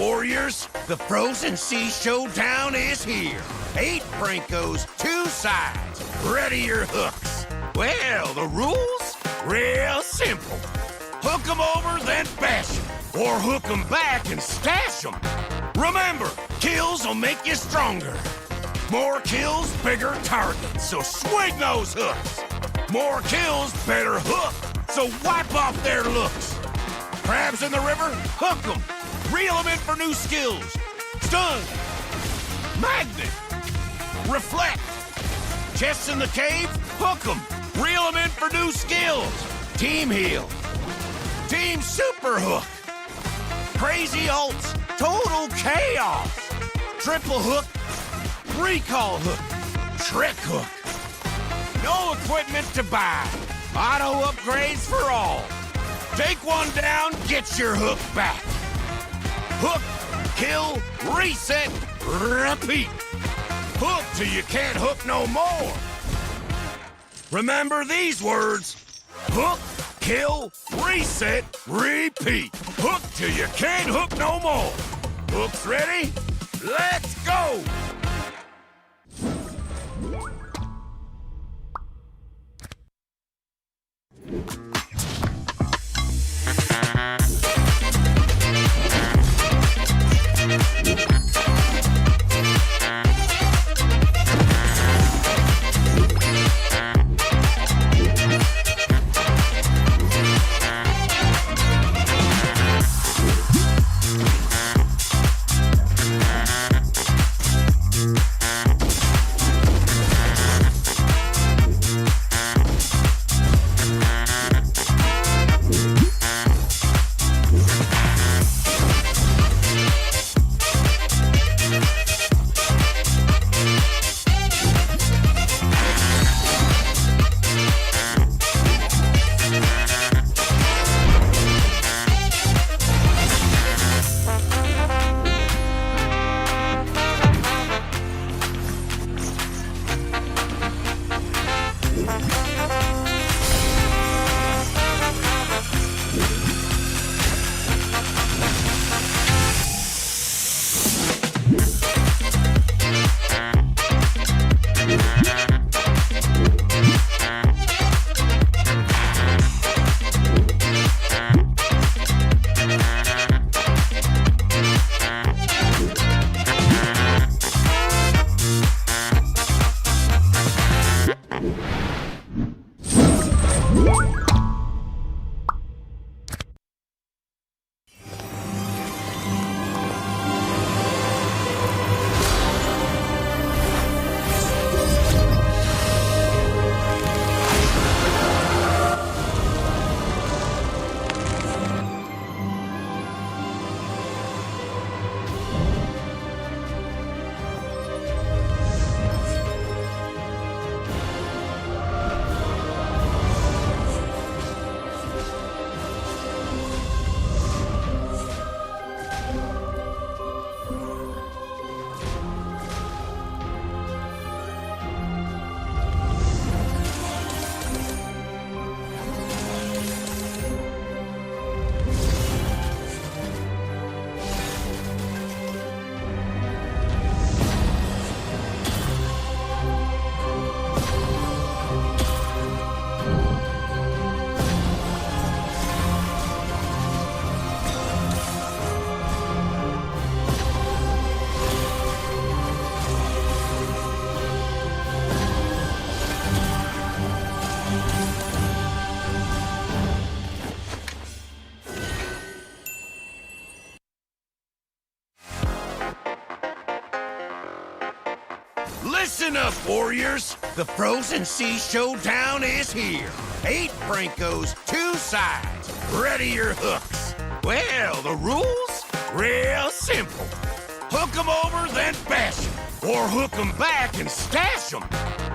warriors. The Frozen Sea Showdown is here. 8 Francos, 2 sides. Ready your hooks. Well, the rules? Real simple. Hook 'em over, then bash 'em. Or hook 'em back and stash 'em. Remember, kills will make you stronger. More kills, bigger targets, so swing those hooks. More kills, better hook, so wipe off their looks. Crabs in the river, hook 'em. Reel 'em in for new skills. Stun. Magnet. Reflect. Chests in the cave, hook 'em. Reel 'em in for new skills. Team heal. Team super hook. Crazy ults, total chaos. Triple hook. Recall hook. Trick hook. No equipment to buy. Auto upgrades for all. Take one down, get your hook back. Hook, kill, reset, repeat. Hook till you can't hook no more. Remember these words. Hook, kill, reset, repeat. Hook till you can't hook no more. Hooks ready? Let's go! Listen up, warriors. The Frozen Sea Showdown is here. 8 Francos, 2 sides. Ready your hooks. Well, the rules? Real simple. Hook 'em over, then bash 'em. Or hook 'em back and stash 'em.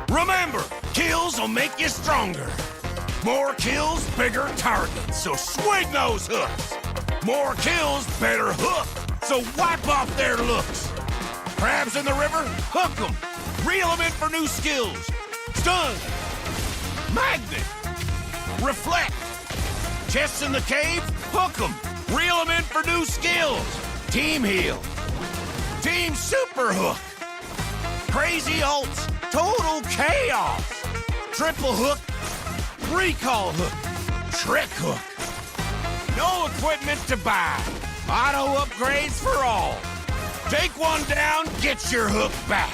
Remember, kills will make you stronger. More kills, bigger targets, so swing those hooks. More kills, better hook, so wipe off their looks. Crabs in the river, hook 'em. Reel 'em in for new skills. Stun. Magnet. Reflect. Chests in the cave, hook 'em. Reel 'em in for new skills. Team heal. Team super hook. Crazy ults. Total chaos. Triple hook. Recall hook. Trick hook. No equipment to buy. Auto upgrades for all. Take one down, get your hook back.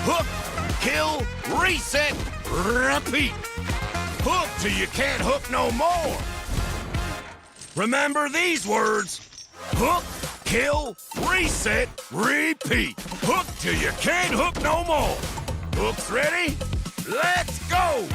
Hook, kill, reset, repeat. Hook till you can't hook no more. Remember these words. Hook, kill, reset, repeat. Hook till you can't hook no more. Hooks ready? Let's go!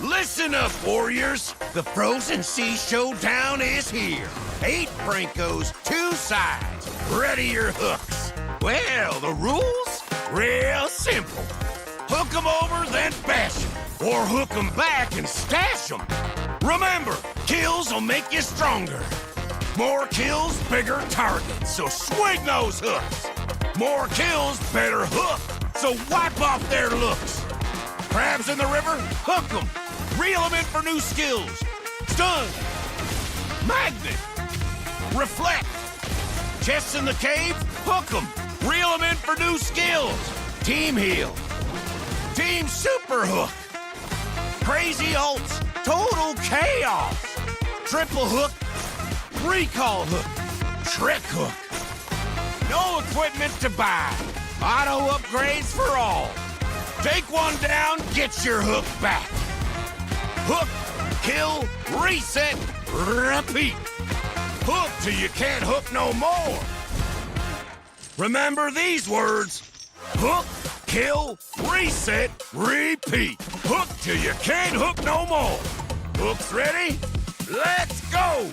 Listen up, warriors! The Frozen Sea Showdown is here. 8 Brancos, 2 sides. Ready your hooks. Well, the rules? Real simple. Hook 'em over, then bash 'em. Or hook 'em back and stash 'em. Remember, kills will make you stronger. More kills, bigger targets, so swing those hooks. More kills, better hook, so wipe off their looks. Crabs in the river? Hook 'em. Reel 'em in for new skills. Stun. Magnet. Reflect. Chests in the cave? Hook 'em. Reel 'em in for new skills. Team heal. Team super hook. Crazy ults. Total chaos. Triple hook. Recall hook. Trick hook. No equipment to buy. Auto upgrades for all. Take one down, get your hook back. Hook, kill, reset, repeat. Hook till you can't hook no more. Remember these words. Hook, kill, reset, repeat. Hook till you can't hook no more. Hooks ready? Let's go!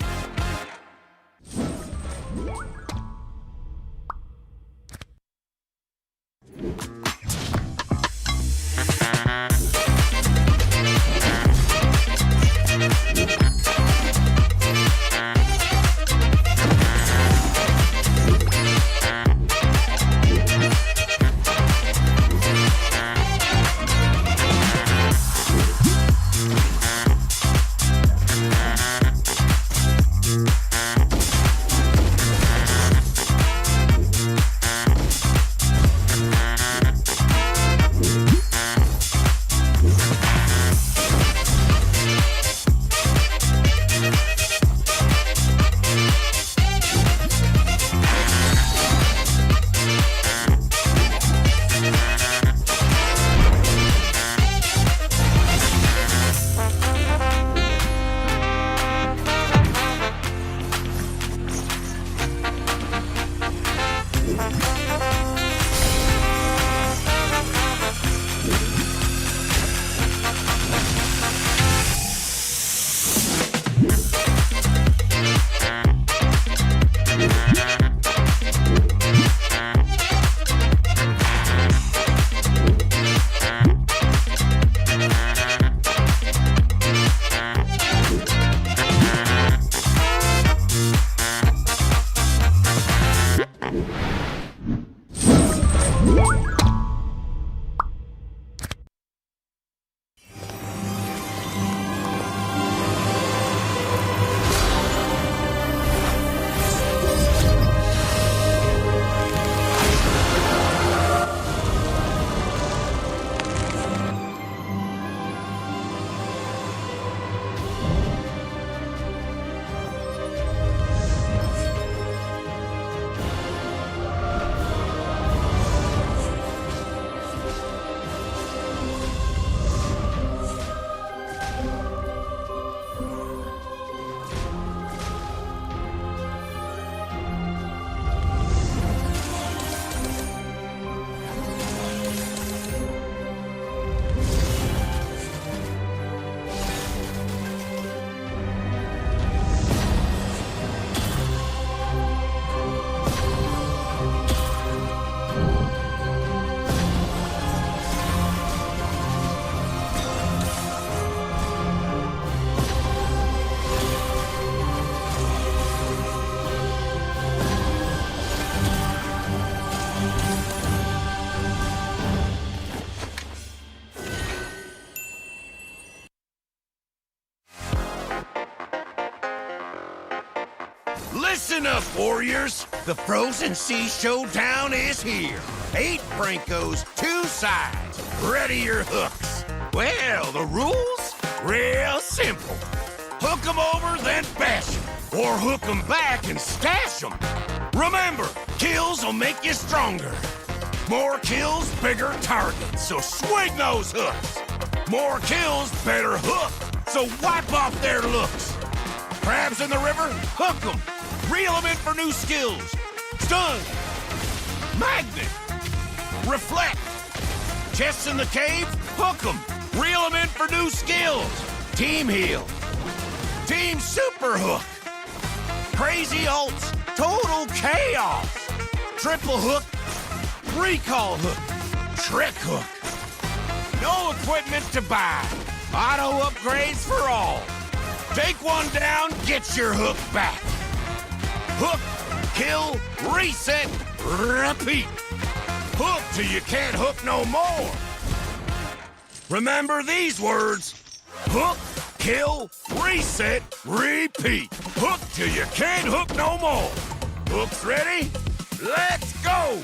Listen up, warriors! The Frozen Sea Showdown is here. 8 Brancos, 2 sides. Ready your hooks. Well, the rules? Real simple. Hook 'em over, then bash 'em. Or hook 'em back and stash 'em. Remember, kills will make you stronger. More kills, bigger targets, so swing those hooks. More kills, better hook, so wipe off their looks. Crabs in the river? Hook 'em. Reel 'em in for new skills. Stun. Magnet. Reflect. Chests in the cave? Hook 'em. Reel 'em in for new skills. Team heal. Team super hook. Crazy ults. Total chaos. Triple hook. Recall hook. Trick hook. No equipment to buy. Auto upgrades for all. Take one down, get your hook back. Hook, kill, reset, repeat. Hook till you can't hook no more. Remember these words. Hook, kill, reset, repeat. Hook till you can't hook no more. Hooks ready? Let's go!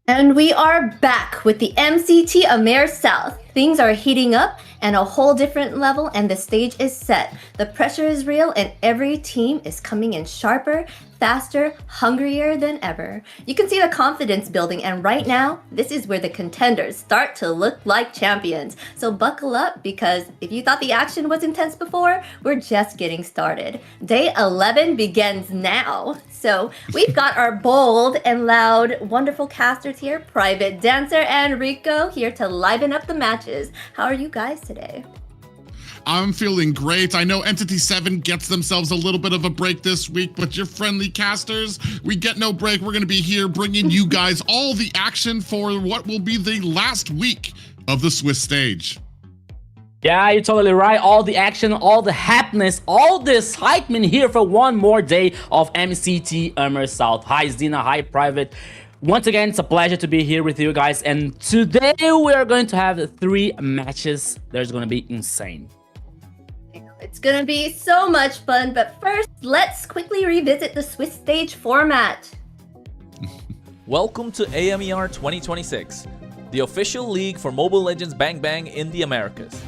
And we are back with the MCT AMER South. Things are heating up and a whole different level, and the stage is set. The pressure is real and every team is coming in sharper, faster, hungrier than ever. You can see the confidence building, and right now, this is where the contenders start to look like champions. So buckle up, because if you thought the action was intense before, we're just getting started. Day 11 begins now. So we've got our bold and loud, wonderful casters here, Private Dancer and Rico, here to liven up the matches. How are you guys today? I'm feeling great. I know Entity 7 gets themselves a little bit of a break this week, but your friendly casters, we get no break. We're going to be here bringing you guys all the action for what will be the last week of the Swiss stage. Yeah, you're totally right. All the action, all the happiness, all the excitement here for one more day of MCT AMER South. Hi, Zina. Hi, Private. Once again, it's a pleasure to be here with you guys. And today we are going to have 3 matches. There's going to be insane. It's gonna be so much fun, but first, let's quickly revisit the Swiss stage format. Welcome to AMER 2026, the official league for Mobile Legends Bang Bang in the Americas.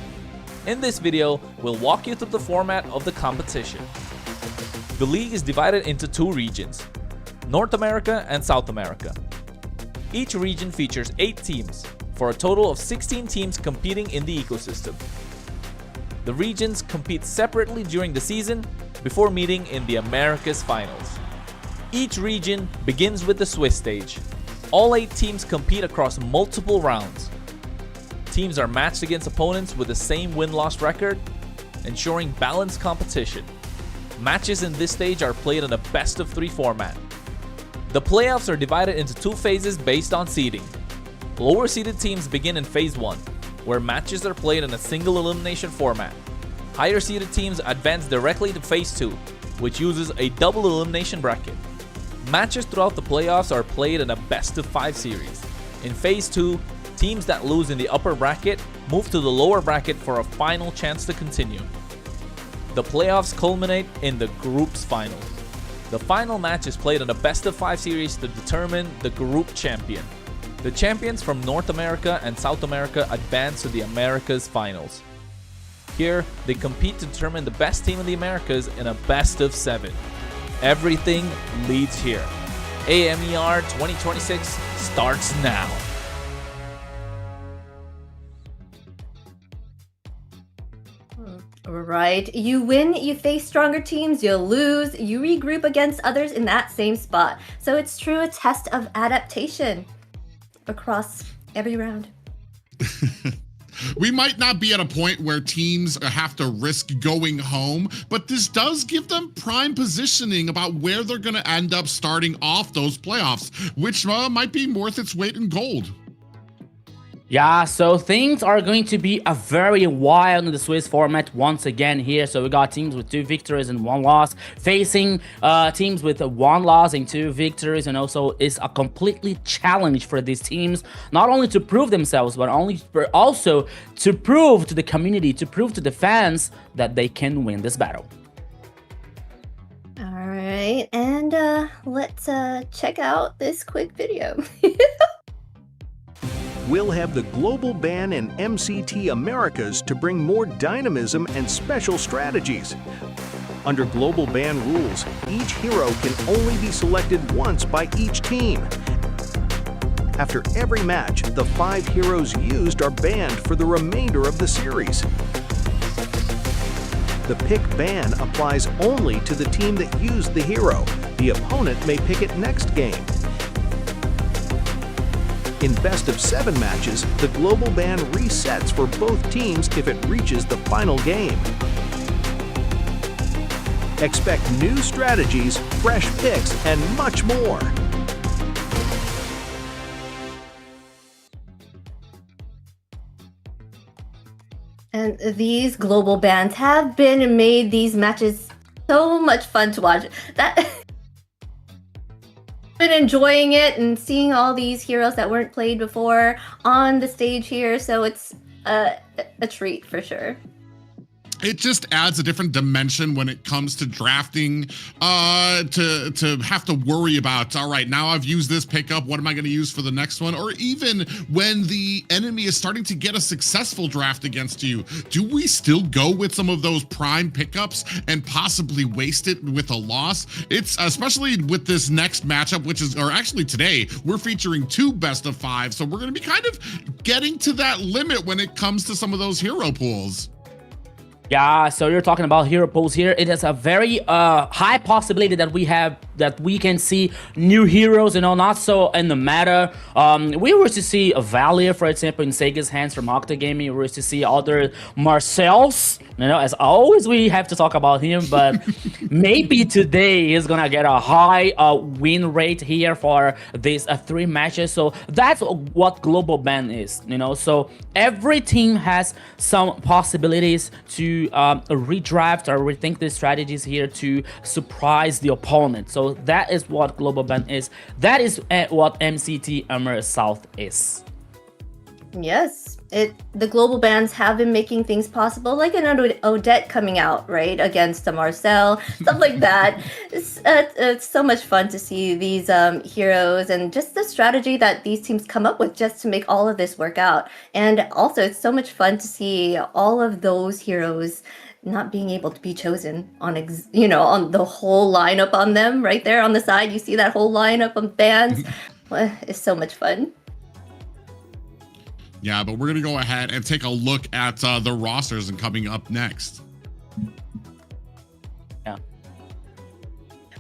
In this video, we'll walk you through the format of the competition. The league is divided into 2 regions, North America and South America. Each region features 8 teams, for a total of 16 teams competing in the ecosystem. The regions compete separately during the season before meeting in the Americas finals. Each region begins with the Swiss stage. All 8 teams compete across multiple rounds. Teams are matched against opponents with the same win-loss record, ensuring balanced competition. Matches in this stage are played in a best-of-3 format. The playoffs are divided into 2 phases based on seeding. Lower-seeded teams begin in Phase 1, where matches are played in a single elimination format. Higher seeded teams advance directly to Phase 2, which uses a double elimination bracket. Matches throughout the playoffs are played in a best-of-5 series. In Phase 2, teams that lose in the upper bracket move to the lower bracket for a final chance to continue. The playoffs culminate in the group's final. The final match is played in a best-of-5 series to determine the group champion. The champions from North America and South America advance to the Americas finals. Here, they compete to determine the best team in the Americas in a best-of-7. Everything leads here. AMER 2026 starts now. Right. You win, you face stronger teams, you lose, you regroup against others in that same spot. So it's true a test of adaptation across every round. We might not be at a point where teams have to risk going home, but this does give them prime positioning about where they're going to end up starting off those playoffs, which might be worth its weight in gold. Yeah, so things are going to be a very wild in the Swiss format once again here. So we got teams with 2 victories and 1 loss facing teams with 1 loss and 2 victories, and also it's a completely challenge for these teams, not only to prove themselves, but also to prove to the community, to prove to the fans that they can win this battle. All right, and let's check out this quick video. We'll have the global ban in MCT Americas to bring more dynamism and special strategies. Under global ban rules, each hero can only be selected once by each team. After every match, the 5 heroes used are banned for the remainder of the series. The pick ban applies only to the team that used the hero. The opponent may pick it next game. In best-of-7 matches, the global ban resets for both teams if it reaches the final game. Expect new strategies, fresh picks, and much more. And these global bans have made these matches so much fun to watch. Been enjoying it and seeing all these heroes that weren't played before on the stage here, so it's a treat for sure. it just adds a different dimension when it comes to drafting, to have to worry about, all right, now I've used this pickup, what am I going to use for the next one? Or even when the enemy is starting to get a successful draft against you, do we still go with some of those prime pickups and possibly waste it with a loss? It's especially with this next matchup, which is, or actually today, we're featuring 2 best of 5. So we're going to be kind of getting to that limit when it comes to some of those hero pools. Yeah, so you're talking about hero pools here. It is a very high possibility that we can see new heroes, not so in the meta. We were to see a Valia, for example, in Sega's hands from Octa Gaming. We were to see other Marcel's, as always we have to talk about him, but maybe today he's gonna get a high win rate here for these 3 matches. So that's what global ban is, so every team has some possibilities to redraft or rethink the strategies here to surprise the opponent. So that is what global ban is. That is what MCT AMER South is. Yes, the global bans have been making things possible, like an Odette coming out, right, against the Marcel, stuff like that. It's so much fun to see these heroes and just the strategy that these teams come up with just to make all of this work out. And also, it's so much fun to see all of those heroes not being able to be chosen on, on the whole lineup on them right there on the side. You see that whole lineup of bans. Well, it's so much fun. Yeah, but we're going to go ahead and take a look at the rosters and coming up next. Yeah.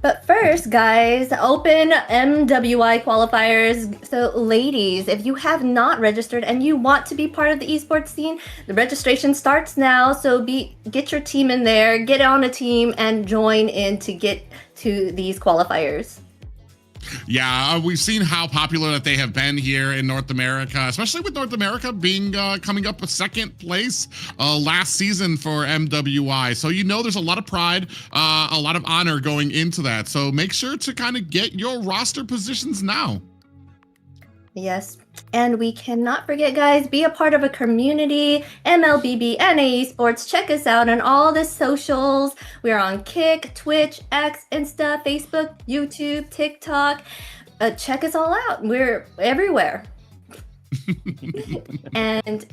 But first, guys, open MWI qualifiers. So, ladies, if you have not registered and you want to be part of the esports scene, the registration starts now. So get your team in there, get on a team, and join in to get to these qualifiers. Yeah, we've seen how popular that they have been here in North America, especially with North America being coming up with 2nd place last season for MWI. So there's a lot of pride, a lot of honor going into that. So make sure to kind of get your roster positions now. Yes. And we cannot forget, guys, be a part of a community, MLBB Esports. Check us out on all the socials. We're on Kick, Twitch, X, Insta, Facebook, YouTube, TikTok. Check us all out. We're everywhere. And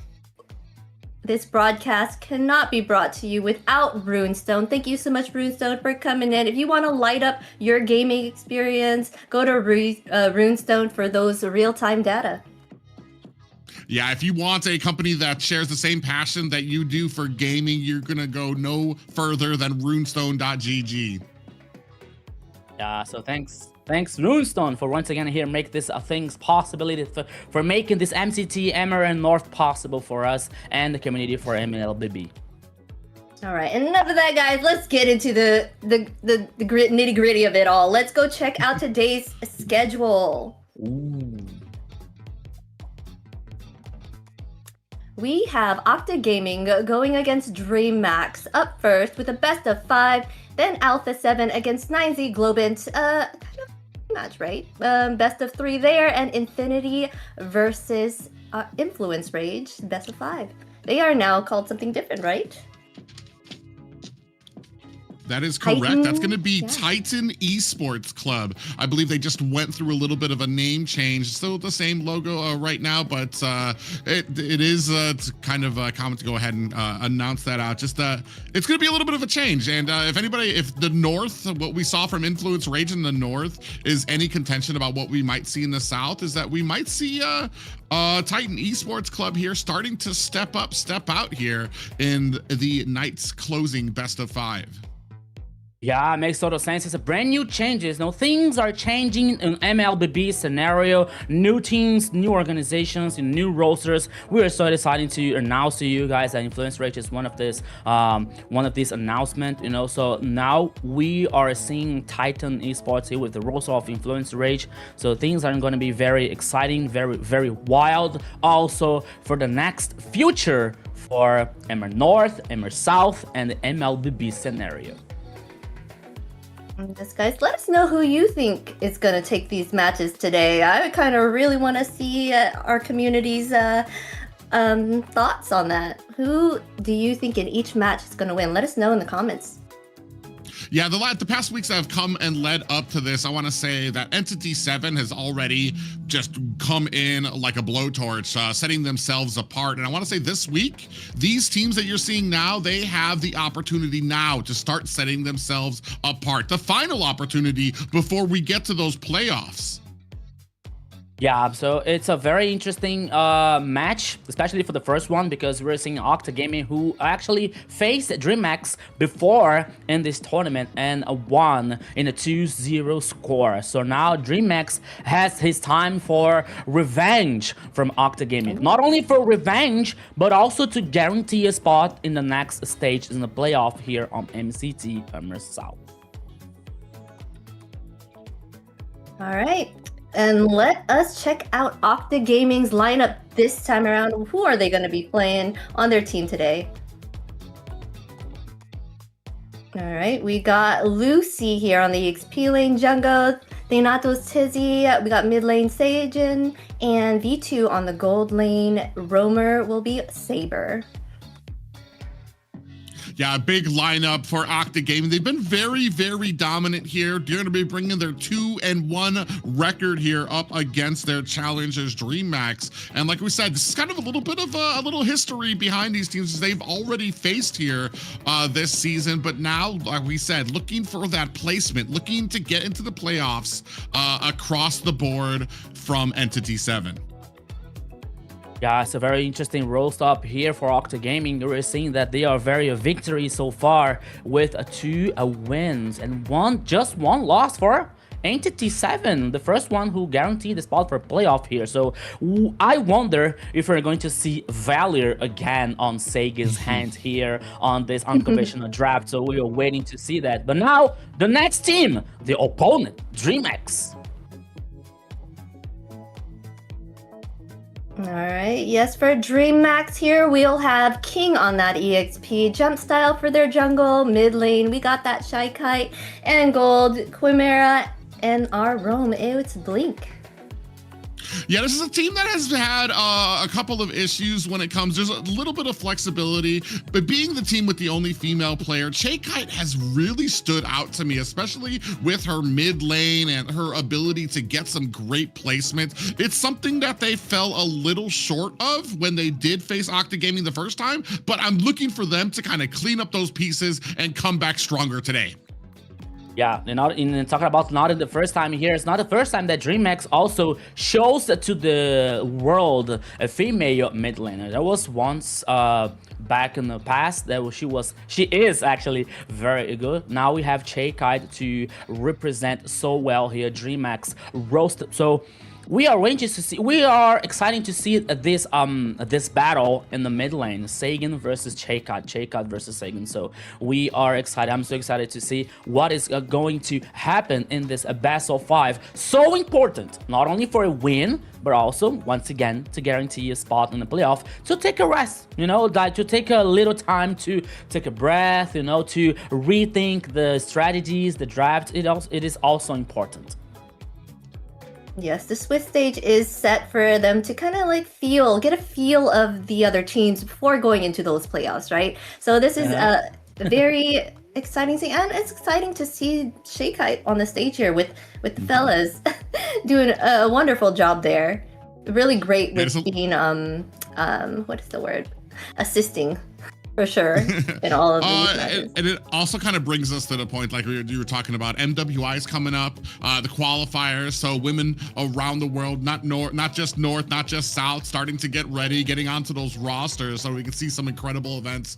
this broadcast cannot be brought to you without Runestone. Thank you so much, Runestone, for coming in. If you want to light up your gaming experience, go to Runestone for those real-time data. Yeah, if you want a company that shares the same passion that you do for gaming, you're going to go no further than runestone.gg. Yeah, so thanks Runestone for once again here make this a things possibility for making this MCT AMER and North possible for us and the community for MLBB. All right, enough of that, guys. Let's get into the nitty gritty of it all. Let's go check out today's schedule. Ooh. We have Octa Gaming going against Dreammax up first with a best of 5, then Alpha 7 against 9Z Globant. Kind of match, right? Best of 3 there, and Infinity versus Influence Rage, best of 5. They are now called something different, right? That is correct. Titan, That's going to be yeah. Titan Esports Club. I believe they just went through a little bit of a name change. Still the same logo right now, but it is kind of common to go ahead and announce that out. Just it's going to be a little bit of a change. And if the North, what we saw from Influence Rage in the North is any contention about what we might see in the South, is that we might see Titan Esports Club here starting to step out here in the night's closing best of 5. Yeah, it makes total sense. It's a brand new changes. Things are changing in MLBB scenario. New teams, new organizations, and new rosters. We are so excited to announce to you guys that Influence Rage is one of these announcement. So now we are seeing Titan Esports here with the roster of Influence Rage. So things are going to be very exciting, very, very wild. Also for the next future for AMER North, AMER South, and the MLBB scenario. Yes, guys, let us know who you think is going to take these matches today. I kind of really want to see our community's thoughts on that? Who do you think in each match is going to win? Let us know in the comments. Yeah, the past weeks that have come and led up to this, I want to say that Entity 7 has already just come in like a blowtorch, setting themselves apart. And I want to say this week, these teams that you're seeing now, they have the opportunity now to start setting themselves apart. The final opportunity before we get to those playoffs. Yeah, so it's a very interesting match, especially for the first one, because we're seeing Octa Gaming, who actually faced Dreammax before in this tournament and won in a 2-0 score. So now Dreammax has his time for revenge from Octa Gaming. Not only for revenge, but also to guarantee a spot in the next stage in the playoff here on MCT AMER South. All right. And let us check out Octa Gaming's lineup this time around. Who are they going to be playing on their team today? All right, we got Lucy here on the XP lane, Jungle, Thanatos Tizzy, we got mid lane Sajin, and V2 on the gold lane. Roamer will be Saber. Yeah, a big lineup for Octa Gaming. They've been very, very dominant here. They're going to be bringing their 2-1 record here up against their challengers, Dreammax. And like we said, this is kind of a little bit of a little history behind these teams they've already faced here this season. But now, like we said, looking for that placement, looking to get into the playoffs across the board from Entity 7. Yeah, it's a very interesting roast up here for Octa Gaming. We're seeing that they are very victory so far with 2 wins and just one loss for Entity 7, the first one who guaranteed the spot for playoff here. So I wonder if we're going to see Valor again on Sega's hand here on this unconventional draft. So we are waiting to see that. But now the next team, the opponent, Dreammax. All right, yes, for Dreammax here, we'll have King on that EXP, Jump Style for their jungle, mid lane, we got that Shy Kite, and gold, Chimera, and our roam, it's Blink. Yeah, this is a team that has had a couple of issues when it comes. There's a little bit of flexibility, but being the team with the only female player, Kite has really stood out to me, especially with her mid lane and her ability to get some great placement. It's something that they fell a little short of when they did face Octa Gaming the first time, but I'm looking for them to kind of clean up those pieces and come back stronger today. Yeah, and talking about not in the first time here, it's not the first time that Dreammax also shows to the world a female mid laner. There was once back in the past that she is actually very good. Now we have Kite to represent so well here. Dreammax roasted. So we are excited to see this this battle in the mid lane, Sagan versus Kite versus Sagan. So we are excited. I'm so excited to see what is going to happen in this best of 5. So important, not only for a win, but also once again to guarantee a spot in the playoff, to take a rest, to take a little time to take a breath, to rethink the strategies, the draft. It is also important. Yes, the Swiss stage is set for them to kind of like get a feel of the other teams before going into those playoffs, right? So this is a very exciting thing, and it's exciting to see Kite on the stage here with the fellas doing a wonderful job there. Really great with being what is the word? Assisting. For sure, in all of these matches. And it also kind of brings us to the point, like you were talking about, MWI is coming up, the qualifiers, so women around the world, not just north, not just south, starting to get ready, getting onto those rosters, so we can see some incredible events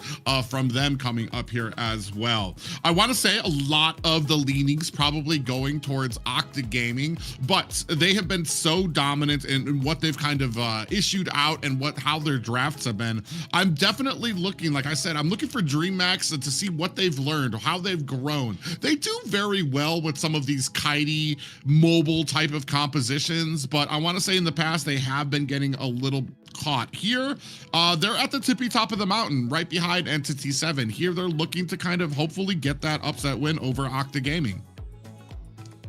from them coming up here as well. I want to say a lot of the leanings probably going towards Octa Gaming, but they have been so dominant in what they've kind of issued out and how their drafts have been. I'm definitely looking, like I said, I'm looking for Dreammax to see what they've learned, how they've grown. They do very well with some of these kitey, mobile type of compositions, but I want to say in the past they have been getting a little caught. Here, they're at the tippy top of the mountain, right behind Entity 7. Here, they're looking to kind of hopefully get that upset win over Octa Gaming.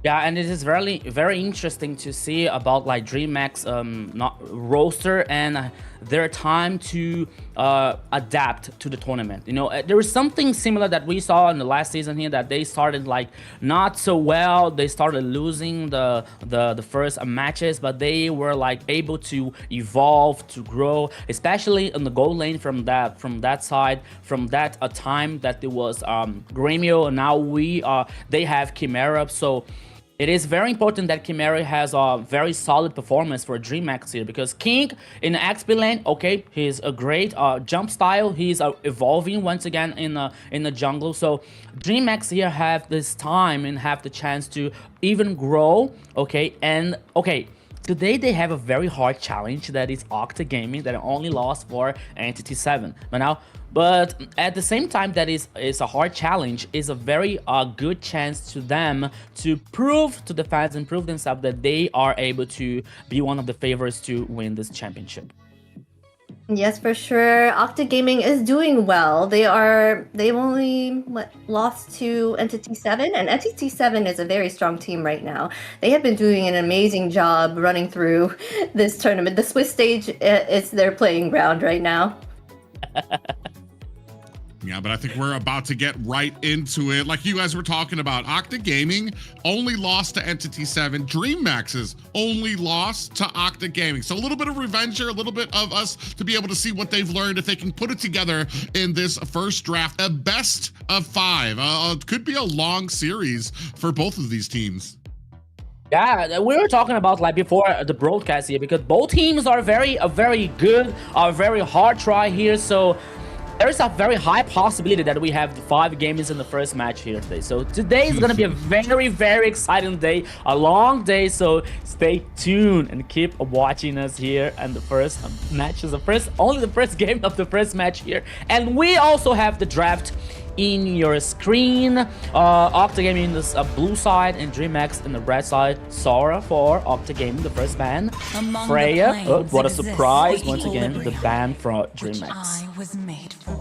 Yeah, and it is very interesting to see about like Dreammax not roster and their time to adapt to the tournament. You know, there was something similar that we saw in the last season here, that they started like not so well. They started losing the first matches, but they were like able to evolve, to grow, especially in the goal lane from that side, from that time that it was Gremio, and now they have Chimera. So it is very important that Chimera has a very solid performance for Dreammax here, because King in the XP lane, okay, he's a great jump style. He's evolving once again in the jungle. So Dreammax here have this time and have the chance to even grow, okay, and okay. Today they have a very hard challenge, that is Octa Gaming, that only lost for Entity 7. But at the same time, that is a hard challenge, is a very good chance to them to prove to the fans and prove themselves that they are able to be one of the favorites to win this championship. Yes, for sure. Octa Gaming is doing well. They've only lost to Entity 7, and Entity 7 is a very strong team right now. They have been doing an amazing job running through this tournament. The Swiss stage is their playing ground right now. Yeah, but I think we're about to get right into it. Like you guys were talking about, Octa Gaming only lost to Entity 7. Dreammax's only lost to Octa Gaming. So a little bit of revenge here, a little bit of us to be able to see what they've learned, if they can put it together in this first draft. A best of 5. Could be a long series for both of these teams. Yeah, we were talking about like before the broadcast here, because both teams are very good, are very hard try here. So there is a very high possibility that we have 5 games in the first match here today. So today is going to be a very exciting day, a long day. So stay tuned and keep watching us here. And the first match is only the first game of the first match here. And we also have the draft in your screen. Octa Gaming in the blue side and Dreammax in the red side. Sora for Octa Gaming, the first ban. Freya, what a surprise, once again, the ban for Dreammax.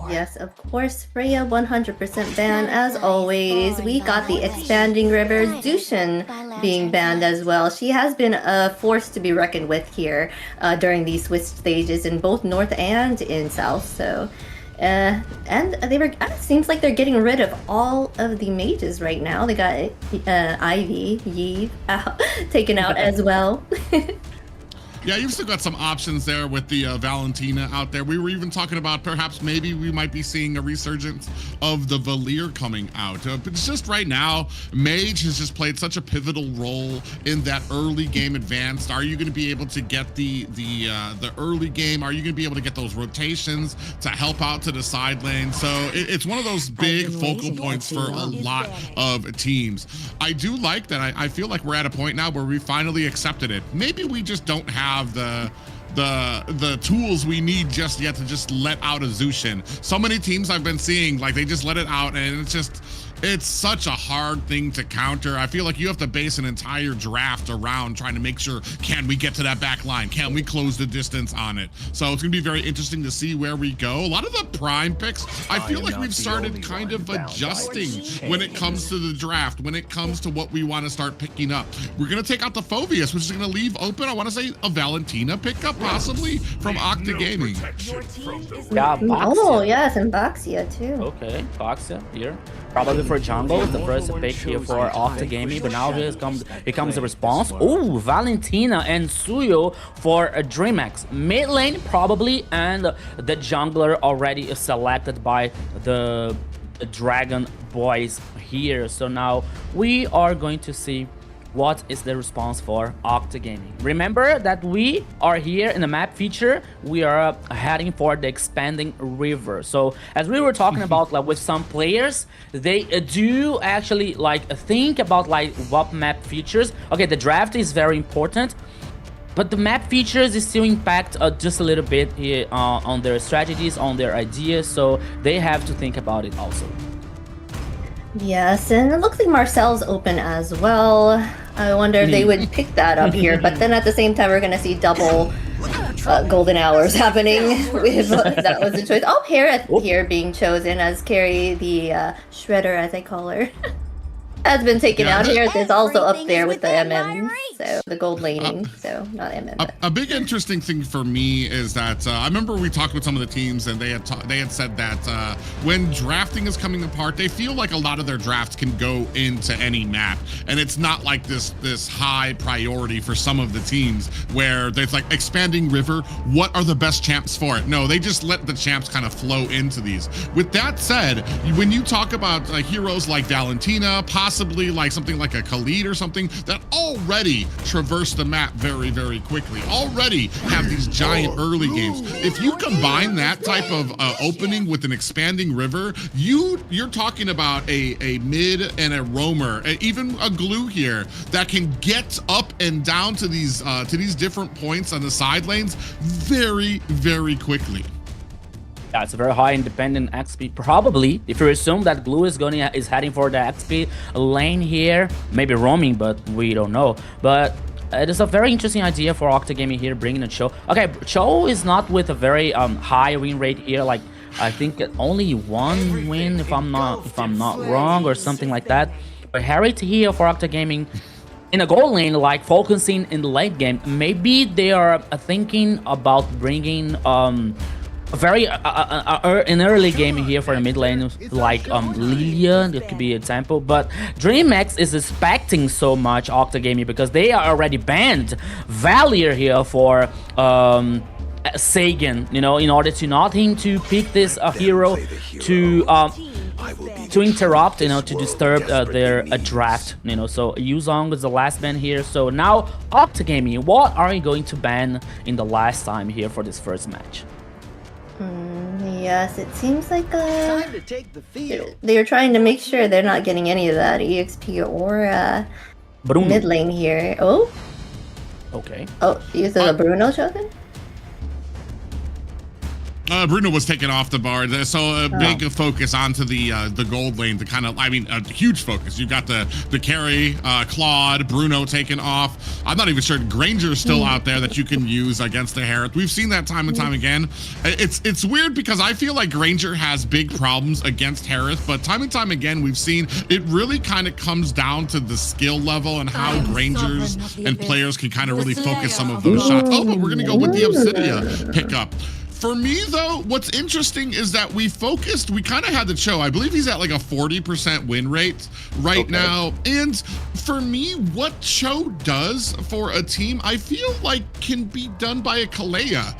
Yes, of course, Freya 100% banned as always. We got the Expanding River Zushin being banned as well. She has been a force to be reckoned with here during these Swiss stages in both North and in South. So and it seems like they're getting rid of all of the mages right now. They got Ivy, Yve taken out as well. Yeah, you've still got some options there with the Valentina out there. We were even talking about perhaps maybe we might be seeing a resurgence of the Valir coming out. But it's just right now, Mage has just played such a pivotal role in that early game advanced. Are you going to be able to get the early game? Are you going to be able to get those rotations to help out to the side lane? So it's one of those big focal points for a lot of teams. I do like that. I feel like we're at a point now where we finally accepted it. Maybe we just don't have the tools we need just yet to just let out a Zushin. So many teams I've been seeing, like, they just let it out, and it's such a hard thing to counter. I feel like you have to base an entire draft around trying to make sure, can we get to that back line? Can we close the distance on it? So it's gonna be very interesting to see where we go. A lot of the prime picks, I feel like we've started kind of adjusting when it comes to the draft, when it comes to what we want to start picking up. We're gonna take out the Phobius, which is gonna leave open, I want to say, a Valentina pickup possibly from Octa Gaming. Yeah, oh yes, and Baxia too. Okay, Baxia here. Probably for jungle, the first pick here for Octa Gaming, but now here comes the response. Oh, Valentina and Suyo for a Dreammax. Mid lane probably, and the jungler already selected by the Dragon Boys here. So now we are going to see what is the response for Octa Gaming. Remember that we are here in the map feature. We are heading for the Expanding River. So as we were talking about, like, with some players, they do actually like think about like what map features. Okay, the draft is very important, but the map features is still impact just a little bit here, on their strategies, on their ideas. So they have to think about it also. Yes, and it looks like Marcel's open as well. I wonder if they would pick that up here, but then at the same time, we're going to see double golden hours happening. That was the choice. Oh, Harriet here being chosen as Carrie, the Shredder, as I call her. has been taken Yeah, out that- here. It's also up there with the Everything is MM, within my so the gold laning, so not MM. but- A big interesting thing for me is that I remember we talked with some of the teams, and they had said that when drafting is coming apart, they feel like a lot of their drafts can go into any map, and it's not like this high priority for some of the teams where there's like expanding river. What are the best champs for it? No, they just let the champs kind of flow into these. With that said, when you talk about heroes like Valentina, possibly like something like a Khalid or something that already traverse the map very, very quickly, already have these giant early games. If you combine that type of opening with an expanding river, you're talking about a mid and a roamer, even a glue here that can get up and down to these different points on the side lanes very, very quickly. Yeah, it's a very high independent XP. Probably, if you assume that Glue is heading for the XP lane here, maybe roaming, but we don't know. But it is a very interesting idea for Octa Gaming here, bringing a Cho. Okay, Cho is not with a very high win rate here. Like I think only one win, if I'm not wrong, or something like that. But Harry here for Octa Gaming. In a gold lane, like focusing in the late game, maybe they are thinking about bringing an early game here for the mid lane, like Lilia, that could be an example. But Dreammax is expecting so much Octa Gaming because they are already banned Valier here for Sagan, you know, in order to not him to pick this hero to interrupt, you know, to disturb their draft, you know. So Yuzong was the last ban here. So now Octa Gaming, what are you going to ban in the last time here for this first match? Yes, it seems like Time to take the field. they're trying to make sure they're not getting any of that EXP or Bruno. mid lane here. Oh, Okay. you said a Bruno chosen? Bruno was taken off the bar, so a big focus onto the gold lane. The kind of, I mean, a huge focus. You got the carry, Claude, Bruno taken off. I'm not even sure Granger's still out there that you can use against the Harith. We've seen that time and time again. It's weird because I feel like Granger has big problems against Harith, but time and time again we've seen it really kind of comes down to the skill level and how Grangers and players can kind of really focus some of those shots. Oh, but we're gonna go with the Obsidia pickup. For me, though, what's interesting is that we kind of had the Cho. I believe he's at like a 40% win rate right now. And for me, what Cho does for a team, I feel like can be done by a Kalea.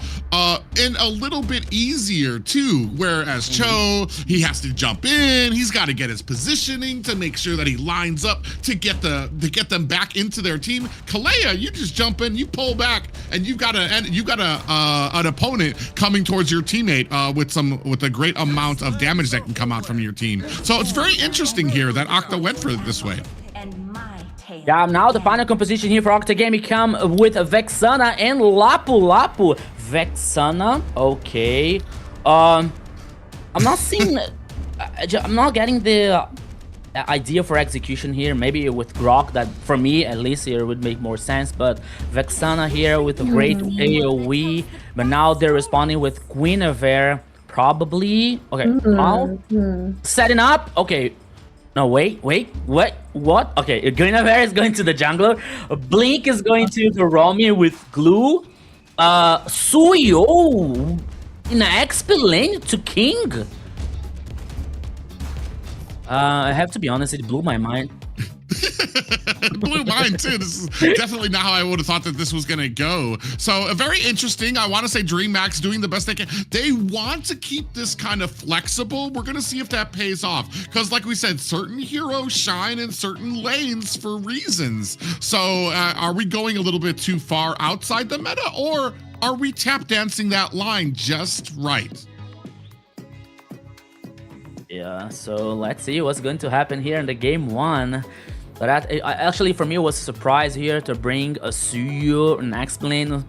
And a little bit easier too, whereas Cho, he has to jump in, he's got to get his positioning to make sure that he lines up to get them back into their team. Kalea, you just jump in, you pull back, and you've got an opponent coming towards your teammate with a great amount of damage that can come out from your team. So it's very interesting here that Octa went for it this way. Yeah, now the final composition here for Octa Gaming come with Vexana and Lapu. Vexana, okay. I'm not seeing, I'm not getting the idea for execution here. Maybe with Grok, that for me at least here would make more sense. But Vexana here with a great AoE, but now they're responding with Guinevere, probably. Okay, now setting up. Okay. No, wait, what? Okay, Guinevere is going to the jungler. Blink is going to the Romy with Glue. Suyo in XP lane to King. I have to be honest, it blew my mind. It blew mine too. This is definitely not how I would have thought that this was going to go. So very interesting. I want to say Dreammax doing the best they can. They want to keep this kind of flexible. We're going to see if that pays off. Because like we said, certain heroes shine in certain lanes for reasons. So are we going a little bit too far outside the meta, or are we tap dancing that line just right? Yeah, so let's see what's going to happen here in the game one. But that, actually, for me, it was a surprise here to bring a Suyo and X-Plane,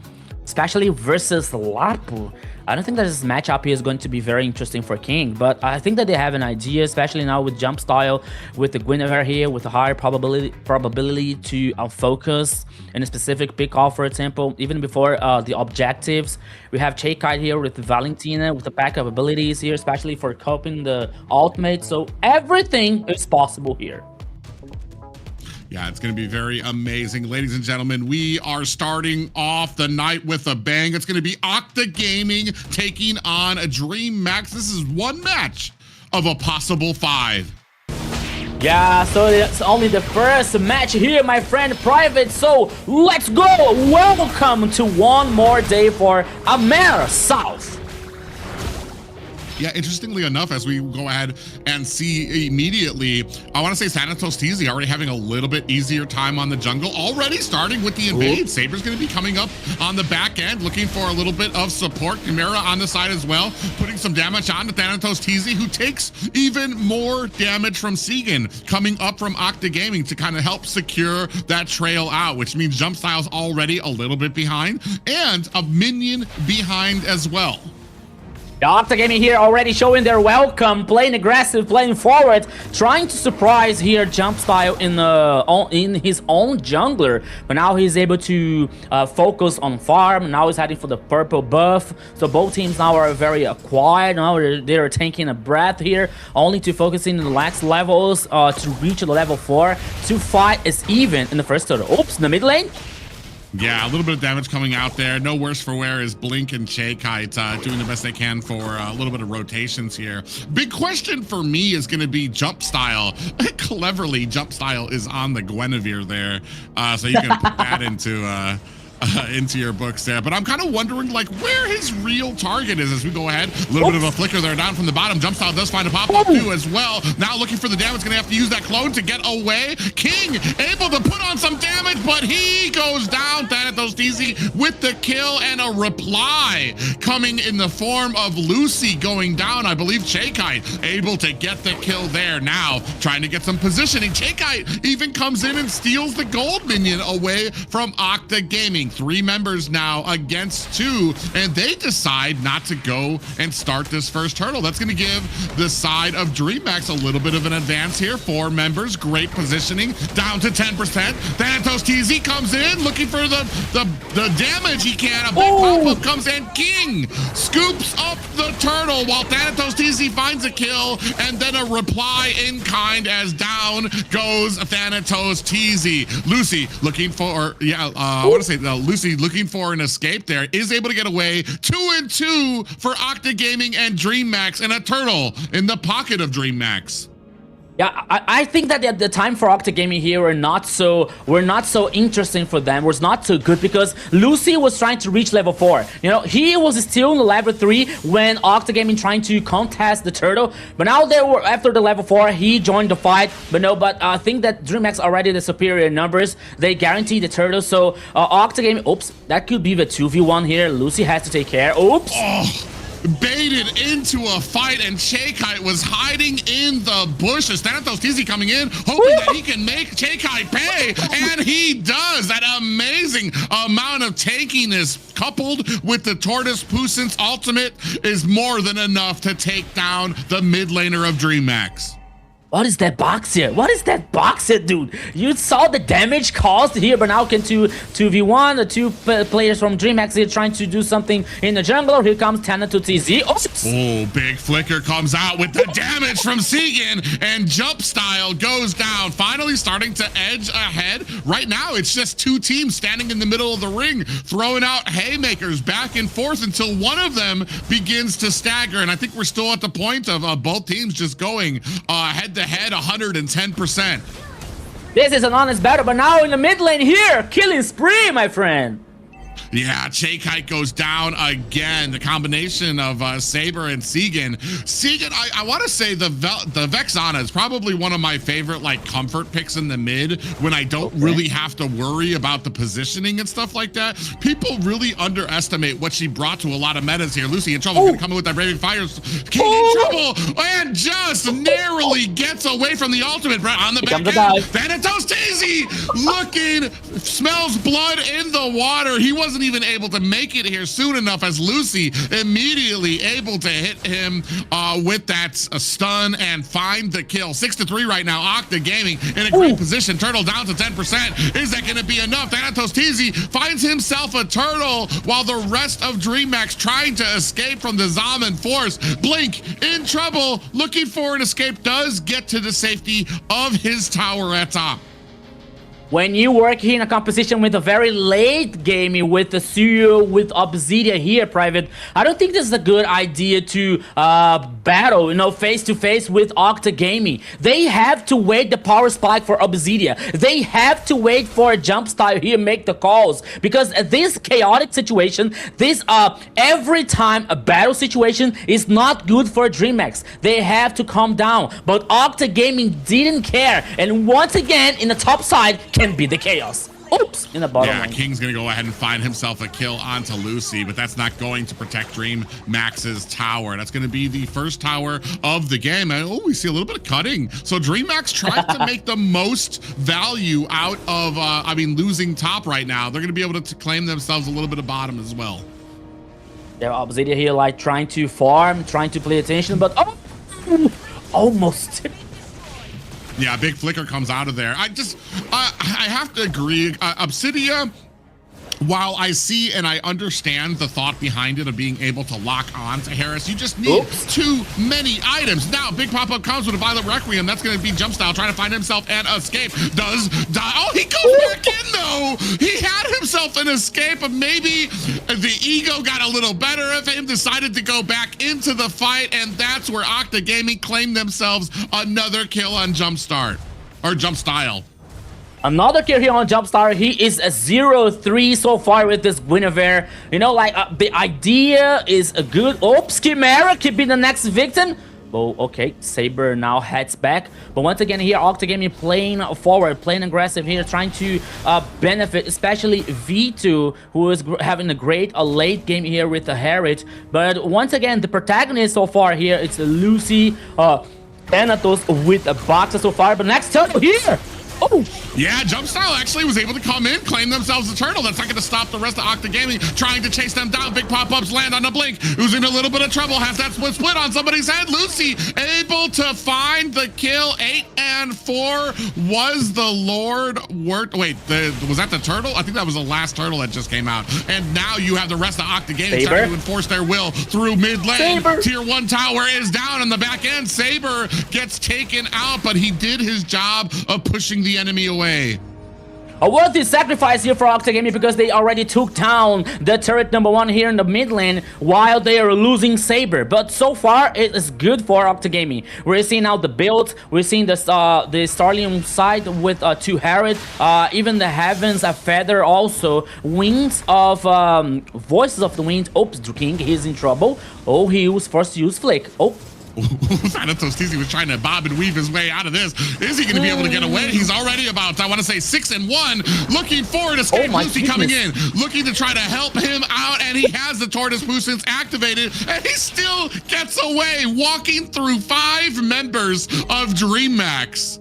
especially versus Lapu. I don't think that this matchup here is going to be very interesting for King, but I think that they have an idea, especially now with jump style, with the Guinevere here, with a higher probability to focus in a specific pick off, for example. Even before the objectives, we have Kite here with Valentina, with a pack of abilities here, especially for coping the ultimate. So everything is possible here. Yeah, it's going to be very amazing. Ladies and gentlemen, we are starting off the night with a bang. It's going to be Octa Gaming taking on Dreammax. This is one match of a possible 5. Yeah, so it's only the first match here, my friend Private. So let's go. Welcome to one more day for AMER South. Yeah, interestingly enough, as we go ahead and see immediately, I want to say Thanatos TZ already having a little bit easier time on the jungle, already starting with the invade. Saber's going to be coming up on the back end, looking for a little bit of support. Chimera on the side as well, putting some damage on to Thanatos TZ, who takes even more damage from Segan, coming up from Octa Gaming to kind of help secure that trail out, which means Jump Style's already a little bit behind, and a minion behind as well. The Octa Gaming here already showing their welcome, playing aggressive, playing forward, trying to surprise here Jump Style in his own jungler. But now he's able to focus on farm. Now he's heading for the purple buff. So both teams now are very quiet. Now they're taking a breath here, only to focus in the next levels to reach the level 4 to fight is even in the first turtle. Oops, in the mid lane. Yeah, a little bit of damage coming out there. No worse for wear is Blink and Shaykite doing the best they can for a little bit of rotations here. Big question for me is going to be Jump Style. Cleverly, Jump Style is on the Guinevere there, so you can put that into your books there. But I'm kind of wondering like where his real target is as we go ahead. A little bit of a flicker there down from the bottom. Jump Style does find a pop-up too as well. Now looking for the damage, gonna have to use that clone to get away. King able to put on some damage, but he goes down. Thanatos TZ with the kill and a reply coming in the form of Lucy going down. I believe Shaykite able to get the kill there. Now trying to get some positioning. Shaykite even comes in and steals the gold minion away from Octa Gaming. 3 members now against 2, and they decide not to go and start this first hurdle. That's going to give the side of Dreammax a little bit of an advance here. 4 members, great positioning, down to 10%. Thanatos TZ comes in, looking for the damage he can. A big pop-up comes in. King scoops up the turtle while Thanatos TZ finds a kill, and then a reply in kind as down goes Thanatos TZ. Lucy looking for, I want to say Lucy looking for an escape there, is able to get away. 2-2 for Octa Gaming and Dreammax, and a turtle in the pocket of Dreammax. Yeah, I think that at the time for Octa Gaming here were not so interesting for them. Was not so good because Lucy was trying to reach level 4. You know, he was still in the level 3 when Octa Gaming trying to contest the turtle. But now they were after the level 4. He joined the fight. But I think that Dreammax already the superior numbers. They guarantee the turtle. So Octa Gaming, oops, that could be the 2v1 here. Lucy has to take care. Oops. Oh. Baited into a fight, and Shaykite was hiding in the bushes. Thanatos TZ coming in, hoping that he can make Shaykite pay, and he does. That amazing amount of tankiness coupled with the Tortoise Puissance ultimate is more than enough to take down the mid laner of Dreammax. What is that box here? What is that box here, dude? You saw the damage caused here, but now can 2v1, the 2 players from Dreammax here trying to do something in the jungle. Here comes Thanatos TZ. Oh, big flicker comes out with the damage from Segan, and Jump Style goes down, finally starting to edge ahead. Right now, it's just 2 teams standing in the middle of the ring, throwing out haymakers back and forth until one of them begins to stagger. And I think we're still at the point of both teams just going head to head 110%. This is an honest battle, but now in the mid lane here, killing spree, my friend. Yeah, Shaykite goes down again. The combination of Saber and Segan. Segan, I want to say the Vexana is probably one of my favorite like comfort picks in the mid when I don't really have to worry about the positioning and stuff like that. People really underestimate what she brought to a lot of metas here. Lucy in trouble, gonna come in with that Raving Fires. King in trouble, and just narrowly gets away from the ultimate on the back end. Thanatos TZ looking, smells blood in the water. He wasn't even able to make it here soon enough as Lucy immediately able to hit him with that stun and find the kill. 6-3 right now. Octa Gaming in a great position. Turtle down to 10%. Is that going to be enough? Thanatos TZ finds himself a turtle while the rest of Dreammax trying to escape from the Zaman force. Blink in trouble, looking for an escape, does get to the safety of his tower at top. when you work here in a competition with a very late game with the Suyo, with Obsidian here, Private, I don't think this is a good idea to battle, you know, face to face with Octa Gaming. They have to wait the power spike for Obsidian. They have to wait for a jump style here, make the calls, because this chaotic situation, this every time a battle situation is not good for Dreammax. They have to calm down, but Octa Gaming didn't care, and once again in the top side can be the chaos. Oops, in the bottom lane. King's gonna go ahead and find himself a kill onto Lucy, but that's not going to protect Dreammax's tower. That's gonna be the first tower of the game. And oh, we see a little bit of cutting. So Dreammax tried to make the most value out of, losing top right now. They're gonna be able to claim themselves a little bit of bottom as well. Yeah, Obsidian here like trying to farm, trying to play attention, but oh, almost. Yeah, big flicker comes out of there. I have to agree. Obsidian, while I see and I understand the thought behind it of being able to lock on to Harris, you just need too many items. Now, big pop-up comes with a Violent Requiem. That's going to be jump style, trying to find himself an escape. Does die. Oh, he goes back in, though. He had himself an escape, but maybe the ego got a little better of him, decided to go back into the fight, and that's where Octa Gaming claimed themselves another kill on jump start, or jump style. Another kill here on Jumpstar. He is a 0-3 so far with this Guinevere. You know, like, the idea is a good... Oh, Chimera could be the next victim. Oh, okay. Saber now heads back. But once again here, Octa Gaming playing forward, playing aggressive here, trying to benefit, especially V2, who is having a great late game here with the Harriet. But once again, the protagonist so far here, it's Lucy, Thanatos with a Boxer so far. But next turtle here! Oh! Yeah, Jumpstyle actually was able to come in, claim themselves a turtle. That's not going to stop the rest of Octa Gaming trying to chase them down. Big pop-ups land on the blink, who's in a little bit of trouble. Has that split on somebody's head. Lucy able to find the kill. 8 and 4 was the Lord worked. Wait, was that the turtle? I think that was the last turtle that just came out. And now you have the rest of Octa Gaming trying to enforce their will through mid lane. Tier 1 tower is down on the back end. Saber gets taken out, but he did his job of pushing the enemy away. A worthy sacrifice here for Octa Gaming because they already took down the turret number 1 here in the mid lane while they are losing Saber. But so far, it is good for Octa Gaming. We're seeing now the build. We're seeing the Starlium side with 2 Harriet. Even the Heavens, a Feather also. Wings of Voices of the Wind. Oops, King, he's in trouble. Oh, he was forced to use Flick. Oh. Thanatos TZ was trying to bob and weave his way out of this. Is he going to be able to get away? He's already about, I want to say, 6 and 1. Looking for an escape. Lucy coming in, looking to try to help him out, and he has the Tortoise Boosters activated, and he still gets away, walking through 5 members of Dreammax.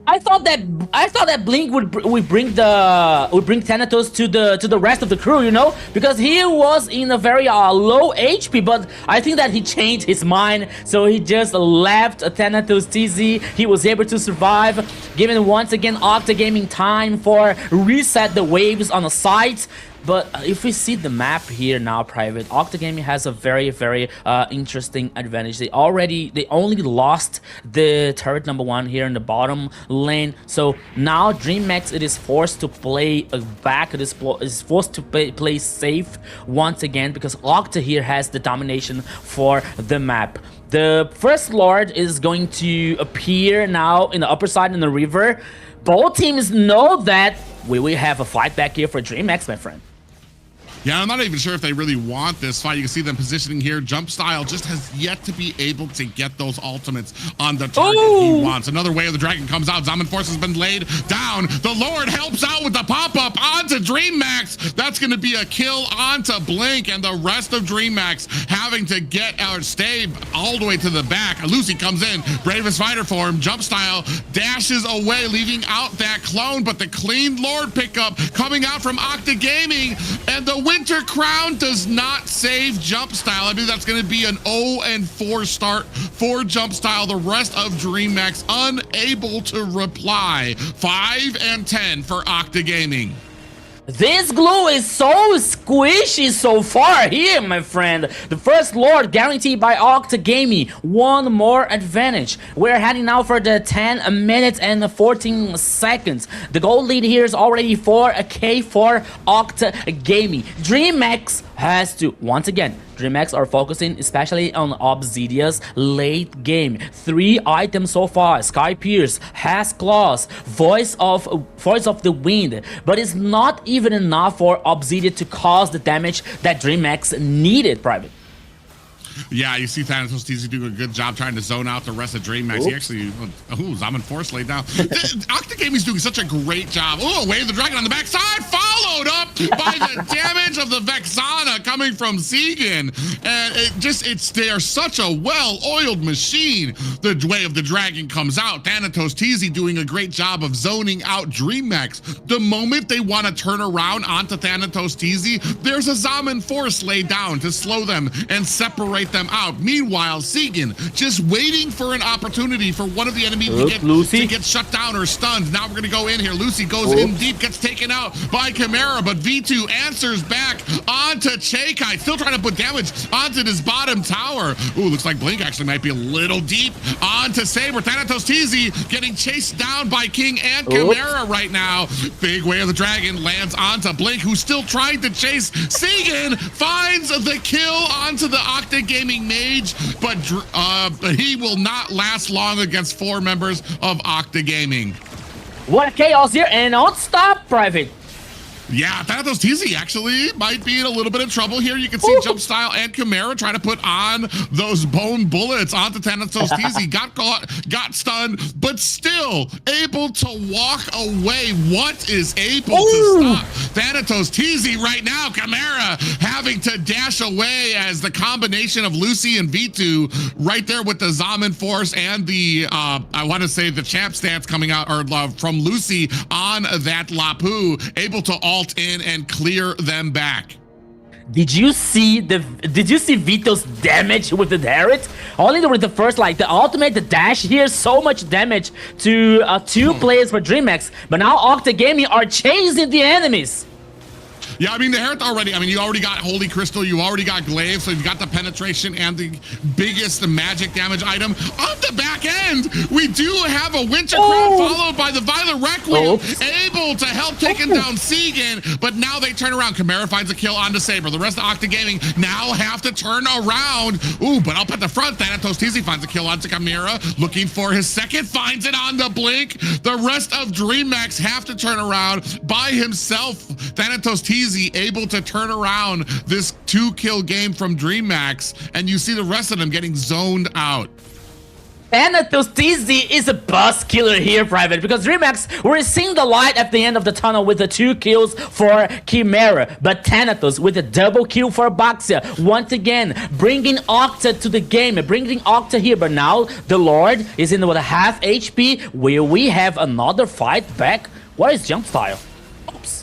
I thought that Blink would bring Thanatos to the rest of the crew, you know, because he was in a very low HP, but I think that he changed his mind, so he just left Thanatos TZ. He was able to survive, giving once again Octa Gaming time for reset the waves on the sides. But if we see the map here now, Private, Octa Gaming has a very, very interesting advantage. They only lost the turret number 1 here in the bottom lane. So now Dreammax, it is forced to play back. It is forced to play safe once again because Octa here has the domination for the map. The first Lord is going to appear now in the upper side in the river. Both teams know that we will have a fight back here for Dreammax, my friend. Yeah, I'm not even sure if they really want this fight. You can see them positioning here. Jump Style just has yet to be able to get those ultimates on the target he wants. Another Way of the Dragon comes out. Zaman Force has been laid down. The Lord helps out with the pop-up onto Dreammax. That's going to be a kill onto Blink, and the rest of Dreammax having to get or stay all the way to the back. Lucy comes in. Bravest Fighter form. Jump Style dashes away, leaving out that clone, but the clean Lord pickup coming out from Octa Gaming, and the Winter Crown does not save Jump Style. I mean, that's going to be an 0 and 4 start for Jump Style. The rest of Dreammax unable to reply. 5 and 10 for Octa Gaming. This glue is so squishy so far here, my friend. The first Lord guaranteed by Octa Gaming. One more advantage. We're heading now for the 10 minutes and 14 seconds. The goal lead here is already 4K for Octa Gaming. Dreammax has to, once again, Dreammax are focusing especially on Obsidian's late game. 3 items so far: Sky Pierce, Has Claws, Voice of the Wind. But it's not even enough for Obsidian to cause the damage that Dreammax needed, Private. Yeah, you see Thanatos TZ doing a good job trying to zone out the rest of Dreammax. He actually, Zaman Force laid down. Octa Gaming's doing such a great job. Oh, Wave the Dragon on the backside, followed up by the damage of the Vexana coming from Segan. And they are such a well-oiled machine. The Way of the Dragon comes out. Thanatos TZ doing a great job of zoning out Dreammax. The moment they want to turn around onto Thanatos TZ, there's a Zaman Force laid down to slow them and separate them out. Meanwhile, Segan just waiting for an opportunity for one of the enemies to get shut down or stunned. Now we're gonna go in here. Lucy goes in deep, gets taken out by Chimera, but V2 answers back onto Chaikai, still trying to put damage onto this bottom tower. Ooh, looks like Blink actually might be a little deep onto Saber. Thanatos TZ getting chased down by King and Chimera right now. Big Way of the Dragon lands onto Blink, who's still trying to chase Segan, finds the kill onto the Octa Gaming Mage, but he will not last long against 4 members of Octa Gaming. What chaos here, and don't stop, Private. Yeah, Thanatos TZ actually might be in a little bit of trouble here. You can see Jump Style and Chimera trying to put on those bone bullets onto Thanatos TZ. Got caught, got stunned, but still able to walk away. What is able to stop Thanatos TZ right now? Chimera having to dash away as the combination of Lucy and V2 right there with the Zaman Force and the, I want to say the champ stance coming out or from Lucy on that Lapu, able to ult in and clear them back. Did you see Vito's damage with the turret? Only with the first, like the ultimate, the dash here, so much damage to 2 players for Dreammax. But now Octa Gaming are chasing the enemies. Yeah, I mean, the Hereth already, you already got Holy Crystal, you already got Glaive, so you've got the penetration and the biggest magic damage item. On the back end, we do have a Winter Crown followed by the Violet Requiem, able to help taking down Segan, but now they turn around. Chimera finds a kill onto Saber. The rest of Octa Gaming now have to turn around. Ooh, but up at the front, Thanatos TZ finds a kill onto Chimera, looking for his second, finds it on the Blink. The rest of Dreammax have to turn around by himself. Thanatos TZ able to turn around this 2-kill game from Dreammax, and you see the rest of them getting zoned out. Thanatos TZ is a bus killer here, Private, because Dreammax, we're seeing the light at the end of the tunnel with the 2 kills for Chimera, but Thanatos with a double kill for Baxia, once again bringing Octa to the game, bringing Octa here. But now the Lord is in with a half HP. Will we have another fight back? What is Jump Style?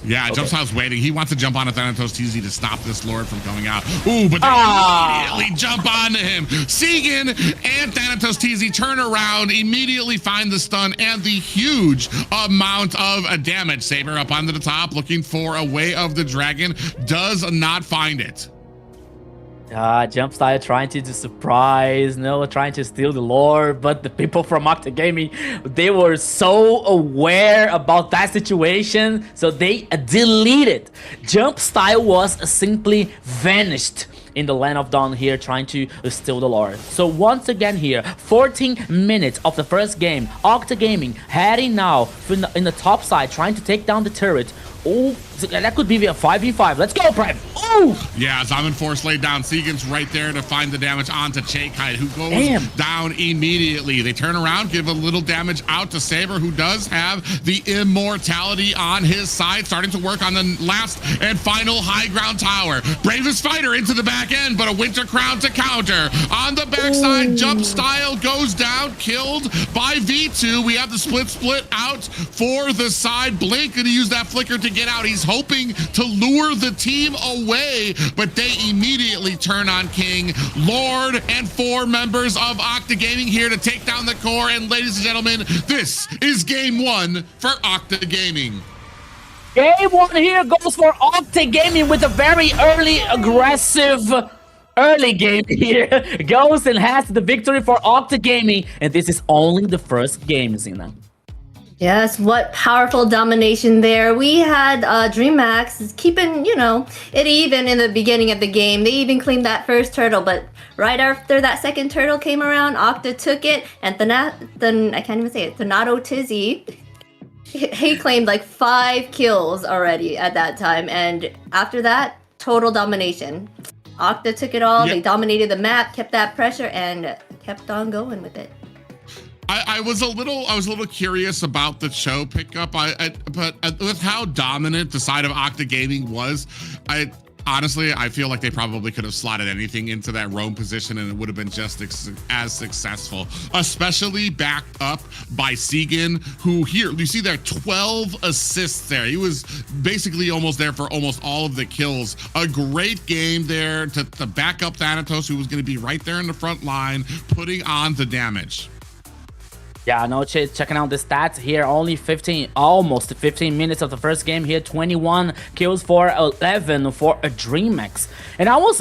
Yeah, Jump Style's waiting. He wants to jump on a Thanatos TZ to stop this Lord from coming out. Ooh, but they immediately jump onto him. Segan and Thanatos TZ turn around, immediately find the stun and the huge amount of damage. Saber up onto the top, looking for a Way of the Dragon, does not find it. Jump Style trying to surprise, trying to steal the lore, but the people from Octa Gaming, they were so aware about that situation, so they deleted. Jump Style was simply vanished in the Land of Dawn here, trying to steal the lore. So once again here, 14 minutes of the first game, Octa Gaming heading now in the top side, trying to take down the turret. Oh, that could be a 5v5. Let's go, Prime. Oh! Yeah, Zaman Force laid down. Segan's right there to find the damage onto Chaikai, who goes down immediately. They turn around, give a little damage out to Saber, who does have the immortality on his side, starting to work on the last and final high ground tower. Bravest fighter into the back end, but a Winter Crown to counter. On the backside, Jump Style goes down, killed by V2. We have the split out for the side. Blink gonna use that flicker to get out. He's hoping to lure the team away, but they immediately turn on King. Lord and 4 members of Octa Gaming here to take down the core. And ladies and gentlemen, this is game 1 for Octa Gaming. Game 1 here goes for Octa Gaming with a very early aggressive early game here. Goes and has the victory for Octa Gaming, and this is only the first game, Zina. Yes, what powerful domination there. We had Dreammax keeping, it even in the beginning of the game. They even claimed that first turtle, but right after that second turtle came around, Octa took it, and I can't even say it, Thanato Tizzy, he claimed like 5 kills already at that time, and after that, total domination. Octa took it all, They dominated the map, kept that pressure, and kept on going with it. I was a little curious about the Cho pickup. But with how dominant the side of Octa Gaming was, honestly, I feel like they probably could have slotted anything into that roam position and it would have been just as successful, especially backed up by Segan, who here, you see there 12 assists there. He was basically almost there for almost all of the kills. A great game there to back up Thanatos, who was going to be right there in the front line, putting on the damage. Yeah, no, checking out the stats here, only almost 15 minutes of the first game here, 21 kills for 11 for a Dreammax. And I was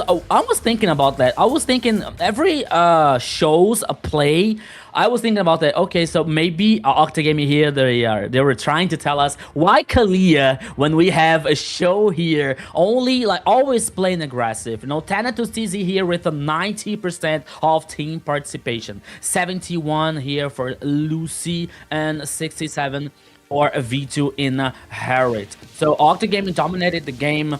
thinking about that. I was thinking every shows a play, I was thinking about that. Okay, so maybe Octa Gaming here, they were trying to tell us why Kalia, when we have a show here, only like always playing aggressive. Thanatos TZ here with a 90% of team participation, 71 here for Lucy, and 67 for a V2 in Harriet. So Octa Gaming dominated the game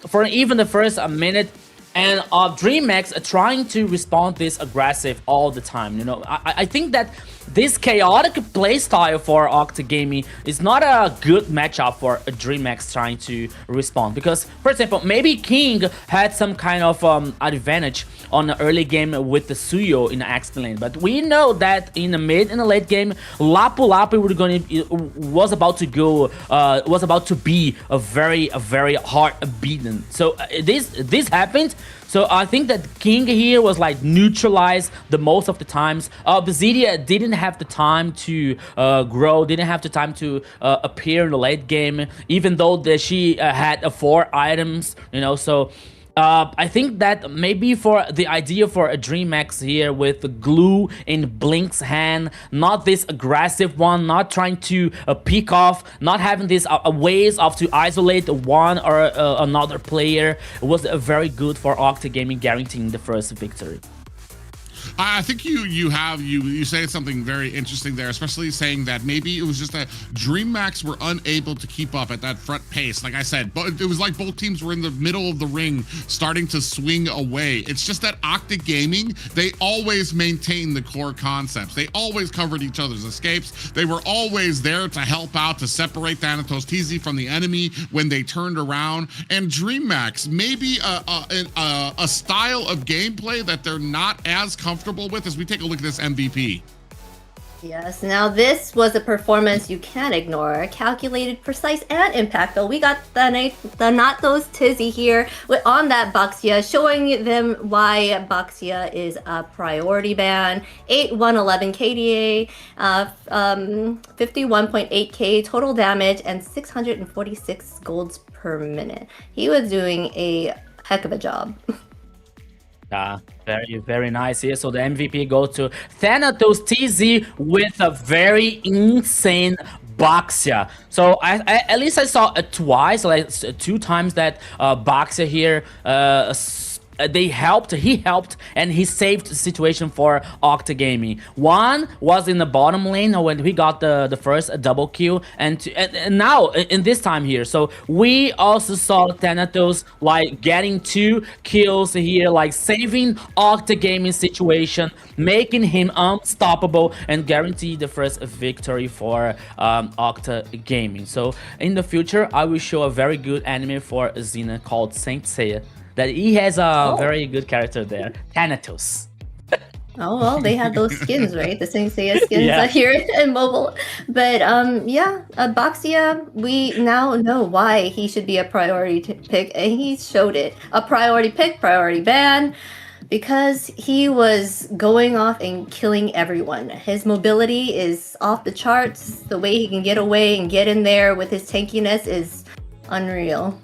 for even the first minute. And Dreammax trying to respond this aggressive all the time. I think that this chaotic playstyle for Octa Gaming is not a good matchup for a Dreammax trying to respond. Because, for example, maybe King had some kind of advantage on the early game with the Suyo in the Axton lane. But we know that in the mid and the late game, Lapu was about to be a very hard beaten. So this happened. So I think that King here was like neutralized the most of the times. Basidia didn't have the time to grow, didn't have the time to appear in the late game, even though she had 4 items, so I think that maybe for the idea for a Dreammax here with the glue in Blink's hand, not this aggressive one, not trying to pick off, not having this ways of to isolate one or another player, was very good for Octa Gaming, guaranteeing the first victory. I think you say something very interesting there, especially saying that maybe it was just that Dreammax were unable to keep up at that front pace. Like I said, but it was like both teams were in the middle of the ring starting to swing away. It's just that Octa Gaming, they always maintained the core concepts. They always covered each other's escapes. They were always there to help out, to separate Thanatos TZ from the enemy when they turned around. And Dreammax, maybe a style of gameplay that they're not as comfortable with as we take a look at this MVP. Yes, now this was a performance you can't ignore. Calculated, precise, and impactful. We got the Thanatos Tizzy here on that Baxia, showing them why Baxia is a priority ban. 8-1-11 KDA, 51.8k total damage, and 646 golds per minute. He was doing a heck of a job. Very nice here. So the MVP goes to Thanatos TZ with a very insane Baxia. So at least I saw it twice, like 2 times that Baxia here he helped and he saved the situation for Octa Gaming. One was in the bottom lane when we got the first double kill, and now in this time here, so we also saw Thanatos like getting 2 kills here, like saving Octa Gaming situation, making him unstoppable, and guarantee the first victory for Octa Gaming. So in the future, I will show a very good anime for Xena called Saint Seiya. That he has a very good character there, Thanatos. Oh, well, they had those skins, right? The Saint Seiya skins here in mobile. But Baxia, we now know why he should be a priority pick, and he showed it. A priority pick, priority ban. because he was going off and killing everyone. His mobility is off the charts. The way he can get away and get in there with his tankiness is unreal.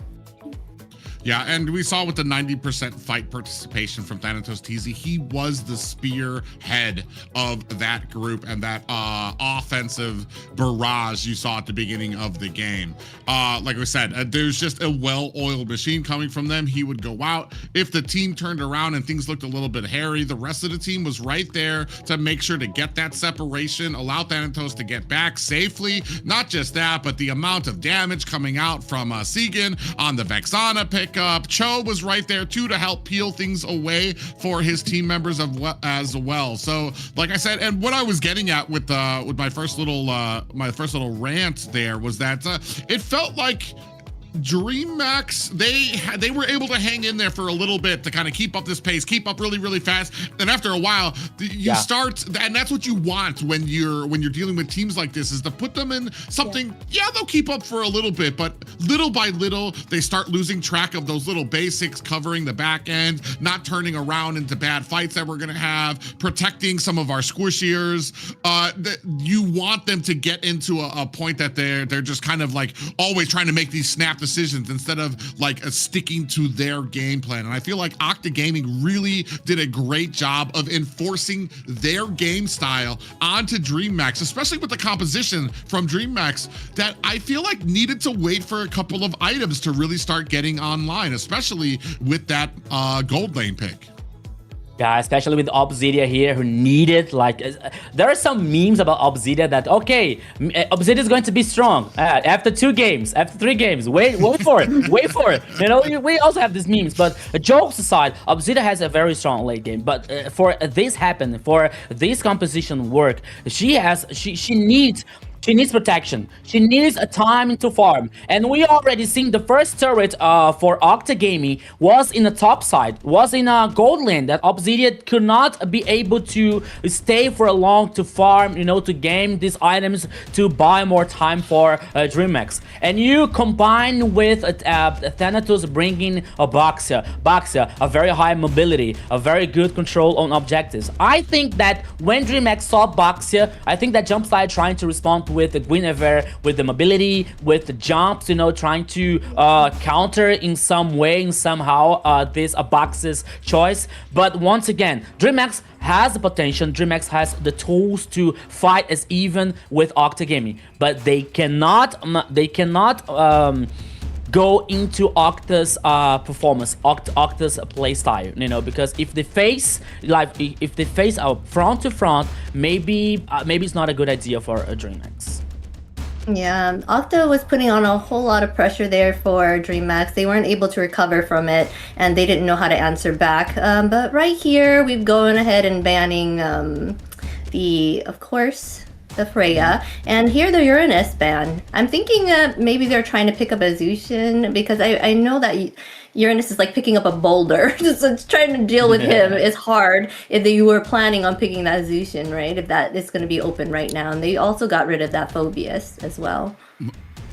Yeah, and we saw with the 90% fight participation from Thanatos TZ, he was the spearhead of that group and that offensive barrage you saw at the beginning of the game. Like we said, there's just a well-oiled machine coming from them. He would go out. If the team turned around and things looked a little bit hairy, the rest of the team was right there to make sure to get that separation, allow Thanatos to get back safely. Not just that, but the amount of damage coming out from Segan on the Vexana pickup. Cho was right there too to help peel things away for his team members as well. So, like I said, and what I was getting at with my first little rant there was that it felt like Dreammax, they were able to hang in there for a little bit to kind of keep up this pace, keep up really, really fast. And after a while, you start, and that's what you want when you're dealing with teams like this, is to put them in something. Yeah, they'll keep up for a little bit, but little by little, they start losing track of those little basics, covering the back end, not turning around into bad fights that we're gonna have, protecting some of our squishiers. You want them to get into a point that they're just kind of like always trying to make these snap decisions instead of like sticking to their game plan. And I feel like Octa Gaming really did a great job of enforcing their game style onto Dreammax, especially with the composition from Dreammax that I feel like needed to wait for a couple of items to really start getting online, especially with that gold lane pick. Yeah, especially with Obsidia here, who needed, like, there are some memes about Obsidia that, okay, Obsidia is going to be strong after 2 games, after 3 games, wait for it, wait for it. You know, we also have these memes, but jokes aside, Obsidia has a very strong late game, but for this happen, for this composition work, she needs protection. She needs a time to farm. And we already seen the first turret for Octa Gaming was in the top side, was in a gold lane that Obsidian could not be able to stay for long to farm, you know, to game these items, to buy more time for Dreammax. And you combine with Thanatos bringing a Baxia, a very high mobility, a very good control on objectives. I think that when Dreammax saw Baxia, I think that Jump started trying to respond with the Guinevere, with the mobility, with the jumps, you know, trying to counter in some way, in somehow, this Abax's choice. But once again, Dreammax has the potential, Dreammax has the tools to fight as even with Octa Gaming, but they cannot go into Octa's performance, Octa's playstyle, you know, because if they face front to front, maybe it's not a good idea for a Dreammax. Yeah, Octa was putting on a whole lot of pressure there for Dreammax. They weren't able to recover from it, and they didn't know how to answer back. But right here, we've gone ahead and banning of course, the Freya, and here the Uranus ban. I'm thinking maybe they're trying to pick up a Zushin, because I know that Uranus is like picking up a boulder. So trying to deal with him is hard if you were planning on picking that Zushin, right? If that is going to be open right now. And they also got rid of that Phobius as well.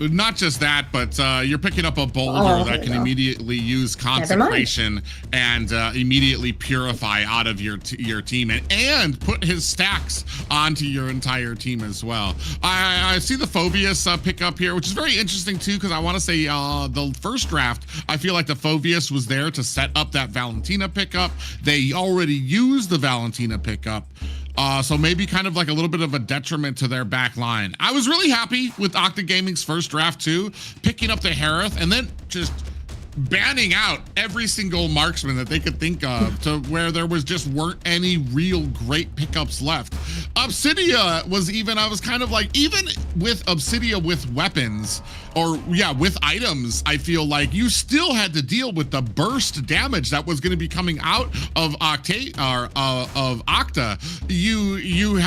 Not just that, but you're picking up a boulder that can immediately use consecration and immediately purify out of your team and put his stacks onto your entire team as well. I see the Phobius pick up here, which is very interesting too, because I want to say the first draft, I feel like the Phobius was there to set up that Valentina pickup. They already used the Valentina pickup. So maybe kind of like a little bit of a detriment to their back line. I was really happy with Octa Gaming's first draft too, picking up the Harith and then just banning out every single marksman that they could think of, to where there weren't any real great pickups left. Obsidia was I was kind of like, even with Obsidia with weapons, or with items, I feel like you still had to deal with the burst damage that was going to be coming out of Octa.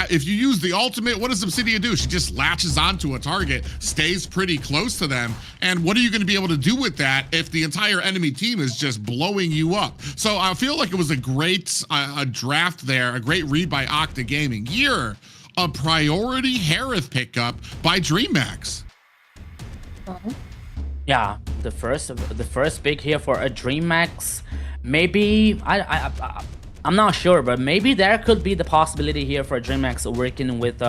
If you use the ultimate, what does Obsidia do? She just latches onto a target, stays pretty close to them, and what are you going to be able to do with that if the entire enemy team is just blowing you up? So I feel like it was a great draft there, a great read by Octa Gaming. Here, a priority Harith pickup by Dreammax. Yeah, the first pick here for a Dreammax. Maybe I'm not sure, but maybe there could be the possibility here for Dreammax working with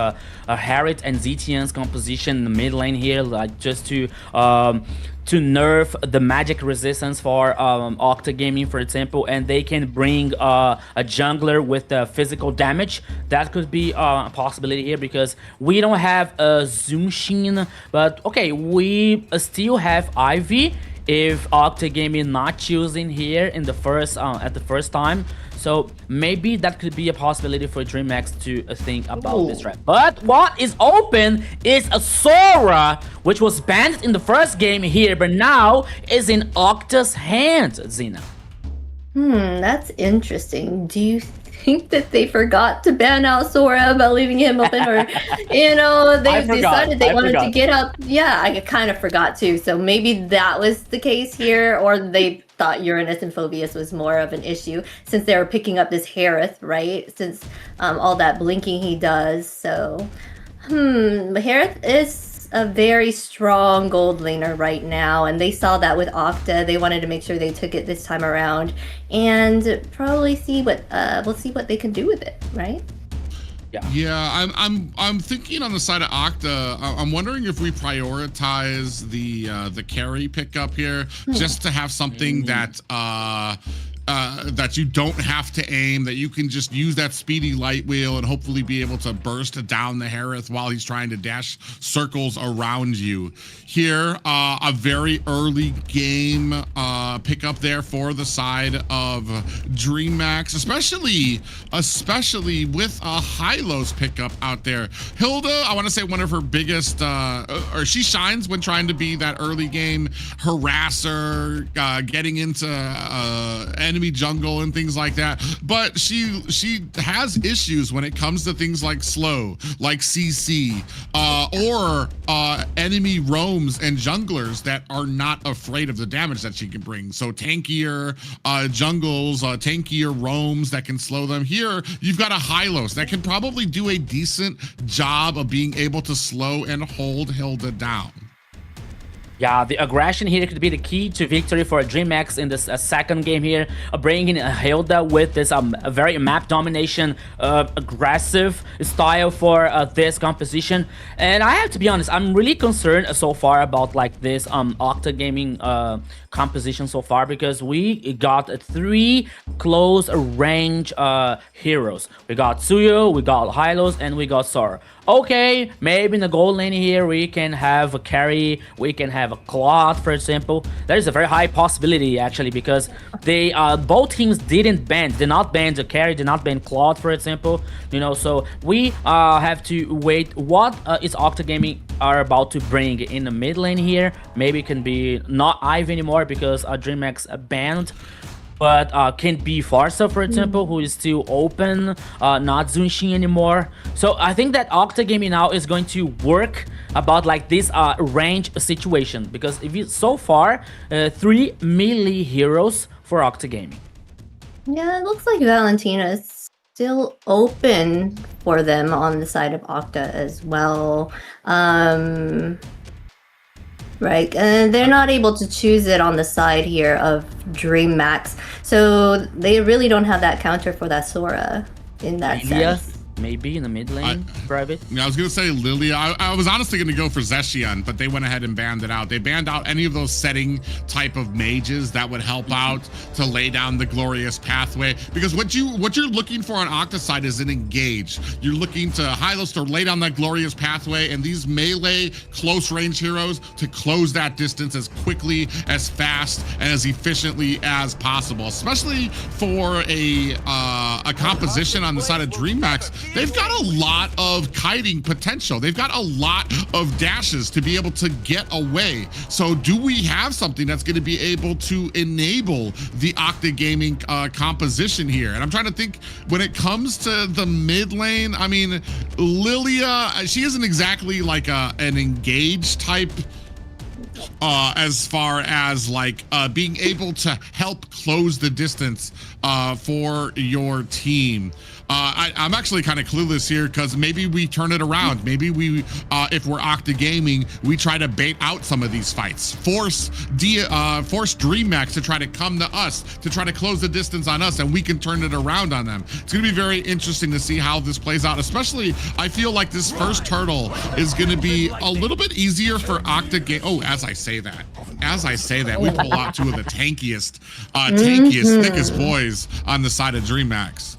Harriet and Zetian's composition in the mid lane here, like just to nerf the magic resistance for Octa Gaming, for example, and they can bring a jungler with physical damage. That could be a possibility here because we don't have a Zunshin, but okay, we still have Ivy if Octa Gaming not choosing here in the first at the first time. So maybe that could be a possibility for Dreammax to think about this, right? But what is open is a Sora, which was banned in the first game here, but now is in Octa's hands, Zena. That's interesting. Do you think that they forgot to ban out Sora by leaving him open, or they decided they wanted to get up? Yeah, I kind of forgot too. So maybe that was the case here, or they thought Uranus and Phobius was more of an issue since they were picking up this Harith, right? Since all that blinking he does. So, but Harith is a very strong gold laner right now, and they saw that with Octa. They wanted to make sure they took it this time around, and probably see what we'll see what they can do with it, right? Yeah, I'm thinking on the side of Octa. I'm wondering if we prioritize the carry pickup here, just to have something that that you don't have to aim, that you can just use that speedy light wheel and hopefully be able to burst down the Harith while he's trying to dash circles around you. Here, a very early game pickup there for the side of Dreammax, especially with a Hylos pickup out there. Hilda, I want to say one of her biggest, or she shines when trying to be that early game harasser, getting into enemy jungle and things like that, but she has issues when it comes to things like slow, like CC, or enemy roams and junglers that are not afraid of the damage that she can bring. So tankier jungles, tankier roams that can slow them. Here you've got a Hylos that can probably do a decent job of being able to slow and hold Hilda down. Yeah, the aggression here could be the key to victory for Dreammax in this second game here, bringing Hilda with this very map domination, aggressive style for this composition. And I have to be honest, I'm really concerned so far about like this Octa Gaming composition so far, because we got 3 close range heroes. We got Tsuyu, we got Hylos, and we got Sora. Okay, maybe in the gold lane here we can have a carry, we can have a Claude, for example. There is a very high possibility actually, because they both teams did not ban the carry, did not ban Claude, for example. So we have to wait what is Octa Gaming are about to bring in the mid lane here. Maybe it can be not Ivy anymore because Dreammax banned, but can be Farsa, for example, who is still open, not Zunshin anymore. So I think that Octa Gaming now is going to work about like this range situation, because if you so far 3 melee heroes for Octa Gaming. Yeah, it looks like Valentina is still open for them on the side of Octa as well. Right, and they're not able to choose it on the side here of Dreammax, so they really don't have that counter for that Sora in that sense. Maybe in the mid lane, private. I was gonna say Lilia. I was honestly gonna go for Zetian, but they went ahead and banned it out. They banned out any of those setting type of mages that would help out to lay down the glorious pathway. Because what you're looking for on Octa side is an engage. You're looking to Hylos to lay down that glorious pathway, and these melee close range heroes to close that distance as quickly, as fast, and as efficiently as possible. Especially for a composition on the side of Dreammax. They've got a lot of kiting potential. They've got a lot of dashes to be able to get away. So do we have something that's going to be able to enable the Octa Gaming composition here? And I'm trying to think when it comes to the mid lane. I mean, Lilia, she isn't exactly like an engage type as far as like being able to help close the distance for your team. I'm actually kind of clueless here because maybe we turn it around. Maybe we, if we're Octa Gaming, we try to bait out some of these fights. Force Dreammax to try to come to us, to try to close the distance on us, and we can turn it around on them. It's going to be very interesting to see how this plays out. Especially, I feel like this first turtle is going to be a little bit easier for Octa Game. Oh, as I say that, we pull out two of the tankiest, thickest boys on the side of Dreammax.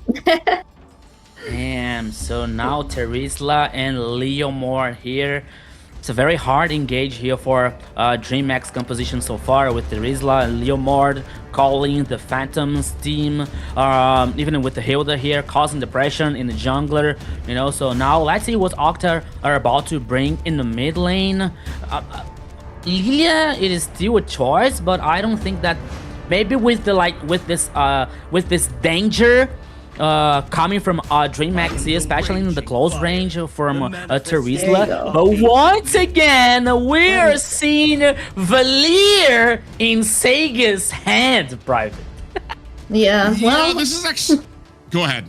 Damn, so now Terizla and Leomord here. It's a very hard engage here for Dreammax composition so far, with Terizla and Leomord calling the Phantoms team, even with the Hilda here causing depression in the jungler, you know. So now let's see what Octa are about to bring in the mid lane. Lilia, it is still a choice, but I don't think that maybe with the with this danger coming from Dreammax here, especially in the close range from Terizla. But once again, we're seeing Valier in Sega's hand, Private. Yeah, well, this is actually... Go ahead.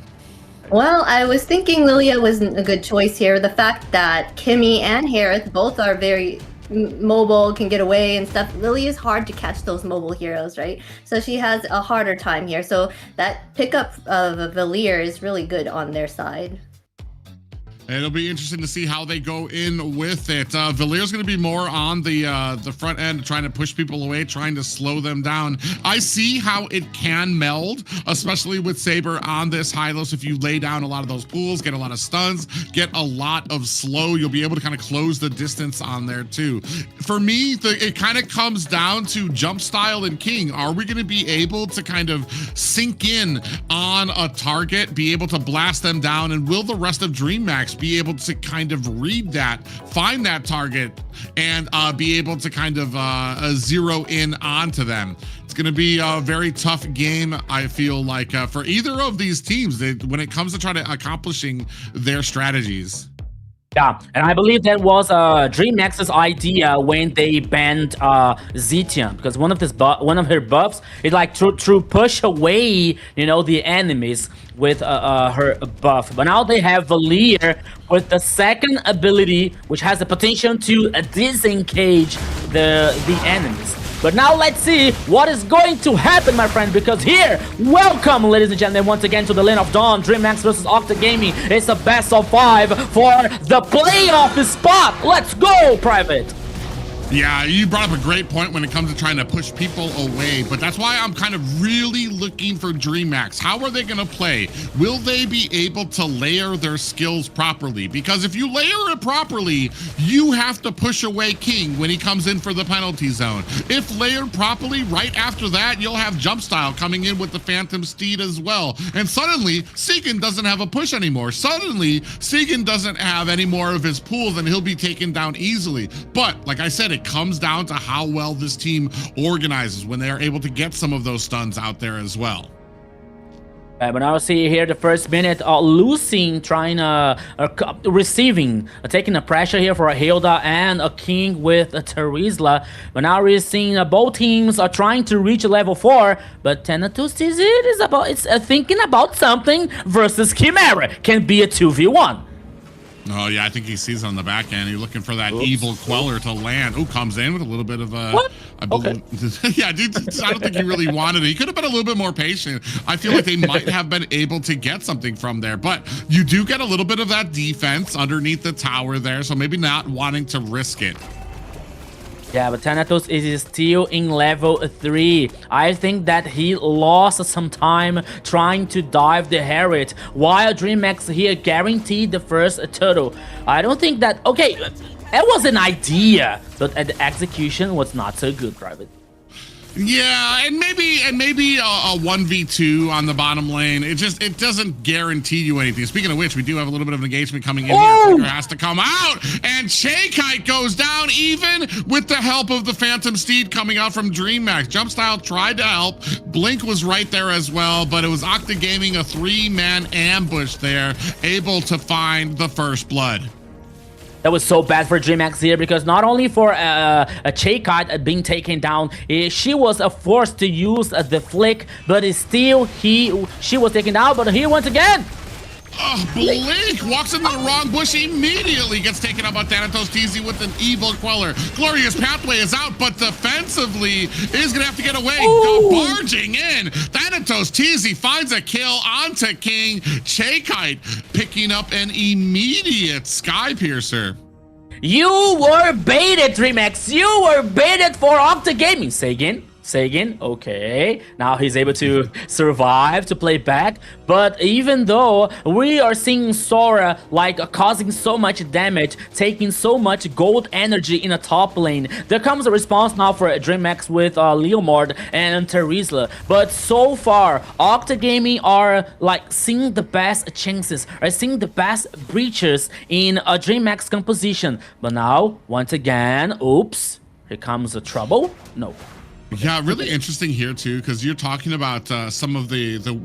Well, I was thinking Lilia wasn't a good choice here. The fact that Kimmy and Harith both are very mobile, can get away and stuff. Lily is hard to catch those mobile heroes, right? So she has a harder time here. So that pickup of Valier is really good on their side. It'll be interesting to see how they go in with it. Valier's going to be more on the front end, trying to push people away, trying to slow them down. I see how it can meld, especially with Saber on this Hylos. If you lay down a lot of those pools, get a lot of stuns, get a lot of slow, you'll be able to kind of close the distance on there too. For me, it kind of comes down to jump style and King. Are we going to be able to kind of sink in on a target, be able to blast them down, and will the rest of Dreammax be able to kind of read that, find that target, and be able to kind of zero in onto them? It's going to be a very tough game, I feel like, for either of these teams when it comes to trying to accomplishing their strategies. Yeah, and I believe that was Dreammax's idea when they banned Zetian, because one of her buffs is like to push away, you know, the enemies with her buff. But now they have Valier with the second ability, which has the potential to disengage the enemies. But now let's see what is going to happen, my friend, because here, welcome, ladies and gentlemen, once again to the Lane of Dawn, Dreammax versus Octa Gaming. It's a best of 5 for the playoff spot. Let's go, Private. Yeah, you brought up a great point when it comes to trying to push people away, but that's why I'm kind of really looking for Dreammax. How are they going to play? Will they be able to layer their skills properly? Because if you layer it properly, you have to push away King when he comes in for the penalty zone. If layered properly, right after that, you'll have jump style coming in with the Phantom Steed as well. And suddenly, Segan doesn't have a push anymore. Suddenly, Segan doesn't have any more of his pools and he'll be taken down easily. But like I said, it comes down to how well this team organizes when they are able to get some of those stuns out there as well. But now see here the first minute, losing, trying receiving, taking the pressure here for a Hilda and a King with a Terizla. But now we're seeing both teams are trying to reach level 4, but Thanatos sees it is about thinking about something versus Chimera. Can be a 2v1. Oh, yeah, I think he sees on the back end. He's looking for that evil queller to land. Oh, comes in with a little bit of a... What? Okay. Yeah, dude, I don't think he really wanted it. He could have been a little bit more patient. I feel like they might have been able to get something from there, but you do get a little bit of that defense underneath the tower there, so maybe not wanting to risk it. Yeah, but Thanatos is still in level 3. I think that he lost some time trying to dive the Harriet, while Dreammax here guaranteed the first turtle. I don't think that... Okay, that was an idea, but the execution was not so good, Private. Yeah, and maybe a 1v2 on the bottom lane. It doesn't guarantee you anything. Speaking of which, we do have a little bit of engagement coming in here. Flicker has to come out, and Shaykite goes down even with the help of the Phantom Steed coming out from Dreammax. Jumpstyle tried to help. Blink was right there as well, but it was Octa Gaming, a 3-man ambush there, able to find the first blood. That was so bad for Dreammax here, because not only for a Shaykite being taken down, she was forced to use the flick, but still she was taken down. But here once again, Oh, Blink walks into the wrong bush, immediately gets taken out by Thanatos TZ with an evil queller. Glorious Pathway is out, but defensively is gonna have to get away. Barging in. Thanatos TZ finds a kill onto King. Chakite picking up an immediate Sky Piercer. You were baited, Dreammax. You were baited for Octa Gaming. Say again. Okay. Now he's able to survive to play back. But even though we are seeing Sora like causing so much damage, taking so much gold energy in the top lane, there comes a response now for Dreammax with Leomord and Terizla. But so far, Octa Gaming are like seeing the best chances, are seeing the best breaches in a Dreammax composition. But now, once again, oops, here comes the trouble. No. Yeah, really interesting here too, because you're talking about some of the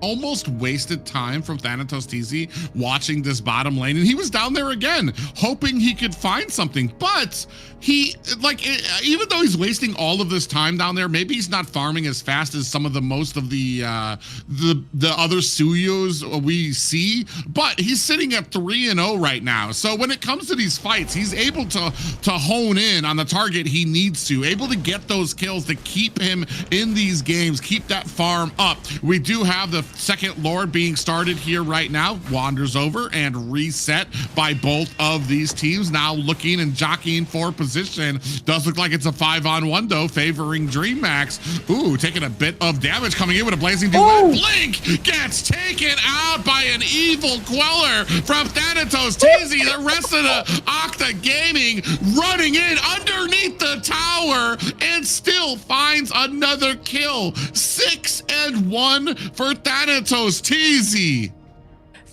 almost wasted time from Thanatos TZ watching this bottom lane, and he was down there again, hoping he could find something. But he, like, even though he's wasting all of this time down there, maybe he's not farming as fast as some of the most of the other Suyos we see. But he's sitting at 3-0 right now. So when it comes to these fights, he's able to hone in on the target he needs to, able to get those kills to keep him in these games, keep that farm up. We do have the second Lord being started here right now. Wanders over and reset by both of these teams. Now looking and jockeying for position. Does look like it's a 5-on-1 though, favoring Dreammax. Ooh, taking a bit of damage, coming in with a blazing duet. Blink gets taken out by an evil queller from Thanatos TZ. The rest of the Octa Gaming running in underneath the tower and still finds another kill. 6-1 for Thanatos TZ.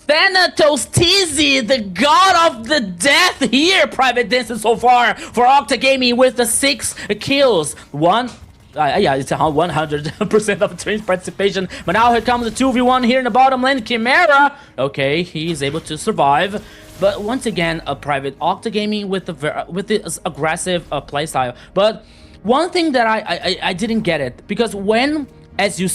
Thanatos TZ, the god of the death here, Private Dancer so far for Octa Gaming with the 6 kills. Yeah, it's 100% of team participation. But now here comes the 2v1 here in the bottom lane. Chimera, okay, he's able to survive. But once again, a Private Octa Gaming with this aggressive playstyle. But one thing that I didn't get it, because when, as you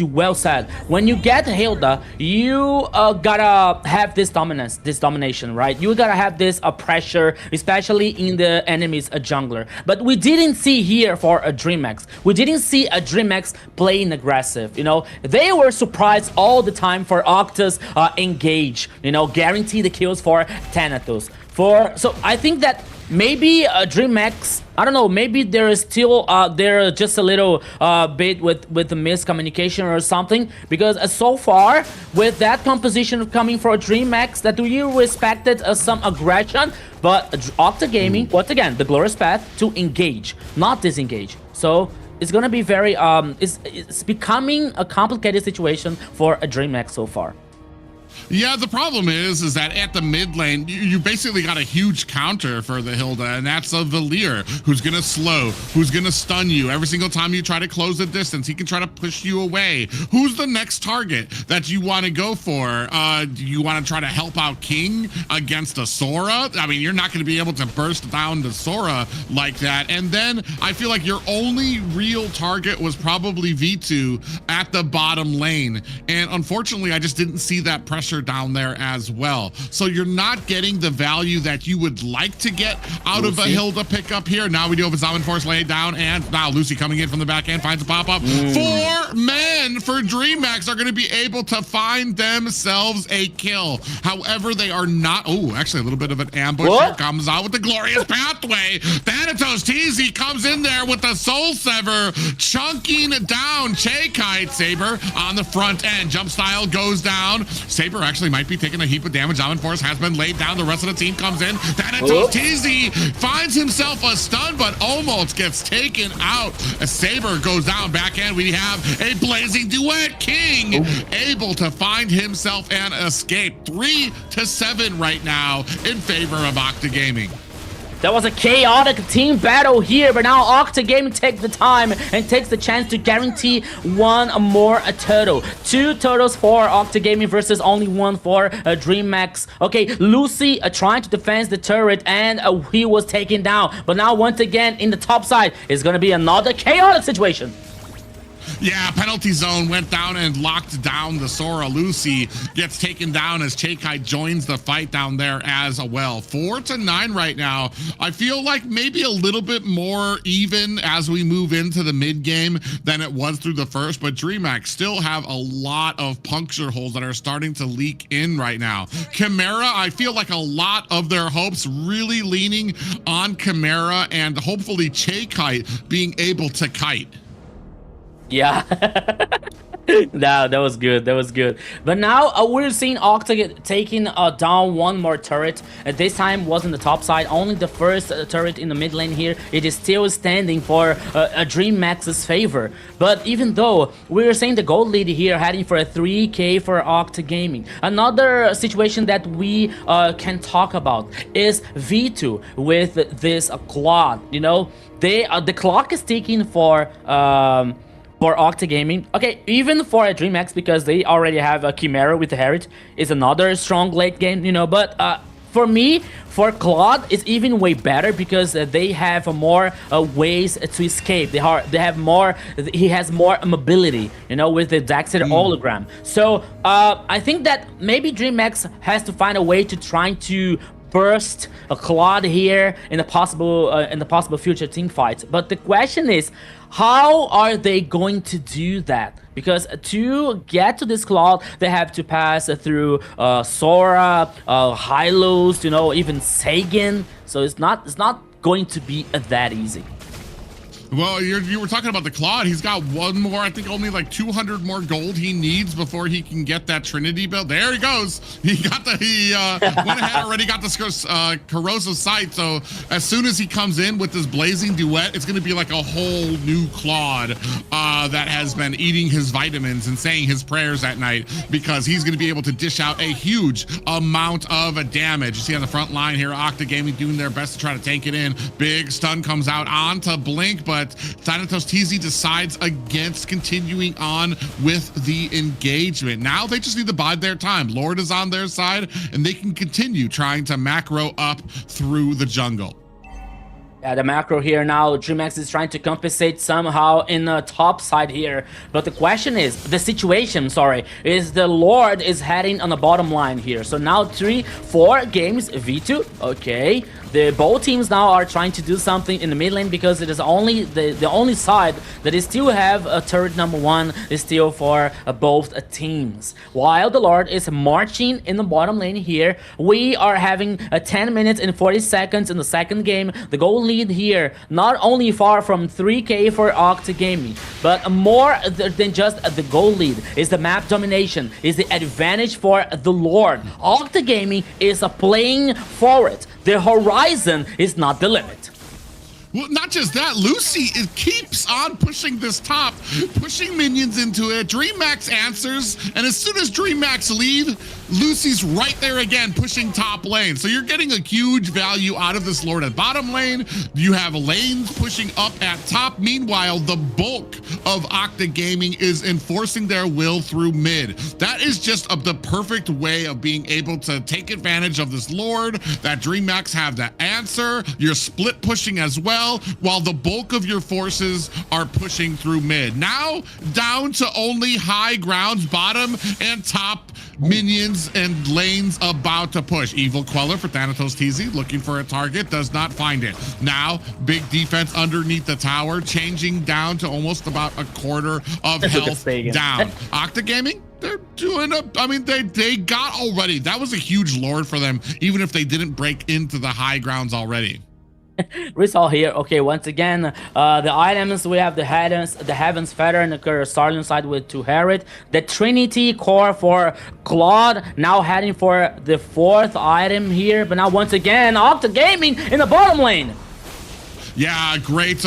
well said, when you get Hilda, you gotta have this domination, right? You gotta have this pressure, especially in the enemy's jungler. But we didn't see here for a Dreammax. We didn't see a Dreammax playing aggressive. You know, they were surprised all the time for Octa's engage. You know, guarantee the kills for Thanatos. So I think that maybe Dreammax, I don't know, maybe there is still there just a little bit with the miscommunication or something, because so far with that composition coming for Dreammax, that we respected some aggression, but Octa Gaming, once again, the glorious path to engage, not disengage. So it's gonna be very it's becoming a complicated situation for a Dreammax so far. Yeah, the problem is that at the mid lane, you basically got a huge counter for the Hilda, and that's a Valir who's gonna slow, who's gonna stun you. Every single time you try to close the distance, he can try to push you away. Who's the next target that you want to go for? Do you want to try to help out King against a Sora? I mean, you're not going to be able to burst down the Sora like that. And then I feel like your only real target was probably V2 at the bottom lane. And unfortunately, I just didn't see that pressure down there as well. So you're not getting the value that you would like to get out of a Hilda pickup here. Now we do have a Zaman Force laid down, and now Lucy coming in from the back end finds a pop-up. 4 men for Dreammax are going to be able to find themselves a kill. However, they are not. Oh, actually a little bit of an ambush here comes out with the glorious pathway. Thanatos TZ comes in there with the Soul Sever, chunking down Chakite. Saber on the front end. Jump style goes down. Saber actually might be taking a heap of damage. Zaman Force has been laid down. The rest of the team comes in. Thanatos TZ finds himself a stun, but almost gets taken out. A Saber goes down. Back end, we have a blazing duet. King able to find himself an escape. 3-7 right now in favor of Octa Gaming. That was a chaotic team battle here, but now Octa Gaming takes the time and takes the chance to guarantee one more turtle. 2 turtles for Octa Gaming versus only 1 for Dreammax. Okay, Lucy trying to defend the turret, and he was taken down. But now once again in the top side is going to be another chaotic situation. Yeah, penalty zone went down and locked down the Sora. Lucy gets taken down as Chakai joins the fight down there as well. 4-9 right now. I feel like maybe a little bit more even as we move into the mid game than it was through the first, but Dreammax still have a lot of puncture holes that are starting to leak in right now. Chimera, I feel like a lot of their hopes really leaning on Chimera and hopefully Chakai being able to kite. Yeah. No, that was good. That was good. But now we're seeing Octa taking down one more turret. This time wasn't the top side, only the first turret in the mid lane here. It is still standing for a Dreammax's favor. But even though we're seeing the gold lead here heading for a 3K for Octa Gaming. Another situation that we can talk about is V2 with this Claude. You know, the clock is ticking for Octa Gaming. Okay, even for a Dreammax, because they already have a Chimera with the Herald, is another strong late game, you know, but for me, for Claude, it's even way better because they have more ways to escape. They have more, he has more mobility, you know, with the Daxter hologram. So I think that maybe Dreammax has to find a way to try to burst a Claude here in the possible future team fights. But the question is, how are they going to do that? Because to get to this Claude, they have to pass through Sora, Hylos, you know, even Sagan. So it's not going to be that easy. Well, you were talking about the Claude. He's got one more, I think only like 200 more gold he needs before he can get that Trinity build. There he goes. He went ahead, already got the corrosive sight. So as soon as he comes in with this blazing duet, it's going to be like a whole new Claude that has been eating his vitamins and saying his prayers at night, because he's going to be able to dish out a huge amount of damage. You see on the front line here, Octa Gaming doing their best to try to tank it in. Big stun comes out onto Blink, but Thanatos TZ decides against continuing on with the engagement. Now they just need to bide their time. Lord is on their side, and they can continue trying to macro up through the jungle. Yeah, the macro here now, Dreammax is trying to compensate somehow in the top side here. But the question is, the situation, is the Lord is heading on the bottom line here. So now 3-4 games, V2, okay. Both teams now are trying to do something in the mid lane, because it is only the only side that is still have a turret number 1 is still for both teams. While the Lord is marching in the bottom lane here, we are having 10 minutes and 40 seconds in the second game. The goal lead here, not only far from 3K for Octa Gaming, but more than just the goal lead, is the map domination, is the advantage for the Lord. Octa Gaming is playing for it. The horizon is not the limit. Well, not just that, Lucy keeps on pushing this top, pushing minions into it. Dreammax answers, and as soon as Dreammax leave, Lucy's right there again, pushing top lane. So you're getting a huge value out of this Lord at bottom lane. You have lanes pushing up at top. Meanwhile, the bulk of Octa Gaming is enforcing their will through mid. That is just the perfect way of being able to take advantage of this Lord. That Dreammax have the answer. You're split pushing as well, while the bulk of your forces are pushing through mid. Now down to only high grounds, bottom and top minions and lanes about to push. Evil Queller for Thanatos TZ, looking for a target, does not find it. Now big defense underneath the tower, changing down to almost about a quarter of health down. Octa Gaming, they're doing they got already. That was a huge Lord for them, even if they didn't break into the high grounds already. Result here. Okay, once again, the items, we have the Heaven's Feather and the Starling side with 2 Herald. The Trinity Core for Claude, now heading for the 4th item here. But now once again, Octa Gaming in the bottom lane. Yeah, a great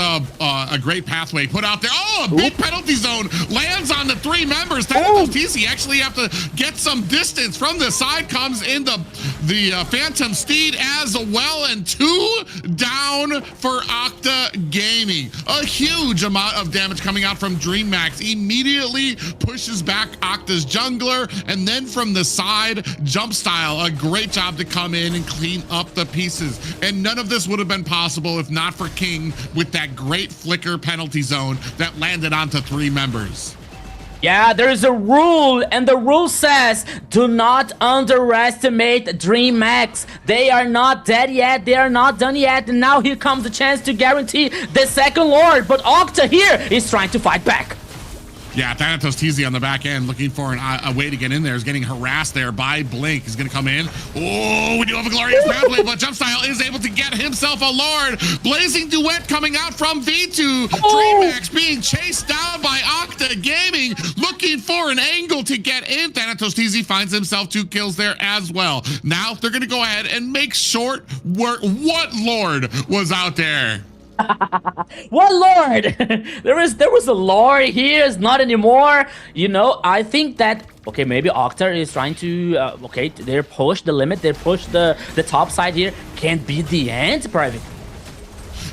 pathway put out there. Oh, a big penalty zone lands on the 3 members. Thanatos TZ actually have to get some distance from the side. Comes in the the Phantom Steed as well, and 2 down for Octa Gaming. A huge amount of damage coming out from Dreammax. Immediately pushes back Octa's jungler, and then from the side, Jump Style, a great job to come in and clean up the pieces. And none of this would have been possible if not for King with that great flicker penalty zone that landed onto 3 members. Yeah, there's a rule, and the rule says do not underestimate Dreammax. They are not dead yet, they are not done yet, and now here comes the chance to guarantee the second Lord, but Octa here is trying to fight back. Yeah, Thanatos TZ on the back end looking for a way to get in there. Is getting harassed there by Blink. He's going to come in. Oh, we do have a glorious pathway, but Jumpstyle is able to get himself a Lord. Blazing Duet coming out from V2. Dreammax being chased down by Octa Gaming, looking for an angle to get in. Thanatos TZ finds himself 2 kills there as well. Now they're going to go ahead and make short work. What Lord was out there? What Lord? there was a Lord here, it's not anymore. You know, I think that okay, maybe Octa is trying to okay, they push the limit, they push the top side here. Can't be the end, Private.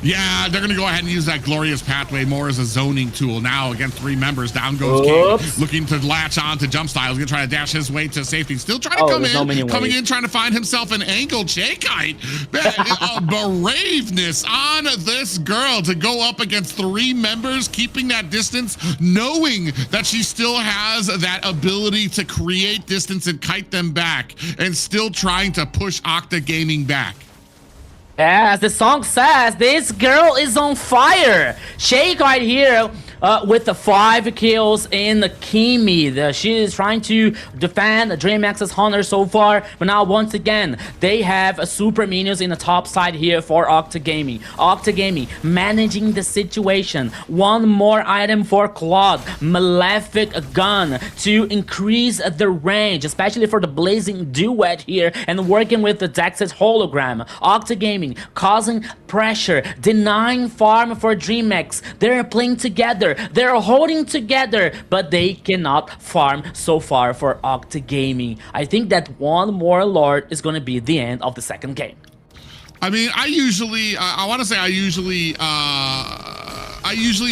Yeah, they're going to go ahead and use that glorious pathway more as a zoning tool. Now against 3 members, down goes King, looking to latch on to Jumpstyle. He's going to try to dash his way to safety. Still trying to coming in, trying to find himself an angle. Jakite, a braveness on this girl to go up against 3 members, keeping that distance, knowing that she still has that ability to create distance and kite them back, and still trying to push Octa Gaming back. As the song says, this girl is on fire. Shake right here with the 5 kills in the Kimi. She is trying to defend Dreammax's honor so far, but now once again, they have super minions in the top side here for Octa Gaming. Octa Gaming managing the situation. 1 more item for Claude, Malefic Gun to increase the range, especially for the Blazing Duet here, and working with the Dex's hologram. Octa Gaming causing pressure, denying farm for Dreammax. They're playing together, they're holding together, but they cannot farm so far for Octa Gaming. I think that 1 more Lord is going to be the end of the second game. I mean, I usually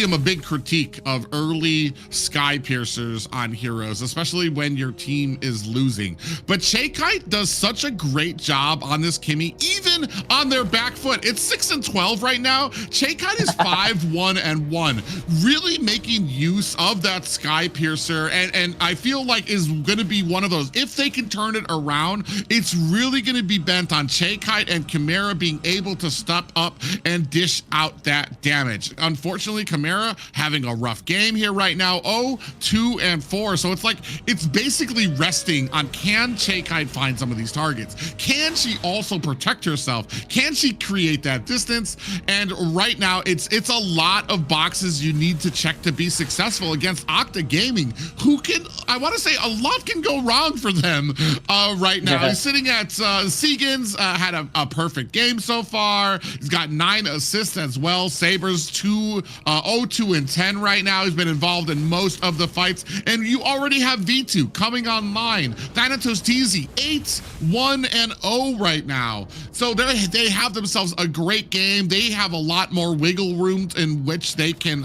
am a big critique of early Sky Piercers on heroes, especially when your team is losing. But Jakite does such a great job on this Kimi, even on their back foot. It's 6-12 right now. Jakite is 5-1-1, really making use of that Sky Piercer, and I feel like is going to be one of those. If they can turn it around, it's really going to be bent on Jakite and Chimera being able to step up and dish out that damage. Unfortunately, Chimera having a rough game here right now. 2-4. So it's like, it's basically resting on, can Jakite find some of these targets? Can she also protect herself? Can she create that distance? And right now, it's a lot of boxes you need to check to be successful against Octa Gaming, who can, I want to say, a lot can go wrong for them right now. He's sitting at Seagans, had a perfect game so far. He's got 9 assists as well. Saber's 0-2-10 right now. He's been involved in most of the fights, and you already have V2 coming online. Thanatos TZ 8-1-0 right now. So they have themselves a great game. They have a lot more wiggle room in which they can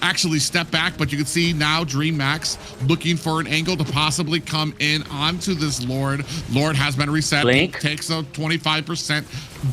actually step back, but you can see now Dreammax looking for an angle to possibly come in onto this Lord. Lord has been reset. Blink takes a 25%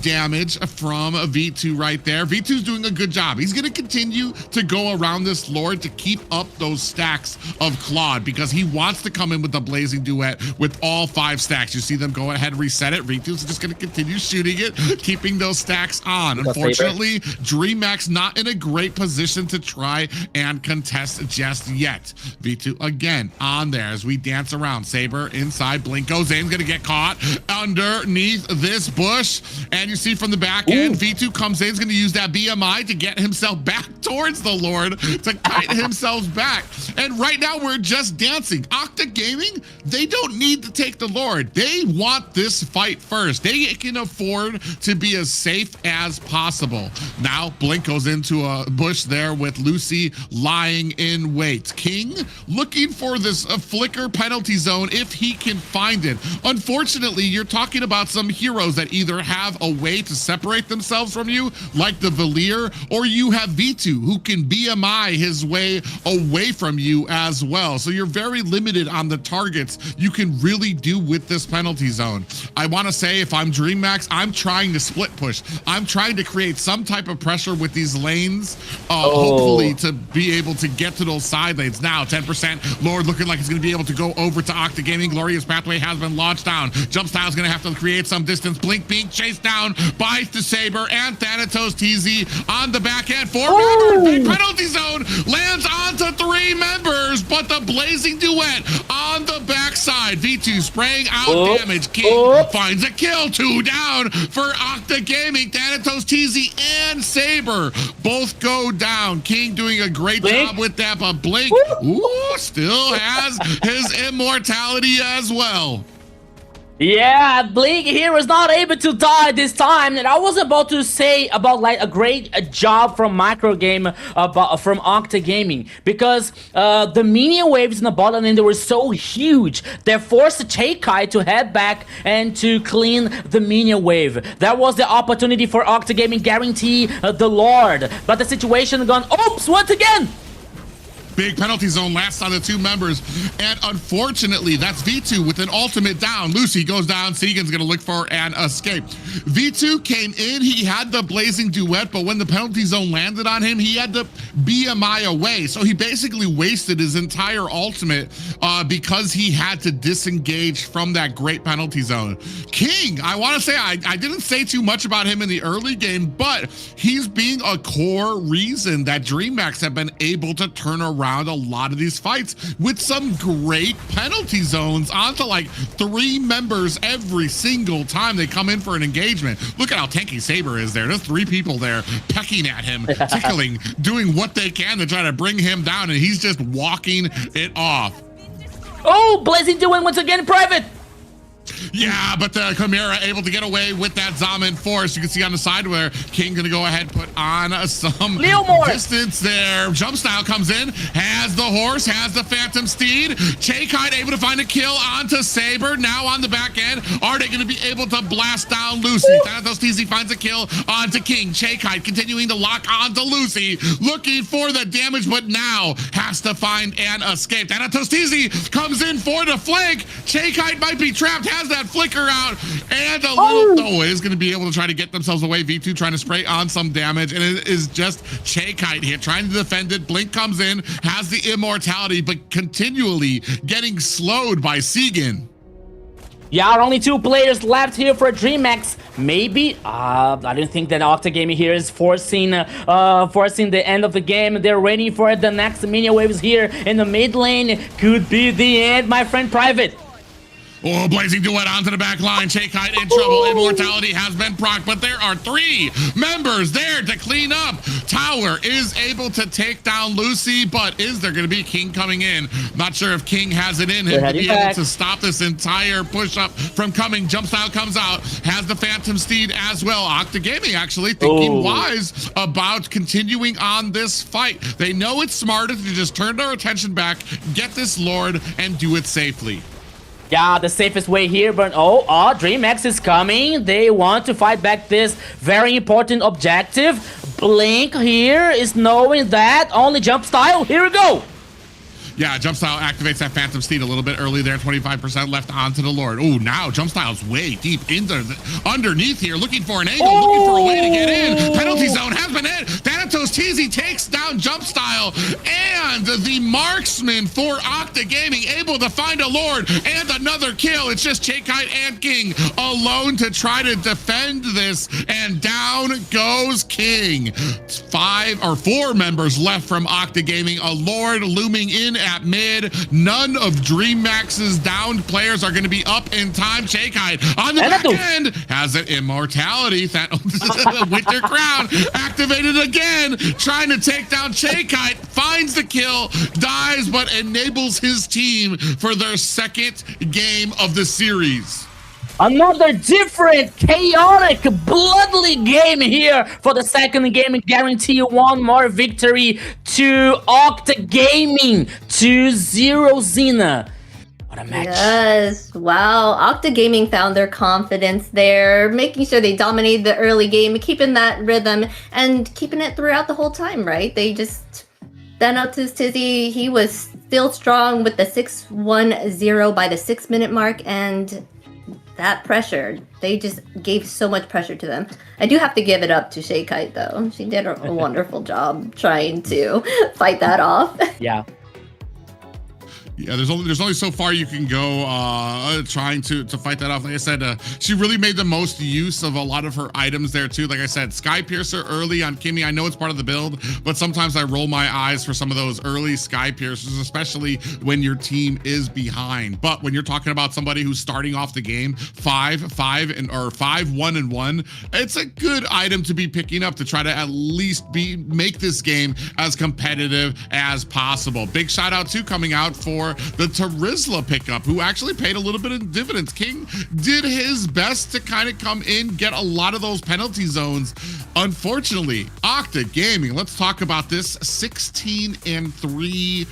damage from V2 right there. V2's doing a good job. He's going to continue to go around this Lord to keep up those stacks of Claude, because he wants to come in with the Blazing Duet with all 5 stacks. You see them go ahead and reset it. V2's just going to continue shooting it, keeping those stacks on. Unfortunately, Dreammax not in a great position to try and contest just yet. V2 again on there as we dance around. Saber inside. Blink goes in. Going to get caught underneath this bush. And you see from the back end, V2 comes in. He's going to use that BMI to get himself back towards the Lord to kite himself back. And right now we're just dancing. Octa Gaming, they don't need to take the Lord. They want this fight first. They can afford to be as safe as possible. Now Blink goes into a bush there with Lucy lying in wait. King looking for this flicker penalty zone if he can find it. Unfortunately, you're talking about some heroes that either have a way to separate themselves from you, like the Valier, or you have V2 who can BMI his way away from you as well. So you're very limited on the targets you can really do with this penalty zone. I want to say, if I'm Dreammax, I'm trying to split push. I'm trying to create some type of pressure with these lanes, hopefully to be able to get to those side lanes. Now 10%, Lord looking like he's going to be able to go over to Octa Gaming. Glorious Pathway has been launched down. Jump Style's going to have to create some distance. Blink being chased down by the Saber and Thanatos TZ on the back end. 4 members, big penalty zone, lands onto 3 members, but the Blazing Duet on the backside. V2 spraying out damage. King finds a kill. 2 down for Octa Gaming. Thanatos TZ and Saber both go down. King doing a great job with that, but Blink still has his immortality as well. Yeah, Blink here was not able to die this time, and I was about to say about like a great job from Microgame from Octa Gaming, because the minion waves in the bottom lane, they were so huge they forced Cheikai to head back and to clean the minion wave. That was the opportunity for Octa Gaming, guarantee the Lord, but the situation gone oops once again. Big penalty zone lasts on the 2 members, and unfortunately, that's V2 with an ultimate down. Lucy goes down. Segan's gonna look for an escape. V2 came in, he had the Blazing Duet, but when the penalty zone landed on him, he had to BMI away. So he basically wasted his entire ultimate because he had to disengage from that great penalty zone. King, I wanna say, I didn't say too much about him in the early game, but he's being a core reason that Dreammax have been able to turn around a lot of these fights with some great penalty zones onto like 3 members every single time they come in for an engagement. Look at how tanky Saber is there. There's 3 people there pecking at him, tickling, doing what they can to try to bring him down, and he's just walking it off. Oh, Blazing doing once again private. Yeah, but the Chimera able to get away with that Zaman force. You can see on the side where King gonna go ahead and put on some distance there. Jump Style comes in, has the horse, has the Phantom Steed. Cheikai able to find a kill onto Saber. Now on the back end, are they gonna be able to blast down Lucy? Thanatos TZ finds a kill onto King. Cheikai continuing to lock onto Lucy, looking for the damage, but now has to find an escape. Thanatos TZ comes in for the flank. Cheikai might be trapped, has that flicker out, and a little is going to be able to try to get themselves away. V2 trying to spray on some damage, and it is just Cheikai here trying to defend it. Blink comes in, has the immortality, but continually getting slowed by Segan. Yeah, only 2 players left here for Dreammax. Maybe, I don't think that Octa Gaming here is forcing the end of the game. They're waiting for the next minion waves here in the mid lane. Could be the end, my friend Private. Oh, Blazing Duet onto the back line. Cheikai in trouble. Immortality has been procced, but there are 3 members there to clean up. Tower is able to take down Lucy, but is there going to be King coming in? Not sure if King has it in him to be able to stop this entire push-up from coming. Jump Style comes out, has the Phantom Steed as well. Octa Gaming actually thinking wise about continuing on this fight. They know it's smarter to just turn their attention back, get this Lord, and do it safely. Yeah, the safest way here, but Dreammax is coming. They want to fight back this very important objective. Blink here is knowing that only Jump Style. Here we go. Yeah, Jump Style activates that Phantom Steed a little bit early there. 25% left onto the Lord. Oh, now Jump Style's way deep underneath here, looking for an angle, looking for a way to get in. Penalty zone has been hit. Thanatos TZ takes down Jump Style, and the marksman for Octa Gaming able to find a Lord and another kill. It's just Cheikai and King alone to try to defend this, and down goes King. 4 members left from Octa Gaming. A Lord looming in at mid. None of Dreammax's downed players are going to be up in time. Cheikai on the back end has an immortality. That Winter Crown activated again, trying to take down Cheikai. Finds the kill, dies, but enables his team for their 2nd game of the series. Another different, chaotic, bloodly game here for the 2nd game. Guarantee you 1 more victory to Octa Gaming, 2-0 Xena. What a match. Yes, wow. Octa Gaming found their confidence there, making sure they dominated the early game, keeping that rhythm and keeping it throughout the whole time, right? They just stand up to Tizzy. He was still strong with the 6-1-0 by the 6-minute mark, and that pressure, they just gave so much pressure to them. I do have to give it up to Shay Kite, though. She did a wonderful job trying to fight that off. Yeah. Yeah, there's only so far you can go trying to fight that off. Like I said, she really made the most use of a lot of her items there too. Like I said, Sky Piercer early on Kimmy. I know it's part of the build, but sometimes I roll my eyes for some of those early Sky Piercers, especially when your team is behind. But when you're talking about somebody who's starting off the game 5-1-1, it's a good item to be picking up to try to at least make this game as competitive as possible. Big shout out too coming out for the Tarizla pickup, who actually paid a little bit of dividends. King did his best to kind of come in, get a lot of those penalty zones. Unfortunately, Octa Gaming, let's talk about this 16-3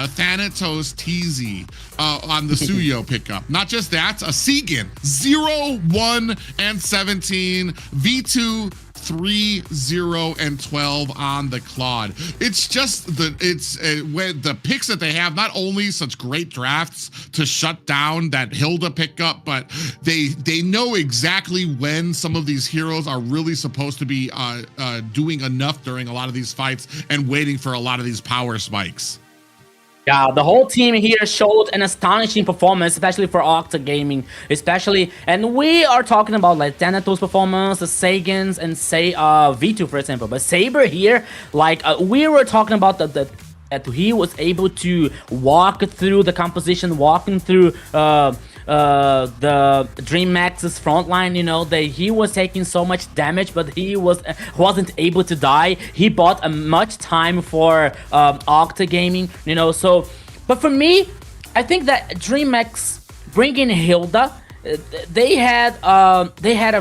Thanatos TZ on the Suyo pickup. Not just that, a Segan 0-1-17 V2 3-0-12 on the Claude. It's just when the picks that they have, not only such great drafts to shut down that Hilda pickup, but they know exactly when some of these heroes are really supposed to be doing enough during a lot of these fights and waiting for a lot of these power spikes. Yeah, the whole team here showed an astonishing performance, especially for Octa Gaming, and we are talking about like Thanatos' performance, the Sagans, and say V2 for example. But Saber here, like we were talking about that he was able to walk through the composition, walking through the Dreammax's front line, you know, that he was taking so much damage, but he wasn't able to die. He bought much time for Octa Gaming, you know. So, but for me, I think that Dreammax bringing Hilda, they had a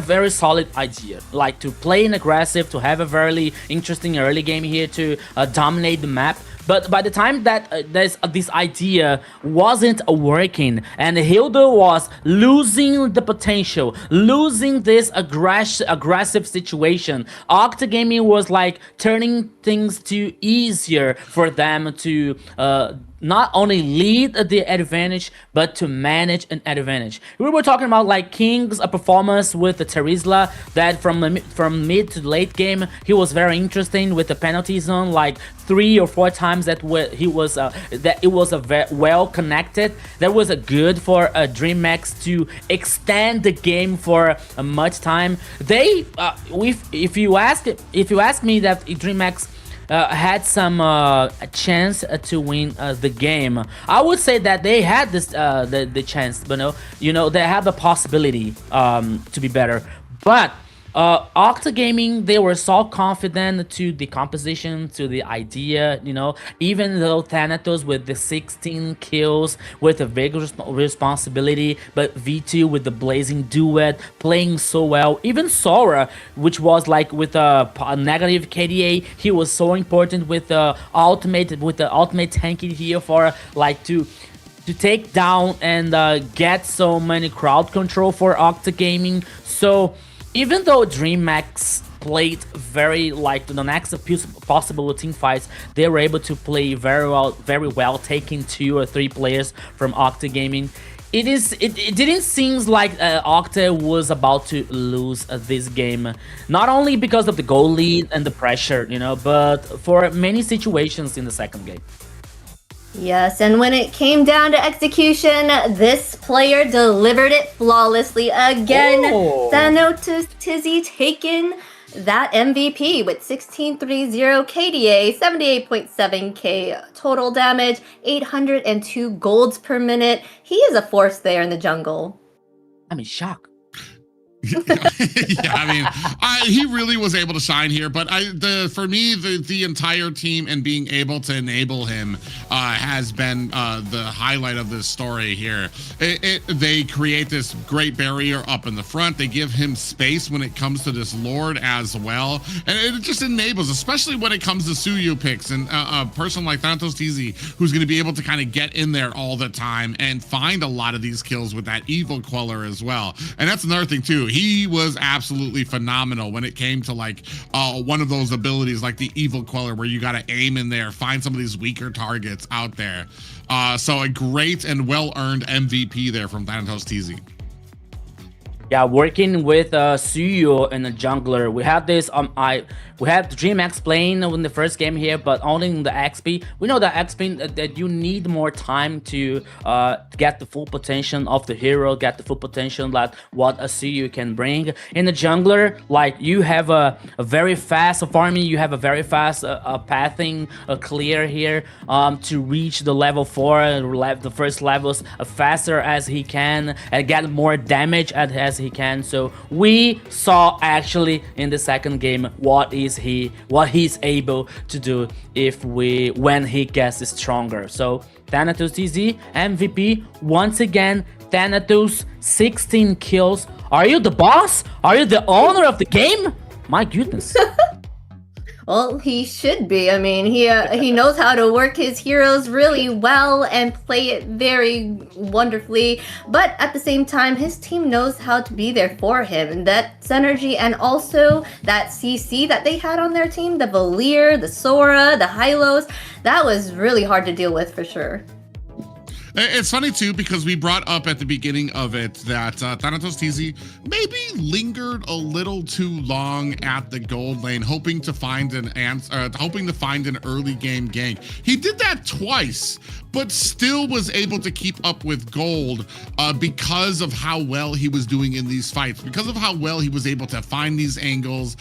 very solid idea, like to play an aggressive, to have a very interesting early game here, to dominate the map. But by the time that this idea wasn't working and Hilda was losing the potential, losing this aggressive situation, Octa Gaming was like turning things to easier for them to not only lead the advantage, but to manage an advantage. We were talking about like King's performance with the Tarizla, that from mid to late game, he was very interesting with the penalty zone, like 3 or 4 times that it was well connected. That was a good for Dreammax to extend the game for much time. They, if you ask me, that Dreammax had some chance to win the game, I would say that they had this the chance, but no, you know, they have the possibility to be better. But Octa Gaming, they were so confident to the composition, to the idea, you know, even though Thanatos with the 16 kills with a big responsibility, but V2 with the blazing duet playing so well. Even Sora, which was like with a negative KDA, he was so important with the ultimate tanky here for like to take down and get so many crowd control for Octa Gaming. So even though Dreammax played very like the next possible team fights, they were able to play very well, taking 2 or 3 players from Octa Gaming. It didn't seem like Octa was about to lose this game, not only because of the goal lead and the pressure, you know, but for many situations in the second game. Yes, and when it came down to execution, this player delivered it flawlessly again. Thanatos Tizzy taking that MVP with 16-3-0 KDA, 78.7k total damage, 802 golds per minute. He is a force there in the jungle. I'm in shock. Yeah, I mean, he really was able to shine here, but for me, the entire team and being able to enable him has been the highlight of this story here. They create this great barrier up in the front. They give him space when it comes to this Lord as well, and it just enables, especially when it comes to Suyu picks and a person like Thanatos TZ, who's going to be able to kind of get in there all the time and find a lot of these kills with that evil queller as well. And that's another thing too. He was absolutely phenomenal when it came to like one of those abilities like the evil queller, where you got to aim in there, find some of these weaker targets out there. So a great and well-earned MVP there from Thanatos TZ. Yeah, working with Suyu and the jungler. We have this we have Dreammax playing in the first game here, but only in the XP. We know that XP that you need more time to get the full potential of the hero, get the full potential that what a Suyu can bring. In the jungler, like you have a very fast farming, you have a very fast pathing clear here to reach the level 4, the first levels faster as he can and get more damage as he can. So we saw actually in the second game what he's able to do when he gets stronger. So Thanatos TZ MVP once again. Thanatos 16 kills. Are you the boss? Are you the owner of the game? My goodness. Well, he should be. I mean, he knows how to work his heroes really well and play it very wonderfully. But at the same time, his team knows how to be there for him. And that synergy and also that CC that they had on their team, the Valier, the Sora, the Hylos, that was really hard to deal with for sure. It's funny too, because we brought up at the beginning of it that Thanatos TZ maybe lingered a little too long at the gold lane, hoping to find an early game gank. He did that twice, but still was able to keep up with gold because of how well he was doing in these fights, because of how well he was able to find these angles,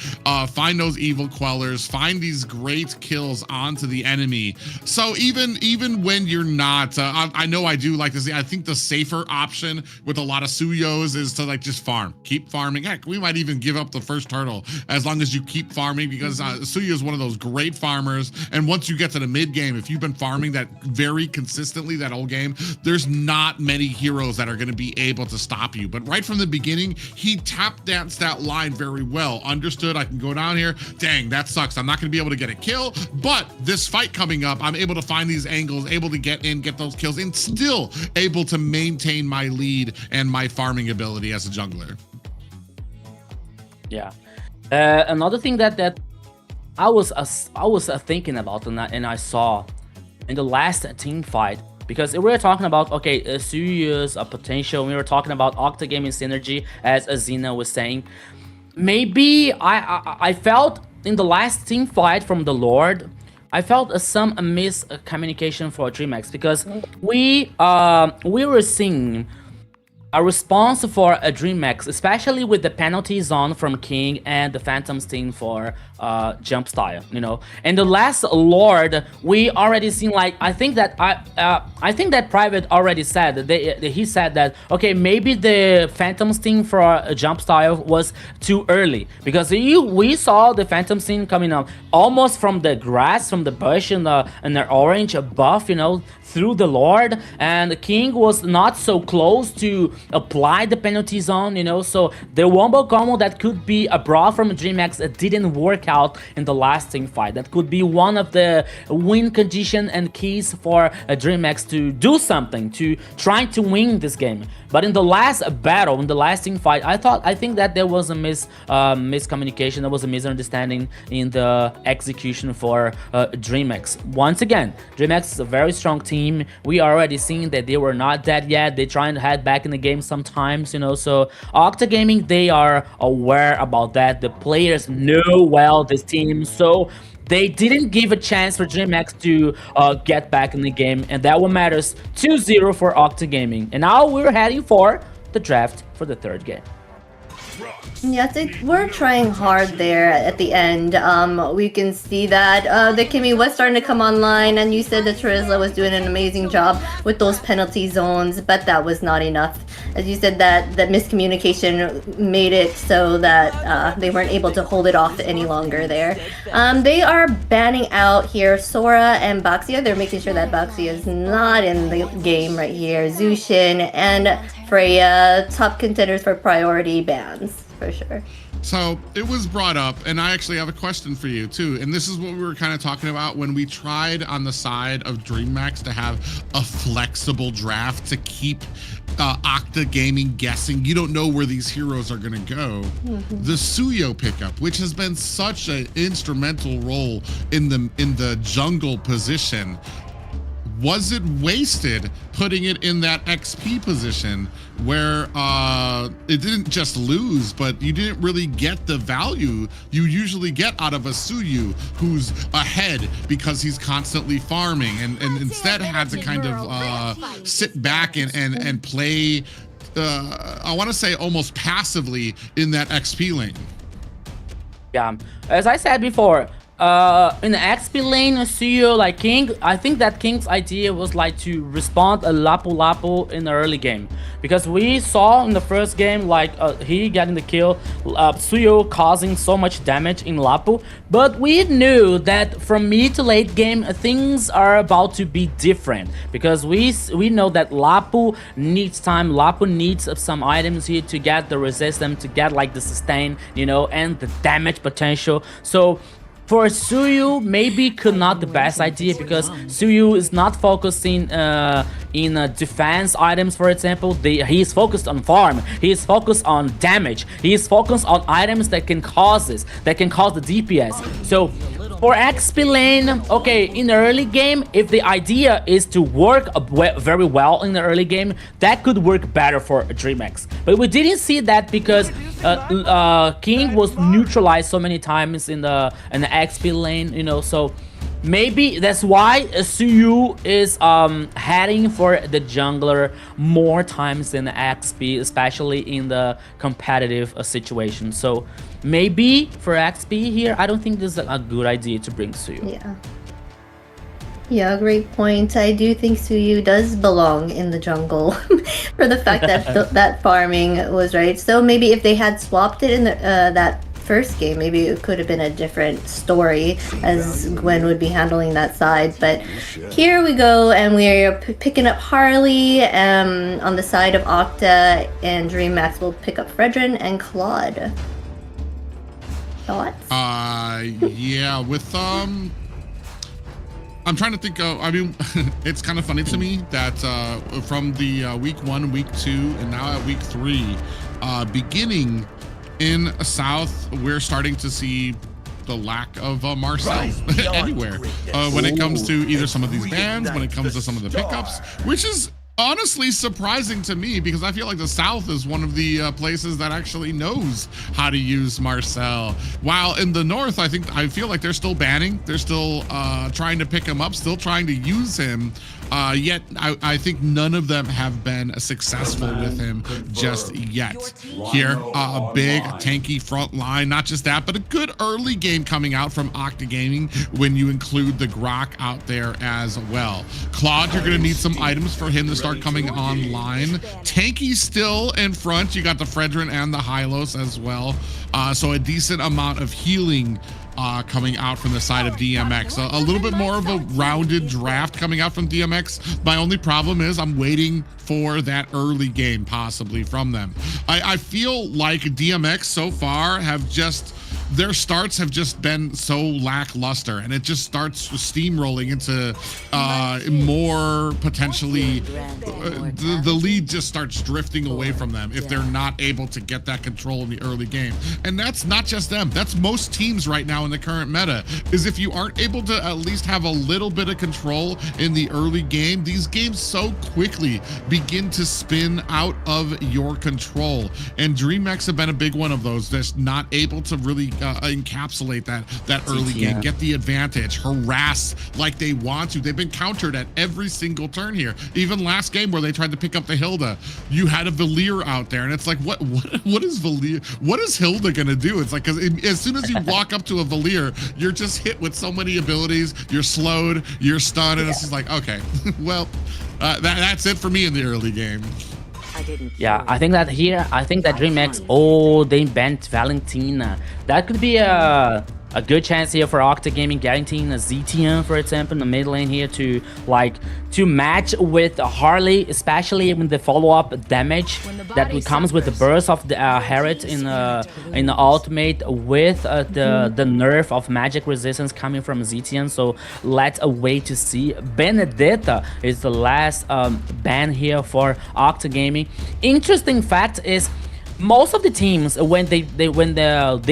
find those evil quellers, find these great kills onto the enemy. So even when you're not, I know I do like to say, I think the safer option with a lot of Suyos is to like just farm, keep farming. Heck, we might even give up the first turtle as long as you keep farming, because Suyu is one of those great farmers. And once you get to the mid game, if you've been farming that very consistently that whole game, there's not many heroes that are going to be able to stop you. But right from the beginning, he tap danced that line very well. Understood, I can go down here. Dang, that sucks. I'm not going to be able to get a kill, but this fight coming up, I'm able to find these angles, able to get in, get those kills, and still able to maintain my lead and my farming ability as a jungler. Yeah. Another thing that I was thinking about and I saw in the last team fight, because we were talking about, okay, Suyu's potential, we were talking about Octa gaming synergy, as Azina was saying. Maybe I felt in the last team fight from the Lord, I felt some miscommunication for Dreammax, because we were seeing a response for a Dreammax, especially with the penalty zone from King and the Phantom Sting for jump style, you know. And the last Lord, we already seen, like, I think that Private already said that he said that, okay, maybe the Phantom Sting for a jump style was too early, because we saw the Phantom Sting coming up almost from the grass, from the bush, and the orange buff, you know, through the Lord, and the King was not so close to apply the penalty zone, you know. So the wombo combo that could be brought from Dreammax didn't work out in the last team fight. That could be one of the win condition and keys for Dreammax to do something, to try to win this game. But in the last battle, in the last team fight, I think that there was a miscommunication, there was a misunderstanding in the execution for Dreammax. Once again, Dreammax is a very strong team. We already seen that they were not dead yet. They trying to head back in the game sometimes, you know. So Octa Gaming, they are aware about that. The players know well this team, so they didn't give a chance for Dreammax to get back in the game, and that one matters. 2-0 for Octa Gaming. And now we're heading for the draft for the third game. Yes, we're trying hard there at the end. We can see that the Kimmy was starting to come online, and you said that Trizla was doing an amazing job with those penalty zones, but that was not enough. As you said, that miscommunication made it so that they weren't able to hold it off any longer there. They are banning out here Sora and Baxia. They're making sure that Baxia is not in the game right here. Zushin and Freya, top contenders for priority bans. For sure. So it was brought up, and I actually have a question for you too. And this is what we were kind of talking about when we tried on the side of Dreammax to have a flexible draft to keep Octa Gaming guessing. You don't know where these heroes are going to go. The Suyo pickup, which has been such an instrumental role in the jungle position, was it wasted putting it in that XP position where it didn't just lose, but you didn't really get the value you usually get out of a Suyu who's ahead because he's constantly farming, and instead had to kind of sit back and play, I want to say almost passively in that XP lane. Yeah, as I said before, in the XP lane, Suyo, like King, I think that King's idea was like to respond a Lapu Lapu in the early game, because we saw in the first game like he getting the kill, Suyo causing so much damage in Lapu, but we knew that from mid to late game things are about to be different, because we know that Lapu needs time, Lapu needs some items here to get the resistance, to get like the sustain, you know, and the damage potential. So for Suyu, maybe could not the best idea, because Suyu is not focusing in defense items, for example. He is focused on farm, he is focused on damage, he is focused on items that can cause this, that can cause the DPS. So for XP lane, okay, in the early game, if the idea is to work very well in the early game, that could work better for Dreammax. But we didn't see that because King was neutralized so many times in the XP lane, you know. So maybe that's why Suyu is heading for the jungler more times than the XP, especially in the competitive situation. So maybe for XP here, I don't think this is a good idea to bring Suyu. Yeah, great point. I do think Suyu does belong in the jungle for the fact that that farming was right. So maybe if they had swapped it in the, that first game, maybe it could have been a different story, as Gwen would be handling that side. But here we go, and we're picking up Harley on the side of Octa, and Dreammax will pick up Fredrin and Claude. Thoughts? Yeah, with I'm trying to think of, I mean, it's kind of funny to me that from the week 1, week 2, and now at week 3, beginning in South, we're starting to see the lack of Marcel anywhere when it comes to either some of these bans, when it comes to some of the pickups, which is honestly surprising to me, because I feel like the South is one of the places that actually knows how to use Marcel, while in the North I feel like they're still banning, they're still trying to pick him up, still trying to use him, yet I think none of them have been successful with him just yet. Here, a big tanky front line, not just that, but a good early game coming out from Octa Gaming when you include the Grok out there as well. Claude, you're gonna need some items for him to start coming online. Tanky's still in front. You got the Fredrin and the Hylos as well. So a decent amount of healing coming out from the side of DMX. A little bit more of a rounded draft coming out from DMX. My only problem is I'm waiting for that early game possibly from them. I feel like DMX so far have just, their starts have just been so lackluster, and it just starts steamrolling into more potentially the lead just starts drifting away from them if they're not able to get that control in the early game. And that's not just them, that's most teams right now in the current meta, is if you aren't able to at least have a little bit of control in the early game, these games so quickly begin to spin out of your control. And Dreammax have been a big one of those that's not able to really encapsulate that early game, get the advantage, harass like they want to. They've been countered at every single turn here. Even last game where they tried to pick up the Hilda, you had a Valier out there, and it's like, what is Valier? What is Hilda gonna do? It's like, because as soon as you walk up to a Valier, you're just hit with so many abilities. You're slowed, you're stunned, and it's just like, okay, well, that's it for me in the early game. Yeah, I think that Dreammax, oh, they banned Valentina. That could be a good chance here for Octa Gaming, guaranteeing a ZTN, for example, in the mid lane here to match with Harley, especially with the follow-up damage that comes with the burst of the Herod in the ultimate, with the nerf of magic resistance coming from ZTN. So let's wait to see. Benedetta is the last ban here for Octa Gaming. Interesting fact is, most of the teams, when they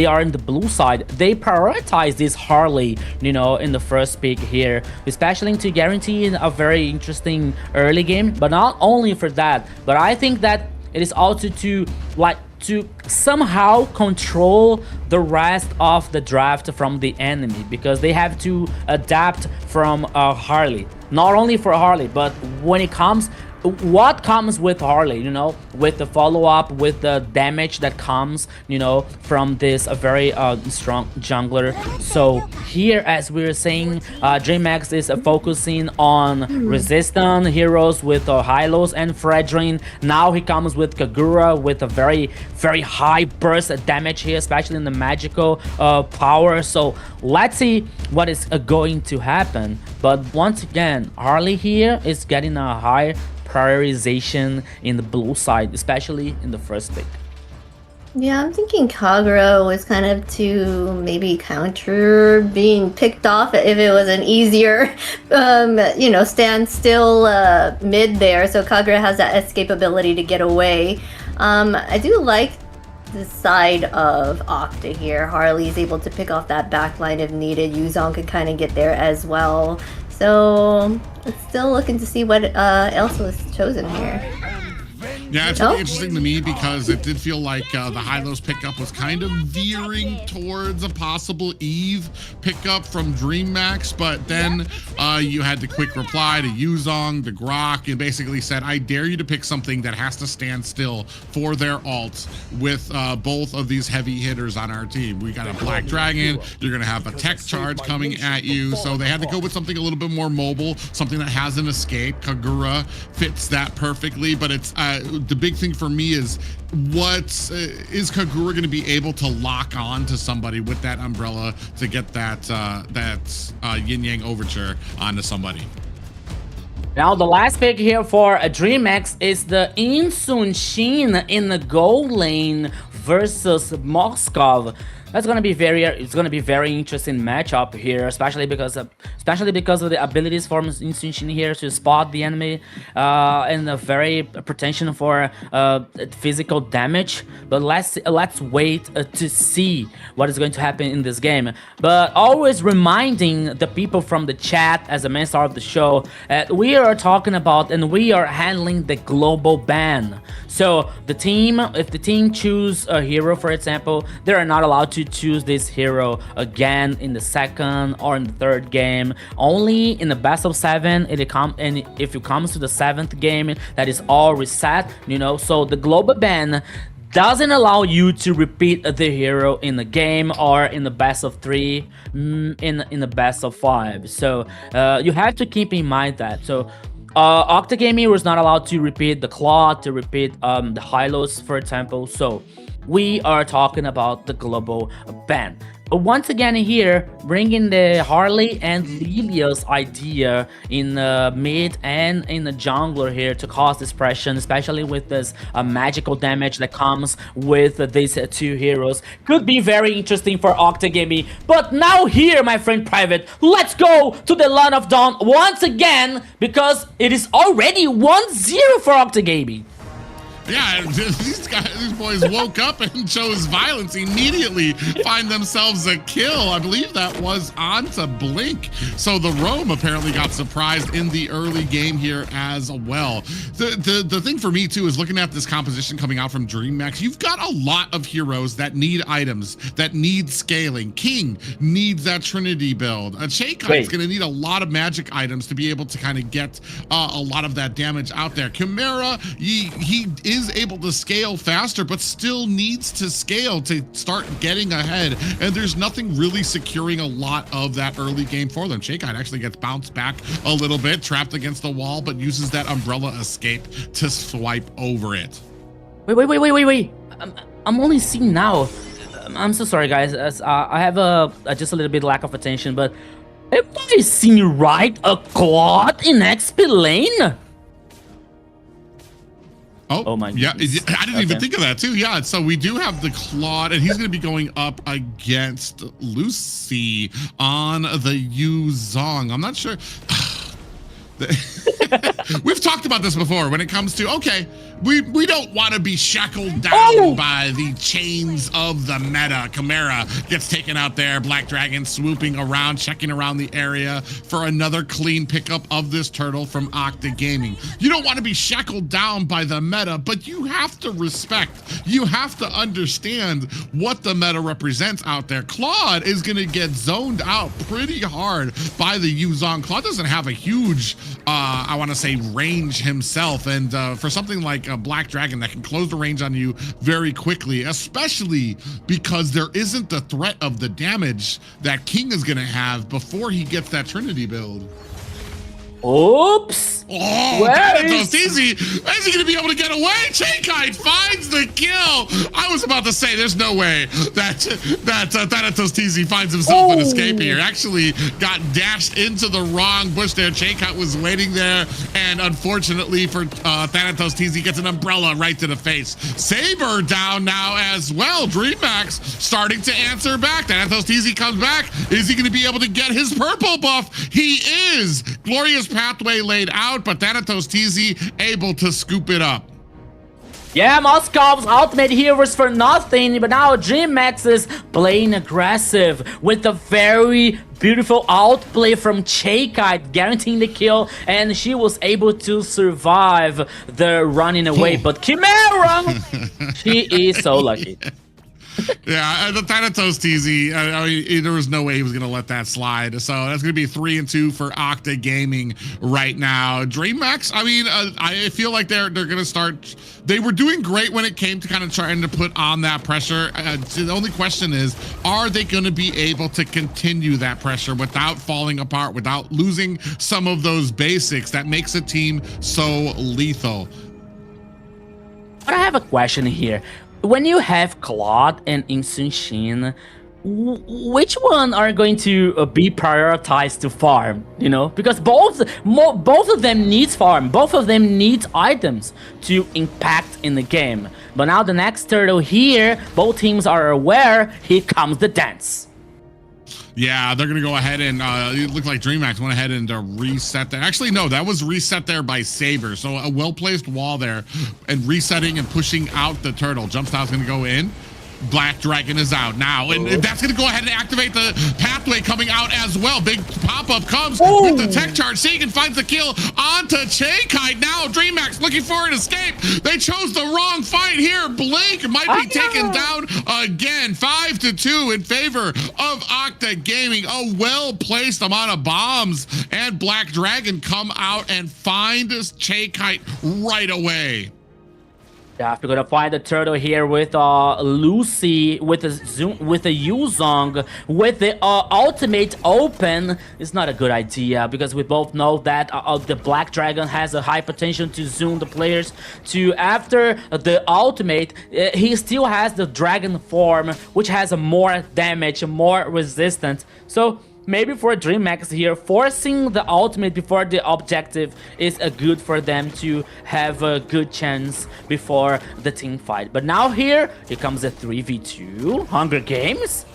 are in the blue side, they prioritize this Harley, you know, in the first pick here, especially to guarantee a very interesting early game. But not only for that, but I think that it is also to somehow control the rest of the draft from the enemy, because they have to adapt from Harley. Not only for Harley, but when it comes, what comes with Harley, you know, with the follow-up, with the damage that comes, you know, from this very strong jungler. So here, as we were saying, Dreammax is focusing on resistant heroes with Hylos and Fredrin. Now he comes with Kagura with a very high burst damage here, especially in the magical power. So let's see what is going to happen. But once again, Harley here is getting a high prioritization in the blue side, especially in the first pick. Yeah, I'm thinking Kagura was kind of to maybe counter being picked off if it was an easier, you know, stand still mid there. So Kagura has that escapability to get away. I do like the side of Octa here. Harley's able to pick off that backline if needed. Yuzong could kind of get there as well. So it's still looking to see what else was chosen here. Yeah, it's really interesting to me because it did feel like the Hylos pickup was kind of veering towards a possible Eve pickup from Dreammax, but then you had the quick reply to Yuzong, the Grok, and basically said, I dare you to pick something that has to stand still for their ults with both of these heavy hitters on our team. We got a Black Dragon, you're going to have a tech charge coming at you, so they had to go with something a little bit more mobile, something that has an escape. Kagura fits that perfectly, but it's the big thing for me is is Kagura going to be able to lock on to somebody with that umbrella to get that yin yang overture onto somebody. Now the last pick here for Dreammax is the Insun Shin in the gold lane versus Moskov. That's gonna be very interesting matchup here, especially because of the abilities for Insun Shin here to spot the enemy and a very potential for physical damage. But let's wait to see what is going to happen in this game. But always reminding the people from the chat, as a main star of the show, we are talking about and we are handling the global ban. So if the team choose a hero, for example, they are not allowed to choose this hero again in the second or in the third game. Only in the best of 7, and if it comes to the 7th game, that is all reset, you know. So the global ban doesn't allow you to repeat the hero in the game or in the best of 3, in the best of 5. So you have to keep in mind that. So Octa Gaming was not allowed to repeat the Claw, to repeat the Hylos, for example. So we are talking about the global ban. But once again here, bringing the Harley and Lilia's idea in the mid and in the jungler here to cause dispersion, especially with this magical damage that comes with these two heroes. Could be very interesting for Octa Gaming. But now here, my friend Private, let's go to the Land of Dawn once again, because it is already 1-0 for Octa Gaming. Yeah, these boys woke up and chose violence immediately, find themselves a kill. I believe that was on to Blink. So the Roam apparently got surprised in the early game here as well. The thing for me too is looking at this composition coming out from Dreammax. You've got a lot of heroes that need items, that need scaling. King needs that Trinity build. Shakeite's going to need a lot of magic items to be able to kind of get a lot of that damage out there. Chimera, he is able to scale faster, but still needs to scale to start getting ahead. And there's nothing really securing a lot of that early game for them. Shakeite actually gets bounced back a little bit, trapped against the wall, but uses that umbrella escape to swipe over it. Wait. I'm only seeing now. I'm so sorry, guys. I have just a little bit lack of attention, but have I seen right a quad in XP lane? Oh my goodness. Yeah, I didn't even think of that too. Yeah, so we do have the Claude, and he's going to be going up against Lucy on the Yu Zong. I'm not sure. We've talked about this before when it comes to, okay, we don't want to be shackled down by the chains of the meta. Chimera gets taken out there. Black Dragon swooping around, checking around the area for another clean pickup of this turtle from Octa Gaming. You don't want to be shackled down by the meta, but you have to respect, you have to understand what the meta represents out there. Claude is going to get zoned out pretty hard by the Yu Zong. Claude doesn't have a huge, I want to say, range himself, and for something like a Black Dragon that can close the range on you very quickly, especially because there isn't the threat of the damage that King is going to have before he gets that Trinity build. Oops! Oh, that's easy. Is he going to be able to get away? Shakeite finds the kill. I was about to say, there's no way that Thanatos TZ finds himself an escape here. Actually got dashed into the wrong bush there. Shakeite was waiting there, and unfortunately for Thanatos TZ, gets an umbrella right to the face. Saber down now as well. Dreammax starting to answer back. Thanatos TZ comes back. Is he going to be able to get his purple buff? He is. Glorious pathway laid out, but Thanatos TZ able to scoop it up. Yeah, Moscow's ultimate here was for nothing, but now Dreammax is playing aggressive with a very beautiful outplay from Shakeite, guaranteeing the kill, and she was able to survive the running away. But Chimera, she is so lucky. Yeah, the Thanatos TZ, I mean, there was no way he was going to let that slide. So that's going to be 3-2 for Octa Gaming right now. Dreammax, I mean, I feel like they're going to start. They were doing great when it came to kind of trying to put on that pressure. The only question is, are they going to be able to continue that pressure without falling apart, without losing some of those basics that makes a team so lethal? But I have a question here. When you have Claude and Insunshin, which one are going to be prioritized to farm? You know, because both of them needs farm, both of them needs items to impact in the game. But now the next turtle here, both teams are aware. Here comes the dance. Yeah, they're going to go ahead and it looked like Dreammax went ahead and reset there. Actually, no, that was reset there by Saber. So a well-placed wall there and resetting and pushing out the turtle. Jump style's going to go in. Black Dragon is out now, and that's going to go ahead and activate the pathway coming out as well. Big pop-up comes with the tech charge. Segan finds the kill onto Shakeite. Now Dreammax looking for an escape. They chose the wrong fight here. Blink might be taken down again. 5-2 in favor of Octa Gaming. A well-placed amount of bombs, and Black Dragon come out and find Shakeite right away. Yeah, we're gonna find the turtle here with Lucy, with the Yu Zong, with the ultimate open. It's not a good idea because we both know that the Black Dragon has a high potential to zoom the players to after the ultimate. He still has the dragon form, which has a more damage, more resistance. So maybe for Dreammax here, forcing the ultimate before the objective is good for them to have a good chance before the team fight. But now here comes a 3v2 Hunger Games.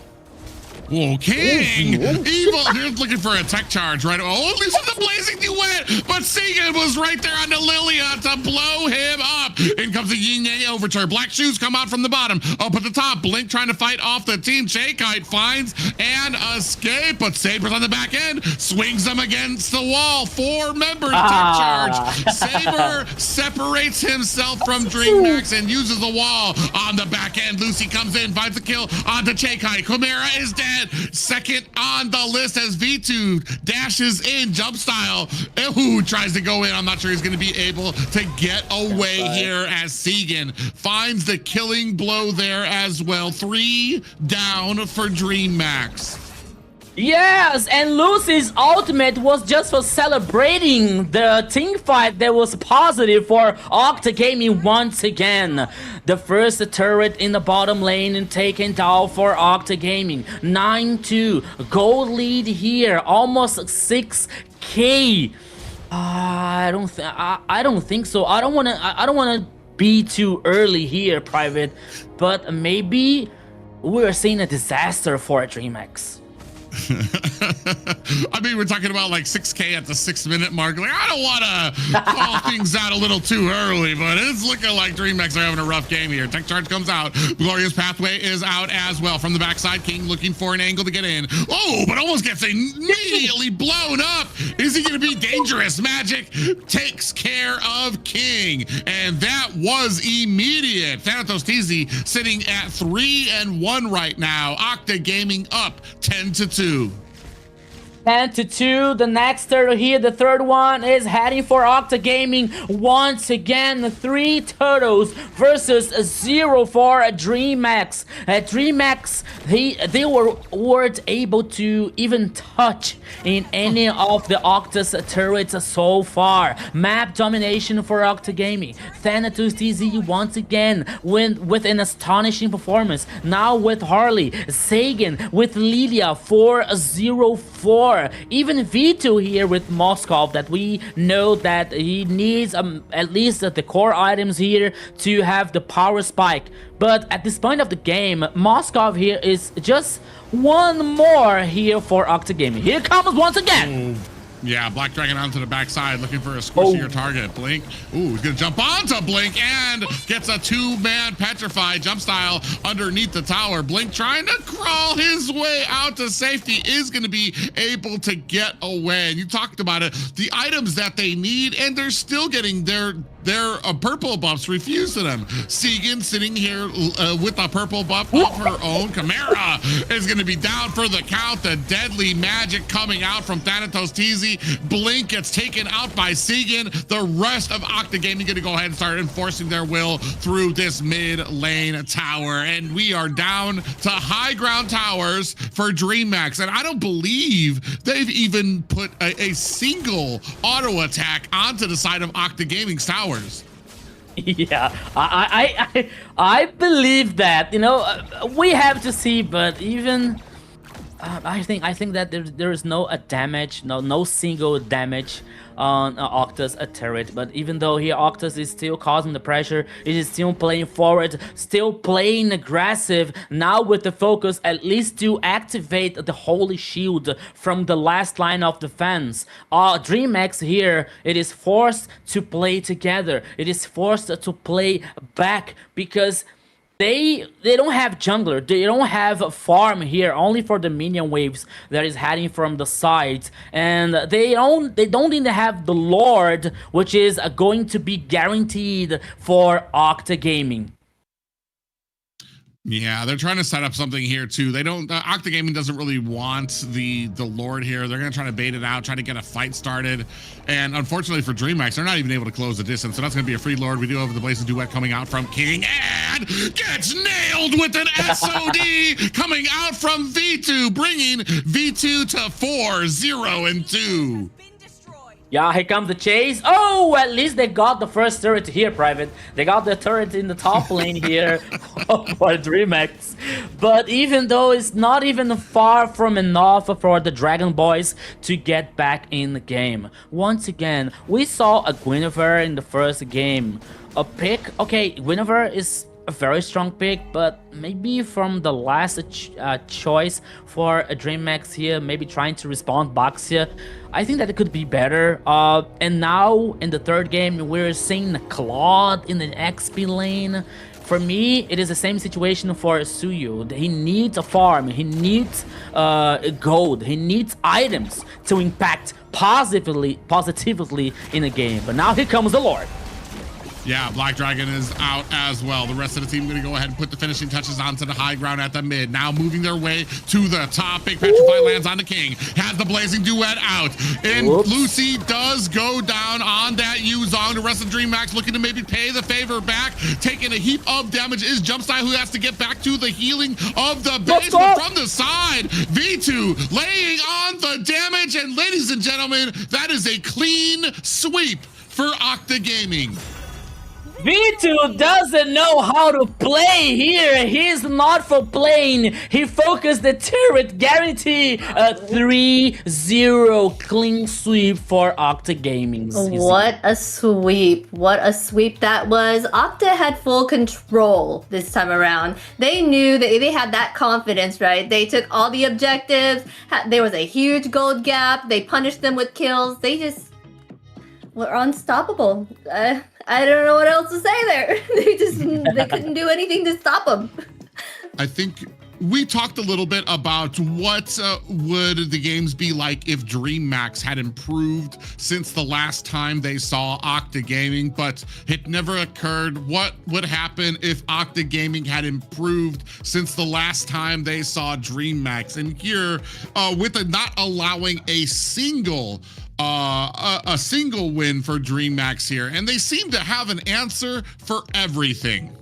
Whoa, King! Evil, they're looking for a tech charge, right? Oh, at least with the blazing duet, but Segan was right there on the Lilia to blow him up. In comes the Yin Yang overture. Black shoes come out from the bottom. Up at the top, Blink trying to fight off the team. Kite finds an escape, but Saber's on the back end, swings them against the wall. 4 members tech charge. Saber separates himself from Dreammax and uses the wall on the back end. Lucy comes in, finds the kill onto Kite. Chimera is dead. Second on the list as V2 dashes in, jump style. Ooh, tries to go in. I'm not sure he's going to be able to get away here as Segan finds the killing blow there as well. 3 down for Dreammax. Yes, and Lucy's ultimate was just for celebrating the team fight that was positive for Octa Gaming once again. The first turret in the bottom lane and taken down for Octa Gaming. 9-2, gold lead here, almost 6K. I don't think so. I don't wanna be too early here, Private, but maybe we're seeing a disaster for Dreammax. I mean, we're talking about like 6K at the 6-minute mark. Like, I don't want to call things out a little too early, but it's looking like Dreammax are having a rough game here. Tech charge comes out. Glorious Pathway is out as well. From the backside, King looking for an angle to get in. Oh, but almost gets immediately blown up. Is he going to be dangerous? Magic takes care of King, and that was immediate. Thanatos TZ sitting at 3-1 right now. Octa Gaming up 10-2. 10-2, the next turtle here, the third one is heading for Octa Gaming once again. 3 turtles versus 0 for Dreammax. Dreammax, they weren't able to even touch in any of the Octa's turrets so far. Map domination for Octa Gaming. Thanatos TZ once again with an astonishing performance. Now with Harley, Sagan with Lilia 4-0-4. Even V2 here with Moskov, that we know that he needs at least the core items here to have the power spike. But at this point of the game, Moskov here is just one more here for Octa Gaming. Here comes once again. Yeah, Black Dragon onto the backside, looking for a squishier target. Blink, ooh, he's gonna jump onto Blink and gets a 2-man petrified jump style underneath the tower. Blink trying to crawl his way out to safety, is gonna be able to get away. And you talked about it, the items that they need, and they're still getting their purple buffs refused to them. Segan sitting here with a purple buff of her own. Chimera is going to be down for the count. The deadly magic coming out from Thanatos TZ. Blink gets taken out by Segan. The rest of Octa Gaming going to go ahead and start enforcing their will through this mid lane tower. And we are down to high ground towers for Dreammax. And I don't believe they've even put a single auto attack onto the side of Octa Gaming's tower. Yeah, I believe that, you know, we have to see, but even I think that there is no damage, no single damage on Octa's turret. But even though here Octa's is still causing the pressure, it is still playing forward, still playing aggressive, now with the focus at least to activate the holy shield from the last line of defense. Dreammax here, it is forced to play together, it is forced to play back, because they don't have jungler, they don't have a farm here, only for the minion waves that is heading from the sides, and they don't even have the Lord, which is going to be guaranteed for Octa Gaming. Yeah, they're trying to set up something here too. They don't, Octa Gaming doesn't really want the Lord here. They're going to try to bait it out, try to get a fight started. And unfortunately for Dreammax, they're not even able to close the distance. So that's going to be a free Lord. We do have the Blazing Duet coming out from King and gets nailed with an SOD coming out from V2, bringing V2 to 4-0-2. Yeah, here comes the chase. Oh, at least they got the first turret here, Private. They got the turret in the top lane here for Dreammax. But even though it's not even far from enough for the Dragon Boys to get back in the game. Once again, we saw a Guinevere in the first game. A pick, okay, Guinevere is a very strong pick, but maybe from the last choice for a Dreammax here, maybe trying to respond box here, I think that it could be better. And now in the third game, we're seeing Claude in the XP lane. For me, it is the same situation for Suyu. He needs a farm, he needs gold, he needs items to impact positively in the game. But now here comes the Lord. Yeah, Black Dragon is out as well. The rest of the team going to go ahead and put the finishing touches onto the high ground at the mid. Now moving their way to the top. Big Petrify lands on the King. Has the Blazing Duet out. And Lucy does go down on that Yuzong. The rest of Dreammax looking to maybe pay the favor back. Taking a heap of damage is Jumpstyle, who has to get back to the healing of the base. But from the side, V2 laying on the damage. And ladies and gentlemen, that is a clean sweep for Octa Gaming. V2 doesn't know how to play here. He's not for playing. He focused the turret, guarantee a 3-0 clean sweep for Octa Gaming. What a sweep. What a sweep that was. Octa had full control this time around. They knew that they had that confidence, right? They took all the objectives. There was a huge gold gap. They punished them with kills. They just were unstoppable. I don't know what else to say there. They couldn't do anything to stop them. I think we talked a little bit about what would the games be like if Dreammax had improved since the last time they saw Octa Gaming, but it never occurred. What would happen if Octa Gaming had improved since the last time they saw Dreammax? And here, with not allowing a single win for Dreammax here, and they seem to have an answer for everything.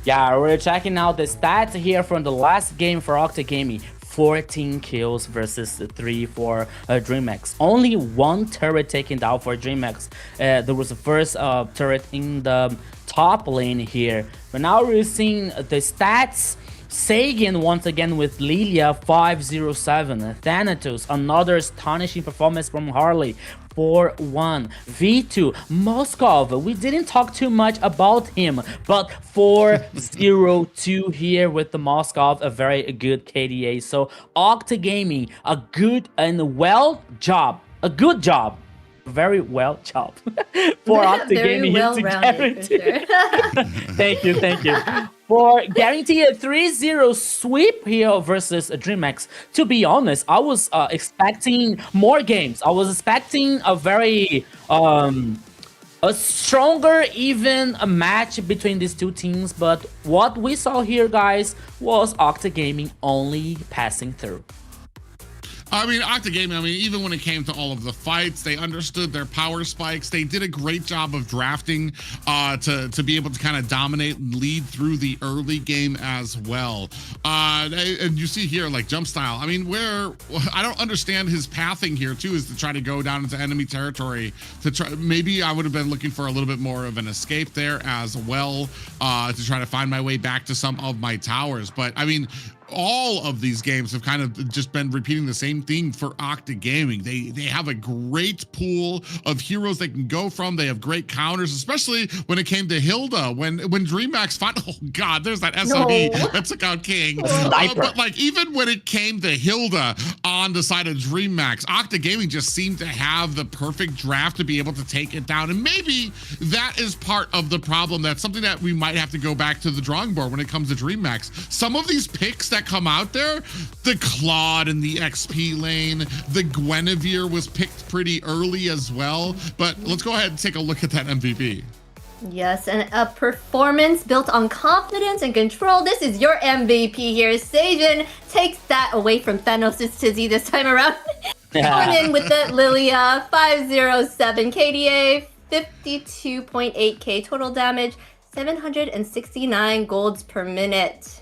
Yeah, we're checking out the stats here from the last game for Octa Gaming. 14 kills versus 3 for Dreammax. Only one turret taken down for Dreammax. There was the first turret in the top lane here. But now we're seeing the stats. Sagan once again with Lilia 507. Thanatos, another astonishing performance from Harley 4-1. V2 Moskov, we didn't talk too much about him, but 4-0-2 here with the Moskov, a very good KDA. So Octa Gaming, a good and well job, a good job. Very well job for Octa Gaming well to guarantee. Sure. Thank you. For guarantee a 3-0 sweep here versus Dreammax. To be honest, I was expecting more games. I was expecting a very a stronger even a match between these two teams, but what we saw here, guys, was Octa Gaming only passing through. I mean, Octa Gaming, even when it came to all of the fights, they understood their power spikes. They did a great job of drafting to be able to kind of dominate and lead through the early game as well. And you see here, like, Jumpstyle, where I don't understand his pathing here, too, is to try to go down into enemy territory. Maybe I would have been looking for a little bit more of an escape there as well, to try to find my way back to some of my towers. But, all of these games have kind of just been repeating the same thing for Octa Gaming. They have a great pool of heroes they can go from. They have great counters, especially when it came to Hilda. When Dreammax fought, oh god, there's that SOD that took out King. But like, even when it came to Hilda on the side of Dreammax, Octa Gaming just seemed to have the perfect draft to be able to take it down. And maybe that is part of the problem. That's something that we might have to go back to the drawing board when it comes to Dreammax. Some of these picks that come out there, the Claude in the XP lane, the Guinevere was picked pretty early as well. But let's go ahead and take a look at that MVP. Yes, and a performance built on confidence and control. This is your MVP here. Sajin takes that away from Thanos' Tizzy this time around. Going in with the Lilia, 507 KDA, 52.8k total damage, 769 golds per minute.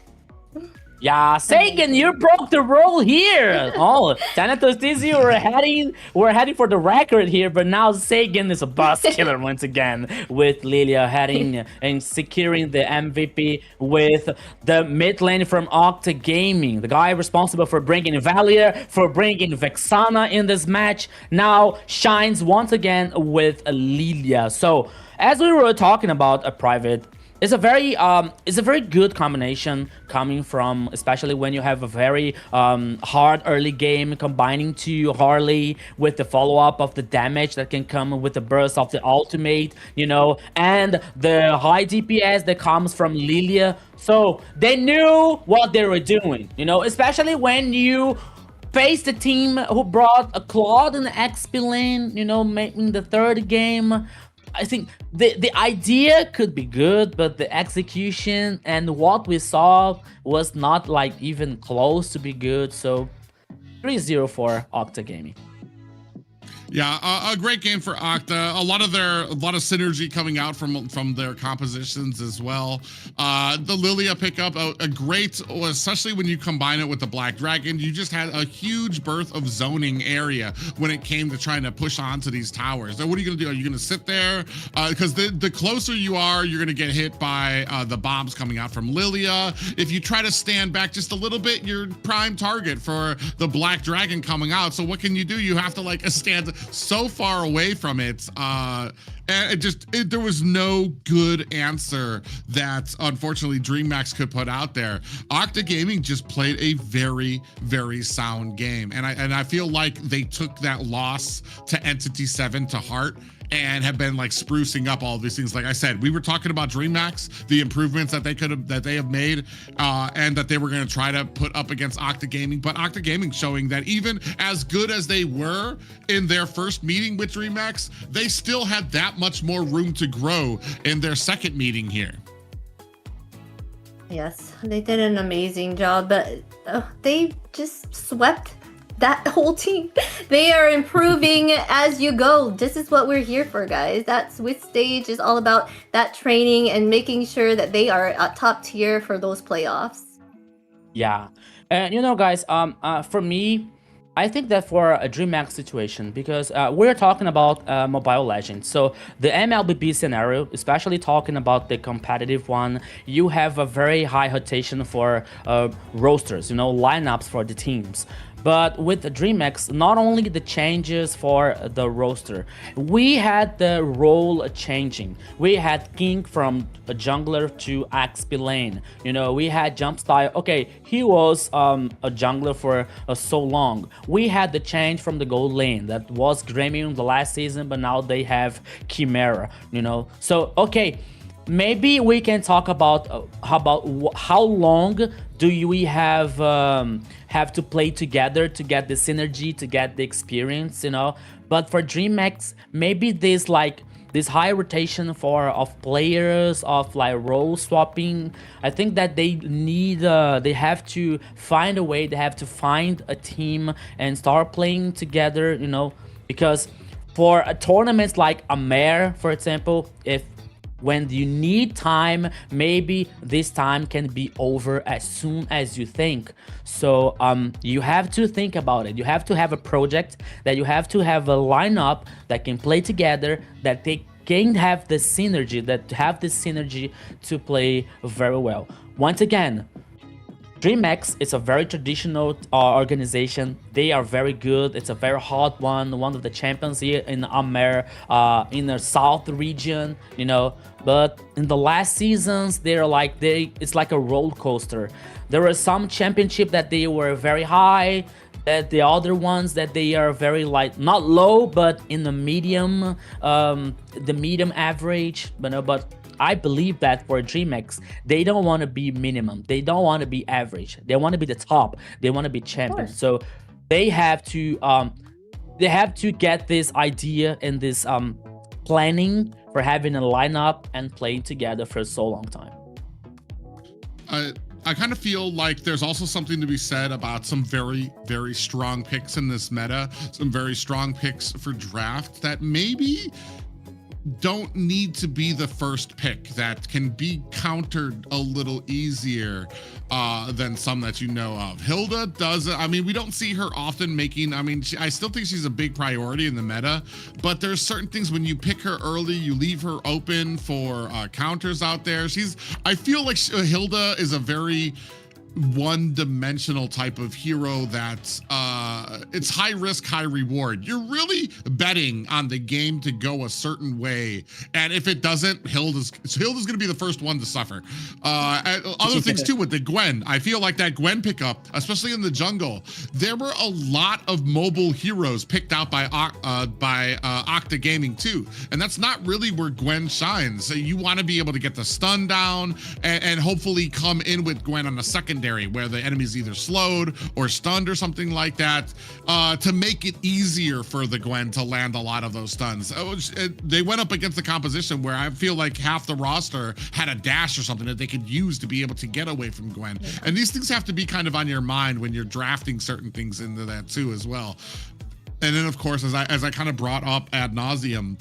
Yeah, Sagan, you broke the rule here. Oh, Thanatos Dizzy, we're heading for the record here, but now Sagan is a boss killer once again, with Lilia heading and securing the MVP with the mid lane from Octa Gaming. The guy responsible for bringing Valier, for bringing Vexana in this match, now shines once again with Lilia. So, as we were talking about a private, it's a very good combination coming from, especially when you have a very hard early game, combining to Harley with the follow-up of the damage that can come with the burst of the ultimate, you know, and the high DPS that comes from Lilia. So they knew what they were doing, you know, especially when you face the team who brought a Claude in the XP lane, you know, making the third game. I think the idea could be good, but the execution and what we saw was not like even close to be good. So 3-0 for Octa Gaming. Yeah, a great game for Octa. A lot of synergy coming out from their compositions as well. The Lilia pickup, a great, especially when you combine it with the Black Dragon. You just had a huge birth of zoning area when it came to trying to push onto these towers. So what are you gonna do? Are you gonna sit there? Because the closer you are, you're gonna get hit by the bombs coming out from Lilia. If you try to stand back just a little bit, you're prime target for the Black Dragon coming out. So what can you do? You have to like stand so far away from it, and there was no good answer that unfortunately Dreammax could put out there. Octa Gaming just played a very, very sound game, and I feel like they took that loss to Entity 7 to heart and have been like sprucing up all of these things. Like I said, we were talking about Dreammax, the improvements that they have made, and that they were going to try to put up against Octa Gaming. But Octa Gaming showing that even as good as they were in their first meeting with Dreammax, they still had that much more room to grow in their second meeting here. Yes, they did an amazing job, but they just swept that whole team. They are improving as you go. This is what we're here for, guys. That Swiss stage is all about that training and making sure that they are at top tier for those playoffs. Yeah, and you know, guys, for me, I think that for a Dreammax situation, because we're talking about Mobile Legends, so the MLBB scenario, especially talking about the competitive one, you have a very high rotation for rosters, you know, lineups for the teams. But with the Dreammax, not only the changes for the roster, we had the role changing. We had King from a jungler to XP lane. You know, we had Jumpstyle. Okay, he was a jungler for so long. We had the change from the gold lane that was Gremium the last season, but now they have Chimera. You know, so okay. Maybe we can talk about how long do we have to play together to get the synergy, to get the experience, you know. But for Dreammax, maybe this high rotation of players, of like role swapping, I think that they need they have to find a way, they have to find a team and start playing together, you know, because for a tournament like AMER, for example, when you need time, maybe this time can be over as soon as you think. So you have to think about it. You have to have a project, that you have to have a lineup that can play together, that they can have the synergy, to play very well. Once again, Dreammax is a very traditional organization. They are very good. It's a very hot one of the champions here in AMER, in the South region, you know. But in the last seasons, it's like a roller coaster. There were some championship that they were very high, that the other ones that they are very like not low, but in the medium average, but I believe that for Dreammax, they don't want to be minimum. They don't want to be average. They want to be the top. They want to be champion. So they have to get this idea and this planning for having a lineup and playing together for so long time. I kind of feel like there's also something to be said about some very, very strong picks in this meta, some very strong picks for draft that maybe don't need to be the first pick, that can be countered a little easier than some that you know of. Hilda does, I mean, we don't see her often making, I still think she's a big priority in the meta, but there's certain things when you pick her early, you leave her open for counters out there. I feel like Hilda is a very one-dimensional type of hero that it's high risk, high reward. You're really betting on the game to go a certain way, and if it doesn't, Hilda's going to be the first one to suffer. Other things too with the Gwen. I feel like that Gwen pickup, especially in the jungle, there were a lot of mobile heroes picked out by Octa Gaming too, and that's not really where Gwen shines. So you want to be able to get the stun down and hopefully come in with Gwen on a secondary where the enemy's either slowed or stunned or something like that, to make it easier for the Gwen to land a lot of those stuns. They went up against the composition where I feel like half the roster had a dash or something that they could use to be able to get away from Gwen. And these things have to be kind of on your mind when you're drafting certain things into that too as well. And then of course, as I kind of brought up ad nauseum,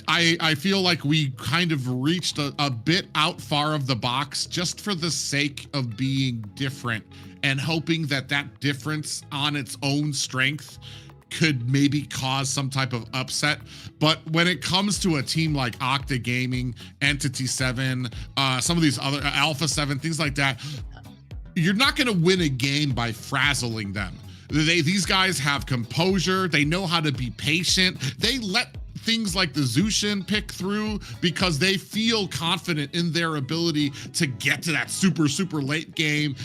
I feel like we kind of reached a bit out far of the box just for the sake of being different and hoping that that difference on its own strength could maybe cause some type of upset. But when it comes to a team like Octa Gaming, Entity 7, some of these other Alpha 7, things like that, you're not going to win a game by frazzling them. These guys have composure. They know how to be patient. They let things like the Zushin pick through because they feel confident in their ability to get to that super late game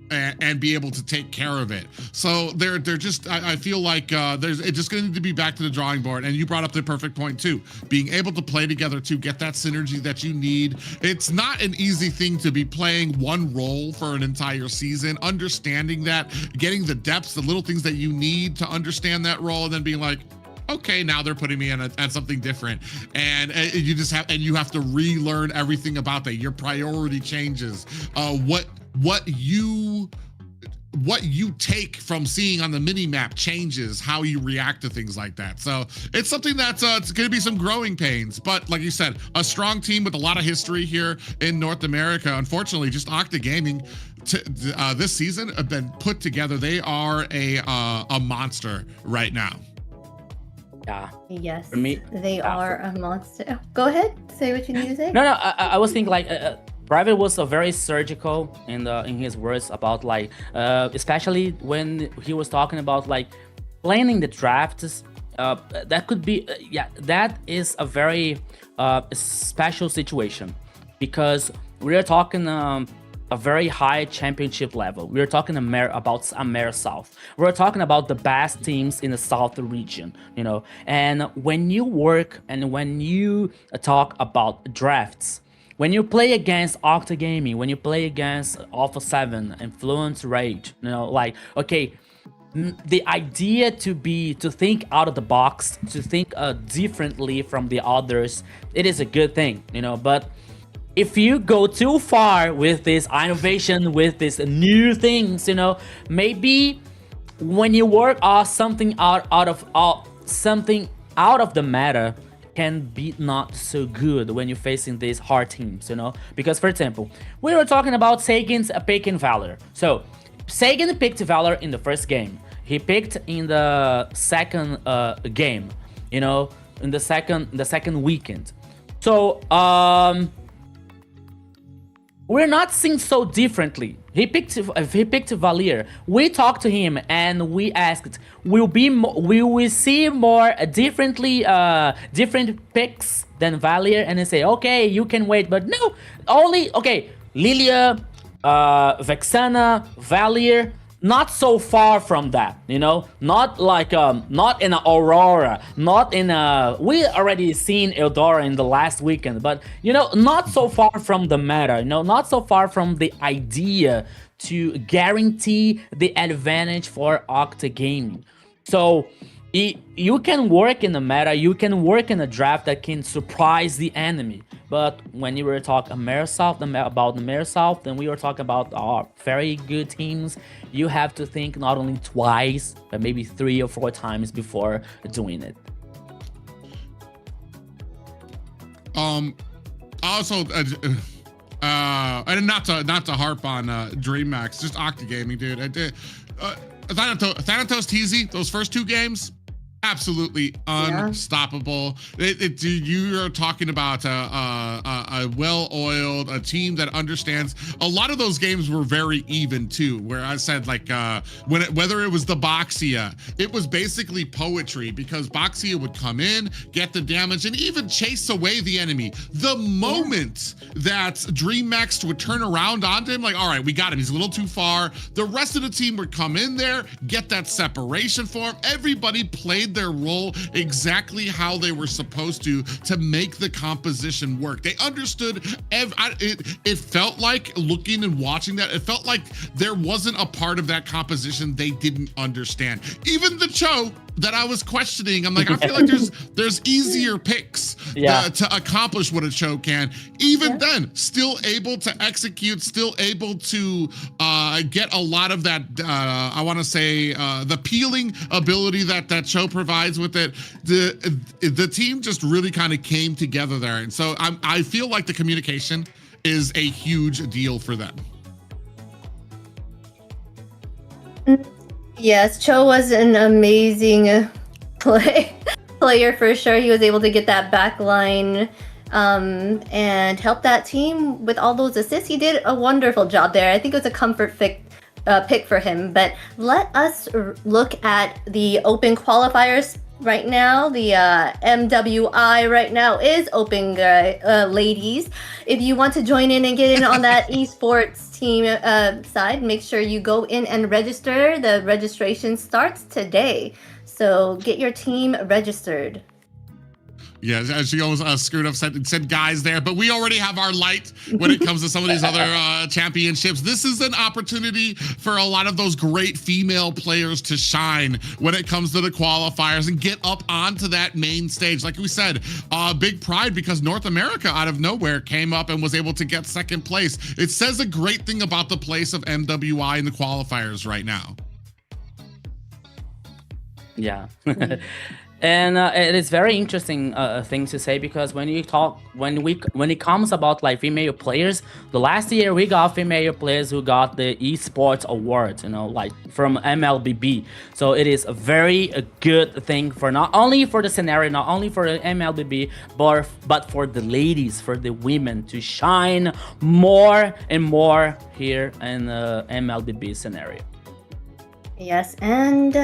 and be able to take care of it. So they're just, I feel like it's just going to be back to the drawing board. And you brought up the perfect point too, being able to play together to get that synergy that you need. It's not an easy thing to be playing one role for an entire season, understanding that, getting the depths, the little things that you need to understand that role, and then being like, okay, now they're putting me in at something different, and you have to relearn everything about that. Your priority changes. What you take from seeing on the mini map changes how you react to things like that. So it's something that's it's going to be some growing pains. But like you said, a strong team with a lot of history here in North America. Unfortunately, just Octa Gaming this season have been put together. They are a monster right now. Yeah. Yes, For me, they are a monster. Go ahead, say what you need to say. No, I was thinking like Private was very surgical in his words about like, especially when he was talking about like planning the drafts. That could be, that is a very special situation because we are talking a very high championship level. We're talking about AMER South. We're talking about the best teams in the South region, you know. And when you work and when you talk about drafts, when you play against Octa Gaming, when you play against Alpha 7, Influence Rage, you know, like, okay, the idea to think out of the box, to think differently from the others, it is a good thing, you know. But if you go too far with this innovation, with these new things, you know, maybe when you work something out of the meta can be not so good when you're facing these hard teams, you know. Because for example, we were talking about Sagan's picking Valor. So Sagan picked Valor in the first game. He picked in the second game, you know, in the second weekend. So we're not seeing so differently. He picked Valier. We talked to him and we asked, will we see more different picks than Valier? And they say, okay, you can wait, but no, only okay. Lilia, Vexana, Valier. Not so far from that, you know, not like not in Aurora, not in we already seen Eldora in the last weekend, but you know, not so far from the meta, you know, not so far from the idea to guarantee the advantage for Octa Gaming. So you can work in the meta, you can work in a draft that can surprise the enemy. But when you were talking about AMER South, then we were talking about our very good teams. You have to think not only twice, but maybe 3 or 4 times before doing it. Also, and not to harp on Dreammax, just Octa Gaming, dude. Thanatos TZ, those first 2 games, Absolutely unstoppable. You are talking about a well-oiled, a team that understands. A lot of those games were very even too. Where I said like whether it was the Boxia, it was basically poetry because Boxia would come in, get the damage, and even chase away the enemy. The moment that Dreammax would turn around onto him, like, all right, we got him. He's a little too far. The rest of the team would come in there, get that separation for him. Everybody played their role exactly how they were supposed to make the composition work. They understood. It felt like looking and watching that, it felt like there wasn't a part of that composition they didn't understand. Even the Cho that I was questioning, I'm like, I feel like there's easier picks to accomplish what a Cho can. Even then, still able to execute, still able to get a lot of that, I want to say, the peeling ability that Cho provides with it. The team just really kind of came together there. And so I feel like the communication is a huge deal for them. Yes, Cho was an amazing player for sure. He was able to get that back line and help that team with all those assists. He did a wonderful job there. I think it was a comfort pick for him. But let us look at the open qualifiers right now. The MWI right now is open, ladies. If you want to join in and get in on that esports team side, make sure you go in and register. The registration starts today, so get your team registered. Yeah, she almost screwed up, said guys there, but we already have our light when it comes to some of these other championships. This is an opportunity for a lot of those great female players to shine when it comes to the qualifiers and get up onto that main stage. Like we said, big pride because North America out of nowhere came up and was able to get second place. It says a great thing about the place of MWI in the qualifiers right now. Yeah. And it is very interesting thing to say because when it comes about like female players, the last year we got female players who got the esports awards, you know, like from MLBB. So it is a very good thing for not only for the scenario, not only for the MLBB, but for the ladies, for the women to shine more and more here in the MLBB scenario. Yes, and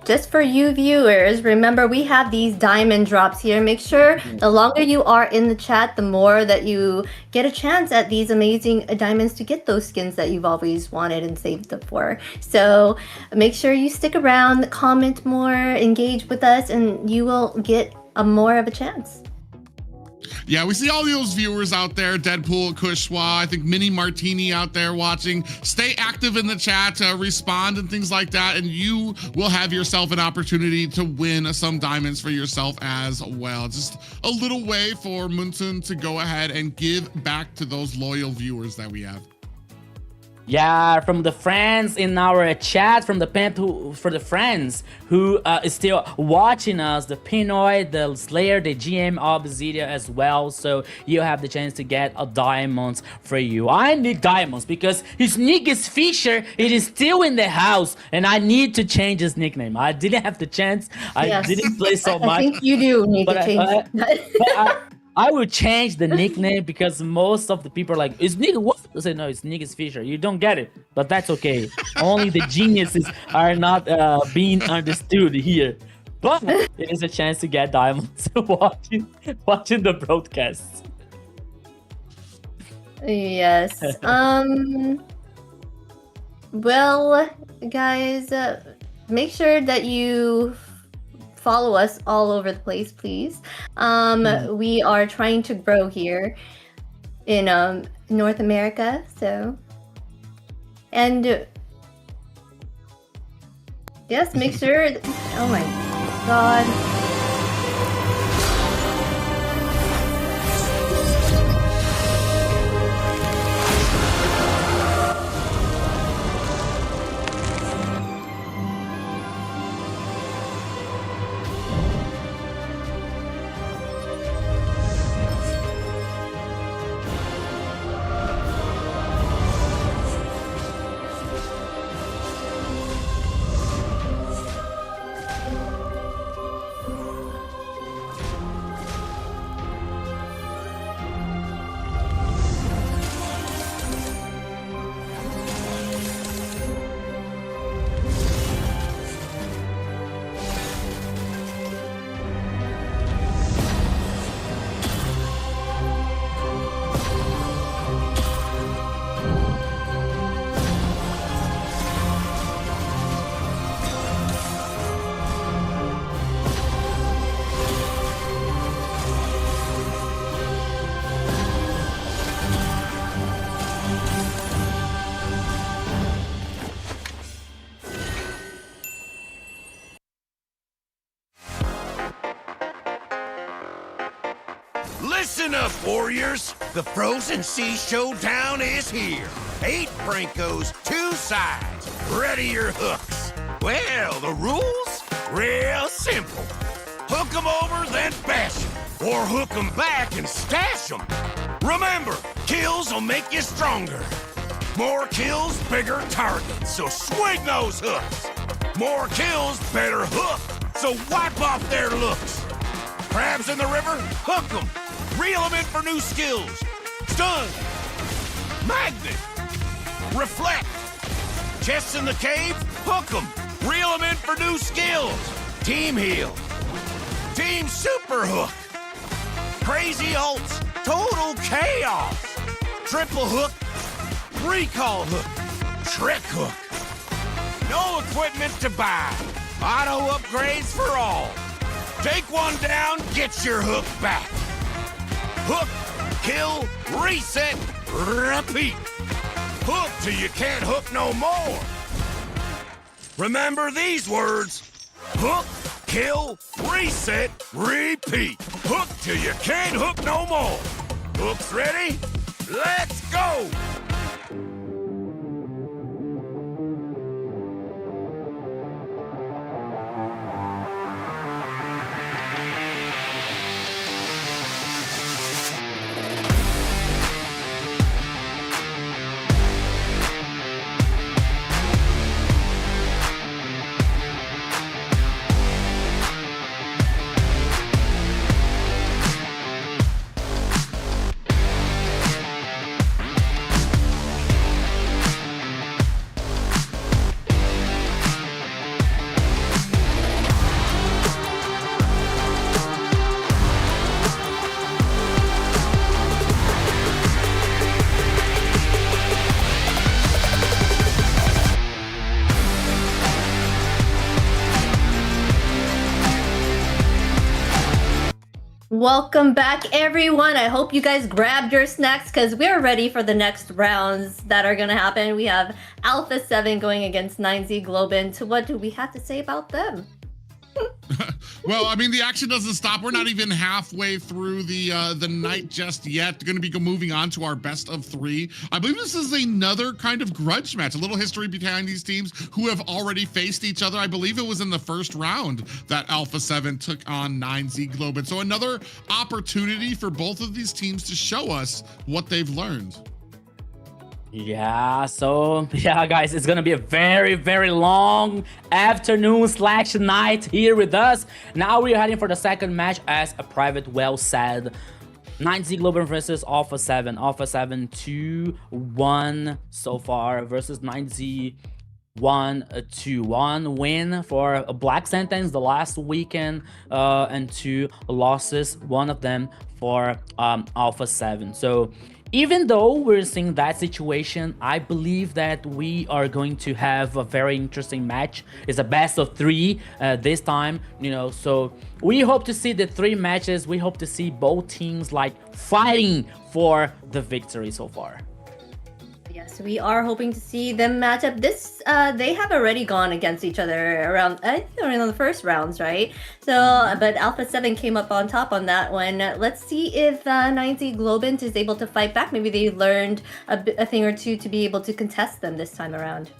just for you viewers, remember we have these diamond drops here. Make sure the longer you are in the chat, the more that you get a chance at these amazing diamonds to get those skins that you've always wanted and saved up for. So make sure you stick around, comment more, engage with us, and you will get more of a chance. Yeah, we see all those viewers out there, Deadpool, Kushwa, I think Mini Martini out there watching. Stay active in the chat, respond and things like that, and you will have yourself an opportunity to win some diamonds for yourself as well. Just a little way for Munsun to go ahead and give back to those loyal viewers that we have. Yeah, from the friends in our chat, from the for the friends who is still watching us, the Pinoy, the Slayer, the GM of Zedia as well. So you have the chance to get a diamonds for you. I need diamonds because his nick is Fisher. It is still in the house, and I need to change his nickname. I didn't have the chance. I didn't play so much. I think you do need to change. I will change the nickname because most of the people are like, is Nick what? I say, no, it's Nick is Fisher. You don't get it, but that's okay. Only the geniuses are not being understood here. But it is a chance to get diamonds watching the broadcasts. Yes. Well, guys, make sure that you follow us all over the place, please. We are trying to grow here in North America, so, and yes, make sure oh my god. Warriors, the Frozen Sea Showdown is here. 8 Francos, 2 sides. Ready your hooks. Well, the rules? Real simple. Hook 'em over, then bash 'em. Or hook 'em back and stash 'em. Remember, kills will make you stronger. More kills, bigger targets, so swing those hooks. More kills, better hook, so wipe off their looks. Crabs in the river, hook 'em. Reel 'em in for new skills. Stun. Magnet. Reflect. Chests in the cave, hook 'em. Reel 'em in for new skills. Team heal. Team super hook. Crazy ults, total chaos. Triple hook, recall hook, trick hook. No equipment to buy. Auto upgrades for all. Take one down, get your hook back. Hook, kill, reset, repeat. Hook till you can't hook no more. Remember these words. Hook, kill, reset, repeat. Hook till you can't hook no more. Hooks ready? Let's go! Welcome back, everyone. I hope you guys grabbed your snacks because we're ready for the next rounds that are going to happen. We have Alpha 7 going against 9Z Globant. What do we have to say about them? Well, I mean, the action doesn't stop. We're not even halfway through the night just yet. Going to be moving on to our best of 3. I believe this is another kind of grudge match. A little history behind these teams who have already faced each other. I believe it was in the first round that Alpha 7 took on 9Z Globant. So another opportunity for both of these teams to show us what they've learned. Yeah, so yeah, guys, it's gonna be a very, very long afternoon / night here with us. Now we're heading for the second match, as a private well said. 9Z Globant versus Alpha 7. Alpha 7 2-1 so far versus 9Z 1-2. 1 win for a Black Sentence the last weekend, and 2 losses, one of them for Alpha 7. So even though we're seeing that situation, I believe that we are going to have a very interesting match. It's a best of 3 this time, you know, so we hope to see the 3 matches. We hope to see both teams like fighting for the victory so far. Yes, we are hoping to see them match up. This they have already gone against each other around, I think around the first rounds, right? So, but Alpha 7 came up on top on that one. Let's see if 9Z Globant is able to fight back. Maybe they learned a thing or two to be able to contest them this time around.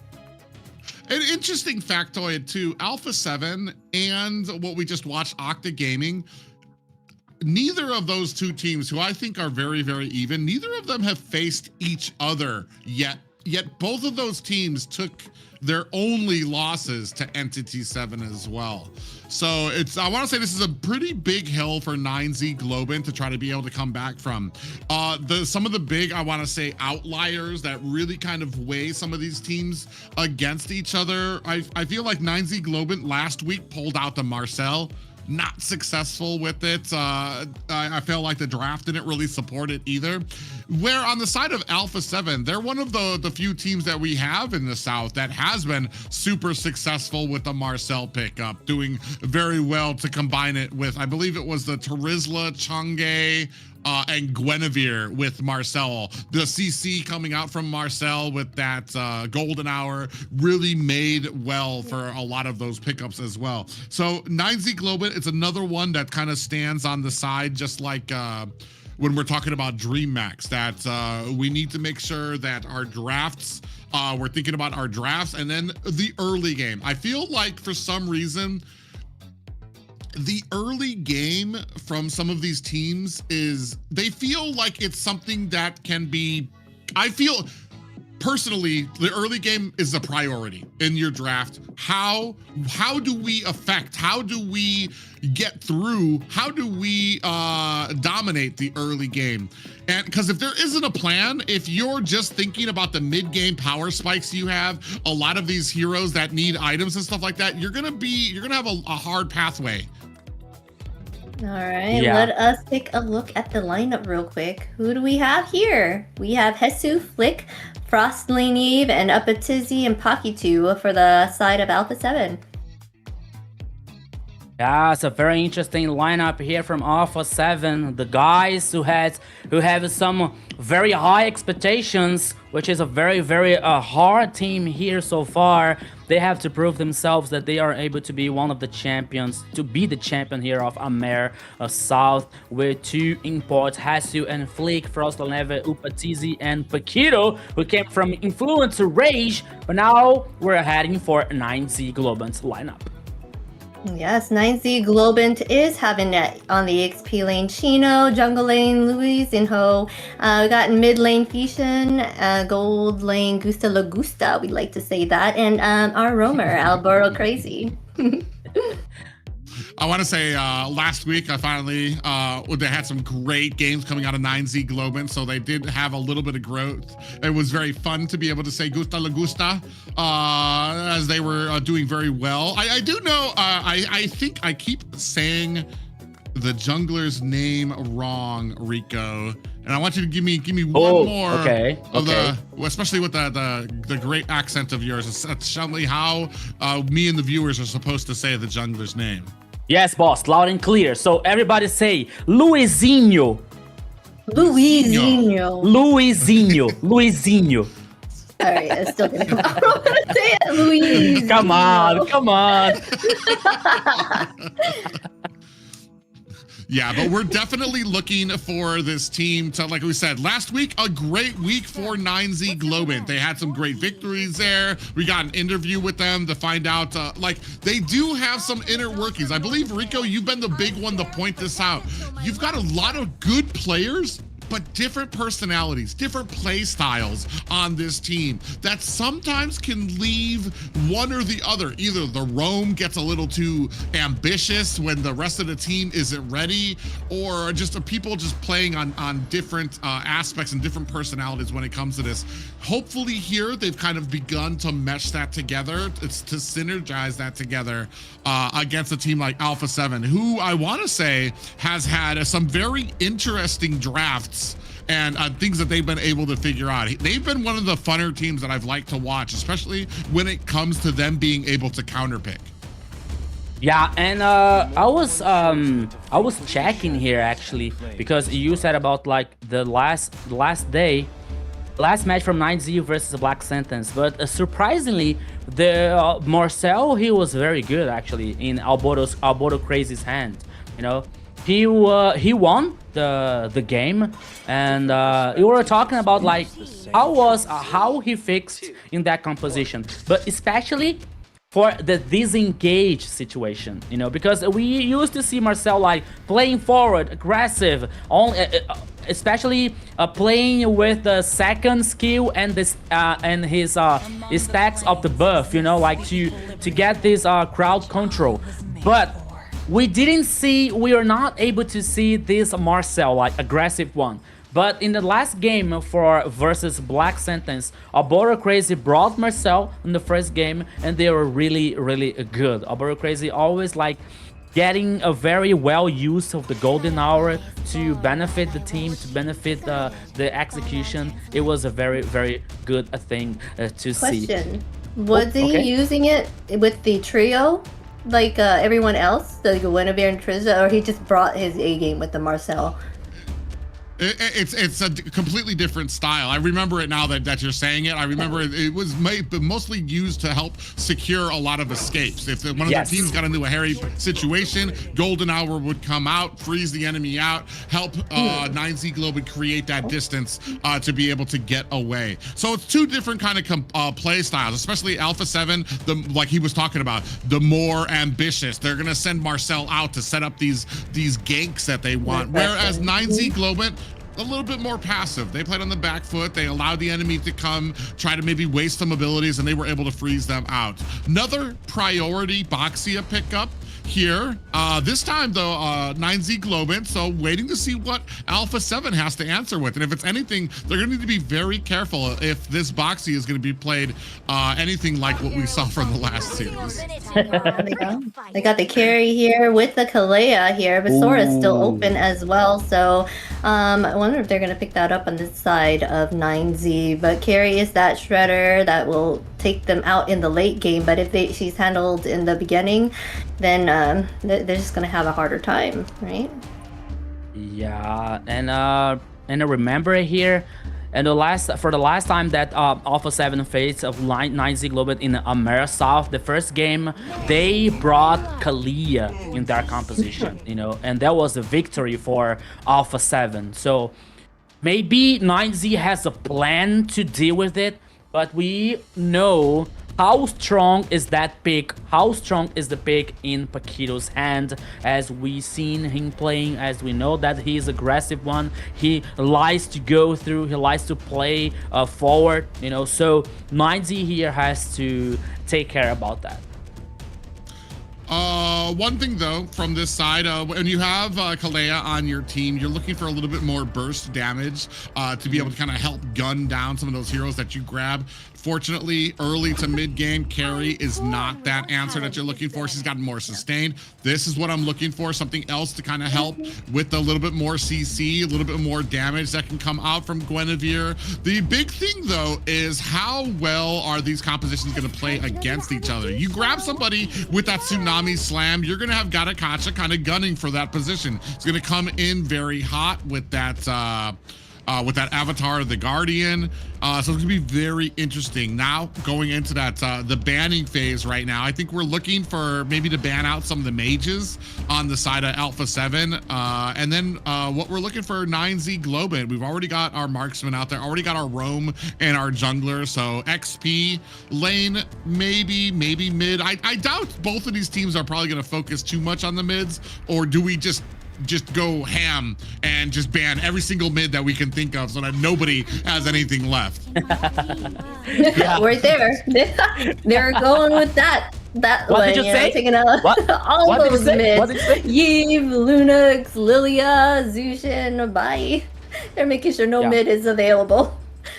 An interesting factoid too, Alpha 7 and what we just watched, Octa Gaming, neither of those two teams, who I think are very, very even, neither of them have faced each other yet. Yet both of those teams took their only losses to Entity 7 as well. So I want to say this is a pretty big hill for 9Z Globant to try to be able to come back from. Some of the big, I want to say, outliers that really kind of weigh some of these teams against each other. I feel like 9Z Globant last week pulled out the Marcel. Not successful with it. I feel like the draft didn't really support it either. Where on the side of Alpha 7, they're one of the few teams that we have in the South that has been super successful with the Marcel pickup, doing very well to combine it with, I believe it was the Terizla, Chang'e, and Guinevere with Marcel. The CC coming out from Marcel with that golden hour really made well for a lot of those pickups as well. So 9Z Globant, it's another one that kind of stands on the side, just like when we're talking about Dreammax, that we need to make sure that our drafts, we're thinking about our drafts and then the early game. I feel like for some reason, the early game from some of these teams they feel like it's something that can be, I feel personally, the early game is a priority in your draft. How do we affect, how do we get through, how do we dominate the early game? And because if there isn't a plan, if you're just thinking about the mid-game power spikes you have, a lot of these heroes that need items and stuff like that, you're gonna have a hard pathway. All right, let us take a look at the lineup real quick. Who do we have here? We have Hesu, Flick, Frostlane Eve, and Upatizzy and Pakitu for the side of Alpha 7. Yeah, it's a very interesting lineup here from Alpha 7. The guys who have some very high expectations, which is a very, very hard team here so far. They have to prove themselves that they are able to be one of the champions, to be the champion here of AMER South, with 2 imports, Hesu and Flick, Frostlane, Upatizzy, and Paquito, who came from Influencer Rage, but now we're heading for 9Z Globant's lineup. Yes, 9Z Globant is having it on the XP lane Chino, jungle lane Luis, Inho. We got mid lane Fishin, gold lane Gusta La Gusta, we like to say that, and our roamer, Alboro Crazy. I want to say last week I finally they had some great games coming out of 9Z Globant, so they did have a little bit of growth. It was very fun to be able to say Gusta La Gusta as they were doing very well. I do know I think I keep saying the jungler's name wrong, Rico, and I want you to give me one more of the, especially with the great accent of yours. Tell me how me and the viewers are supposed to say the jungler's name. Yes, boss, loud and clear. So everybody say Luizinho. Luizinho. Luizinho. Luizinho. Sorry, I still gonna come out. Say it, Luizinho. Come on. Yeah, but we're definitely looking for this team to, like we said, last week, a great week for 9Z Globant. They had some great victories there. We got an interview with them to find out, like, they do have some inner workings. I believe, Rico, you've been the big one to point this out. You've got a lot of good players, but different personalities, different play styles on this team that sometimes can leave one or the other. Either the roam gets a little too ambitious when the rest of the team isn't ready, or just people just playing on different aspects and different personalities when it comes to this. Hopefully here, they've kind of begun to mesh that together, it's to synergize that together against a team like Alpha 7, who I want to say has had some very interesting drafts and things that they've been able to figure out. They've been one of the funner teams that I've liked to watch, especially when it comes to them being able to counterpick. Yeah, and I was checking here actually, because you said about like the last match from 9Z versus the Black Sentence, but surprisingly, the Marcel, he was very good actually in Alboro Crazy's hand. You know, he won the game, and you were talking about like how he fixed in that composition, but especially for the disengage situation, you know, because we used to see Marcel like playing forward, aggressive, especially playing with the second skill and this and his stacks of the buff, you know, like to get this crowd control. But we are not able to see this Marcel like aggressive one. But in the last game for versus Black Sentence, Alboro Crazy brought Marcel in the first game, and they were really, really good. Alboro Crazy always like getting a very well use of the golden hour to benefit the team, to benefit the execution. It was a very, very good thing to see. Question: was he using it with the trio like everyone else, the Guinevere and Trizza, or he just brought his A game with the Marcel? It's a completely different style. I remember it now that you're saying it. I remember it was mostly used to help secure a lot of escapes. If one of the teams got into a hairy situation, Golden Hour would come out, freeze the enemy out, help 9Z Globant create that distance to be able to get away. So it's two different kind of play styles, especially Alpha 7, like he was talking about, the more ambitious. They're gonna send Marcel out to set up these ganks that they want. Whereas 9Z Globant, a little bit more passive. They played on the back foot. They allowed the enemy to come, try to maybe waste some abilities, and they were able to freeze them out. Another priority Boxia pickup here. This time though, 9Z Globant, so waiting to see what Alpha 7 has to answer with. And if it's anything, they're gonna need to be very careful if this Boxy is gonna be played anything like what we saw from the last series. They got the carry here with the Kalea here, but Sora's still open as well. So I wonder if they're gonna pick that up on this side of 9Z, but carry is that shredder that will take them out in the late game. But if she's handled in the beginning, then they're just gonna have a harder time, right? Yeah, and I remember here, and for the last time that Alpha 7 faced of 9Z Globant in AMER South, the first game, they brought Kalia in their composition, you know, and that was a victory for Alpha 7. So maybe 9Z has a plan to deal with it, but we know how strong is that pick, how strong is the pick in Paquito's hand, as we seen him playing, as we know that he is aggressive one. He likes to go through, he likes to play forward, you know, so 9Z here has to take care about that. One thing though, from this side, when you have Kalea on your team, you're looking for a little bit more burst damage to be able to kind of help gun down some of those heroes that you grab. Fortunately, early to mid game, Carrie is not that answer that you're looking for. She's gotten more sustained. This is what I'm looking for, something else to kind of help with a little bit more CC, a little bit more damage that can come out from Guinevere. The big thing though is how well are these compositions going to play against each other? You grab somebody with that Tsunami Slam, you're going to have Garakacha kind of gunning for that position. It's going to come in very hot with that Avatar of the Guardian. So it's gonna be very interesting. Now going into that the banning phase right now, I think we're looking for maybe to ban out some of the mages on the side of Alpha 7. And then what we're looking for 9Z Globant. We've already got our marksman out there, already got our roam and our jungler. So XP lane, maybe mid. I doubt both of these teams are probably gonna focus too much on the mids, or do we just go ham and just ban every single mid that we can think of so that nobody has anything left? We're there. They're going with that. What did you say? Taking out all those mids. Yves, Lunux, Lilia, Zushin, Bai. They're making sure no mid is available.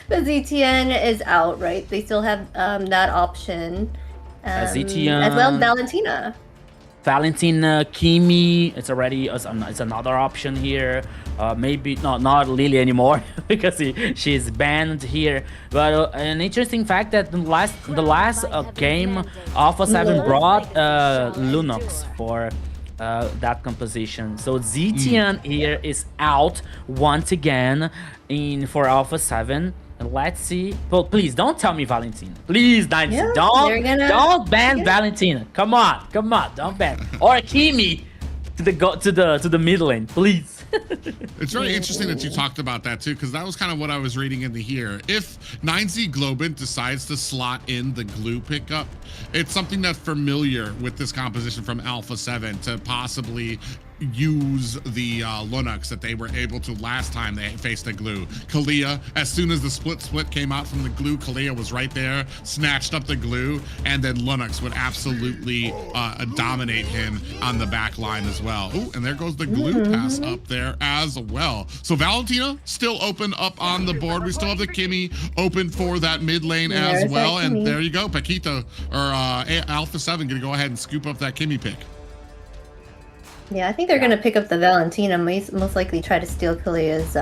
But ZTN is out, right? They still have that option. ZTN. As well as Valentina. Valentina, Kimi, it's another option here. Maybe not Lily anymore because she's banned here. But an interesting fact that the last game, Alpha 7 brought Lunox for that composition. So ZTN here is out once again for Alpha 7. Let's see. Well, please don't tell me Valentina. Please, Dynasty, don't ban Valentina. Come on, don't ban. Or Kimi to the mid lane, please. It's very interesting that you talked about that too, because that was kind of what I was reading into here. If 9Z Globant decides to slot in the glue pickup, it's something that's familiar with this composition from Alpha 7 to possibly use the Linux that they were able to last time they faced the glue. Kalia, as soon as the split came out from the glue, Kalia was right there, snatched up the glue, and then Linux would absolutely dominate him on the back line as well. Ooh, and there goes the glue pass up there as well. So Valentina still open up on the board. We still have the Kimi open for that mid lane as well. And there you go, Paquito or Alpha 7 gonna go ahead and scoop up that Kimi pick. Yeah, I think they're going to pick up the Valentina, most likely try to steal Kalia's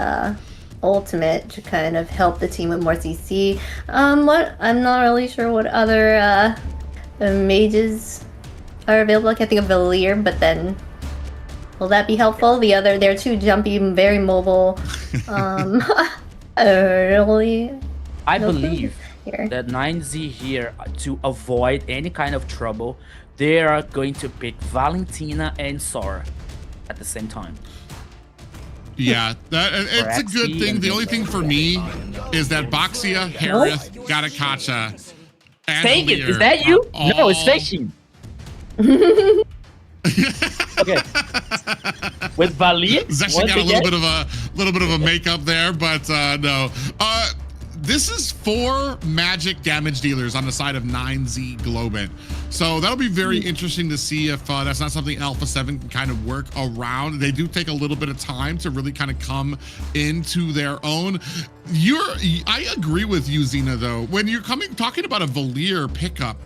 ultimate to kind of help the team with more CC. I'm not really sure what other mages are available. I can't think of Valir, but then will that be helpful? They're too jumpy, very mobile. Really? I No believe here. that 9Z here, to avoid any kind of trouble, they are going to pick Valentina and Sora at the same time. Yeah, it's a good Braxy thing. and The only thing for me is that Boxia, Harith, Gatakacha, and Take it. Valir Is that you? are No, it's all- fishing. Okay. With Valir, Zeshi once got a again, little bit of a makeup there, but no. This is 4 magic damage dealers on the side of 9Z Globant. So that'll be very interesting to see if that's not something Alpha 7 can kind of work around. They do take a little bit of time to really kind of come into their own. I agree with you, Xena, though. When you're talking about a Valir pickup,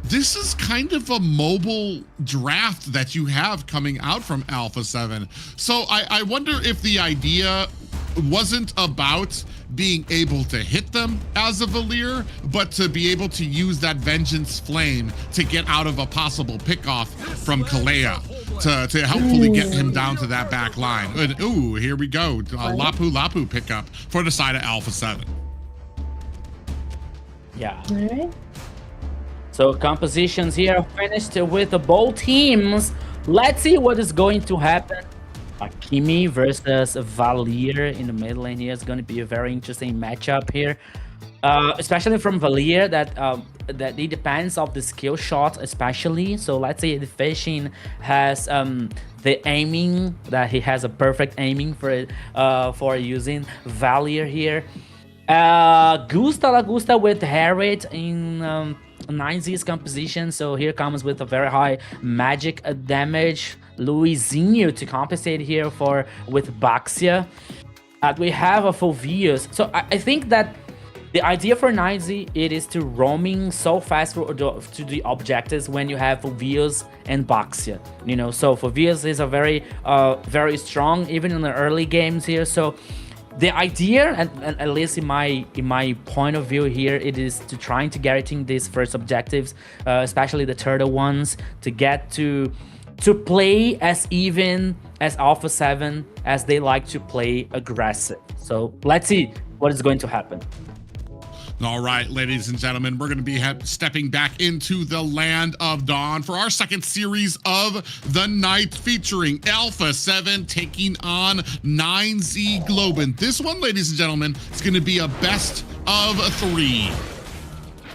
this is kind of a mobile draft that you have coming out from Alpha 7. So I wonder if the idea wasn't about being able to hit them as a Valir, but to be able to use that Vengeance Flame to get out of a possible pickoff from Kalea to helpfully get him down to that back line. And, ooh, here we go. Lapu Lapu pickup for the side of Alpha 7. yeah. All right. So compositions here are finished with both teams. Let's see what is going to happen. Akimi versus Valir in the mid lane here is going to be a very interesting matchup here, especially from Valir. That it depends of the skill shot, especially. So let's say the fishing has the aiming, that he has a perfect aiming for it for using Valir here. Gusta with Harriet in 9Z's composition, so here comes with a very high magic damage. Luizinho to compensate here with Baxia. We have a Fulvius. So I think that the idea for 9Z, it is to roaming so fast to the objectives when you have Fulvius and Baxia. You know, so Fulvius is a very strong even in the early games here. So the idea, and at least in my point of view here, it is to trying to getting these first objectives, especially the turtle ones, to get to play as even as Alpha 7 as they like to play aggressive. So let's see what is going to happen. All right, ladies and gentlemen, we're going to be stepping back into the Land of Dawn for our second series of the night, featuring Alpha 7 taking on 9Z Globant. This one, ladies and gentlemen, is going to be a best of 3.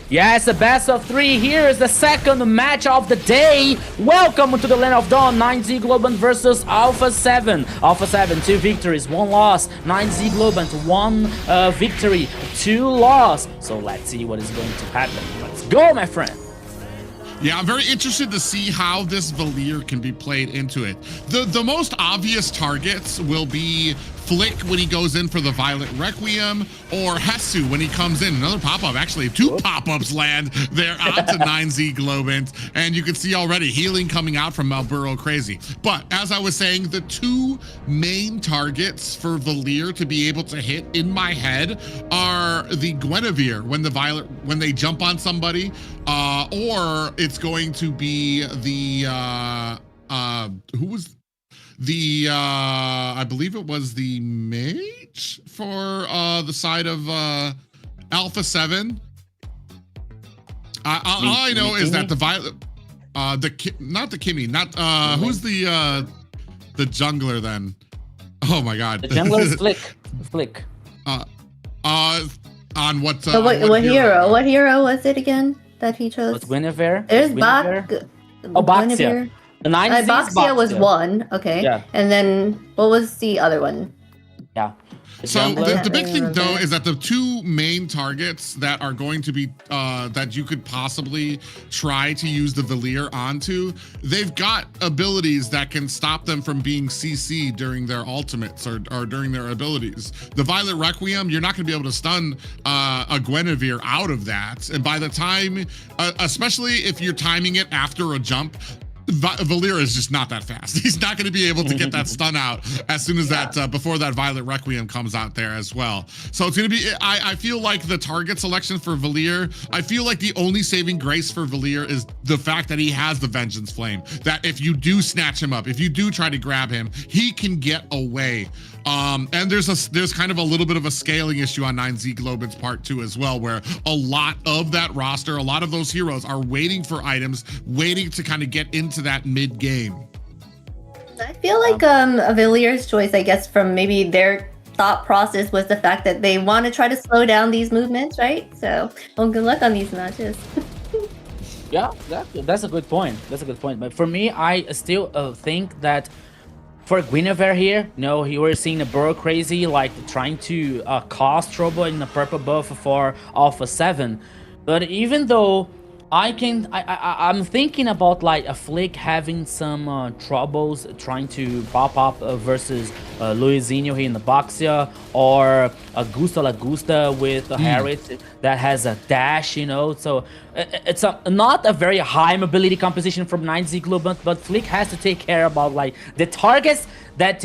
Yes, the best of 3. Here is the second match of the day. Welcome to the Land of Dawn. 9Z Globant versus Alpha 7. Alpha 7, 2 victories, 1 loss. 9Z Globant, 1 victory, 2 loss. So let's see what is going to happen. Let's go, my friend. Yeah, I'm very interested to see how this Valir can be played into it. The most obvious targets will be Flick when he goes in for the Violet Requiem, or Hesu when he comes in. Another pop-up, actually 2 pop-ups land there onto 9Z Globant, and you can see already healing coming out from Malburo Crazy. But as I was saying, the 2 main targets for Valir to be able to hit in my head are the Guinevere when they jump on somebody, or it's going to be the who was the I believe it was the mage for the side of Alpha 7. All I know is that the Violet, not the Kimmy, not who's the jungler then? Oh my God, The jungler is Flick. On what? So what hero? What hero was it again that he chose? What's Guinevere? There's Baxia. Guinevere. The 9Z Baxia was 1. Okay. Yeah. And then what was the other one? Yeah. So jungler. the big thing though is that the 2 main targets that are going to be that you could possibly try to use the Valir onto, they've got abilities that can stop them from being CC during their ultimates or during their abilities. The Violet Requiem, you're not going to be able to stun a Guinevere out of that, and by the time, especially if you're timing it after a jump, Valir is just not that fast. He's not going to be able to get that stun out as soon as that before that Violet Requiem comes out there as well. So it's going to be, I feel like the target selection for Valir, I feel like the only saving grace for Valir is the fact that he has the Vengeance Flame, that if you do snatch him up, if you do try to grab him, he can get away. And there's kind of a little bit of a scaling issue on 9Z Globant's part too as well, where a lot of that roster, a lot of those heroes are waiting for items, waiting to kind of get into that mid game. I feel like Avillier's choice, I guess, from maybe their thought process was the fact that they want to try to slow down these movements, right? So, well, good luck on these matches. Yeah, that's a good point. That's a good point. But for me, I still think that for Guinevere here, you were seeing a Burrow Crazy like trying to cause trouble in the purple buff for Alpha 7. But even though I'm thinking about like a Flick having some troubles trying to pop up versus Luizinho here in the Boxia, or Augusta Lagusta with Harriet that has a dash, so it's not a very high mobility composition from 9Z Globant, but Flick has to take care about like the targets that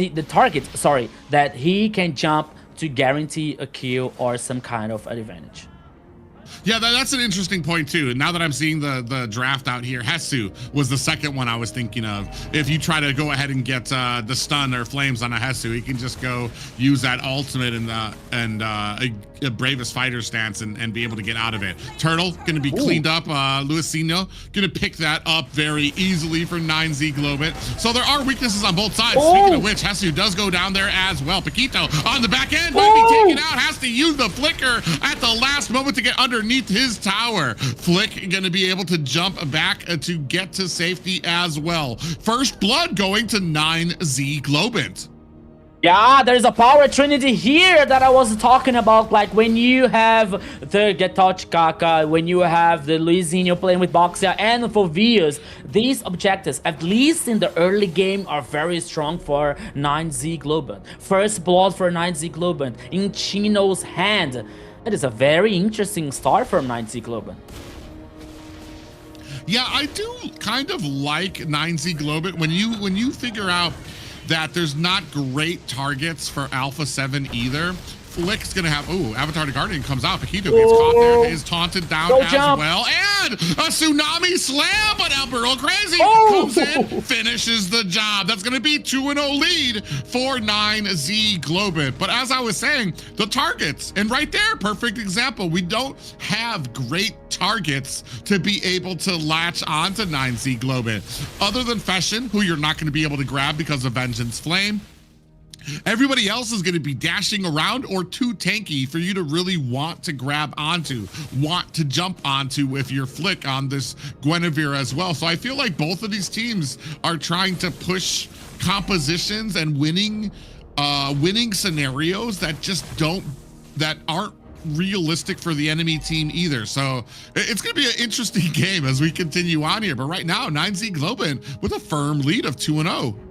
he can jump to guarantee a kill or some kind of advantage. Yeah, that's an interesting point too. And now that I'm seeing the draft out here, Hesu was the second one I was thinking of. If you try to go ahead and get the stun or flames on a Hesu, he can just go use that ultimate and a bravest fighter stance and be able to get out of it. Turtle gonna be cleaned up. Luizinho gonna pick that up very easily for 9Z Globant. So there are weaknesses on both sides. Speaking of which, Hesu does go down there as well. Paquito on the back end might be taken out. Has to use the flicker at the last moment to get underneath his tower. Flick gonna be able to jump back to get to safety as well. First blood going to 9Z Globant. Yeah, there's a power trinity here that I was talking about. Like when you have the Getoch Kaka, when you have the Luizinho playing with Boxia and Fovius, these objectives, at least in the early game, are very strong for 9Z Globant. First blood for 9Z Globant in Chino's hand. That is a very interesting start from 9Z Globant. Yeah, I do kind of like 9Z Globant when you figure out that there's not great targets for Alpha 7 either. Flick's gonna have, Avatar the Guardian comes out. Paquito gets caught there, is taunted down as well. And a tsunami slam, but El Burrow Crazy comes in, finishes the job. That's gonna be 2-0 lead for 9Z Globant. But as I was saying, the targets, and right there, perfect example. We don't have great targets to be able to latch onto 9Z Globant. Other than Fashion, who you're not gonna be able to grab because of Vengeance Flame. Everybody else is going to be dashing around or too tanky for you to really want to grab onto, want to jump onto if you're Flick on this Guinevere as well. So I feel like both of these teams are trying to push compositions and winning scenarios that aren't realistic for the enemy team either. So it's going to be an interesting game as we continue on here. But right now, 9Z Globant with a firm lead of 2-0.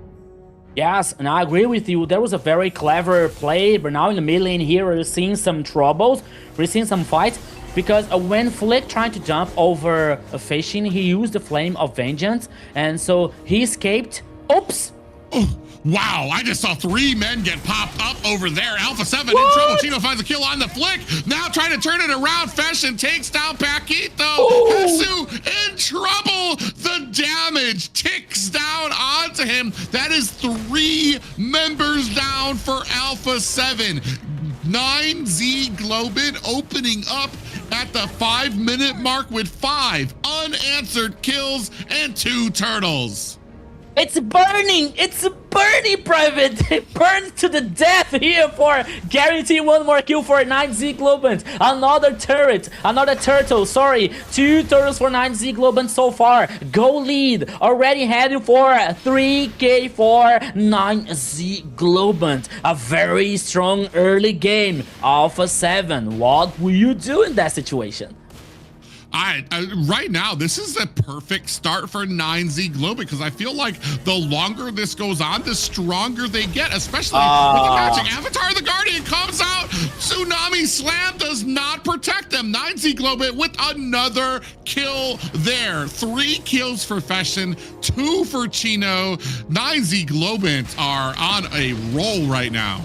Yes, and I agree with you. There was a very clever play, but now in the mid lane here, we're seeing some troubles. We're seeing some fights, because when Flick tried to jump over a Fashion, he used the Flame of Vengeance, and so he escaped. Oops! Wow, I just saw 3 men get popped up over there. Alpha 7 in trouble. Chino finds a kill on the Flick. Now trying to turn it around. Fashion takes down Paquito. Hesu in trouble. The damage ticks down onto him. That is 3 members down for Alpha 7. 9Z Globant opening up at the 5-minute mark with 5 unanswered kills and 2 turtles. It's burning! It's burning, Private! It burns to the death here for guaranteeing 1 more kill for 9Z Globant. Another turret, another turtle, sorry. 2 turtles for 9Z Globant so far. Go lead, already heading for 3K for 9Z Globant. A very strong early game. Alpha 7, what will you do in that situation? Right now, this is a perfect start for 9Z Globant, because I feel like the longer this goes on, the stronger they get, especially with the matching. Avatar the Guardian comes out, Tsunami Slam does not protect them. 9Z Globant with another kill there. 3 kills for Fashion, 2 for Chino. 9Z Globant are on a roll right now.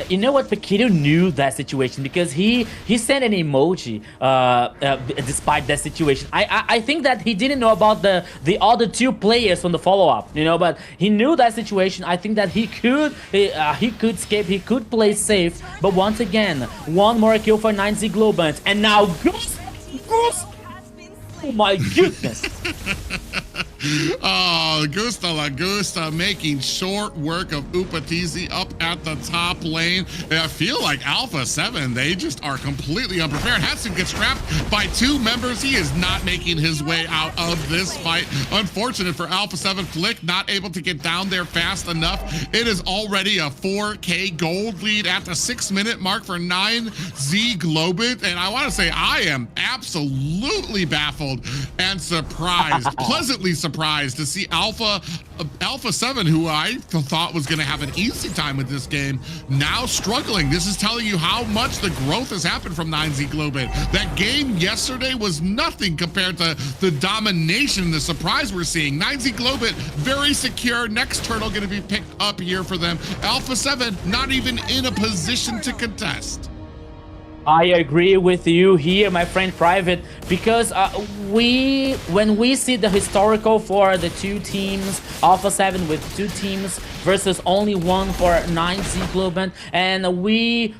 You know what? Paquito knew that situation because he sent an emoji despite that situation. I think that he didn't know about the other two players from the follow-up, you know, but he knew that situation. I think that he could escape, he could play safe, but once again, one more kill for 9Z Globant, and now Goose. Oh my goodness. Oh, Gusta La Gusta making short work of Upatizi up at the top lane. And I feel like Alpha 7, they just are completely unprepared. Hatsu gets trapped by 2 members. He is not making his way out of this fight. Unfortunate for Alpha 7. Flick not able to get down there fast enough. It is already a 4K gold lead at the 6-minute mark for 9Z Globant. And I want to say I am absolutely baffled and surprised, pleasantly surprised to see Alpha 7, who I thought was going to have an easy time with this game, now struggling. This is telling you how much the growth has happened from 9Z Globant. That game yesterday was nothing compared to the domination, the surprise we're seeing. 9Z Globant very secure. Next turtle going to be picked up here for them. Alpha 7 not even in a position to contest. I agree with you here, my friend Private, because when we see the historical for the 2 teams, Alpha 7 with 2 teams versus only 1 for 9Z Globant, and we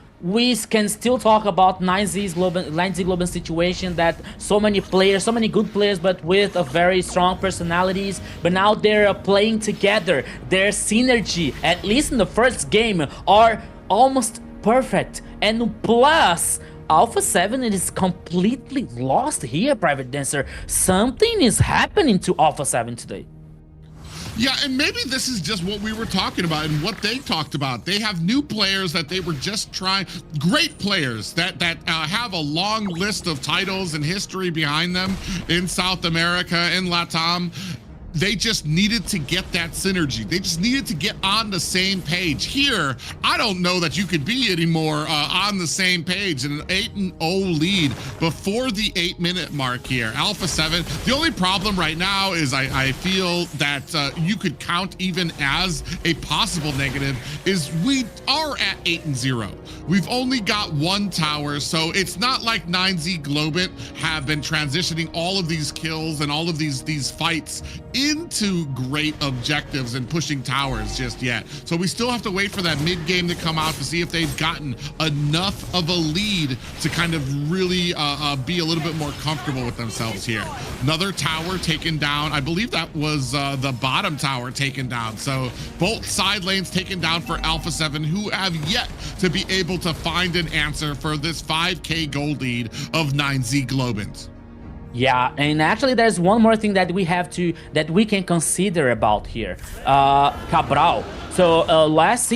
can still talk about 9Z Globant situation, that so many players, so many good players, but with a very strong personalities, but now they're playing together. Their synergy, at least in the first game, are almost perfect. And plus, Alpha 7 is completely lost here, Private Dancer. Something is happening to Alpha 7 today. Yeah, and maybe this is just what we were talking about and what they talked about. They have new players that they were just trying, great players that have a long list of titles and history behind them in South America, in LATAM. They just needed to get that synergy. They just needed to get on the same page. Here, I don't know that you could be anymore on the same page. An 8-0 lead before the 8-minute mark here. Alpha 7, the only problem right now is I feel that you could count even as a possible negative is we are at 8-0. We've only got 1 tower, so it's not like 9Z Globant have been transitioning all of these kills and all of these fights into great objectives and pushing towers just yet. So we still have to wait for that mid game to come out to see if they've gotten enough of a lead to kind of really be a little bit more comfortable with themselves here. Another tower taken down. I believe that was the bottom tower taken down. So both side lanes taken down for Alpha 7, who have yet to be able to find an answer for this 5K gold lead of 9Z Globant. Yeah, and actually there's one more thing that we can consider about here. Cabral. So last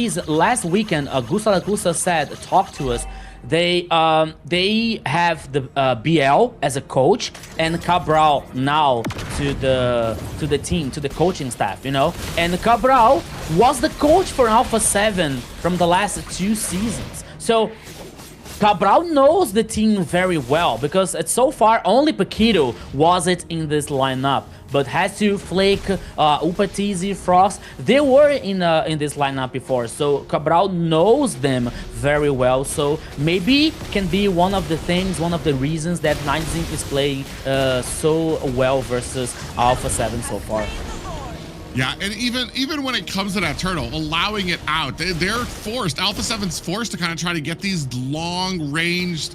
weekend, Gusta talked to us. They have the BL as a coach and Cabral now to the team, to the coaching staff, you know. And Cabral was the coach for Alpha 7 from the last 2 seasons. So Cabral knows the team very well because so far only Paquito wasn't in this lineup. But Hatsu, Flake, Upatizi, Frost, they were in this lineup before. So Cabral knows them very well. So maybe can be one of the things, one of the reasons that 9Z is playing so well versus Alpha 7 so far. Yeah, and even when it comes to that turtle, allowing it out, they're forced, Alpha 7's forced to kind of try to get these long-ranged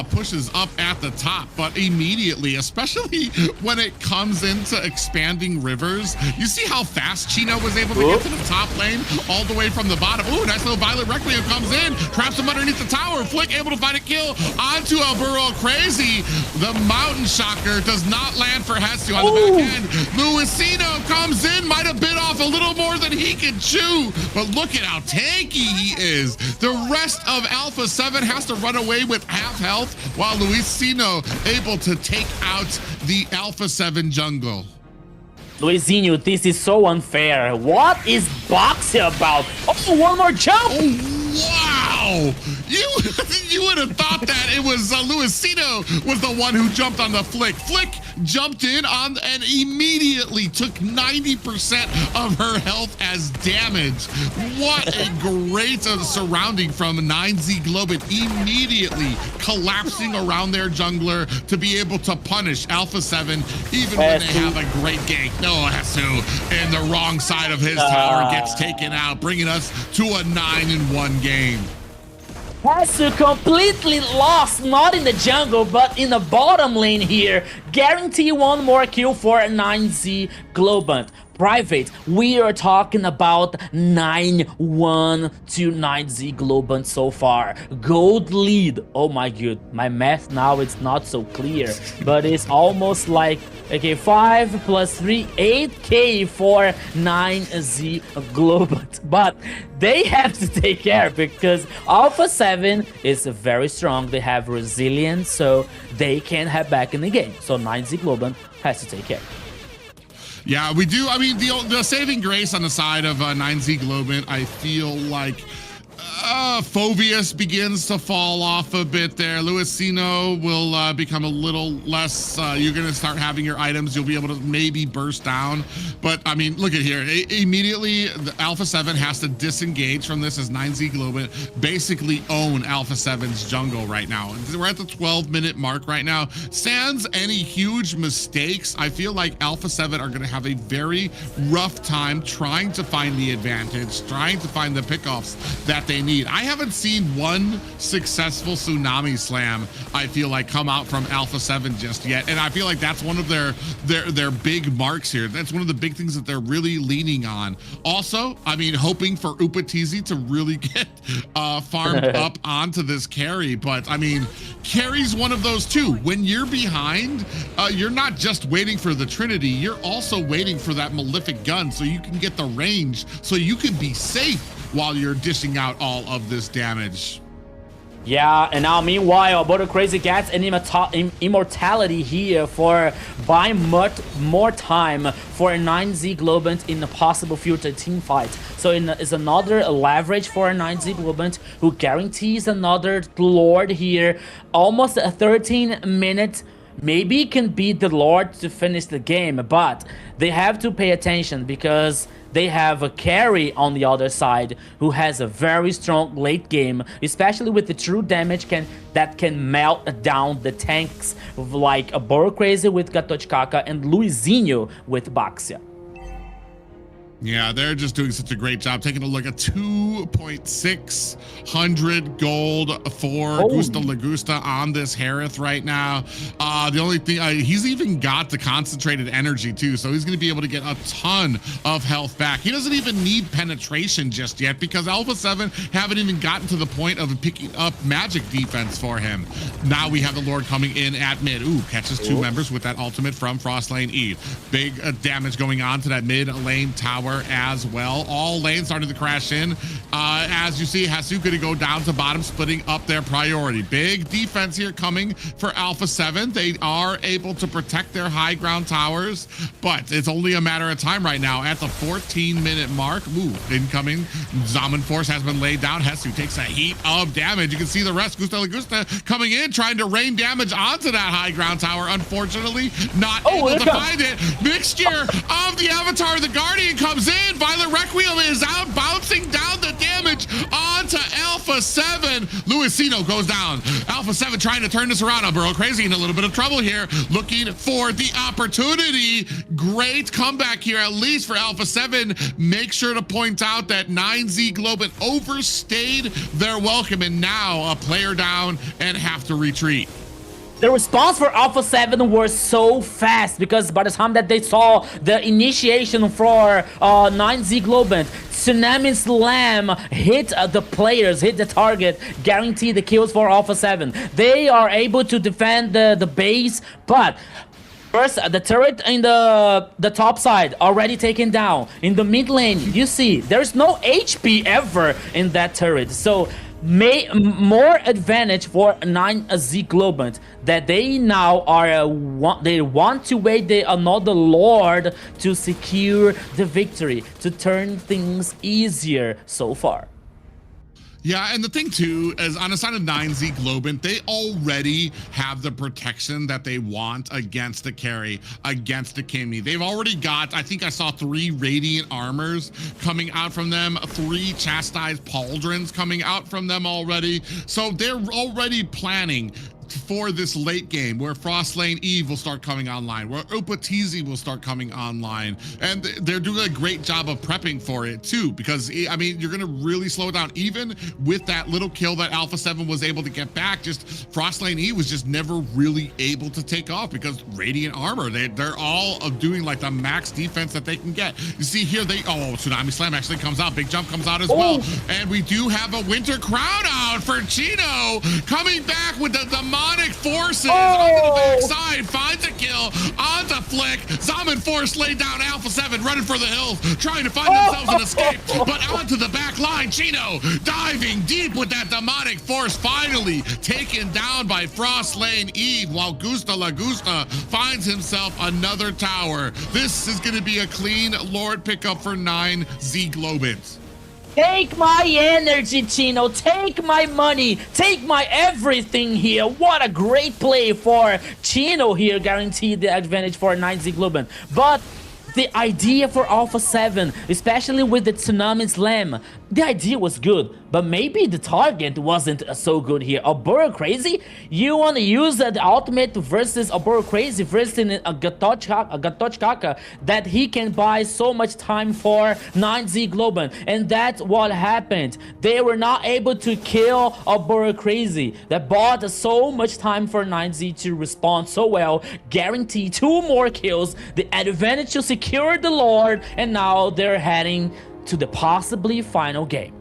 pushes up at the top, but immediately, especially when it comes into expanding rivers, you see how fast Chino was able to get to the top lane all the way from the bottom. Ooh, nice little Violet Requiem comes in, traps him underneath the tower. Flick able to find a kill onto a Burrow Crazy. The Mountain Shocker does not land for Hatsu on the back end. Luisino comes in, might have bit off a little more than he can chew, but look at how tanky he is. The rest of Alpha 7 has to run away with half health, while Luisino able to take out the Alpha 7 jungle. Luisinho, this is so unfair. What is Boxy about? Oh, one more jump! Oh, wow! Wow! You would have thought that it was Luisino was the one who jumped on the Flick. Flick jumped in on and immediately took 90% of her health as damage. What a great surrounding from 9Z Globant, immediately collapsing around their jungler to be able to punish Alpha 7 even when they have a great gank. No, Hasu in the wrong side of his tower gets taken out, bringing us to a 9-1 game. Hasu completely lost, not in the jungle, but in the bottom lane here. Guarantee one more kill for 9Z Globant. Private, we are talking about 9-1 to 9Z Globant so far. Gold lead. Oh my god, my math now it's not so clear, but it's almost like, okay, 5 plus 3, 8k for 9Z Globant. But they have to take care because Alpha 7 is very strong. They have resilience, so they can have back in the game. So 9Z Globant has to take care. Yeah, we do. I mean, the saving grace on the side of 9Z Globant, I feel like Phobius begins to fall off a bit there. Luisino will become a little less, you're going to start having your items. You'll be able to maybe burst down. But, I mean, look at here. Immediately, the Alpha 7 has to disengage from this as 9Z Globant basically own Alpha 7's jungle right now. We're at the 12-minute mark right now. Sans any huge mistakes, I feel like Alpha 7 are going to have a very rough time trying to find the advantage, trying to find the pickoffs that they need. I haven't seen one successful Tsunami Slam, I feel like, come out from Alpha 7 just yet. And I feel like that's one of their big marks here. That's one of the big things that they're really leaning on. Also, I mean, hoping for Upatizi to really get farmed up onto this carry. But I mean, carry's one of those too. When you're behind, you're not just waiting for the Trinity, you're also waiting for that Malefic gun so you can get the range, so you can be safe while you're dishing out all of this damage. Yeah, and now meanwhile, Border Crazy gets an immortality here for buying much more time for 9Z Globant in a possible future team fight. So it's another leverage for 9Z Globant, who guarantees another Lord here. Almost a 13-minute. Maybe can beat the Lord to finish the game, but they have to pay attention because they have a carry on the other side who has a very strong late game, especially with the true damage that can melt down the tanks like a Boro Crazy with Gatochkaka and Luizinho with Baxia. Yeah, they're just doing such a great job. Taking a look at 2,600 gold for Gusta Lagusta on this Harith right now. The only thing, he's even got the concentrated energy too, so he's going to be able to get a ton of health back. He doesn't even need penetration just yet because Alpha 7 haven't even gotten to the point of picking up magic defense for him. Now we have the Lord coming in at mid. Ooh, catches two members with that ultimate from Frostlane Eve. Big damage going on to that mid lane tower as well. All lanes starting to crash in. As you see, Hasu going to go down to bottom, splitting up their priority. Big defense here coming for Alpha 7. They are able to protect their high ground towers, but it's only a matter of time right now at the 14-minute mark. Ooh, incoming. Zaman Force has been laid down. Hasu takes a heap of damage. You can see the rest. Gusta Lagusta coming in, trying to rain damage onto that high ground tower. Unfortunately, not able to find it. Mixture of the Avatar, the Guardian comes in. Violent Requiem is out, bouncing down the damage onto Alpha 7. Luisino goes down. Alpha 7 trying to turn this around. Bro Crazy in a little bit of trouble here, looking for the opportunity. Great comeback here, at least for Alpha 7. Make sure to point out that 9Z Globant overstayed their welcome and now a player down and have to retreat. The response for Alpha 7 was so fast because by the time that they saw the initiation for 9Z Globant, Tsunami Slam hit the players, hit the target, guarantee the kills for Alpha 7. They are able to defend the base, but first, the turret in the top side already taken down. In the mid lane, you see, there's no HP ever in that turret. So more advantage for 9Z Globant that they now are they want to wait another Lord to secure the victory, to turn things easier so far. Yeah, and the thing too is on the side of 9Z Globant, they already have the protection that they want against the carry, against the Kimmy. They've already got, I think I saw 3 Radiant Armors coming out from them, 3 Chastised Pauldrons coming out from them already. So they're already planning for this late game where Frostlane Eve will start coming online, where Upatizi will start coming online, and they're doing a great job of prepping for it too, because I mean, you're gonna really slow it down. Even with that little kill that Alpha 7 was able to get back, just Frostlane Eve was just never really able to take off because Radiant Armor, they're all doing like the max defense that they can get. You see here, Tsunami Slam actually comes out, Big Jump comes out as well, and we do have a Winter Crown out for Chino, coming back with the demonic forces onto the backside, finds a kill onto Flick. Zaman Force laid down Alpha 7, running for the hills, trying to find themselves an escape, but onto the back line. Chino diving deep with that demonic force, finally taken down by Frostlane Eve, while Gusta La Gusta finds himself another tower. This is going to be a clean Lord pickup for 9Z Globant. Take my energy, Chino. Take my money. Take my everything here. What a great play for Chino here. Guaranteed the advantage for 9Z Globant. But the idea for Alpha 7, especially with the Tsunami Slam, the idea was good, but maybe the target wasn't so good here. Oboro Crazy? You want to use the ultimate versus Oboro Crazy versus a Gatochkaka that he can buy so much time for 9Z Globant, and that's what happened. They were not able to kill Oboro Crazy. That bought so much time for 9Z to respond so well, guarantee 2 more kills, the advantage to secure the Lord, and now they're heading to the possibly final game.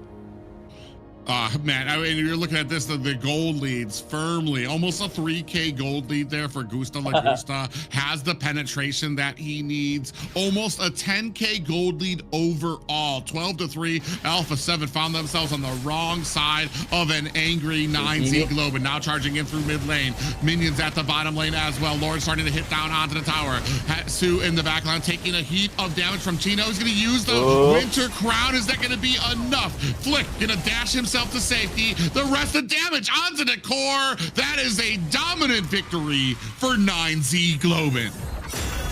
Man, I mean, you're looking at this, the gold leads firmly, almost a 3K gold lead there for Gusta La Gusta, has the penetration that he needs, almost a 10K gold lead overall, 12-3, Alpha 7 found themselves on the wrong side of an angry 9Z Globant, now charging in through mid lane, minions at the bottom lane as well, Lord starting to hit down onto the tower, Hatsu in the back line taking a heap of damage from Chino, he's gonna use the Winter Crown, is that gonna be enough? Flick gonna dash himself to safety, the rest of damage onto the core. That is a dominant victory for 9Z Globant.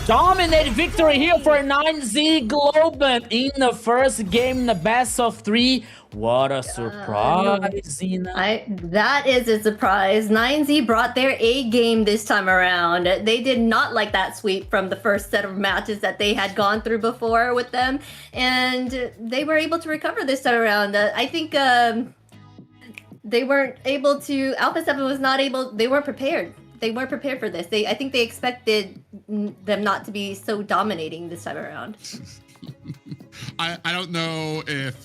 Dominant victory here for 9Z Globant in the first game in the best of 3. What a surprise, Zena. That is a surprise. 9Z brought their A game this time around. They did not like that sweep from the first set of matches that they had gone through before with them, and they were able to recover this time around. I think they weren't able to, Alpha 7 was not able, they weren't prepared. They weren't prepared for this. I think they expected them not to be so dominating this time around. I don't know if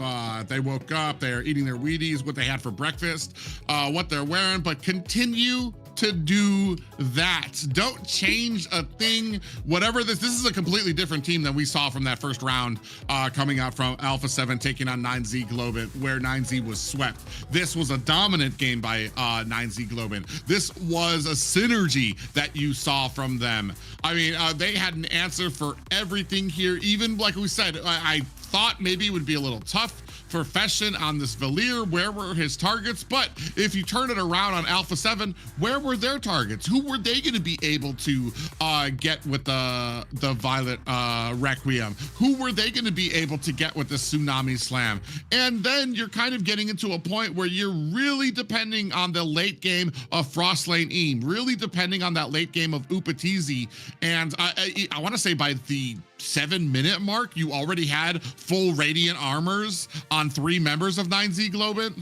they woke up, they're eating their Wheaties, what they had for breakfast, what they're wearing, but continue to do that. Don't change a thing. Whatever this is a completely different team than we saw from that first round coming out from Alpha 7 taking on 9Z Globant, where 9Z was swept. This was a dominant game by 9Z Globant. This was a synergy that you saw from them. I mean, they had an answer for everything here. Even like we said, I thought maybe it would be a little tough for Feshin on this Valir. Where were his targets? But if you turn it around on Alpha 7, where were their targets? Who were they going to be able to get with the Violet Requiem? Who were they going to be able to get with the Tsunami Slam? And then you're kind of getting into a point where you're really depending on the late game of Frostlane Eve, really depending on that late game of Upatizi. And I want to say by the 7-minute mark, you already had full Radiant Armors on 3 members of 9Z Globant.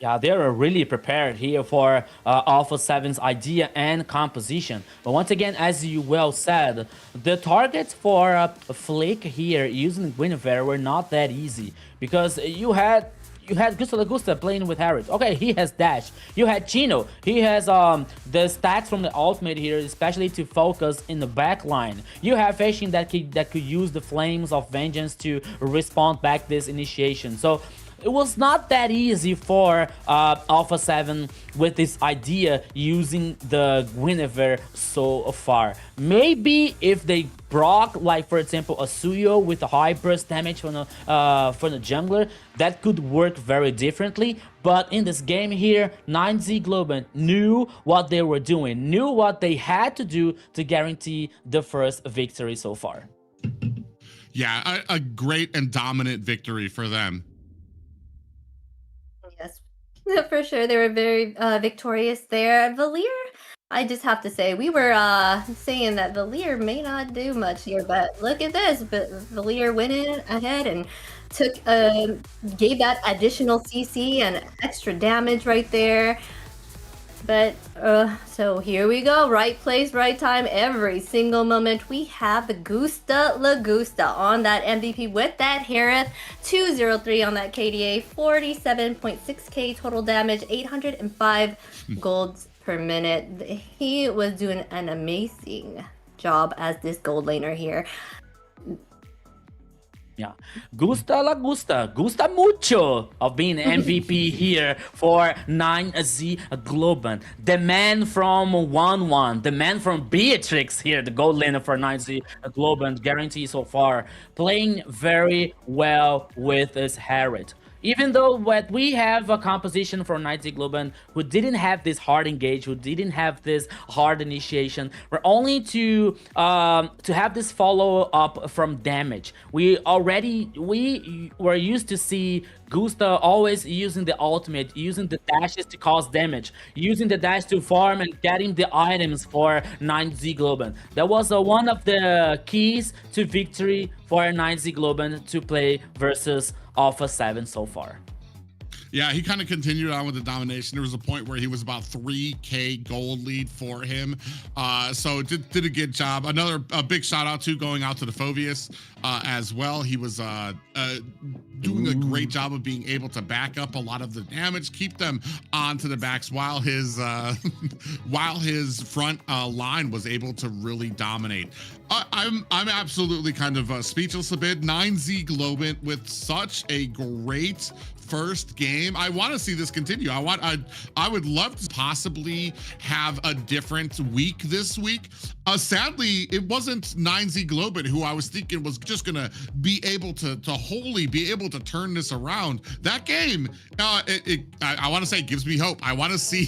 Yeah, they're really prepared here for Alpha 7's idea and composition. But once again, as you well said, the targets for Flick here using Guinevere were not that easy, because you had Gusta La Gusta playing with Harris. Okay, he has dash. You had Chino. He has the stacks from the ultimate here, especially to focus in the back line. You have Fashion that could use the Flames of Vengeance to respond back this initiation. So it was not that easy for Alpha 7 with this idea using the Guinevere so far. Maybe if they proc, like for example a Suyo with a high burst damage from the jungler, that could work very differently. But in this game here, 9Z Globant knew what they were doing, knew what they had to do to guarantee the first victory so far. Yeah, a great and dominant victory for them. Yes, for sure. They were very victorious there. Valir, I just have to say, we were saying that Valir may not do much here, but look at this. But Valir went in ahead and took gave that additional CC and extra damage right there. But so here we go, right place, right time, every single moment. We have the Gusta Lagusta on that MVP with that Harith, 203 on that KDA, 47.6k total damage, 805 golds per minute. He was doing an amazing job as this gold laner here. Yeah, gusta la gusta, gusta mucho of being MVP here for 9Z Globant. The man from 1-1, the man from Beatrix here, the gold laner for 9Z Globant, guarantee so far. Playing very well with his Harith. Even though what we have a composition for 9Z Globant who didn't have this hard engage, who didn't have this hard initiation, we're only to have this follow up from damage. We were used to see Gusta always using the ultimate, using the dashes to cause damage, using the dash to farm and getting the items for 9Z Globant. That was one of the keys to victory for 9Z Globant to play versus Alpha 7 so far. Yeah, he kind of continued on with the domination. There was a point where he was about 3k gold lead for him. So did a good job. A big shout out to going out to the Phoveus as well. He was doing a great job of being able to back up a lot of the damage, keep them onto the backs while his front line was able to really dominate. I'm absolutely kind of speechless a bit. 9Z Globant with such a great first game. I want to see this continue. I would love to possibly have a different week this week. Sadly, it wasn't 9Z Globant who I was thinking was just gonna be able to wholly be able to turn this around. That game, I want to say, gives me hope. I want to see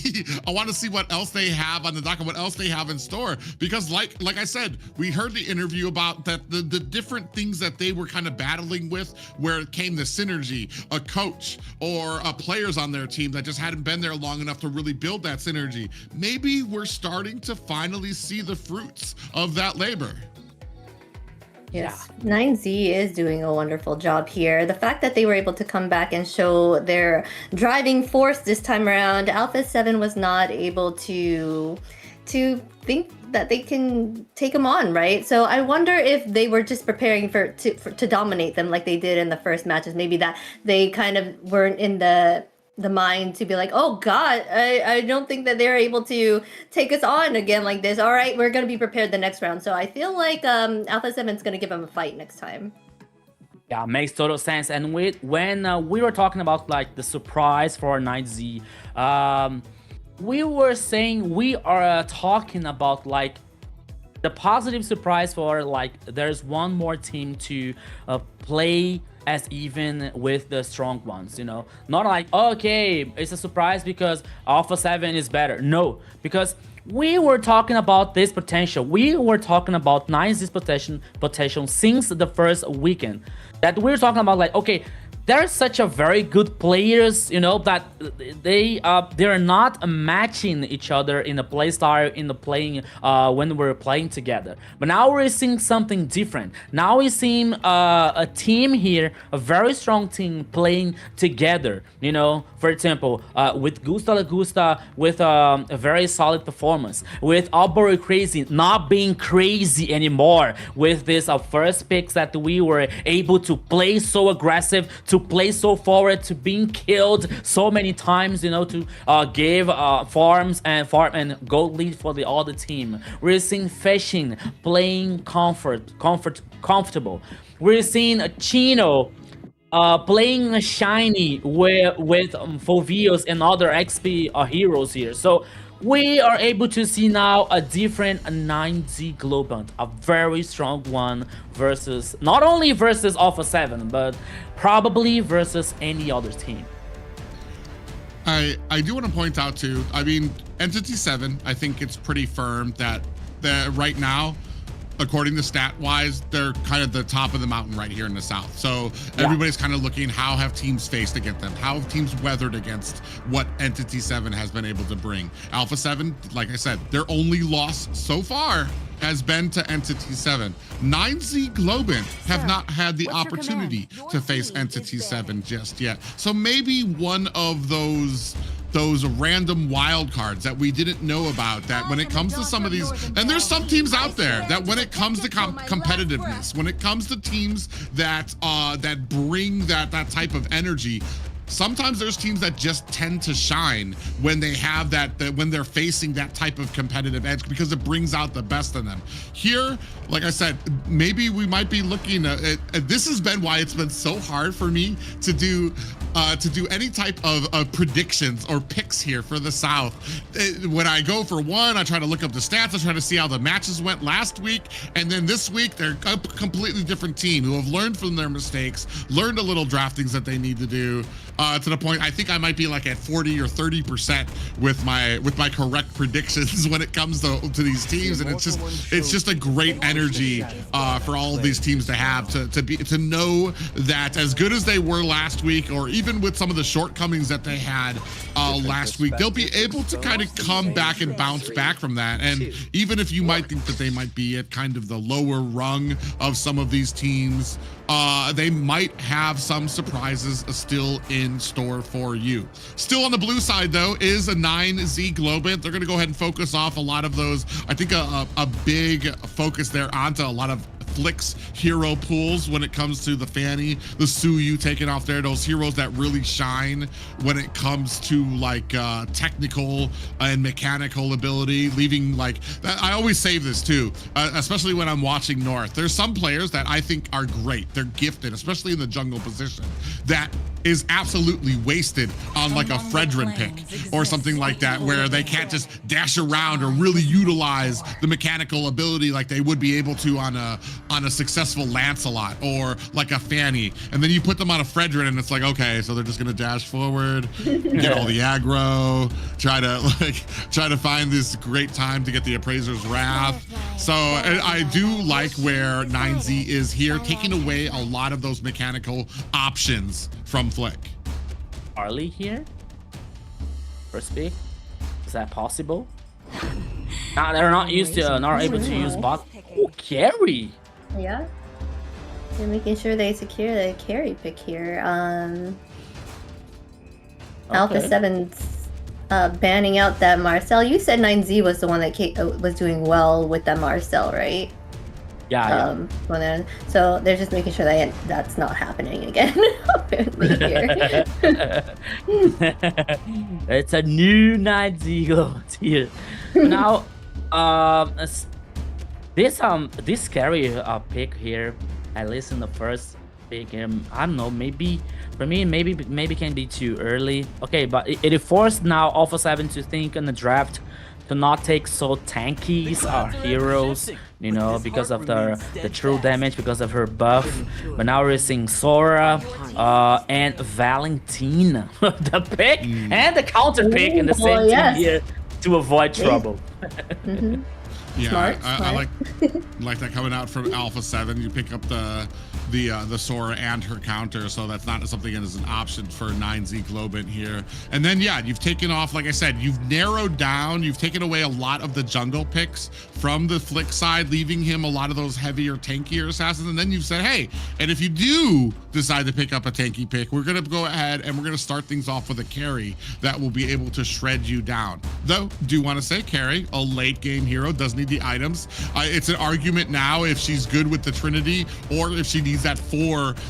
what else they have on the docket, what else they have in store. Because like I said, we heard the interview about that the different things that they were kind of battling with, where it came the synergy, a coach or players on their team that just hadn't been there long enough to really build that synergy. Maybe we're starting to finally see the fruits of that labor. Yes, 9Z is doing a wonderful job here. The fact that they were able to come back and show their driving force this time around, Alpha 7 was not able to think that they can take them on, right? So I wonder if they were just preparing to dominate them like they did in the first matches. Maybe that they kind of weren't in the mind to be like, oh god, I don't think that they're able to take us on again like this. All right, we're gonna be prepared the next round. So I feel like Alpha 7's gonna give them a fight next time. Yeah, makes total sense. And when we were talking about like the surprise for 9Z, we were saying we are talking about like the positive surprise for like there's one more team to play as even with the strong ones, you know, not like, okay, it's a surprise because Alpha 7 is better. No, because we were talking about this potential. We were talking about 9Z's potential since the first weekend, that we're talking about like, okay, they're such a very good players, you know, that they're not matching each other in the play style, in the playing when we're playing together. But now we're seeing something different. Now we're seeing a team here, a very strong team playing together. You know, for example, with Gusta Lagusta with a very solid performance, with Albury Crazy not being crazy anymore, with this first picks that we were able to play so aggressive, to play so forward, to being killed so many times, you know, to give farms and gold lead for the other team. We're seeing Fishing playing comfortable. We're seeing Chino playing a shiny with Fovios and other XP heroes here. So we are able to see now a different 9Z Globant, a very strong one versus, not only versus Alpha 7, but probably versus any other team. I do want to point out too, I mean, Entity 7, I think it's pretty firm that right now, according to stat-wise, they're kind of the top of the mountain right here in the South. So everybody's kind of looking, how have teams faced against them? How have teams weathered against what Entity 7 has been able to bring? Alpha 7, like I said, their only loss so far has been to Entity 7. 9Z Globant have not had the opportunity to face Entity 7 just yet. So maybe one of those random wild cards that we didn't know about, that when it comes to some of these, and there's some teams out there that when it comes to competitiveness, when it comes to teams that that bring that type of energy, sometimes there's teams that just tend to shine when they have that when they're facing that type of competitive edge, because it brings out the best in them. Here, like I said, maybe we might be looking at this has been why it's been so hard for me to do any type of predictions or picks here for the South. When I go for one, I try to look up the stats, I try to see how the matches went last week, and then this week they're a completely different team who have learned from their mistakes, learned a little draftings that they need to do, to the point I think I might be like at 40 or 30% with my correct predictions when it comes to these teams. And it's just a great energy for all of these teams to have, to know that as good as they were last week, or even with some of the shortcomings that they had last week, they'll be able to kind of come back and bounce back from that. And even if you might think that they might be at kind of the lower rung of some of these teams, they might have some surprises still in store for you. Still on the blue side though is a 9Z Globant. They're going to go ahead and focus off a lot of those. I think a big focus there onto a lot of Flick's hero pools when it comes to the Fanny, the Suyu taking off there, those heroes that really shine when it comes to like technical and mechanical ability, leaving like that. I always save this too, especially when I'm watching North. There's some players that I think are great, they're gifted, especially in the jungle position, that is absolutely wasted on like a Fredrin pick or something like that, where they can't just dash around or really utilize the mechanical ability like they would be able to on a successful Lancelot or like a Fanny. And then you put them on a Fredrin and it's like, okay, so they're just gonna dash forward, get all the aggro, try to find this great time to get the Appraiser's Wrath. So I do like where 9Z is here, taking away a lot of those mechanical options from Flick. Harley here? First pick? Is that possible? Nah, they're not able to use bot. Oh, carry! Yeah. They're making sure they secure the carry pick here. Alpha 7's banning out that Marcel. You said 9Z was the one that was doing well with that Marcel, right? Yeah. So they're just making sure that that's not happening again. Apparently here. It's a new 9Z Globant here. Now, this carry pick here, at least in the first pick, I don't know, maybe for me maybe can be too early. Okay, but it forced now Alpha 7 to think in the draft to not take so tanky heroes, you know, because of the true damage, because of her buff. But now we're seeing Sora and Valentina, the pick and the counter pick in the same team here to avoid trouble. Yeah, I like that coming out from Alpha 7. You pick up the Sora and her counter, so that's not something that is an option for 9Z Globant here. And then yeah, you've taken off, like I said, you've narrowed down, you've taken away a lot of the jungle picks from the Flick side, leaving him a lot of those heavier, tankier assassins. And then you've said, hey, and if you do decide to pick up a tanky pick, we're gonna go ahead and we're gonna start things off with a carry that will be able to shred you down. Though, do want to say carry, a late game hero, does need the items. It's an argument now if she's good with the Trinity or if she needs needs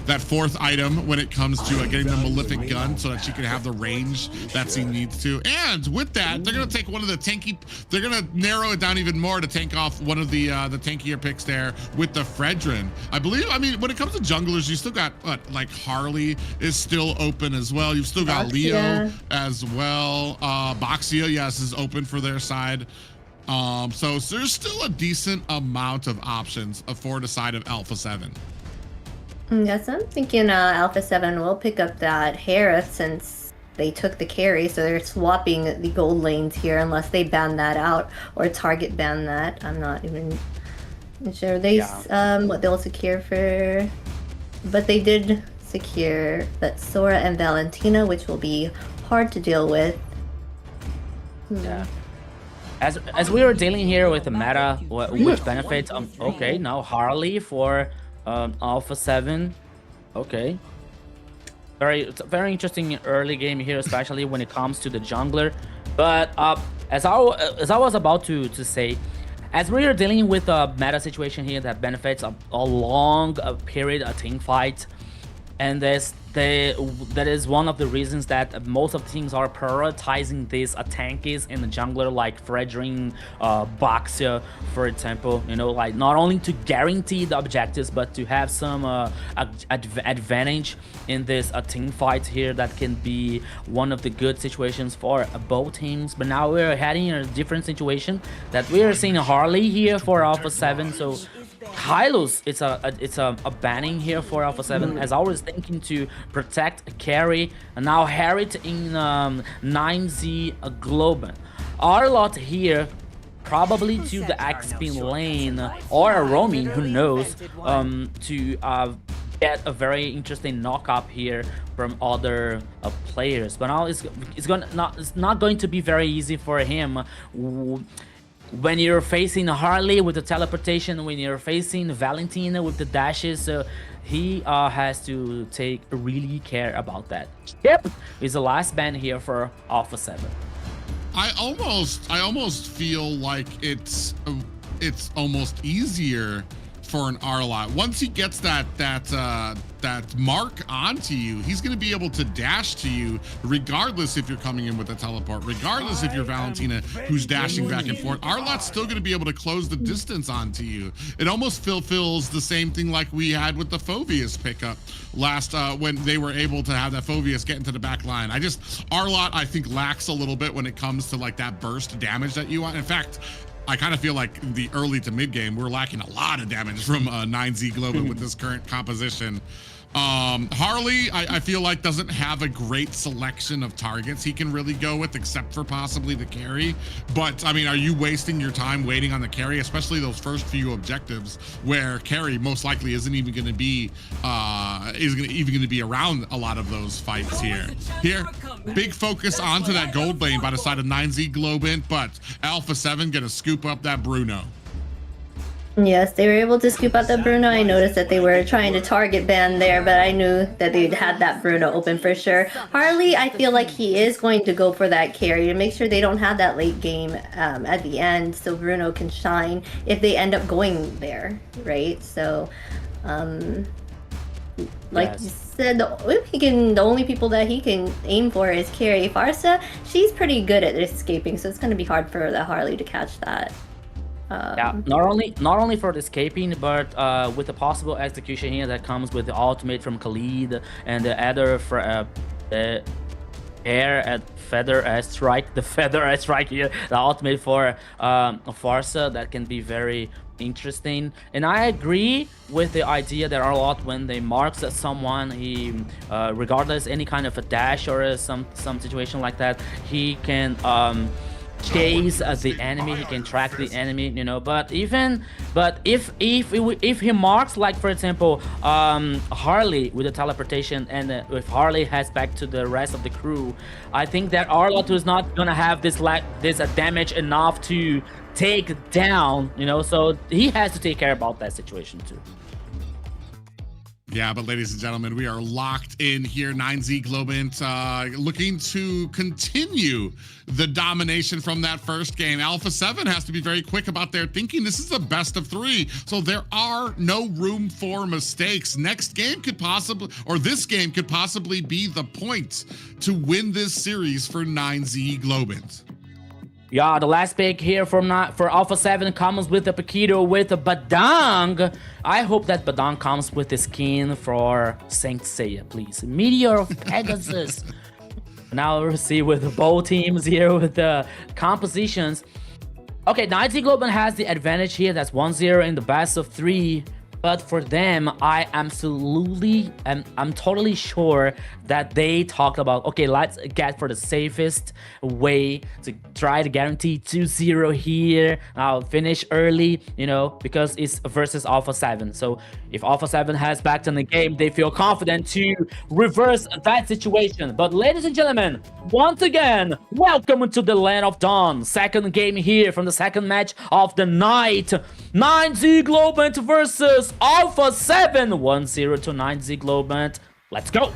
that fourth item when it comes to getting the malefic gun, so that she can have the range that she needs to. And with that, they're gonna take one of the tanky. They're gonna narrow it down even more to tank off one of the tankier picks there with the Fredrin. I believe. I mean, when it comes to junglers, you still got like Harley is still open as well. You've still got Leo as well. Boxia, yes, is open for their side. So there's still a decent amount of options for the side of Alpha 7. Yes, I'm thinking Alpha 7 will pick up that Hera since they took the carry, so they're swapping the gold lanes here unless they ban that out or target ban that. I'm not even sure what they'll secure for, but they did secure that Sora and Valentina, which will be hard to deal with. Yeah. As we were dealing here with the meta, which benefits, okay, now Harley for Alpha 7, okay. Very interesting early game here, especially when it comes to the jungler. But as I was about to say, as we are dealing with a meta situation here that benefits a long period of team fight, and that is one of the reasons that most of the teams are prioritizing these tankies in the jungler, like Fredrin, Boxia, for example. You know, like not only to guarantee the objectives, but to have some advantage in this team fight here. That can be one of the good situations for both teams. But now we're heading in a different situation that we are seeing Harley here for Alpha 7. So Hylos, it's a banning here for Alpha 7, as I was thinking to protect a carry, and now Harriet in 9Z Globant. Arlott here, probably to the XP lane or a roaming, who knows, to get a very interesting knock up here from other players. But now it's not going to be very easy for him. When you're facing Harley with the teleportation, when you're facing Valentina with the dashes, so he has to take really care about that. Yep, is the last ban here for Alpha 7. I almost feel like it's almost easier for an Arlott. Once he gets that mark onto you, he's going to be able to dash to you regardless if you're coming in with a teleport, regardless if you're Valentina who's dashing back and forth. Arlott's still going to be able to close the distance onto you. It almost fulfills the same thing like we had with the Phoveus pickup last when they were able to have that Phoveus get into the back line. Arlott, I think, lacks a little bit when it comes to like that burst damage that you want. In fact, I kind of feel like the early to mid game, we're lacking a lot of damage from 9Z Globant with this current composition. Harley, I feel like doesn't have a great selection of targets he can really go with, except for possibly the carry. But I mean, are you wasting your time waiting on the carry, especially those first few objectives where carry most likely isn't even going to be around a lot of those fights here? Big focus onto that gold lane by the side of 9Z Globant, but Alpha 7 gonna scoop up that Bruno. Yes, they were able to scoop out the Bruno. I noticed that they were trying to target ban there, but I knew that they'd had that Bruno open for sure. Harley, I feel like he is going to go for that carry to make sure they don't have that late game at the end, so Bruno can shine if they end up going there, right? So, like you said, the only people that he can aim for is carry. Farsa, she's pretty good at escaping, so it's going to be hard for the Harley to catch that. Yeah, not only for the escaping, but with the possible execution here that comes with the ultimate from Khalid and the other feather strike here, the ultimate for Farsa, that can be very interesting. And I agree with the idea that Arlott, when they marks at someone, he regardless any kind of a dash or some situation like that, he can chase the enemy, he can track the enemy, you know. But if he marks, like for example Harley with the teleportation, and if Harley heads back to the rest of the crew, I think that Arlott is not gonna have this damage enough to take down, you know, so he has to take care about that situation too. Yeah, but ladies and gentlemen, we are locked in here. 9Z Globant looking to continue the domination from that first game. Alpha 7 has to be very quick about their thinking. This is the best of 3, so there are no room for mistakes. Next game could possibly, or this game could possibly be the point to win this series for 9Z Globant. Yeah, the last pick here for Alpha 7 comes with a Paquito with a Badang. I hope that Badang comes with the skin for Saint Seiya, please. Meteor of Pegasus. Now we'll see with both teams here with the compositions. Okay, 9Z Globant has the advantage here. That's 1-0 in the best of 3. But for them, I absolutely, I'm totally sure that they talked about, okay, let's get for the safest way to try to guarantee 2-0 here. I'll finish early, you know, because it's versus Alpha 7. So if Alpha 7 has backed in the game, they feel confident to reverse that situation. But ladies and gentlemen, once again, welcome to the Land of Dawn. Second game here from the second match of the night. 9Z Globant versus Alpha 7. 1-0 to 9Z Globant. Let's go.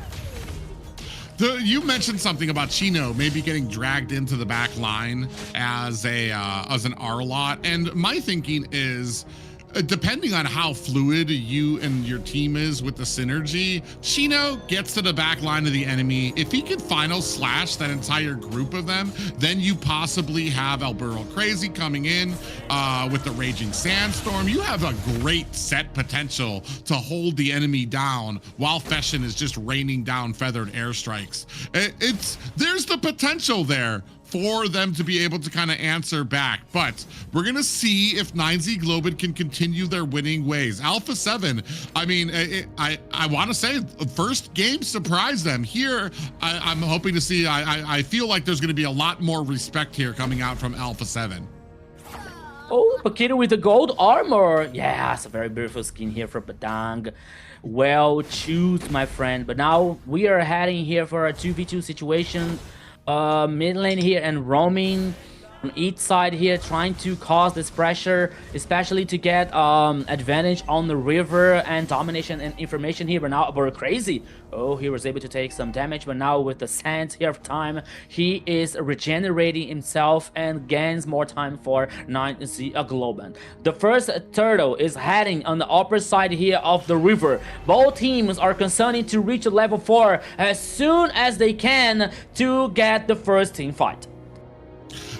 You mentioned something about Chino maybe getting dragged into the back line as an R-lot, and my thinking is, depending on how fluid you and your team is with the synergy, Chino gets to the back line of the enemy. If he can final slash that entire group of them, then you possibly have Alburo Crazy coming in with the Raging Sandstorm. You have a great set potential to hold the enemy down while Feshin is just raining down feathered airstrikes. There's the potential there for them to be able to kind of answer back, but we're gonna see if 9Z Globant can continue their winning ways. Alpha 7, I mean, I want to say first game surprised them. Here, I'm hoping to see, I feel like there's gonna be a lot more respect here coming out from Alpha 7. Oh, Paquito with the gold armor. Yeah, it's a very beautiful skin here for Badang. Well choose, my friend. But now we are heading here for a 2v2 situation. Mid lane here and roaming on each side here, trying to cause this pressure, especially to get advantage on the river and domination and information here. But now we're crazy. Oh, he was able to take some damage, but now with the sands here of time, he is regenerating himself and gains more time for 9Z Globant. The first turtle is heading on the upper side here of the river. Both teams are concerning to reach level 4 as soon as they can to get the first team fight.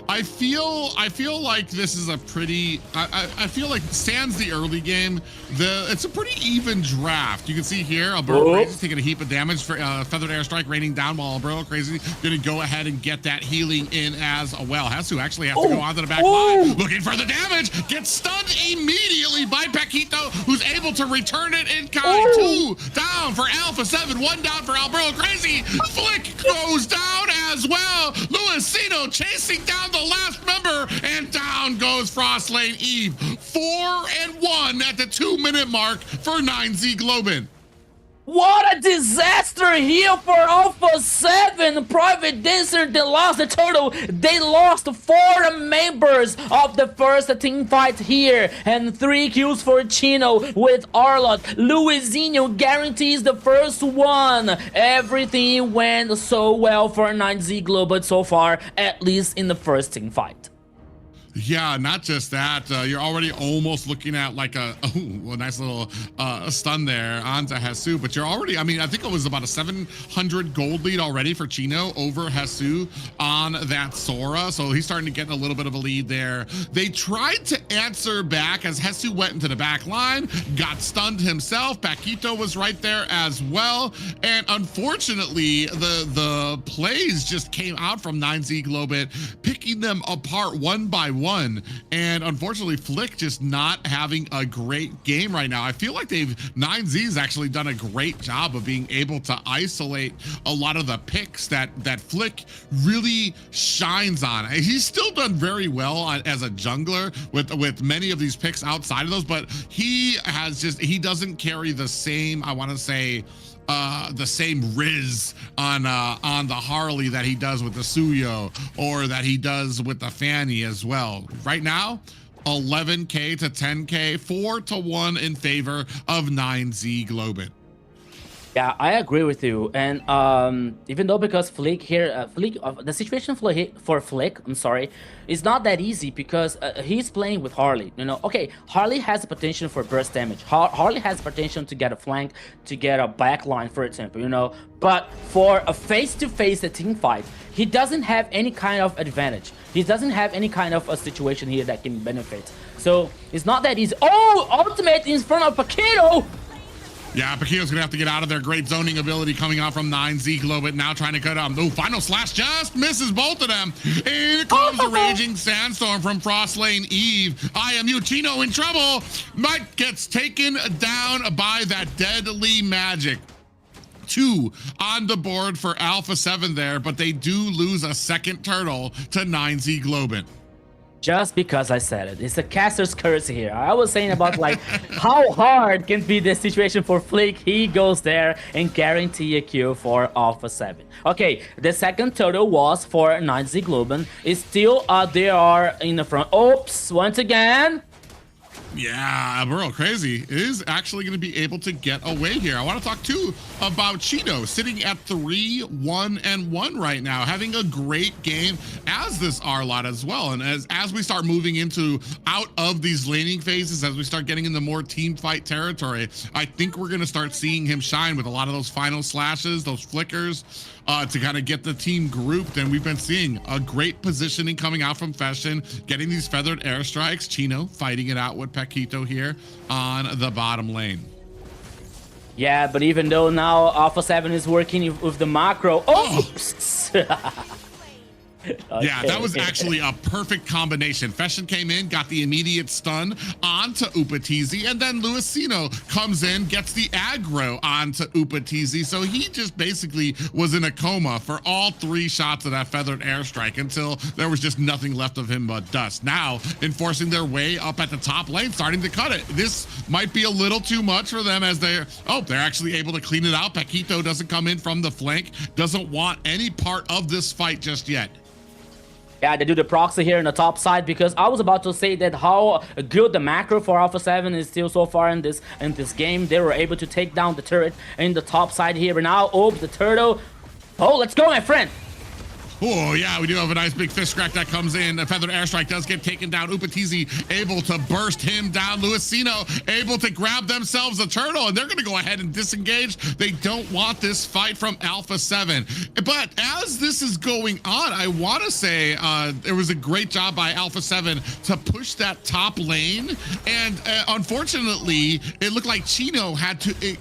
I feel like this is a pretty, I feel like sans the early game, it's a pretty even draft. You can see here, Alburo Crazy taking a heap of damage for Feathered Airstrike raining down, while Alburo Crazy gonna go ahead and get that healing in as well. Hesu actually has to go onto the back line, looking for the damage, gets stunned immediately by Paquito, who's able to return it in kind. 2 down for Alpha 7, 1 down for Alburo Crazy. Flick goes down as well. Luisino chasing down the last member, and down goes Frostlane Eve. 4-1 at the 2-minute mark for 9Z Globant. What a disaster here for Alpha 7! Private Dancer, they lost the turtle. They lost 4 members of the first team fight here. And 3 kills for Chino with Arlot. Luizinho guarantees the first one. Everything went so well for 9Z Globant so far, at least in the first team fight. Yeah, not just that, you're already almost looking at like a nice little stun there onto Hesu, but you're already, I mean, I think it was about a 700 gold lead already for Chino over Hesu on that Sora, so he's starting to get a little bit of a lead there. They tried to answer back as Hesu went into the back line, got stunned himself. Paquito was right there as well, and unfortunately, the plays just came out from 9Z Globant, picking them apart one by one. And unfortunately, Flick just not having a great game right now. I feel like 9Z's actually done a great job of being able to isolate a lot of the picks that Flick really shines on. He's still done very well as a jungler with many of these picks outside of those, but he doesn't carry the same, I want to say, the same riz on the Harley that he does with the Suyo, or that he does with the Fanny as well. Right now, 11K to 10K, 4-1 in favor of 9Z Globant. Yeah, I agree with you. And even though because Flick here, the situation for Flick, I'm sorry, is not that easy because he's playing with Harley. You know, okay, Harley has the potential for burst damage. Harley has the potential to get a flank, to get a backline, for example. You know, but for a face-to-face team fight, he doesn't have any kind of advantage. He doesn't have any kind of a situation here that can benefit. So it's not that easy. Oh, ultimate in front of Paquito. Yeah, Paquito's gonna have to get out of there. Great zoning ability coming out from 9Z Globant. Now trying to cut out. Oh, final slash just misses both of them. In comes the raging sandstorm from Frost Lane Eve. IMU Chino in trouble. Mike gets taken down by that deadly magic. 2 on the board for Alpha 7 there, but they do lose a second turtle to 9Z Globant. Just because I said it. It's a caster's curse here. I was saying about like how hard can be the situation for Flick. He goes there and guarantee a kill for Alpha 7. Okay, the second total was for 9Z Globant. It's still they are in the front. Oops, once again. Yeah, bro, crazy is actually going to be able to get away here. I want to talk too about Chino sitting at 3-1-1 right now, having a great game as this R-Lot as well. And as we start moving out of these laning phases, as we start getting into more team fight territory, I think we're going to start seeing him shine with a lot of those final slashes, those flickers, to kind of get the team grouped. And we've been seeing a great positioning coming out from Fashion, getting these feathered airstrikes. Chino fighting it out with Paquito here on the bottom lane. Yeah, but even though now Alpha 7 is working with the macro. Oops! Okay. Yeah, that was actually a perfect combination. Fashion came in, got the immediate stun onto Upatizi, and then Luisino comes in, gets the aggro onto Upatizi. So he just basically was in a coma for all 3 shots of that feathered airstrike until there was just nothing left of him but dust. Now, enforcing their way up at the top lane, starting to cut it. This might be a little too much for them as they're actually able to clean it out. Paquito doesn't come in from the flank, doesn't want any part of this fight just yet. Yeah, they do the proxy here in the top side because I was about to say that how good the macro for Alpha 7 is still so far in this game. They were able to take down the turret in the top side here. But now, the turtle. Oh, let's go, my friend. Oh, yeah, we do have a nice big fist crack that comes in. A feathered airstrike does get taken down. Upatizi able to burst him down. Luisino able to grab themselves a turtle, and they're going to go ahead and disengage. They don't want this fight from Alpha 7. But as this is going on, I want to say there was a great job by Alpha 7 to push that top lane. And unfortunately, it looked like Chino had to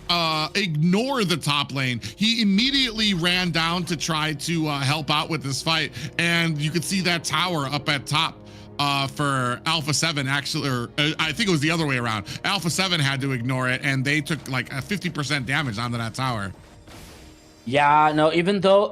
ignore the top lane. He immediately ran down to try to help out with this fight, and you could see that tower up at top for Alpha 7 actually, or I think it was the other way around. Alpha 7 had to ignore it, and they took like a 50% damage onto that tower. Yeah, no, even though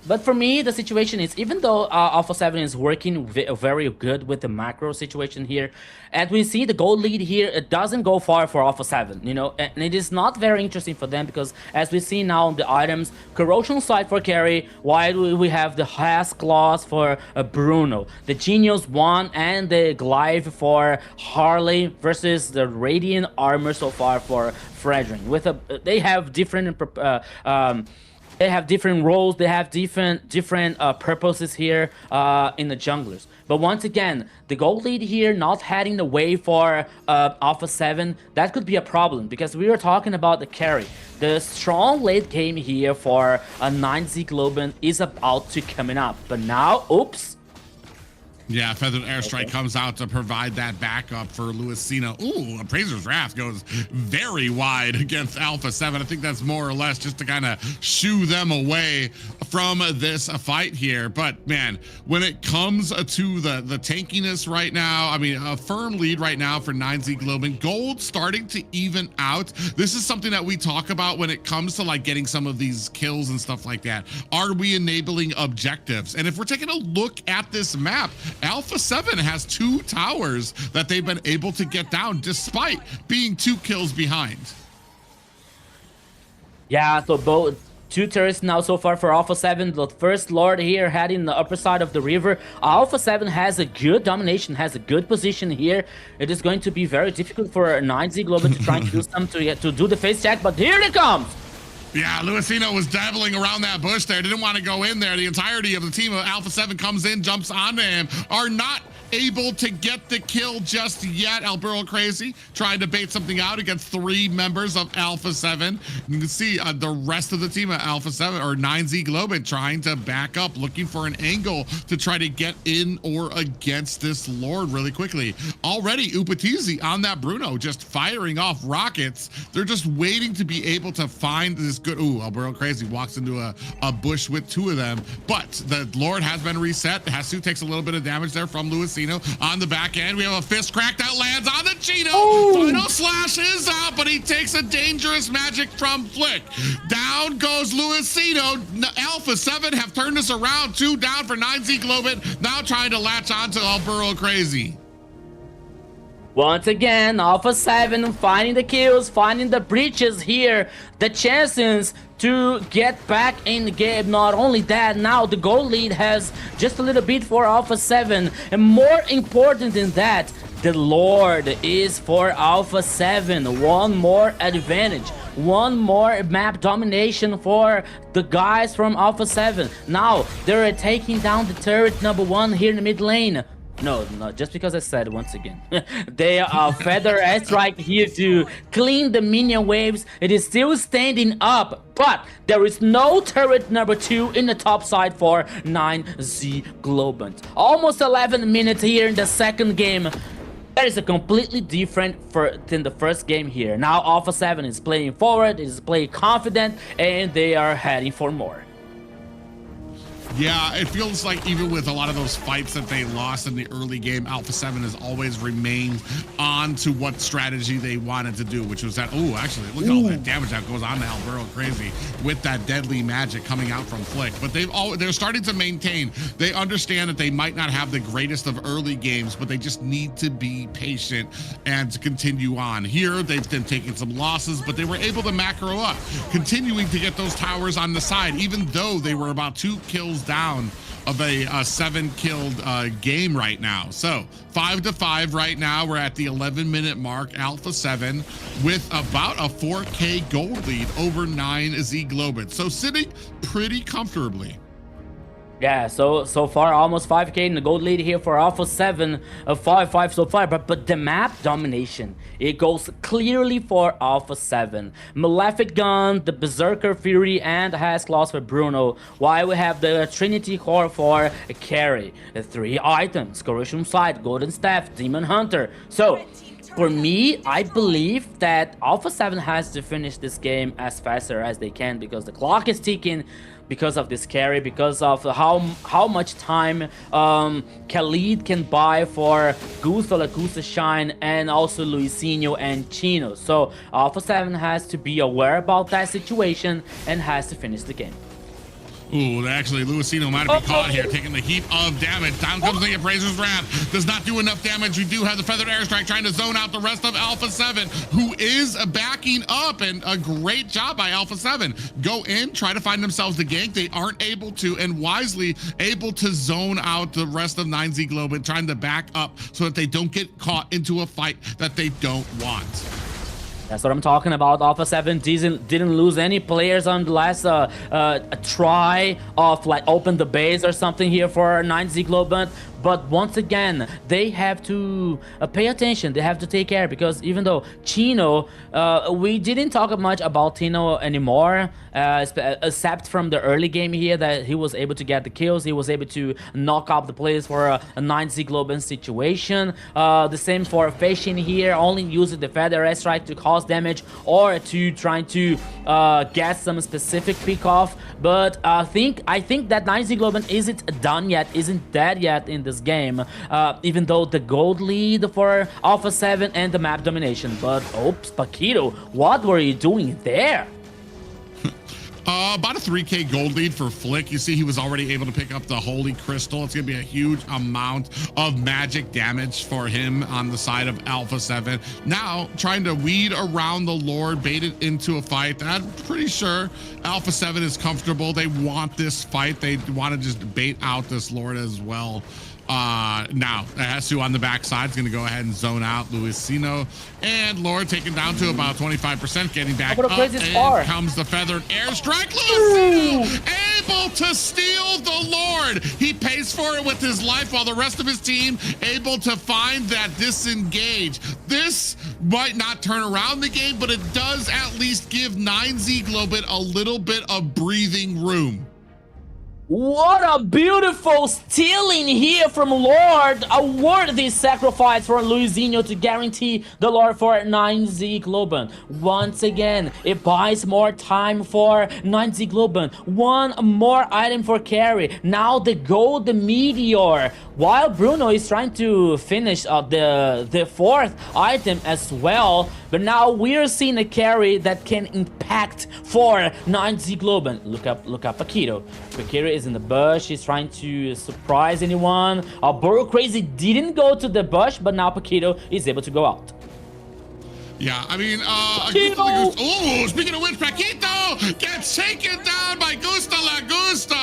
but for me, the situation is, even though Alpha 7 is working very good with the macro situation here, and we see the gold lead here, it doesn't go far for Alpha 7, you know, and it is not very interesting for them because as we see now the items, Corrosion Sight for carry, while we have the Has Claws for Bruno, the Genius 1 and the Glyph for Harley versus the Radiant Armor so far for Fredrin. They have different they have different roles, they have different purposes here in the junglers. But once again, the gold lead here not heading the way for Alpha 7, that could be a problem because we were talking about the carry. The strong late game here for 9Z Globant is about to coming up. But now, oops. Yeah, Feathered Airstrike comes out to provide that backup for Luisino. Ooh, Appraiser's Wrath goes very wide against Alpha 7. I think that's more or less just to kind of shoo them away from this fight here. But man, when it comes to the tankiness right now, I mean, a firm lead right now for 9Z Globant. Gold starting to even out. This is something that we talk about when it comes to like getting some of these kills and stuff like that. Are we enabling objectives? And if we're taking a look at this map, Alpha 7 has 2 towers that they've been able to get down despite being 2 kills behind. Yeah, so both 2 turrets now so far for Alpha 7. The first Lord here heading the upper side of the river. Alpha 7 has a good domination, has a good position here. It is going to be very difficult for 9Z Globant to try and do something to do the face check, but here it comes! Yeah, Luisino was dabbling around that bush there. Didn't want to go in there. The entirety of the team of Alpha 7 comes in, jumps onto him, are not able to get the kill just yet. Alburo Crazy trying to bait something out against 3 members of Alpha 7. You can see the rest of the team of Alpha 7 or 9Z Globant trying to back up, looking for an angle to try to get in or against this Lord really quickly. Already Upatizi on that Bruno just firing off rockets. They're just waiting to be able to find this good. Ooh, Alburo Crazy walks into a bush with 2 of them, but the Lord has been reset. Hasu takes a little bit of damage there from Luisino. On the back end, we have a fist crack that lands on the Chino. Final slash is out, but he takes a dangerous magic from Flick. Down goes Luisino. Alpha 7 have turned this around. 2 down for 9Z Globant. Now trying to latch onto Alburo Crazy. Once again, Alpha 7 finding the kills, finding the breaches here, the chances to get back in the game. Not only that, now the goal lead has just a little bit for Alpha 7, and more important than that, the Lord is for Alpha 7. One more advantage, one more map domination for the guys from Alpha 7. Now they're taking down the turret number 1 here in the mid lane. No, just because I said once again. They are feather airstrike here to clean the minion waves. It is still standing up, but there is no turret number 2 in the top side for 9Z Globant. Almost 11 minutes here in the second game. That is a completely different than the first game here. Now Alpha 7 is playing forward, is playing confident, and they are heading for more. Yeah, it feels like even with a lot of those fights that they lost in the early game, Alpha 7 has always remained on to what strategy they wanted to do, which was that, oh, actually, look at all that damage that goes on to Alburo Crazy with that deadly magic coming out from Flick. But they're starting to maintain. They understand that they might not have the greatest of early games, but they just need to be patient and to continue on. Here, they've been taking some losses, but they were able to macro up, continuing to get those towers on the side, even though they were about 2 kills down of a 7-killed game right now. So 5-5 right now. We're at the 11-minute mark. Alpha 7 with about a 4K gold lead over 9Z Globant. So sitting pretty comfortably. Yeah, so far almost 5K in the gold lead here for Alpha 7, 5-5 so far, but the map domination, it goes clearly for Alpha 7. Malefic Gun, the Berserker Fury, and the Has Claws for Bruno, while we have the Trinity Core for Carry. 3 items, Corrosion Sight, Golden Staff, Demon Hunter. So for me, I believe that Alpha 7 has to finish this game as faster as they can, because the clock is ticking, because of this carry, because of how much time Khalid can buy for Gusa Shine, and also Luisinho and Chino. So Alpha 7 has to be aware about that situation and has to finish the game. Ooh, actually, Luisino might have been caught here, taking the heap of damage. Down comes the Appraiser's Wrath. Does not do enough damage. We do have the Feathered Airstrike trying to zone out the rest of Alpha 7, who is backing up, and a great job by Alpha 7. Go in, try to find themselves the gank. They aren't able to, and wisely able to zone out the rest of 9Z Globant, trying to back up so that they don't get caught into a fight that they don't want. That's what I'm talking about. Alpha 7 didn't lose any players on the last try of like open the base or something here for 9Z Globant. But once again, they have to pay attention. They have to take care, because even though Chino, we didn't talk much about Tino anymore, except from the early game here that he was able to get the kills. He was able to knock out the players for a 9Z Globant situation. The same for Fashion here, only using the Feather Airstrike to cause damage or to trying to get some specific pick off. But I think that 9Z Globant isn't done yet, isn't dead yet in this game, even though the gold lead for Alpha 7 and the map domination. But oops, Paquito, what were you doing there? About a 3K gold lead for Flick. You see he was already able to pick up the Holy Crystal. It's going to be a huge amount of magic damage for him on the side of Alpha 7. Now, trying to weed around the Lord, bait it into a fight. I'm pretty sure Alpha 7 is comfortable. They want this fight. They want to just bait out this Lord as well. Now, Hesu on the backside is going to go ahead and zone out Luisino. And Lord taken down to about 25%, getting back up. And comes the feathered airstrike. Luisino able to steal the Lord. He pays for it with his life while the rest of his team able to find that disengage. This might not turn around the game, but it does at least give 9Z Globant a little bit of breathing room. What a beautiful stealing here from Lord. A worthy sacrifice for Luisinho to guarantee the Lord for 9Z Globant. Once again, it buys more time for 9Z Globant. One more item for carry. Now the gold meteor. While Bruno is trying to finish the fourth item as well. But now we're seeing a carry that can impact for 9Z Globant. Look up Paquito. Paquito is in the bush. He's trying to surprise anyone. Burrow Crazy didn't go to the bush, but now Paquito is able to go out. Yeah, I mean, oh, speaking of which, Paquito gets taken down by Gusta La Gusta.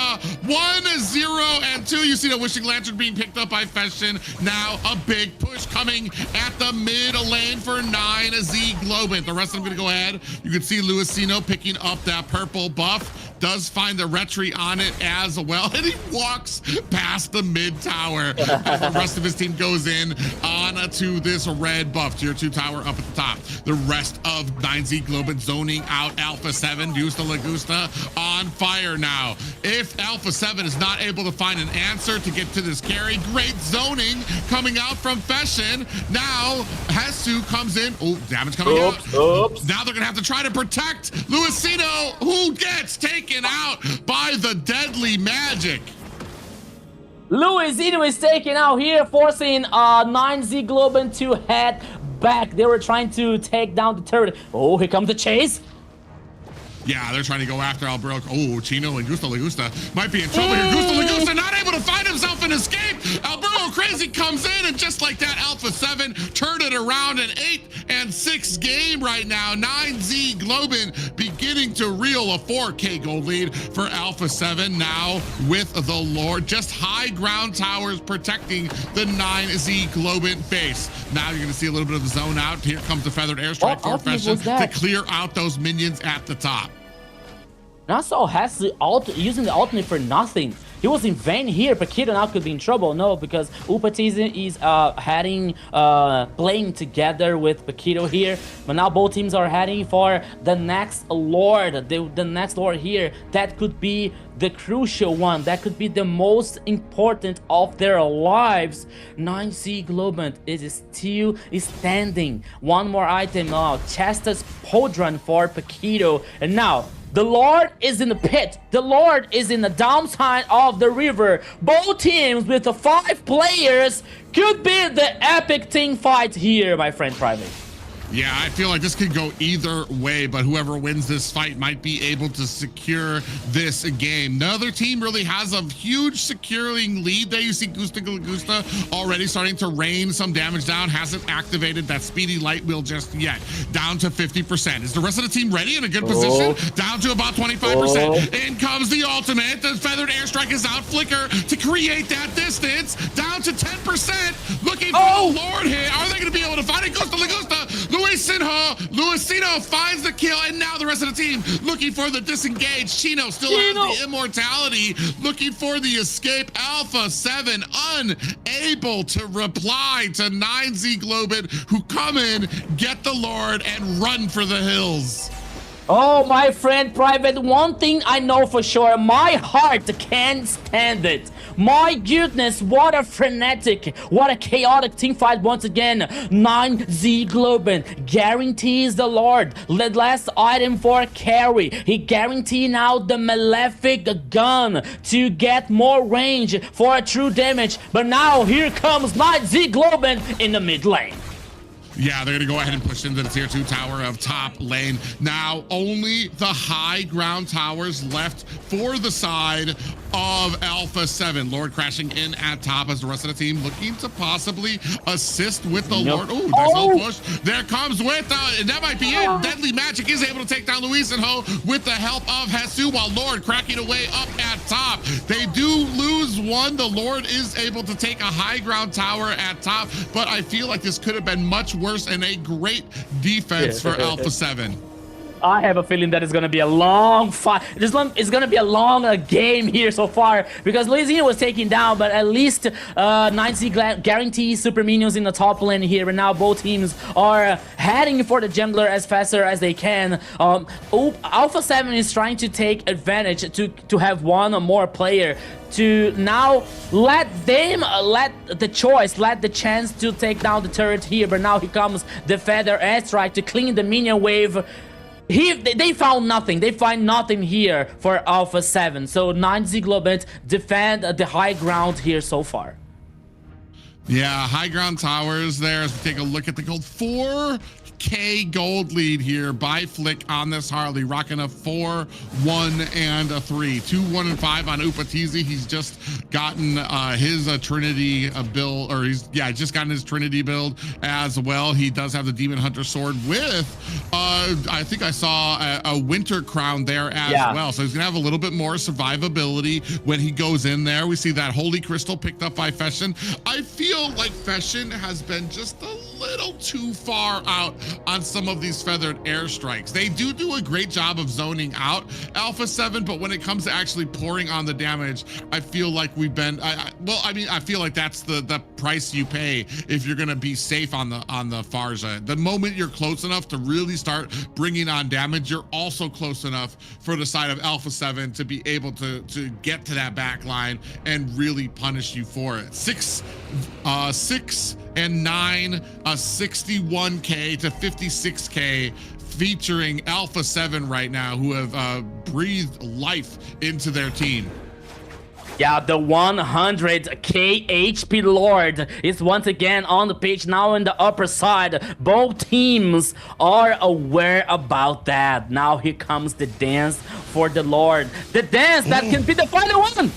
1-0 and 2. You see the Wishing Lantern being picked up by Feshin. Now a big push coming at the mid lane for 9Z Globant. The rest of them going to go ahead. You can see Luisino picking up that purple buff. Does find the retry on it as well, and he walks past the mid tower. The rest of his team goes in on to this red buff. Tier 2 tower up at the top. The rest of 9Z Globant zoning out Alpha 7. Gusta La Gusta on fire now. If Alpha 7 is not able to find an answer to get to this carry, great zoning coming out from Feshin. Now Hesu comes in. Oh, damage coming out. Now they're gonna have to try to protect Luisino, who gets taken out by the deadly magic. Luisino is taken out here, forcing 9Z Globant to head back. They were trying to take down the turret. Oh, here comes the chase. Yeah, they're trying to go after Albrook. Oh, Chino and Gusta La Gusta might be in trouble here. Gusta La Gusta not able to find himself an escape. Albrook Crazy comes in, and just like that, Alpha 7 turned it around. An 8-6 game right now. 9Z Globant beginning to reel a 4K gold lead for Alpha 7 now with the Lord. Just high ground towers protecting the 9Z Globant base. Now you're going to see a little bit of the zone out. Here comes the feathered airstrike for Feshin to clear out those minions at the top. And I saw Hesu using the ultimate for nothing. He was in vain here. Paquito now could be in trouble. No, because Upatizen is playing together with Paquito here. But now both teams are heading for the next Lord. The next Lord here. That could be the crucial one. That could be the most important of their lives. 9Z Globant is still standing. One more item now. Chesta's Podron for Paquito. And now the Lord is in the pit. The Lord is in the downside of the river. Both teams with the 5 players could be the epic team fight here, my friend Private. Yeah, I feel like this could go either way, but whoever wins this fight might be able to secure this game. The other team really has a huge securing lead there. You see Gusta La Gusta already starting to rain some damage down. Hasn't activated that speedy light wheel just yet. Down to 50%. Is the rest of the team ready in a good position? Down to about 25%. In comes the ultimate. The feathered airstrike is out. Flicker to create that distance. Down to 10%. Looking for the Lord here. Are they going to be able to find it? Gusta La Gusta. Luisino finds the kill, and now the rest of the team looking for the disengage. Chino still has the immortality, looking for the escape. Alpha 7 unable to reply to 9Z Globant, who come in, get the Lord, and run for the hills. Oh, my friend Private, one thing I know for sure, my heart can't stand it. My goodness, what a frenetic, what a chaotic team fight once again. 9Z Globant guarantees the Lord. The last item for carry. He guarantees now the malefic gun to get more range for a true damage. But now here comes 9Z Globant in the mid lane. Yeah, they're going to go ahead and push into the tier 2 tower of top lane. Now, only the high ground towers left for the side of Alpha 7. Lord crashing in at top as the rest of the team looking to possibly assist with the Lord. Ooh, there's no push. There comes with, and that might be it. Deadly Magic is able to take down Luis and Ho with the help of Hesu, while Lord cracking away up at top. They do lose one. The Lord is able to take a high ground tower at top, but I feel like this could have been much worse and a great defense for Alpha 7. I have a feeling that it's going to be a long fight. It's going to be a long game here so far because Luisino was taken down, but at least 9Z guarantees super minions in the top lane here, and now both teams are heading for the jungler as faster as they can. Alpha 7 is trying to take advantage to have one or more player to now let the chance to take down the turret here, but now here comes the Feather Airstrike to clean the minion wave. They found nothing. They find nothing here for Alpha 7. So 9Z Globant defend the high ground here so far. Yeah, high ground towers there as we take a look at the gold. 4K gold lead here by Flick on this Harley, rocking a 4, 1, and a 3. 2, 1, and 5 on Upatizi. He's just gotten his Trinity build, or he's just gotten his Trinity build as well. He does have the Demon Hunter sword with I think I saw a Winter Crown there as well. So he's gonna have a little bit more survivability when he goes in there. We see that Holy Crystal picked up by Feshin. I feel like Feshin has been just a little too far out on some of these feathered airstrikes. They do a great job of zoning out Alpha 7, but when it comes to actually pouring on the damage, I feel like we've been, I feel like that's the price you pay if you're gonna be safe on the Farja. The moment you're close enough to really start bringing on damage, you're also close enough for the side of Alpha 7 to be able to get to that back line and really punish you for it. 6 and 9, 61K to 56K, featuring Alpha 7 right now, who have breathed life into their team. Yeah, the 100k HP Lord is once again on the pitch now in the upper side. Both teams are aware about that. Now here comes the dance for the Lord. The dance that can be the final one.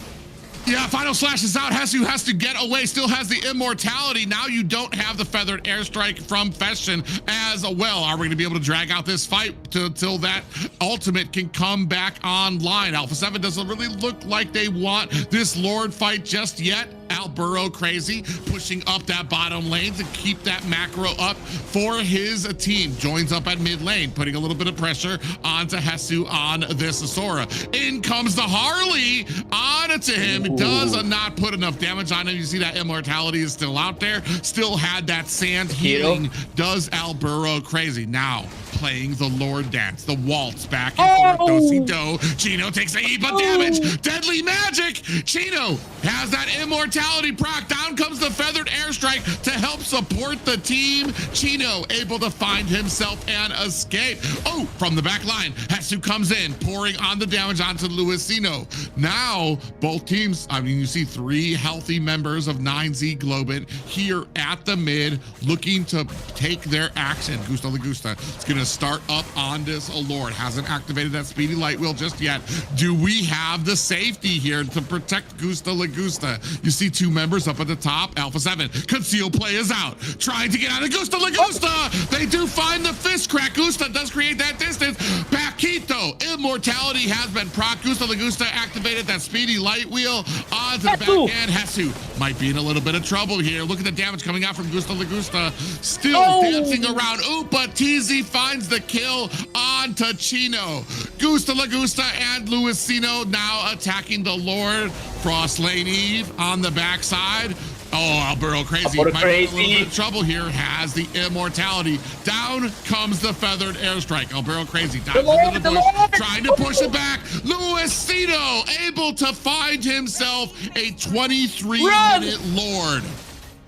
Yeah, final slash is out. Hesu has to get away, still has the immortality. Now you don't have the feathered airstrike from Feshin as well. Are we going to be able to drag out this fight till that ultimate can come back online? Alpha 7 doesn't really look like they want this Lord fight just yet. Alburo crazy, pushing up that bottom lane to keep that macro up for his team. Joins up at mid lane, putting a little bit of pressure onto Hesu on this Asura. In comes the Harley onto him. Does not put enough damage on him. You see that immortality is still out there. Still had that sand healing. Does Alburo crazy. Now playing the Lord dance, the waltz back and forth. Do-si-do. Chino takes a heap of damage. Deadly Magic. Chino has that immortality proc. Down comes the feathered airstrike to help support the team. Chino able to find himself an escape. Oh, from the back line, Hesu comes in, pouring on the damage onto Luisino. Now, both teams, I mean, you see 3 healthy members of 9Z Globant here at the mid, looking to take their action. Gusta Lagusta is going to start up on this Lord. Hasn't activated that speedy light wheel just yet. Do we have the safety here to protect Gusta Lagusta? You see 2 members up at the top. Alpha 7, conceal play is out. Trying to get out of Gusta Lagusta. They do find the fist crack. Gusta does create that distance. Paquito, immortality has been proc. Gusta Lagusta activated that speedy light wheel onto the back end. Hesu might be in a little bit of trouble here. Look at the damage coming out from Gusta Lagusta. Still dancing around. Upatizi finds the kill onto Chino. Gusta Lagusta and Luisino now attacking the Lord. Frost Lane Eve on the backside. Oh, Alburo crazy. Might be in a little bit of trouble here. Has the immortality. Down comes the feathered airstrike. Alburo crazy. Dives into the bush, trying to push it back. Luisino able to find himself a 23-minute Lord.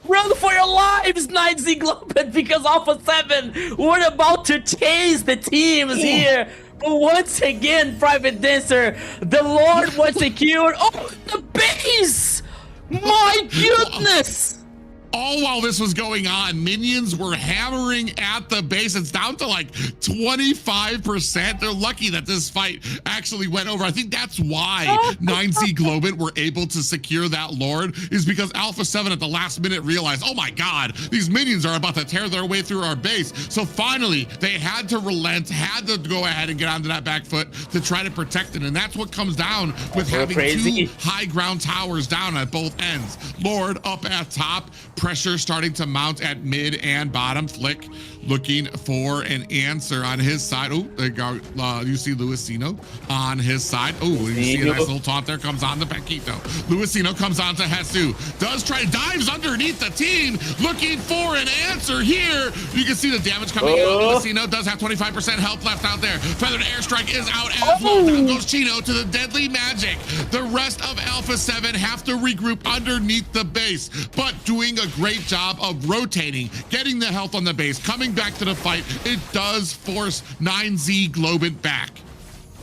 Run for your lives, 9Z Globant, because Alpha 7 we're about to chase the teams here. But once again, Private Dancer, the Lord was secured. Oh, the base! My goodness! all while this was going on, minions were hammering at the base. It's down to like 25%. They're lucky that this fight actually went over. I think that's why 9Z Globant were able to secure that Lord, is because Alpha 7 at the last minute realized, oh my God, these minions are about to tear their way through our base. So finally, they had to relent, had to go ahead and get onto that back foot to try to protect it. And that's what comes down with having two high ground towers down at both ends. Lord up at top, pressure starting to mount at mid and bottom. Flick looking for an answer on his side. Oh, there you go. You see Luisino on his side. Oh, you see a nice little taunt there. Comes on to Paquito. Luisino comes on to Jesus. Dives underneath the team, looking for an answer here. You can see the damage coming out. Luisino does have 25% health left out there. Feathered Airstrike is out as well. Down goes Chino to the deadly magic. The rest of Alpha 7 have to regroup underneath the base, but doing a great job of rotating, getting the health on the base, coming back to the fight. It does force 9Z Globant back.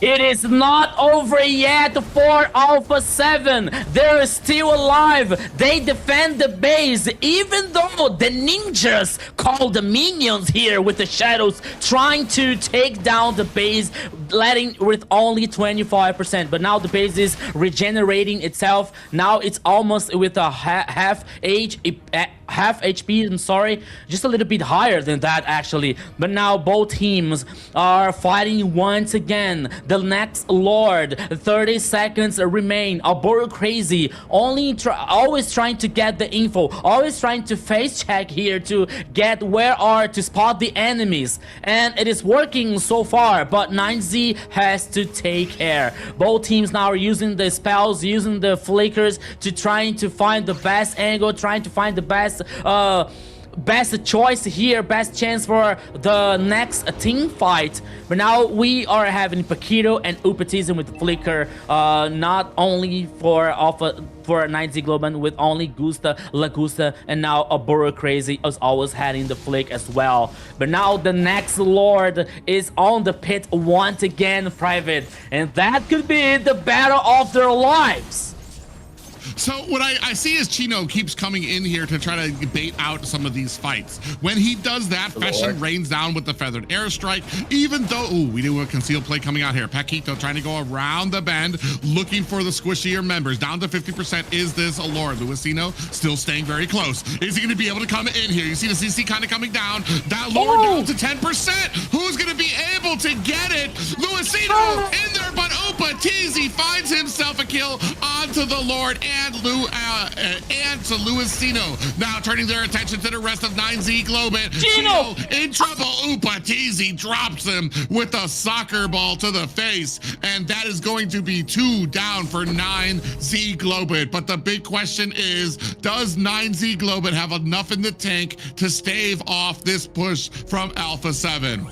It is not over yet for Alpha 7. They're still alive. They defend the base, even though the ninjas called the minions here with the shadows trying to take down the base, letting with only 25%. But now the base is regenerating itself. Now it's almost with a half HP, I'm sorry, just a little bit higher than that actually. But now both teams are fighting once again. The next Lord, 30 seconds remain. Alboro crazy, always trying to get the info, always trying to face check here to get to spot the enemies, and it is working so far. But 9Z has to take care. Both teams now are using the spells, using the flickers to trying to find the best angle, trying to find the best choice here, best chance for the next team fight. But now we are having Paquito and Upatizm with Flicker, not only for 9Z Globant with only Gusta, Lagusta, and now Alboro Crazy is always having the flick as well. But now the next Lord is on the pit once again, Private, and that could be the battle of their lives. So what I see is Chino keeps coming in here to try to bait out some of these fights. When he does that, Fashion rains down with the Feathered Airstrike, even though, we do a concealed play coming out here. Paquito trying to go around the bend, looking for the squishier members. Down to 50% is this a Lord. Luisino still staying very close. Is he going to be able to come in here? You see the CC kind of coming down. That Lord down to 10%. Who's going to be able to get it? Luisino in there, but Upatizm finds himself a kill onto the Lord and to Luisino. Now turning their attention to the rest of 9Z Globant. Chino in trouble. Upatizm drops him with a soccer ball to the face, and that is going to be 2 down for 9Z Globant. But the big question is, does 9Z Globant have enough in the tank to stave off this push from Alpha 7?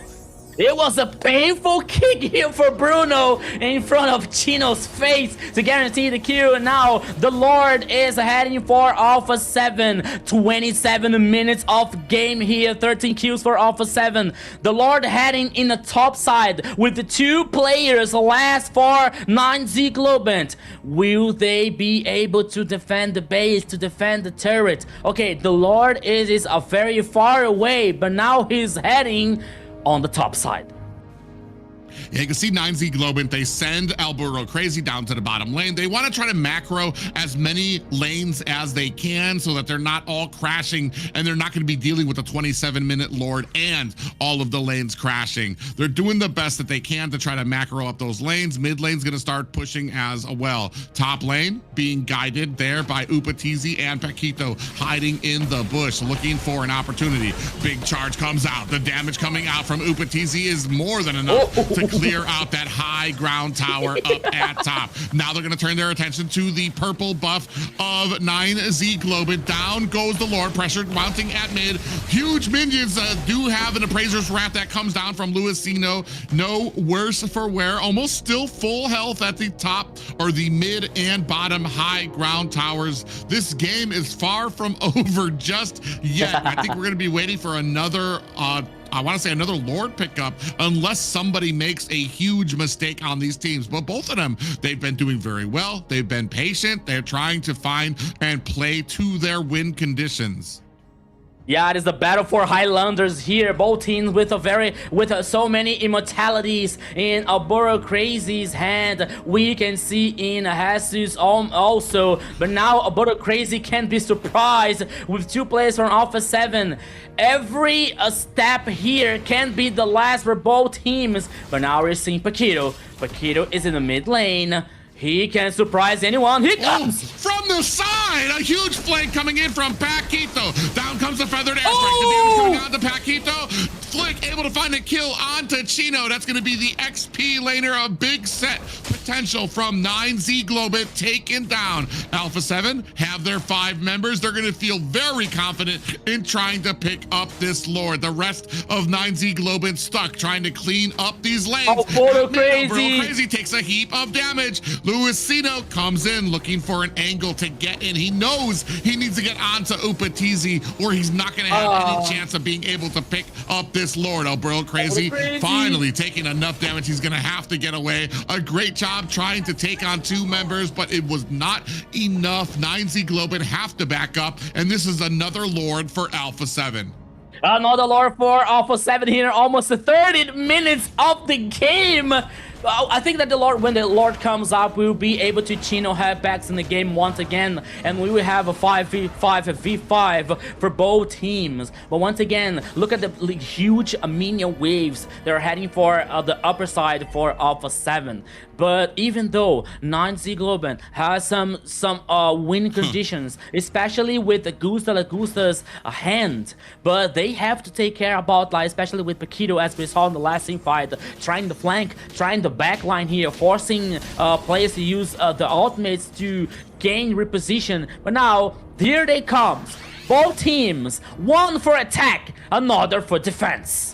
It was a painful kick here for Bruno in front of Chino's face to guarantee the kill. And now the Lord is heading for Alpha 7. 27 minutes of game here. 13 kills for Alpha 7. The Lord heading in the top side with the 2 players last for 9Z Globant. Will they be able to defend the base, to defend the turret? Okay, the Lord is very far away, but now he's heading on the top side. Yeah, you can see 9Z Globant, they send Alboro Crazy down to the bottom lane. They want to try to macro as many lanes as they can so that they're not all crashing and they're not going to be dealing with a 27-minute Lord and all of the lanes crashing. They're doing the best that they can to try to macro up those lanes. Mid lane's going to start pushing as well. Top lane being guided there by Upatizm and Paquito hiding in the bush, looking for an opportunity. Big charge comes out. The damage coming out from Upatizm is more than enough to clear out that high ground tower up at top. Now they're going to turn their attention to the purple buff of 9Z Globant. Down goes the Lord, pressured, mounting at mid. Huge minions do have an Appraiser's Wrath that comes down from Luisino. No worse for wear. Almost still full health at the top or the mid and bottom high ground towers. This game is far from over just yet. I think we're going to be waiting for another I want to say another Lord pickup unless somebody makes a huge mistake on these teams. But both of them, they've been doing very well. They've been patient. They're trying to find and play to their win conditions. Yeah, it is the battle for Highlanders here. Both teams with so many immortalities in Alboro Crazy's hand. We can see in Jesus also, but now Alboro Crazy can't be surprised with 2 players from Alpha 7. Every step here can be the last for both teams, but now we're seeing Paquito. Paquito is in the mid lane. He can surprise anyone. He comes! From the side! A huge flank coming in from Paquito. Down comes the feathered airstrike. Oh! The damage coming on to Paquito. Flick able to find a kill onto Chino. That's going to be the XP laner. A big set potential from 9Z Globant taken down. Alpha 7 have their 5 members. They're going to feel very confident in trying to pick up this Lord. The rest of 9Z Globant stuck trying to clean up these lanes. Oh, Photo Crazy. Bro Crazy takes a heap of damage. Luisino comes in looking for an angle to get in. He knows he needs to get onto Upatizi or he's not going to have any chance of being able to pick up this Lord. Bro Crazy finally taking enough damage. He's going to have to get away. A great job trying to take on 2 members, but it was not enough. 9Z Globant have to back up, and this is another Lord for Alpha 7. Another Lord for Alpha 7 here, almost 30 minutes of the game. I think that when the Lord comes up, we'll be able to Chino have backs in the game once again, and we will have a 5v5 for both teams. But once again, look at the huge minion waves they're heading for the upper side for Alpha 7. But even though 9Z Globant has some win conditions, especially with the Gusta's hand, but they have to take care about, like, especially with Paquito, as we saw in the last team fight, trying to flank, trying to backline here, forcing players to use the ultimates to gain reposition. But now here they come, both teams, one for attack, another for defense.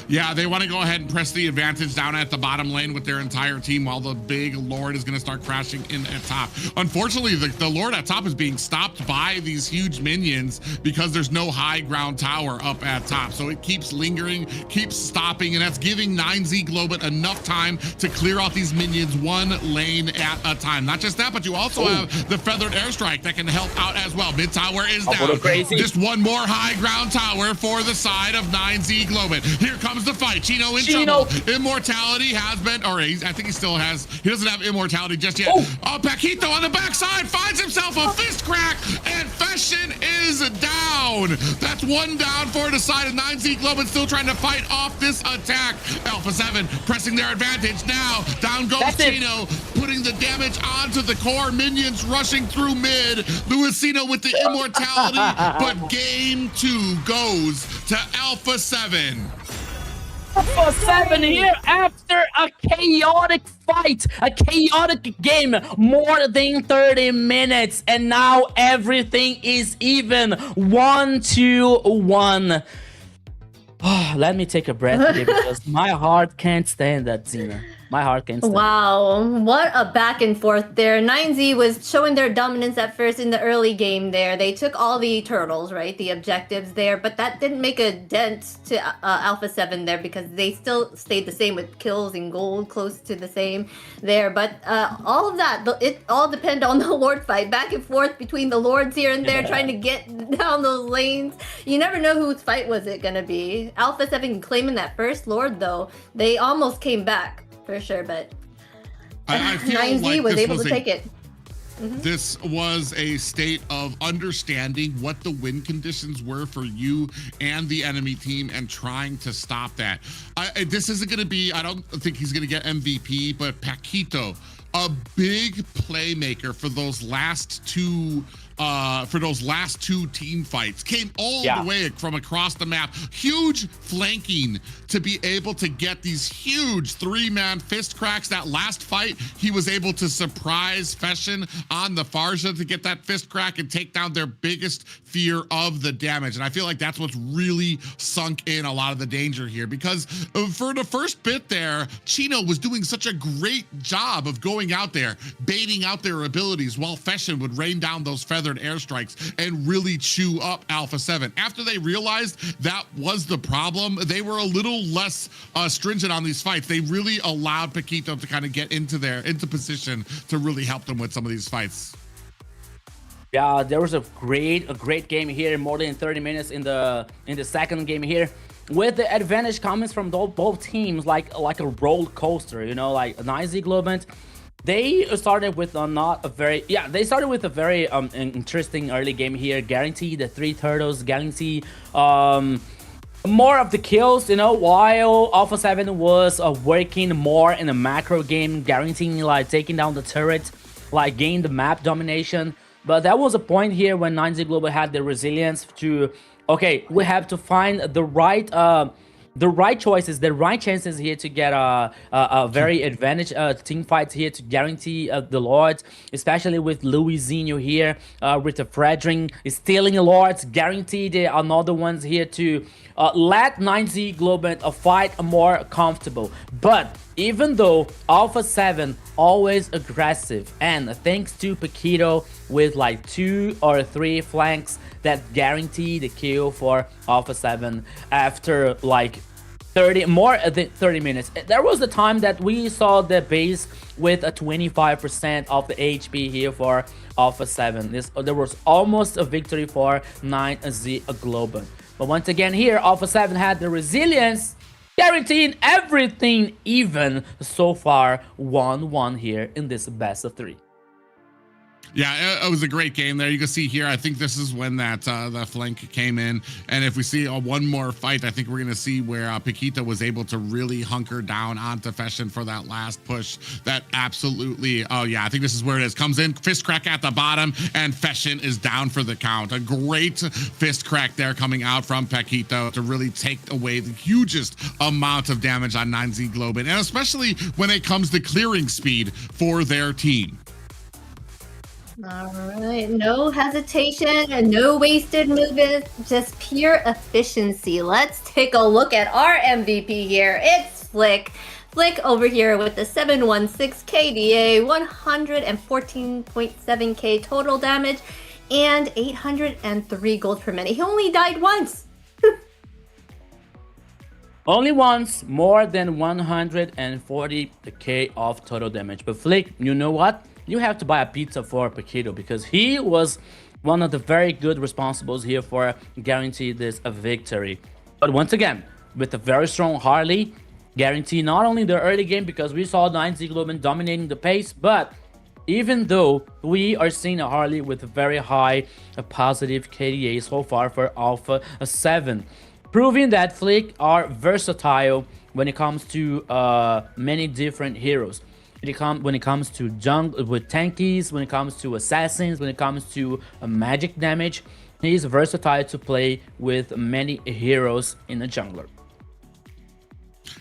Yeah, they want to go ahead and press the advantage down at the bottom lane with their entire team while the big Lord is going to start crashing in at top. Unfortunately, the Lord at top is being stopped by these huge minions because there's no high ground tower up at top. So it keeps lingering, keeps stopping, and that's giving 9Z Globant enough time to clear out these minions 1 lane at a time. Not just that, but you also have the feathered airstrike that can help out as well. Mid tower is down. Just 1 more high ground tower for the side of 9Z Globant. Here comes the fight. Chino in trouble. Immortality has been, or I think he still has, he doesn't have immortality just yet. Paquito on the backside finds himself a fist crack, and Fashion is down. That's 1 down for the side of 9Z Globant, still trying to fight off this attack. Alpha 7 pressing their advantage now. Down goes Chino, putting the damage onto the core. Minions rushing through mid. Luisino with the immortality, but game 2 goes to Alpha 7. Alpha 7 here after a chaotic fight, a chaotic game, more than 30 minutes, and now everything is even 1-1. Let me take a breath here because my heart can't stand that, Zena. My heart can't stand. Wow, what a back and forth there. 9Z was showing their dominance at first in the early game there. They took all the turtles, right? The objectives there, but that didn't make a dent to Alpha 7 there because they still stayed the same with kills and gold close to the same there. But all of that, it all depended on the Lord fight. Back and forth between the Lords here and there trying to get down those lanes. You never know whose fight was it going to be. Alpha 7 claiming that first Lord though, they almost came back. For sure, but I feel 9Z like was able to take it. This was a state of understanding what the win conditions were for you and the enemy team and trying to stop that. This isn't going to be, I don't think he's going to get MVP, but Paquito, a big playmaker for those last 2 team fights, came all the way from across the map. Huge flanking to be able to get these huge 3-man fist cracks. That last fight, he was able to surprise Fashion on the Farja to get that fist crack and take down their biggest fear of the damage. And I feel like that's what's really sunk in a lot of the danger here, because for the first bit there, Chino was doing such a great job of going out there, baiting out their abilities while Fashion would rain down those feathered airstrikes and really chew up Alpha 7. After they realized that was the problem, they were a little less stringent on these fights. They really allowed Paquito to kind of get into position to really help them with some of these fights. Yeah, there was a great game here, more than 30 minutes in the second game here, with the advantage coming from both teams, like a roller coaster, you know, like 9Z Globant. They started with they started with a very interesting early game here. Guarantee the 3 turtles, guarantee more of the kills, you know, while Alpha 7 was working more in a macro game, guaranteeing like taking down the turret, like gain the map domination. But that was a point here when 9Z Global had the resilience to, okay, we have to find the right choices, the right chances here to get a very advantage team fights here to guarantee the Lords, especially with Louisinho here, with the Fredring stealing Lords, guarantee the another ones here to let 9Z Globant fight more comfortable. But even though Alpha 7 always aggressive, and thanks to Paquito with like 2 or 3 flanks that guarantee the kill for Alpha 7 after like 30 minutes. There was the time that we saw the base with a 25% of the HP here for Alpha 7. There was almost a victory for 9Z Globant. But once again here, Alpha 7 had the resilience, guaranteeing everything even. So far 1-1 here in this best of 3. Yeah, it was a great game there. You can see here, I think this is when that flank came in. And if we see one more fight, I think we're going to see where Paquito was able to really hunker down onto Fashion for that last push. That absolutely, oh yeah, I think this is where it is. Comes in, fist crack at the bottom, and Fashion is down for the count. A great fist crack there coming out from Paquito to really take away the hugest amount of damage on 9Z Globant, and especially when it comes to clearing speed for their team. All right, no hesitation and no wasted movement, just pure efficiency. Let's take a look at our MVP here. It's Flick. Flick over here with the 716 KDA, 114.7k total damage, and 803 gold per minute. He only died once. Only once, more than 140k of total damage. But Flick, you know what? You have to buy a pizza for Paquito, because he was one of the very good responsibles here for guarantee this a victory. But once again, with a very strong Harley, guarantee not only the early game, because we saw 9Z Globant dominating the pace, but even though we are seeing a Harley with a very high positive KDA so far for Alpha 7, proving that Flick are versatile when it comes to many different heroes. When it comes to jungle with tankies, when it comes to assassins, when it comes to magic damage, he's versatile to play with many heroes in the jungler.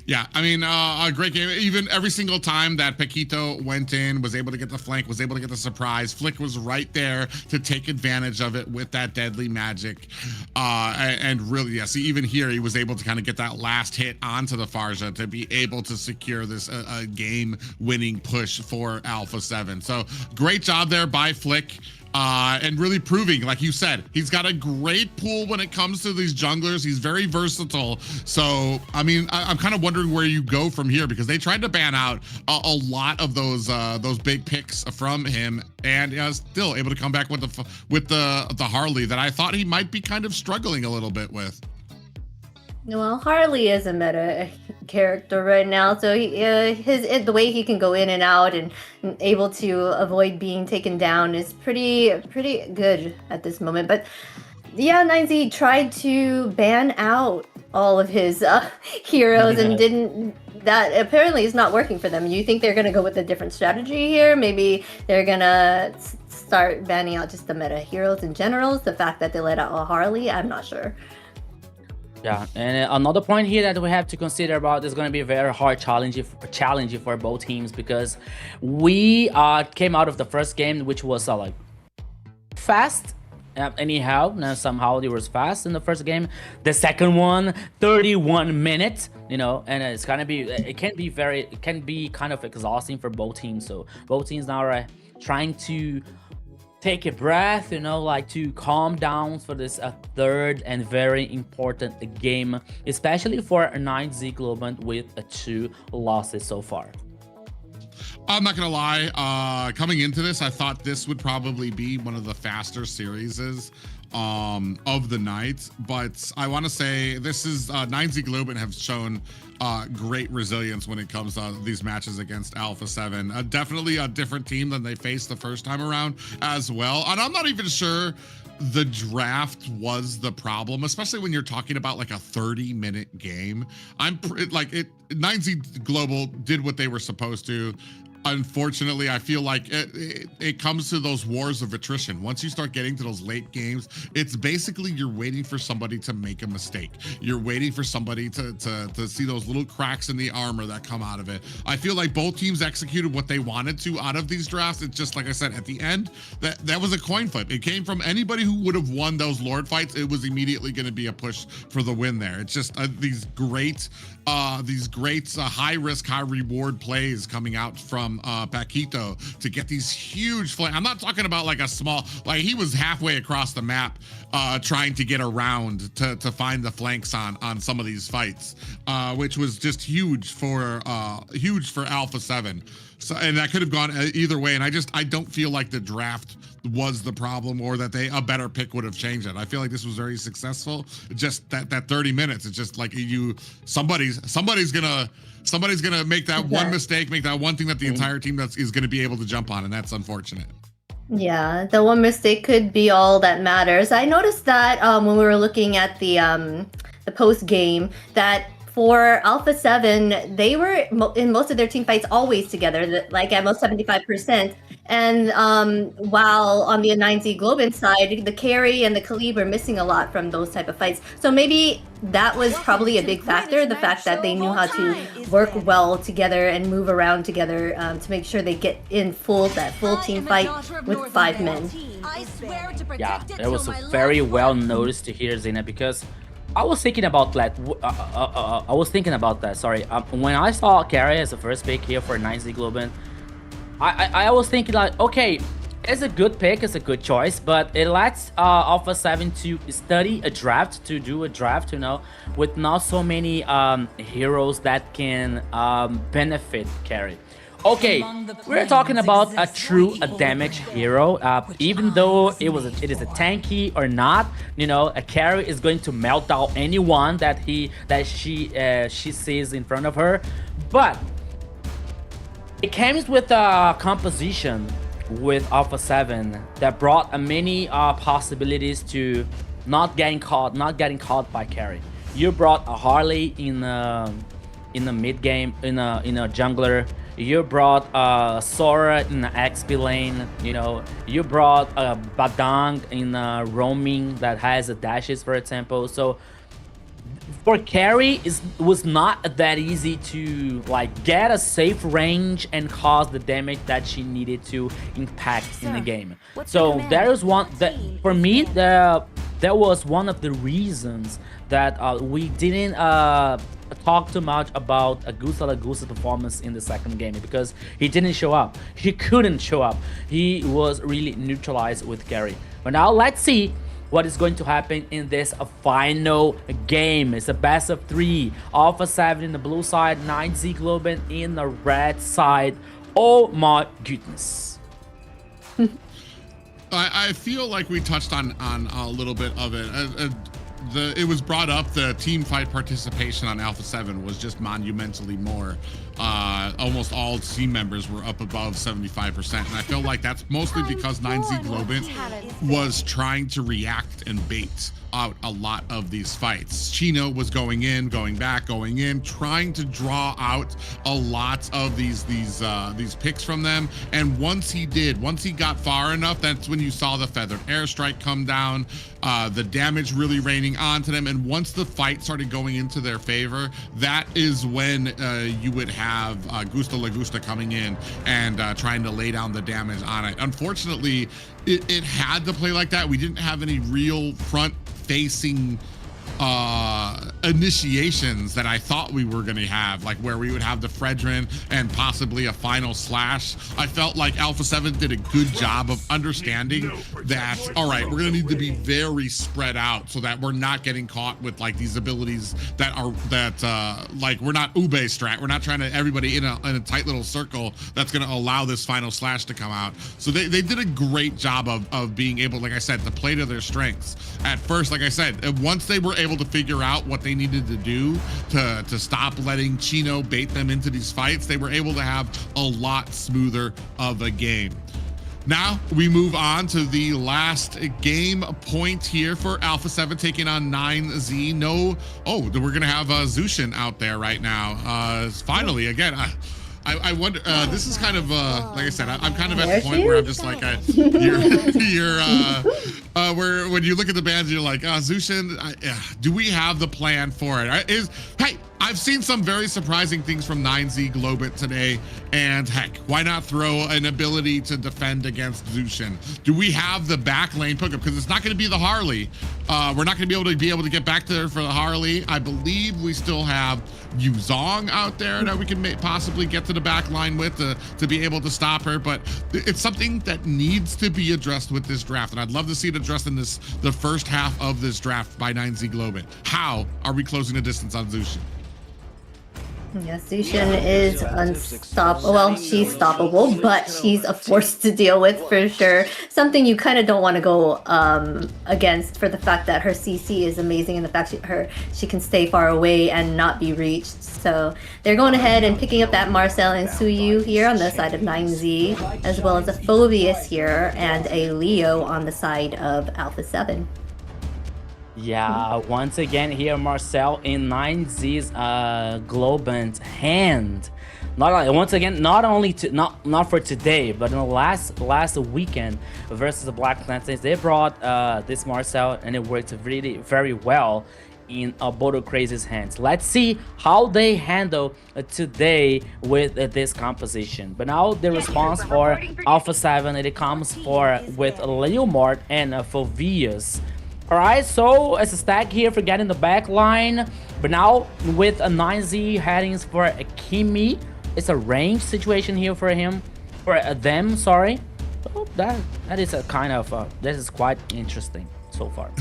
Yeah, I mean, a great game. Even every single time that Paquito went in, was able to get the flank, was able to get the surprise, Flick was right there to take advantage of it with that deadly magic. And really, yeah, see, even here, he was able to kind of get that last hit onto the Farja to be able to secure this game-winning push for Alpha 7. So great job there by Flick. And really proving, like you said, he's got a great pool when it comes to these junglers. He's very versatile. So, I mean, I'm kind of wondering where you go from here, because they tried to ban out a lot of those big picks from him, and still able to come back with the Harley that I thought he might be kind of struggling a little bit with. Well, Harley is a meta character right now, so the way he can go in and out and able to avoid being taken down is pretty good at this moment. But yeah, 9Z tried to ban out all of his heroes and didn't. That apparently is not working for them. You think they're gonna go with a different strategy here? Maybe they're gonna start banning out just the meta heroes in general. The fact that they let out a Harley, I'm not sure. Yeah, and another point here that we have to consider about is going to be a very hard challenge for both teams, because we came out of the first game, which was like fast. Anyhow, now somehow it was fast in the first game. The second one, 31 minutes, you know, and it can be kind of exhausting for both teams. So both teams now are trying to take a breath, you know, like to calm down for this third and very important game, especially for 9Z Globant with 2 losses so far. I'm not gonna lie. Coming into this, I thought this would probably be one of the faster series of the night, but I want to say this is 9Z Globant have shown great resilience when it comes to these matches against Alpha 7. Definitely a different team than they faced the first time around as well. And I'm not even sure the draft was the problem, especially when you're talking about like a 30-minute game. 9Z Global did what they were supposed to. Unfortunately, I feel like it comes to those wars of attrition. Once you start getting to those late games, it's basically you're waiting for somebody to make a mistake. You're waiting for somebody to see those little cracks in the armor that come out of it. I feel like both teams executed what they wanted to out of these drafts. It's just like I said, at the end, that was a coin flip. It came from anybody who would have won those Lord fights. It was immediately going to be a push for the win there. It's just these great high risk, high reward plays coming out from Paquito to get these huge I'm not talking about like a small, like he was halfway across the map trying to get around to find the flanks on some of these fights, which was just huge for Alpha 7. So, and that could have gone either way. And I don't feel like the draft was the problem, or that a better pick would have changed it. I feel like this was very successful. Just that 30 minutes, it's just like somebody's gonna make that one mistake, make that one thing that the entire team is gonna be able to jump on, and that's unfortunate. Yeah, the one mistake could be all that matters. I noticed that when we were looking at the post game, that for Alpha 7, they were in most of their team fights always together, like at most 75%. And while on the 9Z Globant side, the carry and the Khalid were missing a lot from those type of fights. So maybe that was probably a big factor, the fact that they knew how to work well together and move around together to make sure they get in that full team fight with 5 men. Yeah, that was very well noticed to hear, Zena, because I was thinking about that. Sorry, when I saw Carry as the first pick here for 9Z Globant, I was thinking like, okay, it's a good pick, it's a good choice, but it lets Alpha 7 to study a draft, to do a draft, with not so many heroes that can benefit Carry. Okay, we're talking about a true damage hero. Even though it is a tanky or not, a carry is going to melt down anyone that she sees in front of her. But it comes with a composition with Alpha 7 that brought many possibilities to not getting caught by carry. You brought a Harley in the mid game, in a jungler. You brought Sora in the XP lane, you brought Badang in roaming that has dashes, for example. So for carry, it was not that easy to get a safe range and cause the damage that she needed to impact in the game. So there is one that, for me, that was one of the reasons that we didn't talk too much about Gusta's performance in the second game, because he didn't show up. He couldn't show up. He was really neutralized with carry. But now let's see what is going to happen in this final game. It's a best of 3. Alpha 7 in the blue side, 9Z Globant in the red side. Oh my goodness. I feel like we touched on a little bit of it. It was brought up, the team fight participation on Alpha 7 was just monumentally more. Almost all team members were up above 75%, and I feel like that's mostly because 9Z Globant was trying to react and bait out a lot of these fights. Chino was going in, going back, going in, trying to draw out a lot of these picks from them. And once he got far enough, that's when you saw the feathered airstrike come down, the damage really raining onto them. And once the fight started going into their favor, that is when you would have Gusta Lagusta coming in and trying to lay down the damage on it. Unfortunately, it had to play like that. We didn't have any real front-facing initiations that I thought we were going to have, like where we would have the Fredrin and possibly a final slash. I felt like Alpha 7 did a good job of understanding that, all right, we're going to need to be very spread out so that we're not getting caught with like these abilities that are, like we're not Ube strat. We're not trying to everybody in a tight little circle that's going to allow this final slash to come out. So they did a great job of being able, like I said, to play to their strengths. At first, like I said, once they were able to figure out what they needed to do to stop letting Chino bait them into these fights, they were able to have a lot smoother of a game. Now we move on to the last game point here for Alpha 7 taking on 9Z. We're gonna have Zushin out there right now. Finally, again. I wonder, this is kind of, like I said, I'm kind of at the point where I'm just like, where when you look at the bands, you're like, Zushin, do we have the plan for it? Hey, I've seen some very surprising things from 9Z Globant today, and heck, why not throw an ability to defend against Zushin? Do we have the back lane pickup? Because it's not going to be the Harley. We're not going to be able to get back there for the Harley. I believe we still have Yuzong out there that we can possibly get to the back line with to be able to stop her, but it's something that needs to be addressed with this draft, and I'd love to see it addressed in the first half of this draft by 9Z Globant. How are we closing the distance on Zushin? Yeah, Zushin is unstoppable. Well, she's stoppable, but she's a force to deal with for sure. Something you kind of don't want to go against for the fact that her CC is amazing and the fact she can stay far away and not be reached. So they're going ahead and picking up that Marcel and Suyu here on the side of 9Z, as well as a Phobius here and a Leo on the side of Alpha 7. Yeah, once again here Marcel in 9Z's Globant hand. Not for today, but in the last weekend versus the Black Lanterns, they brought this Marcel and it worked really very well in Bodo Crazy's hands. Let's see how they handle today with this composition. But now the response for Alpha 7, it comes with Leomord and Phobius. Alright, so it's a stack here for getting the back line, but now with a 9Z headings for a Kimi, it's a range situation here for them, sorry. So that is a kind of this is quite interesting so far.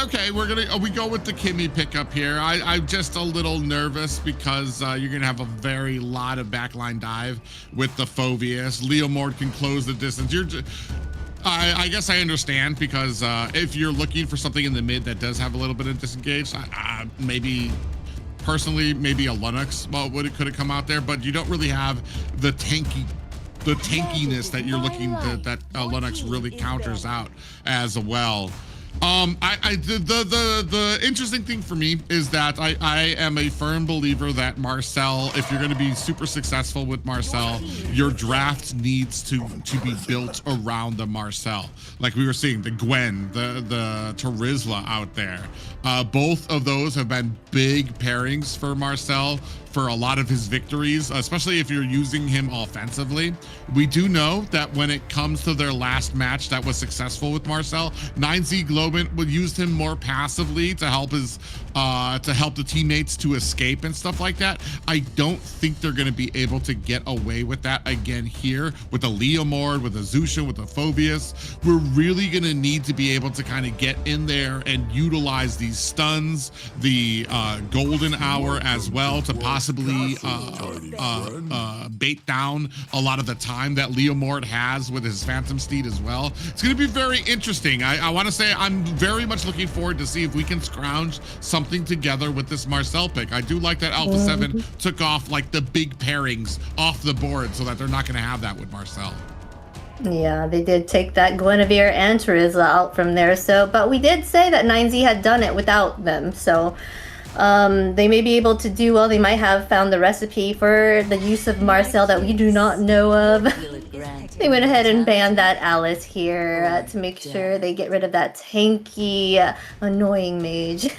Okay, we go with the Kimi pickup here. I'm just a little nervous because you're gonna have a very lot of backline dive with the Phobius. Leomord can close the distance. I guess I understand because if you're looking for something in the mid that does have a little bit of disengage, maybe personally, maybe a Lunux could have come out there, but you don't really have the tankiness that you're looking that Linux really counters out as well. The interesting thing for me is that I am a firm believer that Marcel, if you're going to be super successful with Marcel, your draft needs to be built around the Marcel. Like we were seeing the Gwen, the Terizla out there. Both of those have been big pairings for Marcel for a lot of his victories, especially if you're using him offensively. We do know that when it comes to their last match that was successful with Marcel, 9Z Globant would use him more passively to help the teammates to escape and stuff like that. I don't think they're going to be able to get away with that again here with a Leomord, with a Zushin, with a Phobius. We're really going to need to be able to kind of get in there and utilize these stuns, the golden hour as well, to possibly bait down a lot of the time that Leomord has with his Phantom Steed as well. It's going to be very interesting. I want to say I'm very much looking forward to see if we can scrounge something together with this Marcel pick. I do like that Alpha 7 took off like the big pairings off the board so that they're not going to have that with Marcel. Yeah, they did take that Guinevere and Terizla out from there. But we did say that 9Z had done it without them. So they may be able to do well. They might have found the recipe for the use of Marcel that we do not know of. They went ahead and banned that Alice here to make sure they get rid of that tanky, annoying mage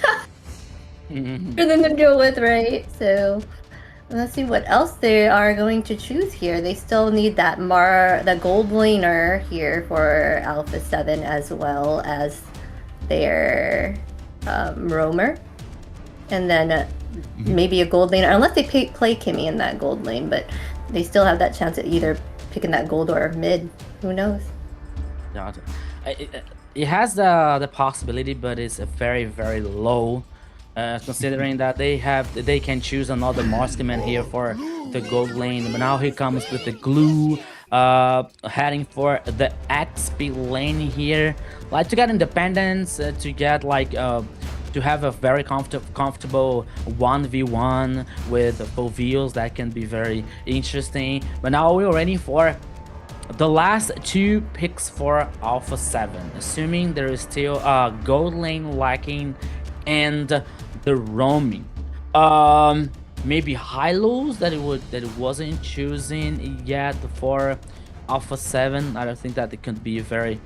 for them to deal with, right? So Let's see what else they are going to choose here. They still need the gold laner here for Alpha 7 as well as their roamer. And then maybe a gold laner, unless they play Kimmy in that gold lane, but they still have that chance at either picking that gold or mid. Who knows? Yeah, it has the possibility, but it's a very, very low. Considering that they can choose another marksman here for the gold lane, but now he comes with the glue, heading for the XP lane here, like to get independence, to get like to have a very comfortable 1v1 with full views. That can be very interesting. But now we're ready for the last 2 picks for Alpha 7, assuming there is still a gold lane lacking and the roaming. Maybe Hylos that it wasn't choosing yet for Alpha 7. I don't think that it could be very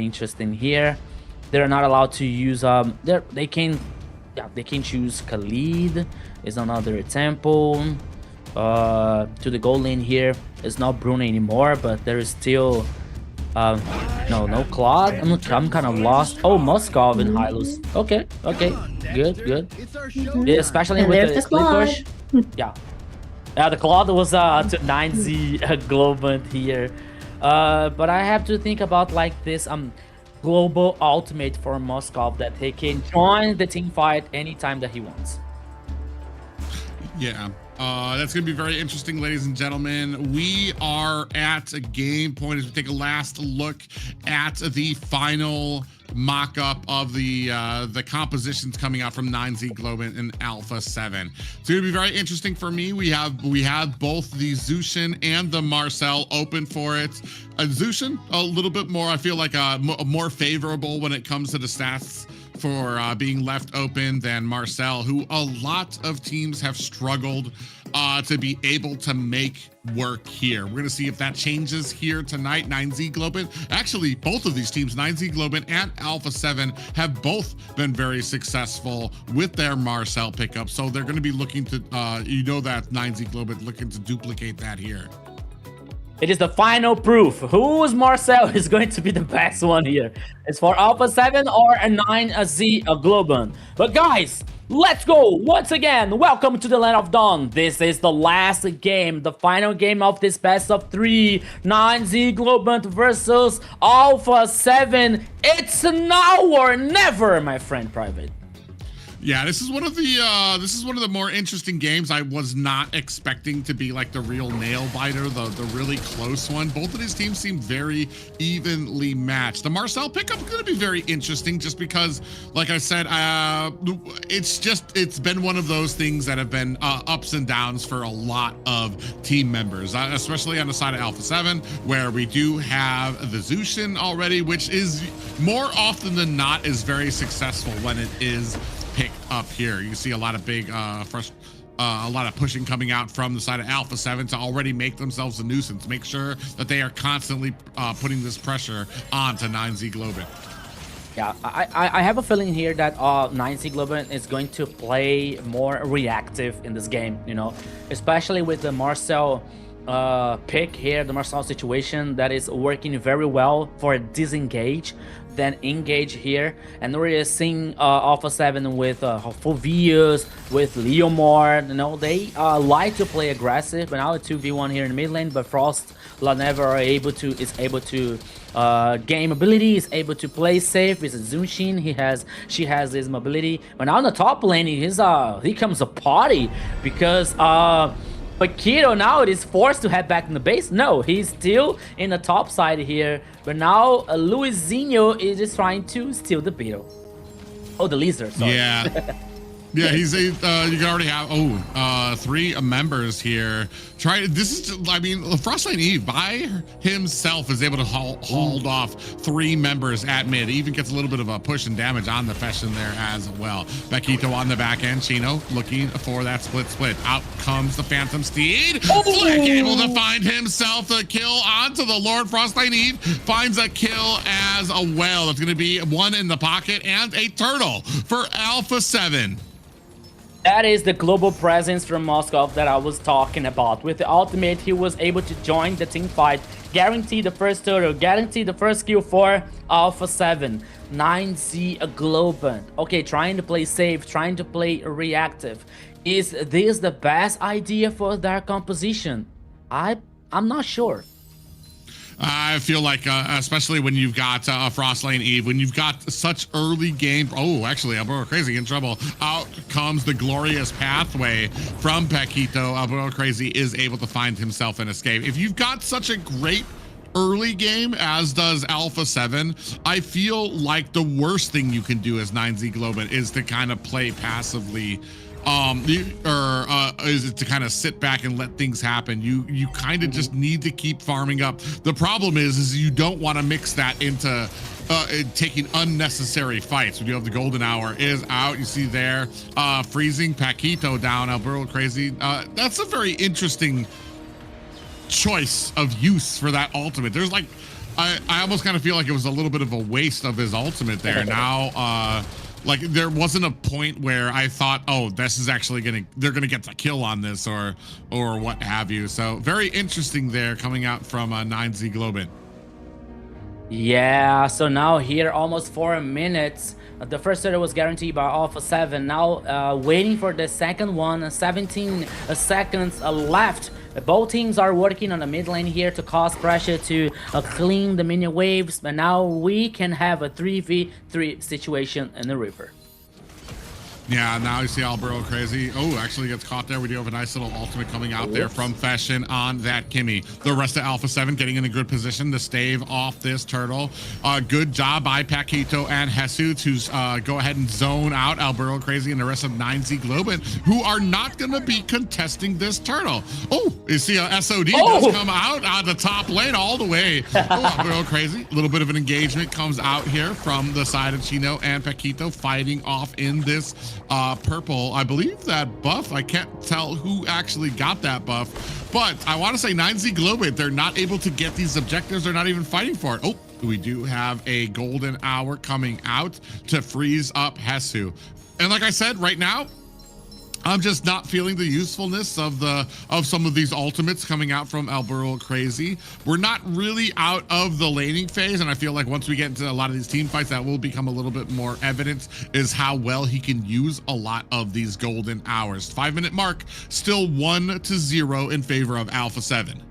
interesting here. They're not allowed to use they can choose Khalid is another example. To the gold lane here is not Bruno anymore, but there is still no Claude. I'm kind of lost. Oh, Moskov and Hylos. Okay, good. Yeah, especially with the split push. Yeah, the Claude was to 9Z Globant here. But I have to think about like this global ultimate for Moskov, that he can join the team fight anytime that he wants. Yeah. That's going to be very interesting, ladies and gentlemen. We are at a game point as we take a last look at the final mock-up of the compositions coming out from 9Z Globant and Alpha 7. It's going to be very interesting for me. We have both the Zushin and the Marcel open for it. Zushin, a little bit more, I feel like more favorable when it comes to the stats for being left open than Marcel, who a lot of teams have struggled to be able to make work here. We're going to see if that changes here tonight. 9Z Globant, actually both of these teams, 9Z Globant and Alpha 7, have both been very successful with their Marcel pickup, so they're going to be looking to that 9Z Globant looking to duplicate that here. It is the final proof. Whose Marcel is going to be the best one here? It's for Alpha 7 or a 9Z Globant. But guys, let's go. Once again, welcome to the Land of Dawn. This is the last game, the final game of this best of 3. 9Z Globant versus Alpha 7. It's now or never, my friend Private. Yeah, this is one of the more interesting games. I was not expecting to be like the real nail biter, the really close one. Both of these teams seem very evenly matched. The Marcel pickup is going to be very interesting, just because, like I said, it's been one of those things that have been ups and downs for a lot of team members, especially on the side of Alpha 7, where we do have the Zushin already, which is more often than not is very successful when it is picked up here. You see a lot of big a lot of pushing coming out from the side of Alpha 7 to already make themselves a nuisance, make sure that they are constantly putting this pressure onto 9Z Globant. Yeah, I have a feeling here that 9Z Globant is going to play more reactive in this game, especially with the Marcel pick here, the Marcel situation that is working very well for disengage than engage here. And we're seeing Alpha 7 with Fovius, with Leomord, they like to play aggressive, but now a 2v1 here in the mid lane, but Frost Lanever is able to gain mobility, is able to play safe with Zunshin. She has his mobility, but now in the top lane he comes a party because Paquito now is forced to head back in the base. No, he's still in the top side here. But now Luizinho is just trying to steal the beetle. Oh, the lizard, sorry. Yeah. Yeah, you can already have 3 members here. This is just, I mean, Frostline Eve by himself is able to hold off 3 members at mid. He even gets a little bit of a push and damage on the Fashion there as well. Bequito on the back end. Chino looking for that split. Out comes the Phantom Steed. Flick able to find himself a kill onto the Lord. Frostline Eve finds a kill as well. That's going to be 1 in the pocket and a turtle for Alpha 7. That is the global presence from Moscow that I was talking about. With the ultimate, he was able to join the team fight, guarantee the first turtle, guarantee the first kill for Alpha 7. 9Z Globant. Okay, trying to play safe, trying to play reactive. Is this the best idea for their composition? I'm not sure. I feel like, especially when you've got Frost Lane Eve, when you've got such early game. Oh, actually, Alberto Crazy in trouble. Out comes the glorious pathway from Paquito. Alberto Crazy is able to find himself an escape. If you've got such a great early game, as does Alpha 7, I feel like the worst thing you can do as 9Z Globant is to kind of play passively. Is it to kind of sit back and let things happen. You kind of just need to keep farming up. The problem is you don't want to mix that into taking unnecessary fights. When you have the golden hour is out, you see there, freezing Paquito down, Alberto Crazy. That's a very interesting choice of use for that ultimate. There's like, I almost kind of feel like it was a little bit of a waste of his ultimate there. Now, like there wasn't a point where I thought, oh, this is actually they're gonna get the kill on this or what have you. So very interesting there coming out from 9Z Globant. Yeah, so now here almost 4 minutes. The first turret was guaranteed by Alpha 7. Now waiting for the second one. 17 seconds left. Both teams are working on the mid lane here to cause pressure to clean the minion waves. But now we can have a 3v3 situation in the river. Yeah, now you see Alberto Crazy. Oh, actually gets caught there. We do have a nice little ultimate coming out there from Fashion on that Kimmy. The rest of Alpha 7 getting in a good position to stave off this turtle. Good job by Paquito and Hesu to go ahead and zone out Alberto Crazy and the rest of 9Z Globant, who are not going to be contesting this turtle. Oh, you see SOD does come out on the top lane all the way. Oh, Alberto Crazy. A little bit of an engagement comes out here from the side of Chino and Paquito fighting off in this purple. I believe that buff, I can't tell who actually got that buff, but I want to say 9Z Globant, they're not able to get these objectives. They're not even fighting for it. Oh, we do have a golden hour coming out to freeze up Hesu. And like I said, right now, I'm just not feeling the usefulness of some of these ultimates coming out from Alberto Crazy. We're not really out of the laning phase, and I feel like once we get into a lot of these team fights, that will become a little bit more evident is how well he can use a lot of these golden hours. 5-minute mark, still 1-0 in favor of Alpha 7.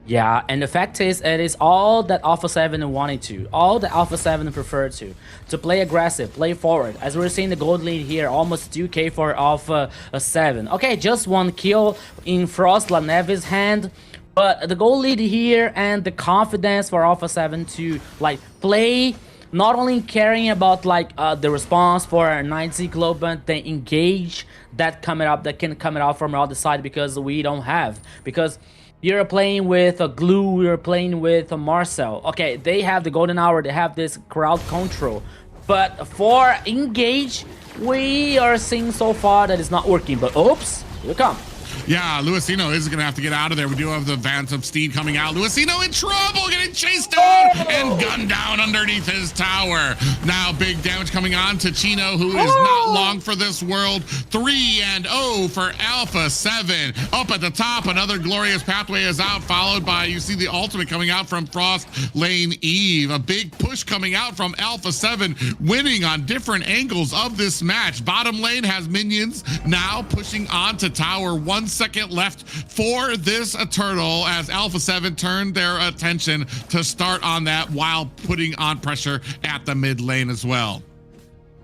Yeah, and the fact is, it is all that Alpha 7 wanted to, all that Alpha 7 preferred to play aggressive, play forward. As we're seeing the gold lead here, almost 2k for Alpha 7. Okay, just one kill in Frost Laneve's hand, but the gold lead here and the confidence for Alpha 7 to like play, not only caring about like the response for 9Z Globant, they engage that can come out from the other side, because we don't have, because you're playing with a Glue, you're playing with a Marcel. Okay, they have the golden hour, they have this crowd control. But for engage, we are seeing so far that it's not working. But oops, here it comes. Yeah, Luisino is going to have to get out of there. We do have the Vant of Steed coming out. Luisino in trouble, getting chased down and gunned down underneath his tower. Now big damage coming on to Chino, who is not long for this world. 3-0 for Alpha 7. Up at the top, another glorious pathway is out, followed by, you see the ultimate coming out from Frost Lane Eve. A big push coming out from Alpha 7, winning on different angles of this match. Bottom lane has minions now pushing on to tower. 1 second left for this turtle as Alpha 7 turned their attention to start on that while putting on pressure at the mid lane as well.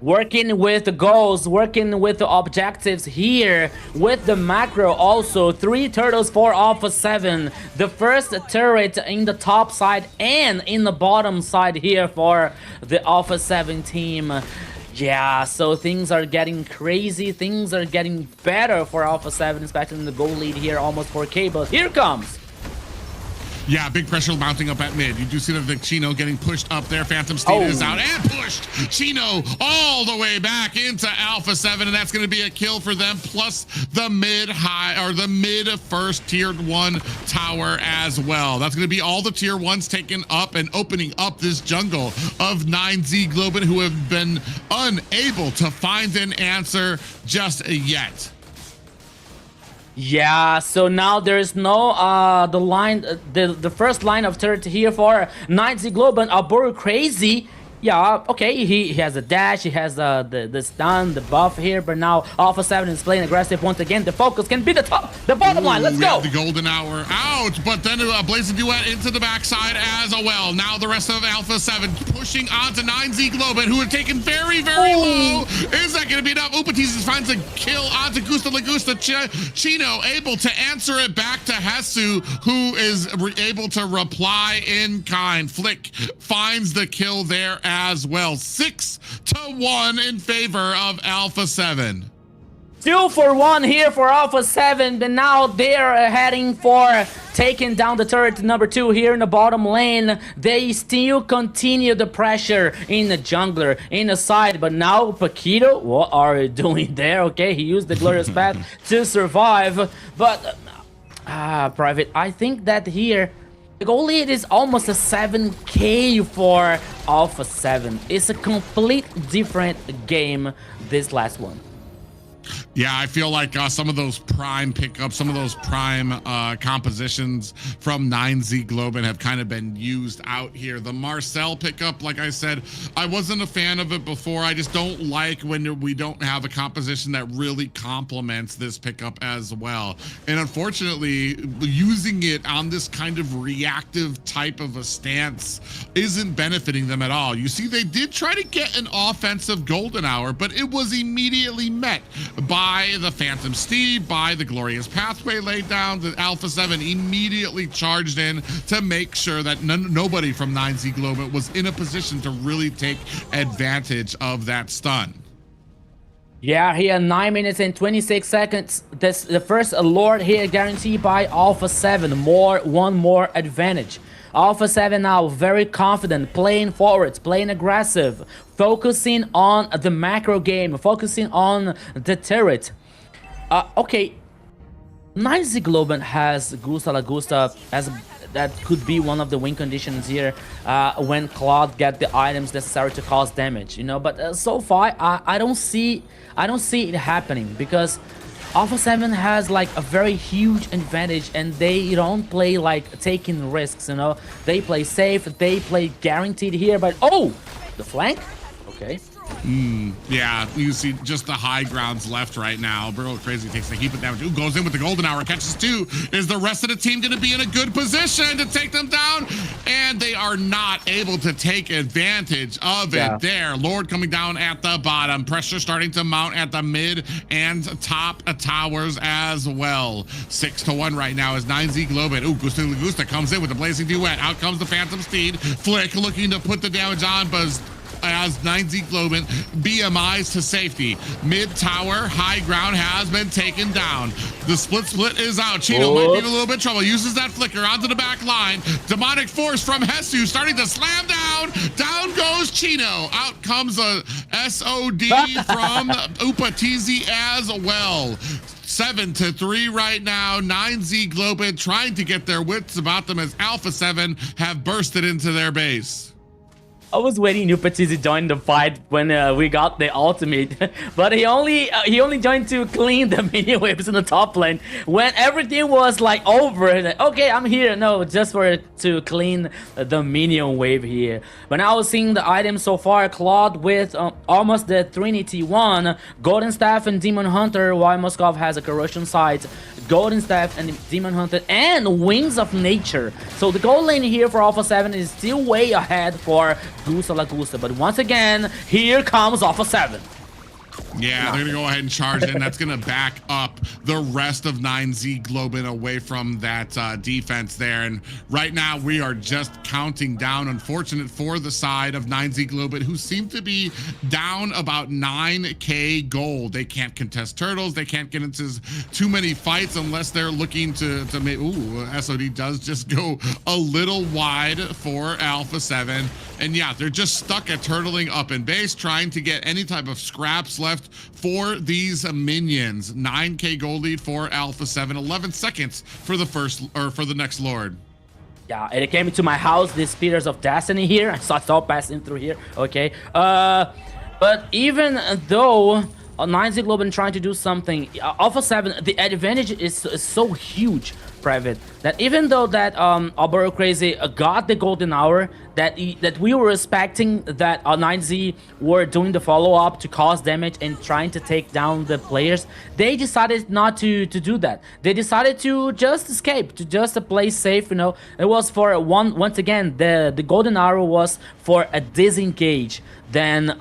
Working with the goals, working with the objectives here with the macro. Also 3 turtles for Alpha 7. The first turret in the top side and in the bottom side here for the Alpha 7 team. Yeah, so things are getting crazy, things are getting better for Alpha 7, especially in the goal lead here, almost 4k, but here comes. Yeah, big pressure mounting up at mid. You do see the Chino getting pushed up there. Phantom Steed is out and pushed. Chino all the way back into Alpha 7, and that's going to be a kill for them, plus the mid-high, or the mid-first tier 1 tower as well. That's going to be all the tier 1s taken up and opening up this jungle of 9Z Globant, who have been unable to find an answer just yet. Yeah, so now there's no the line, the first line of turret here for 9Z Globant. Abur Crazy. Yeah, okay, he has a dash, he has the stun, the buff here, but now Alpha 7 is playing aggressive once again. The focus can be the bottom line. Let's go. The golden hour out, but then a blazing duet into the backside as well. Now the rest of Alpha 7 pushing onto 9Z Globant, who are taken very, very low. Is that going to be enough? Upatizis finds a kill onto Gusta Lagusta. Chino able to answer it back to Hesu, who is able to reply in kind. Flick finds the kill there as well. 6-1 in favor of Alpha 7. 2 for 1 here for Alpha 7, but now they're heading for taking down the turret number 2 here in the bottom lane. They still continue the pressure in the jungler, in the side, but now Paquito, what are you doing there? Okay, he used the glorious path to survive, but Private, I think that here the goal lead is almost a 7k for Alpha 7. It's a complete different game, this last one. Yeah, I feel like some of those prime pickups, some of those prime compositions from 9Z Globant have kind of been used out here. The Marcel pickup, like I said, I wasn't a fan of it before. I just don't like when we don't have a composition that really complements this pickup as well. And unfortunately, using it on this kind of reactive type of a stance isn't benefiting them at all. You see, they did try to get an offensive golden hour, but it was immediately met by the Phantom Steed, by the glorious pathway laid down. The Alpha 7 immediately charged in to make sure that nobody from 9Z Globant was in a position to really take advantage of that stun. Yeah, here 9 minutes and 26 seconds. That's the first Lord here guaranteed by Alpha 7. One more advantage. Alpha 7 now very confident, playing forwards, playing aggressive, focusing on the macro game, focusing on the turret. Okay, 9Z Globant has Gusta Lagusta as that could be one of the win conditions here when Claude get the items necessary to cause damage, you know. But so far, I don't see it happening because Alpha 7 has like a very huge advantage, and they don't play like taking risks, you know. They play safe, they play guaranteed here, but oh, the flank, okay. Yeah, you see just the high grounds left right now. Bro Crazy takes the heap of damage. Ooh, goes in with the golden hour, catches 2. Is the rest of the team going to be in a good position to take them down? And they are not able to take advantage of it there. Lord coming down at the bottom. Pressure starting to mount at the mid and top towers as well. 6-1 right now is 9Z Globant. Ooh, Gusta Lagusta comes in with the blazing duet. Out comes the Phantom Steed. Flick looking to put the damage on, but as 9Z Globant BMIs to safety. Mid tower, high ground has been taken down. The split is out. Chino might be in a little bit of trouble. Uses that flicker onto the back line. Demonic force from Hesu starting to slam down. Down goes Chino. Out comes a SOD from Upatizi as well. 7-3 right now. 9Z Globant trying to get their wits about them as Alpha 7 have bursted into their base. I was waiting Upatizi to join the fight when we got the ultimate, but he only joined to clean the minion waves in the top lane when everything was like over. Like, okay, I'm here. No, just to clean the minion wave here. But now seeing the items so far, Claude with almost the Trinity 1, Golden Staff and Demon Hunter, while Moskov has a Corrosion Sight, Golden Staff and Demon Hunter, and Wings of Nature. So the gold lane here for Alpha 7 is still way ahead for Gusta Lagusta. But once again, here comes Alpha 7. Yeah, they're gonna go ahead and charge in. That's gonna back up the rest of 9Z Globant away from that defense there. And right now we are just counting down. Unfortunate for the side of 9Z Globant, who seem to be down about 9K gold. They can't contest turtles. They can't get into too many fights unless they're looking to make. Ooh, SOD does just go a little wide for Alpha 7. And yeah, they're just stuck at turtling up in base, trying to get any type of scraps left for these minions. 9K gold lead for Alpha 7, 11 seconds for the next Lord. Yeah, it came into my house, these Spears of Destiny here. I saw passing through here. Okay. But even though 9Z Globant trying to do something, Alpha 7, the advantage is so huge, Private, that even though that Albero Crazy got the golden hour, that we were expecting that 9Z were doing the follow-up to cause damage and trying to take down the players, they decided not to do that. They decided to just escape, to just play safe, you know. It was for once again, the golden hour was for a disengage than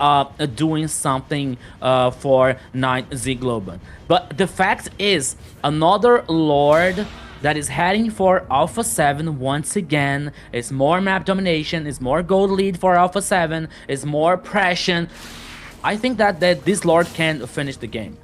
doing something for 9Z Globant. But the fact is, another Lord that is heading for Alpha 7 once again. It's more map domination, it's more gold lead for Alpha 7, it's more pressure. I think that this Lord can finish the game.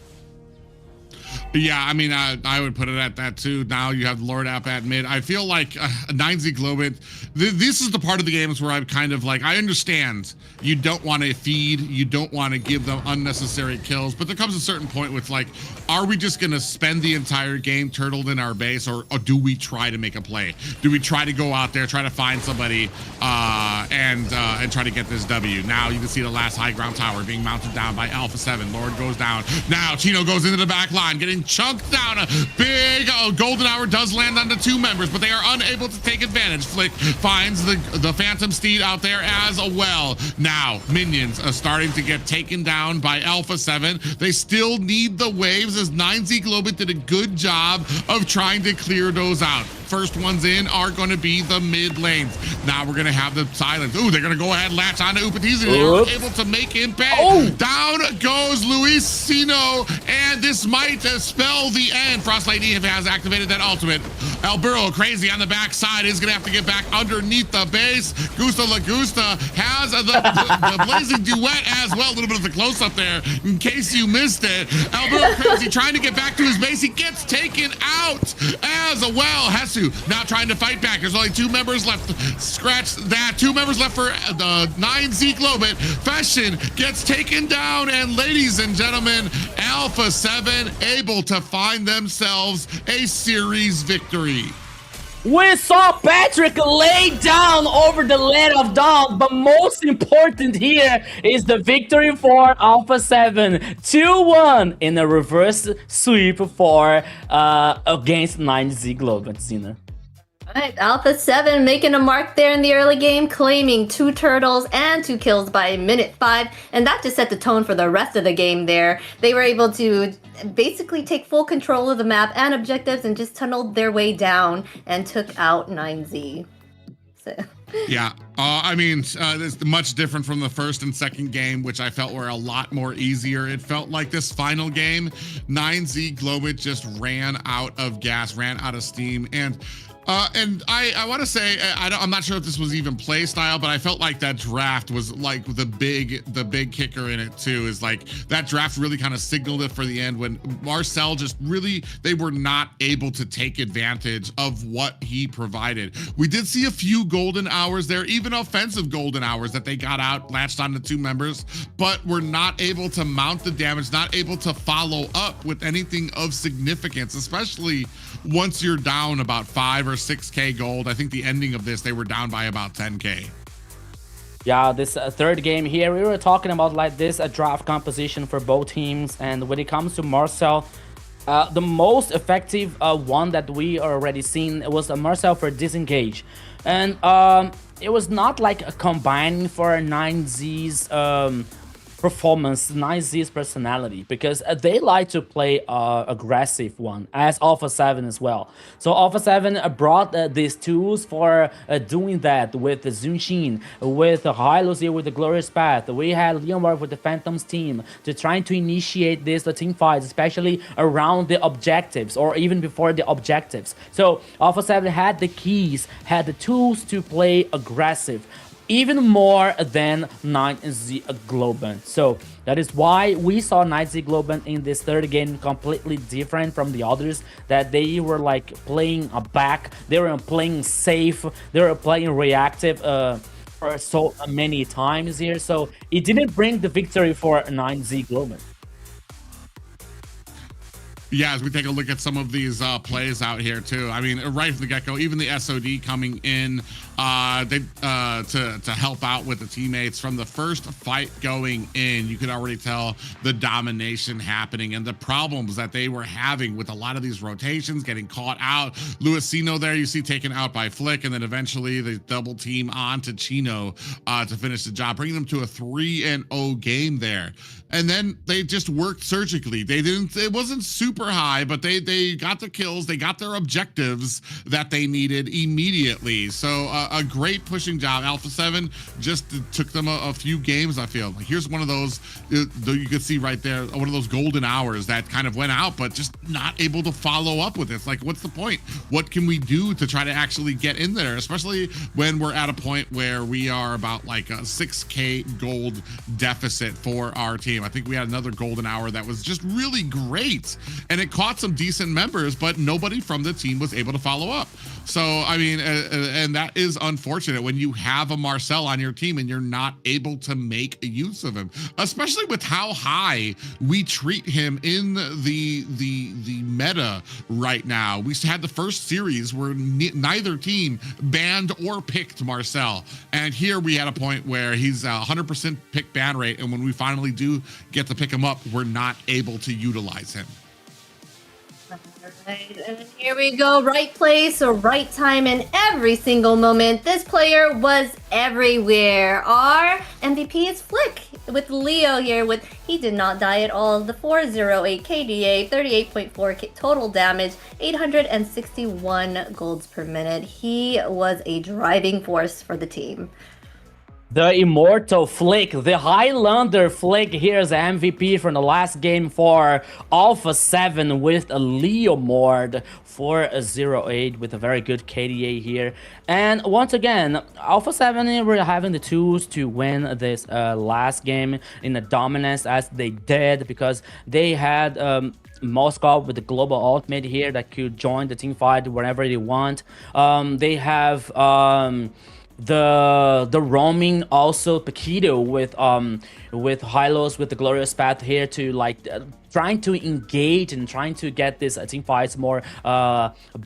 Yeah, I mean, I would put it at that too. Now you have Lord App at mid. I feel like 9Z Globant, this is the part of the games where I'm kind of like, I understand you don't want to feed, you don't want to give them unnecessary kills, but there comes a certain point with like, are we just going to spend the entire game turtled in our base, or do we try to make a play? Do we try to go out there, try to find somebody and try to get this W? Now you can see the last high ground tower being mounted down by Alpha 7. Lord goes down. Now Chino goes into the back line, getting chunked down. A big golden hour does land on the two members, but they are unable to take advantage. Flick finds the Phantom Steed out there as well. Now minions are starting to get taken down by Alpha 7. They still need the waves, as 9Z Globant did a good job of trying to clear those out. First ones in are going to be the mid lanes. Now we're going to have the silence. Ooh, they're going to go ahead and latch onto Upatizi. They are able to make him pay. Oh. Down goes Luisino, and this might spell the end. Frost Lady has activated that ultimate. Albero Crazy on the backside is going to have to get back underneath the base. Gusta Lagusta has the blazing duet as well. A little bit of the close-up there in case you missed it. Albero Crazy trying to get back to his base. He gets taken out as well. Hesu now trying to fight back. There's only two members left. Scratch that. Two members left for the 9Z Globant. Fashion gets taken down, and ladies and gentlemen, Alpha 7 able to find themselves a series victory. We saw Patrick lay down over the Land of Dawn, but most important here is the victory for Alpha 7. 2-1 in a reverse sweep for against 9Z Globant, Zina. All right, Alpha 7 making a mark there in the early game, claiming 2 turtles and 2 kills by minute 5, and that just set the tone for the rest of the game there. They were able to basically take full control of the map and objectives and just tunneled their way down and took out 9Z. So. Yeah, I mean, it's much different from the first and second game, which I felt were a lot more easier. It felt like this final game, 9Z Globant just ran out of gas, ran out of steam, and I want to say, I'm not sure if this was even play style, but I felt like that draft was like the big kicker in it too, is like that draft really kind of signaled it for the end when Marcel just really, they were not able to take advantage of what he provided. We did see a few golden hours there, even offensive golden hours that they got out, latched on the 2 members, but were not able to mount the damage, not able to follow up with anything of significance, especially once you're down about 5 or 6K gold. I think the ending of this, they were down by about 10K. Yeah, this third game here, we were talking about like this draft composition for both teams, and when it comes to Marcel, the most effective one that we already seen was Marcel for disengage, and it was not like a combining for 9Z's performance, 9Z's personality, because they like to play aggressive one, as Alpha 7 as well. So Alpha 7 brought these tools for doing that with the Zunshin, with Hylos here with the Glorious Path. We had Leonard with the Phantoms team to trying to initiate this team fights, especially around the objectives or even before the objectives. So Alpha 7 had the keys, had the tools to play aggressive, even more than 9Z Globant. So that is why we saw 9Z Globant in this third game completely different from the others, that they were like playing a back, they were playing safe, they were playing reactive for so many times here. So it didn't bring the victory for 9Z Globant. Yeah, as we take a look at some of these plays out here too. I mean, right from the get-go, even the SOD coming in to help out with the teammates from the first fight going in. You could already tell the domination happening and the problems that they were having with a lot of these rotations, getting caught out. Luisino there, you see taken out by Flick, and then eventually the double team onto Chino to finish the job, bringing them to a 3-0 game there. And then they just worked surgically. It wasn't super high, but they got the kills, they got their objectives that they needed immediately. So a great pushing job. Alpha 7 just took them a few games, I feel. Like, here's one of those, you could see right there, one of those golden hours that kind of went out, but just not able to follow up with it. It's like, what's the point? What can we do to try to actually get in there? Especially when we're at a point where we are about like a 6K gold deficit for our team. I think we had another golden hour that was just really great, and it caught some decent members, but nobody from the team was able to follow up. So, I mean, and that is unfortunate when you have a Marcel on your team and you're not able to make use of him, especially with how high we treat him in the meta right now. We had the first series where neither team banned or picked Marcel, and here we had a point where he's 100% pick ban rate, and when we finally do get to pick him up, we're not able to utilize him. Right, and here we go. Right place or right time in every single moment. This player was everywhere. Our MVP is Flick with Leo here. He did not die at all. The 408 KDA, 38.4 total damage, 861 golds per minute. He was a driving force for the team. The immortal Flick, the Highlander Flick, here's the MVP from the last game for Alpha 7 with a Leomord 408 with a very good KDA here. And once again, Alpha 7 were having the tools to win this last game in the dominance as they did, because they had Moscow with the global ultimate here that could join the team fight whenever they want. They have the roaming also Paquito with Hylos with the Glorious Path here to like trying to engage and trying to get this team fights more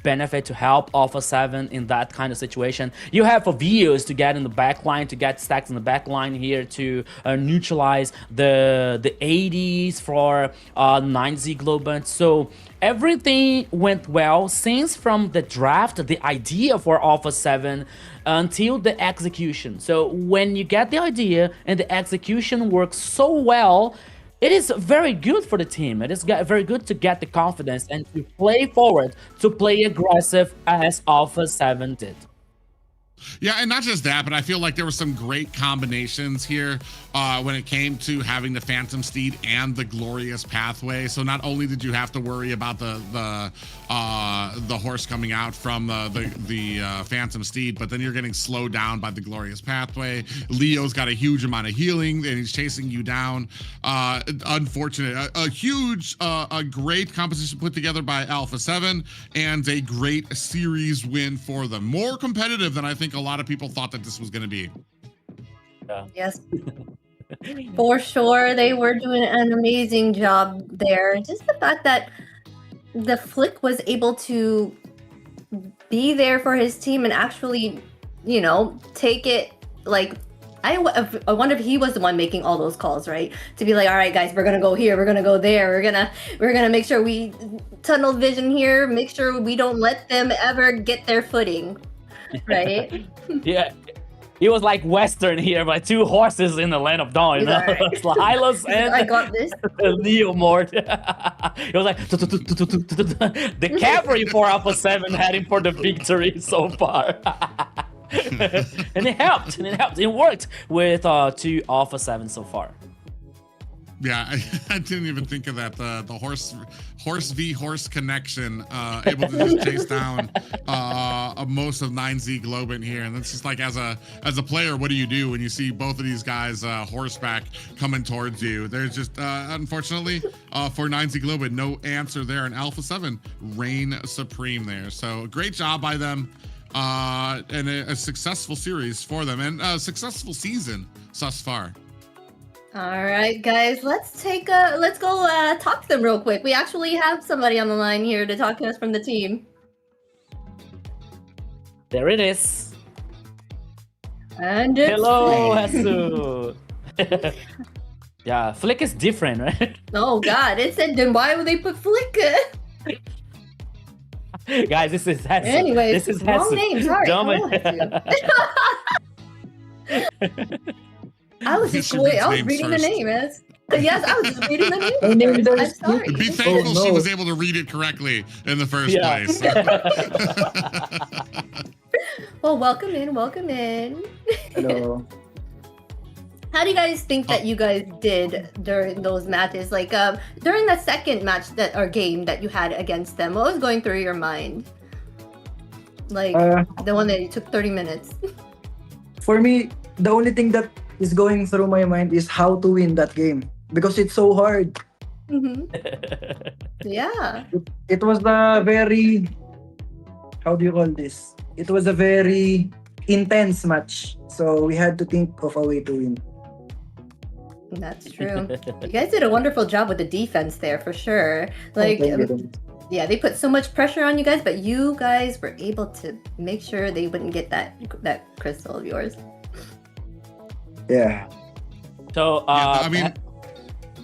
benefit to help Alpha 7 in that kind of situation. You have Vios to get in the back line, to get stacks in the back line here to neutralize the 80s for 9Z Globant. So everything went well since from the draft, the idea for Alpha 7 until the execution. So when you get the idea and the execution works so well, it is very good for the team. It is very good to get the confidence and to play forward, to play aggressive as Alpha 7 did. Yeah, and not just that, but I feel like there were some great combinations here when it came to having the Phantom Steed and the Glorious Pathway. So not only did you have to worry about the horse coming out from the Phantom Steed, but then you're getting slowed down by the Glorious Pathway. Leo's got a huge amount of healing, and he's chasing you down. Unfortunate, a great composition put together by Alpha 7, and a great series win for them. More competitive than I think a lot of people thought that this was going to be. Yeah. Yes. For sure, they were doing an amazing job there. Just the fact that the Flick was able to be there for his team and actually, you know, take it like, I wonder if he was the one making all those calls, right? To be like, all right, guys, we're gonna go here, we're gonna go there, we're gonna make sure we tunnel vision here, make sure we don't let them ever get their footing, right? Yeah. It was like Western here, but 2 horses in the land of dawn, you know? Right. It's Hylos and I got this. Leo Mort. It was like the cavalry for Alpha 7 heading for the victory so far. And it helped. It worked with 2 Alpha 7 so far. Yeah, I didn't even think of that. The horse v horse connection, able to just chase down most of 9Z Globant here, and it's just like as a player, what do you do when you see both of these guys horseback coming towards you? There's just unfortunately for 9Z Globant, no answer there, and Alpha 7 reign supreme there. So great job by them, and a successful series for them, and a successful season thus far. All right, guys, let's go talk to them real quick. We actually have somebody on the line here to talk to us from the team. There it is. And it's Hello, Hasu. Yeah, Flick is different, right? Oh God, it said then why would they put Flicker? Guys, this is Hasu. Anyways, this is wrong Hasu. name. Sorry. Dumb- I was just You should read I was names reading the first. name. Yes, I was just reading the name. name I'm sorry. Be thankful Oh, she no. was able to read it correctly in the first Yeah. place. Well, welcome in. Hello. How do you guys think that you guys did during those matches? Like during the second match game that you had against them, what was going through your mind? Like the one that you took 30 minutes. For me, the only thing that is going through my mind is how to win that game because it's so hard. Mm-hmm. Yeah. It was a very, how do you call this? It was a very intense match. So we had to think of a way to win. That's true. You guys did a wonderful job with the defense there for sure. Like, Thank you. yeah, they put so much pressure on you guys, but you guys were able to make sure they wouldn't get that crystal of yours. Yeah. So, Yeah, I mean,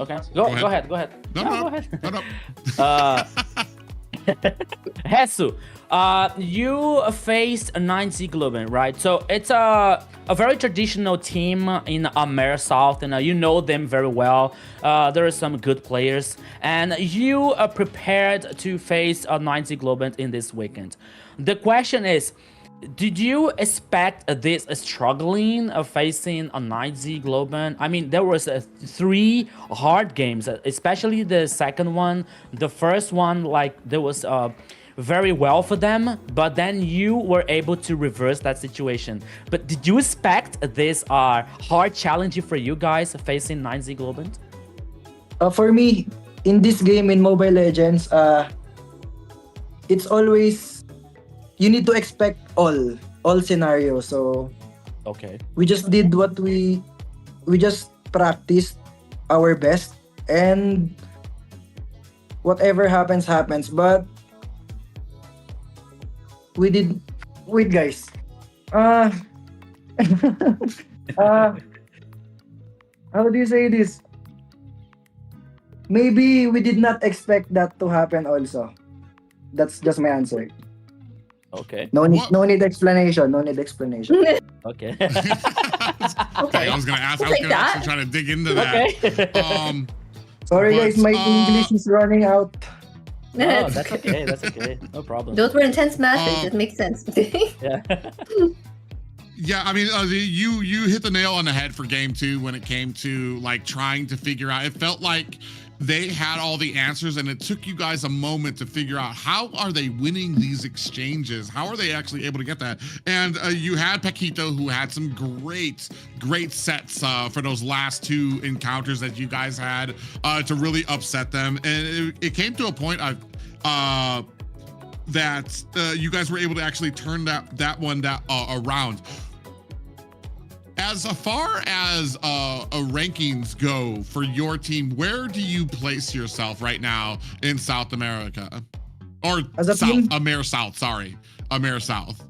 okay, Go go ahead. no, go ahead. no. Hasu, you faced a 9Z Globant, right? So it's a very traditional team in AMER South, and you know them very well. There are some good players, and you are prepared to face a 9Z Globant in this weekend. The question is, did you expect this struggling facing a 9Z Globant? I mean, there was 3 hard games, especially the second one. The first one, like, there was very well for them, but then you were able to reverse that situation. But did you expect this hard challenge for you guys facing 9Z Globant? For me, in this game in Mobile Legends, it's always you need to expect all scenarios. So Okay. we just did what we just practiced our best, and whatever happens. But we did. Wait, guys. How do you say this? Maybe we did not expect that to happen also. That's just my answer. Okay. No need, What? no need explanation. No need explanation. Okay. Okay, I was gonna ask. I was Take gonna that. actually try to dig into that. Okay. Sorry, But, guys. My English is running out. Oh, that's okay. That's okay. No problem. Those were intense matches. It makes sense. Yeah. Yeah, I mean, you hit the nail on the head for game 2 when it came to like trying to figure out. It felt like they had all the answers, and it took you guys a moment to figure out how are they winning these exchanges? How are they actually able to get that? And you had Paquito, who had some great sets for those last 2 encounters that you guys had to really upset them. And it came to a point that you guys were able to actually turn that one around. As far as rankings go for your team, where do you place yourself right now in South America? Or As a team? AMER South, sorry. AMER South.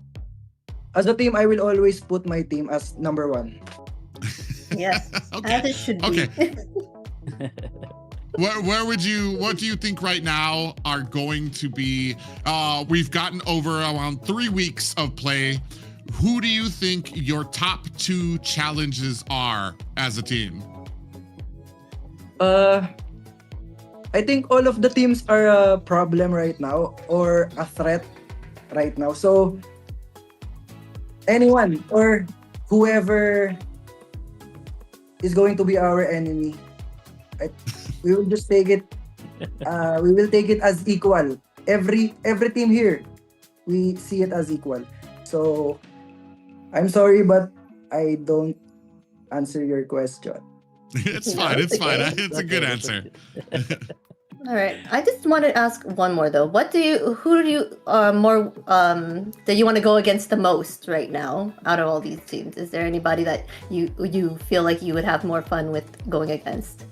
As a team, I will always put my team as number 1. Yes. Okay. As it should be. Okay. What do you think right now are going to be, we've gotten over around 3 weeks of play. who do you think your top 2 challenges are as a team? I think all of the teams are a problem right now or a threat right now. So anyone or whoever is going to be our enemy, we will just take it. We will take it as equal. Every team here, we see it as equal. So I'm sorry, but I don't answer your question. It's fine. It's fine. It's a good answer. All right. I just want to ask one more though. Who do you more that you want to go against the most right now out of all these teams? Is there anybody that you feel like you would have more fun with going against?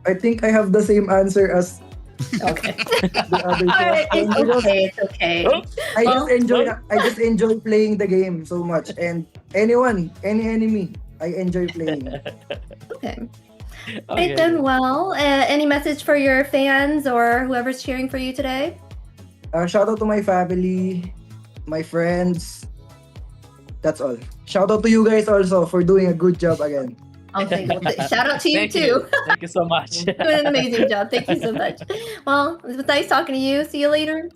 I think I have the same answer as Okay. the other All right. question. It's okay. It's okay. I just enjoy playing the game so much, and any enemy, I enjoy playing. Okay. Right then, well, any message for your fans or whoever's cheering for you today? Shout out to my family, my friends. That's all. Shout out to you guys also for doing a good job again. Okay, shout out to you too. Thank you so much. Doing an amazing job. Thank you so much. Well, it was nice talking to you. See you later.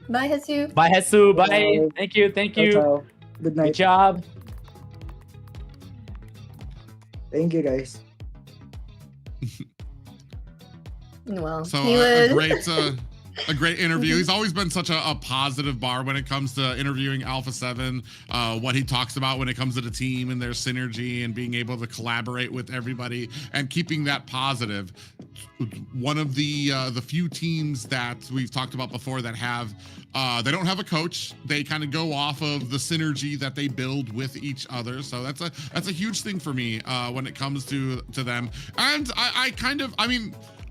Bye, Jesus. Bye, Jesus. Bye. Thank you. Thank you. Ciao. Good night. Good job. Thank you, guys. Well, So he was... a great interview. He's always been such a positive bar when it comes to interviewing Alpha 7, what he talks about when it comes to the team and their synergy and being able to collaborate with everybody and keeping that positive. One of the few teams that we've talked about before that have they don't have a coach. They kind of go off of the synergy that they build with each other. So that's a huge thing for me when it comes to them. And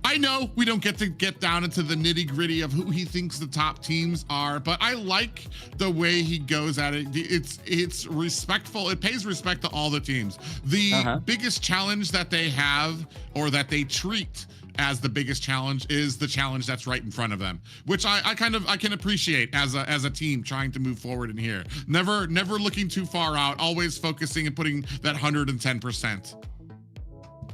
I know we don't get to get down into the nitty gritty of who he thinks the top teams are, but I like the way he goes at it. It's respectful. It pays respect to all the teams. The biggest challenge that they have, or that they treat as the biggest challenge, is the challenge that's right in front of them, which I can appreciate as a team trying to move forward in here. Never looking too far out, always focusing and putting that 110%.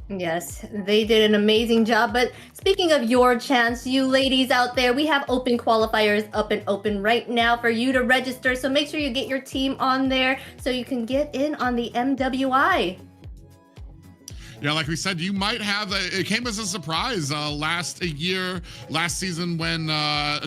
Yes, they did an amazing job. But speaking of your chance, you ladies out there, we have open qualifiers up and open right now for you to register. So make sure you get your team on there so you can get in on the MWI. Yeah, like we said, you might have it came as a surprise last season when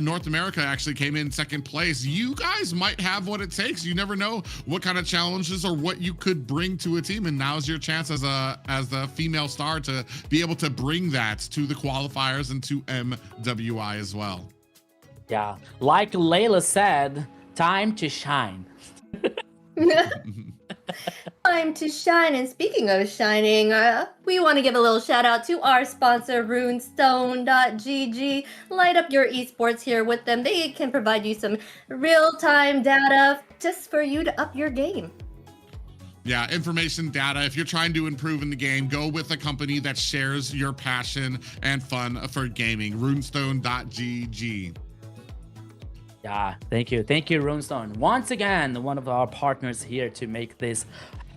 North America actually came in second place. You guys might have what it takes. You never know what kind of challenges or what you could bring to a team, and now's your chance as the female star to be able to bring that to the qualifiers and to MWI as well. Yeah, like Layla said, time to shine. Time to shine. And speaking of shining, we want to give a little shout out to our sponsor, runestone.gg. Light up your esports here with them. They can provide you some real-time data just for you to up your game. Yeah, information, data. If you're trying to improve in the game, go with a company that shares your passion and fun for gaming. runestone.gg. Yeah, thank you, Runestone. Once again, one of our partners here to make this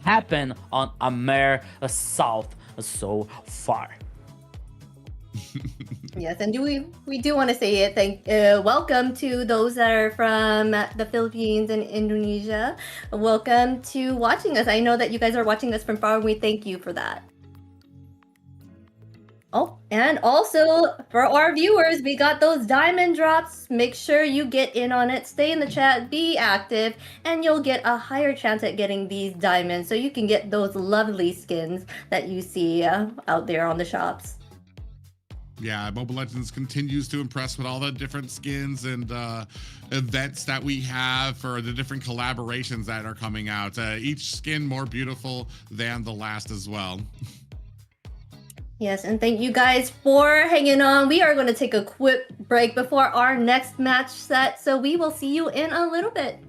happen on AMER South so far. Yes, and we do want to say it. Welcome to those that are from the Philippines and Indonesia. Welcome to watching us. I know that you guys are watching us from far, and we thank you for that. Oh, and also for our viewers, we got those diamond drops. Make sure you get in on it. Stay in the chat, be active, and you'll get a higher chance at getting these diamonds so you can get those lovely skins that you see out there on the shops. Yeah, Mobile Legends continues to impress with all the different skins and events that we have for the different collaborations that are coming out. Each skin more beautiful than the last as well. Yes, and thank you guys for hanging on. We are going to take a quick break before our next match set, so we will see you in a little bit.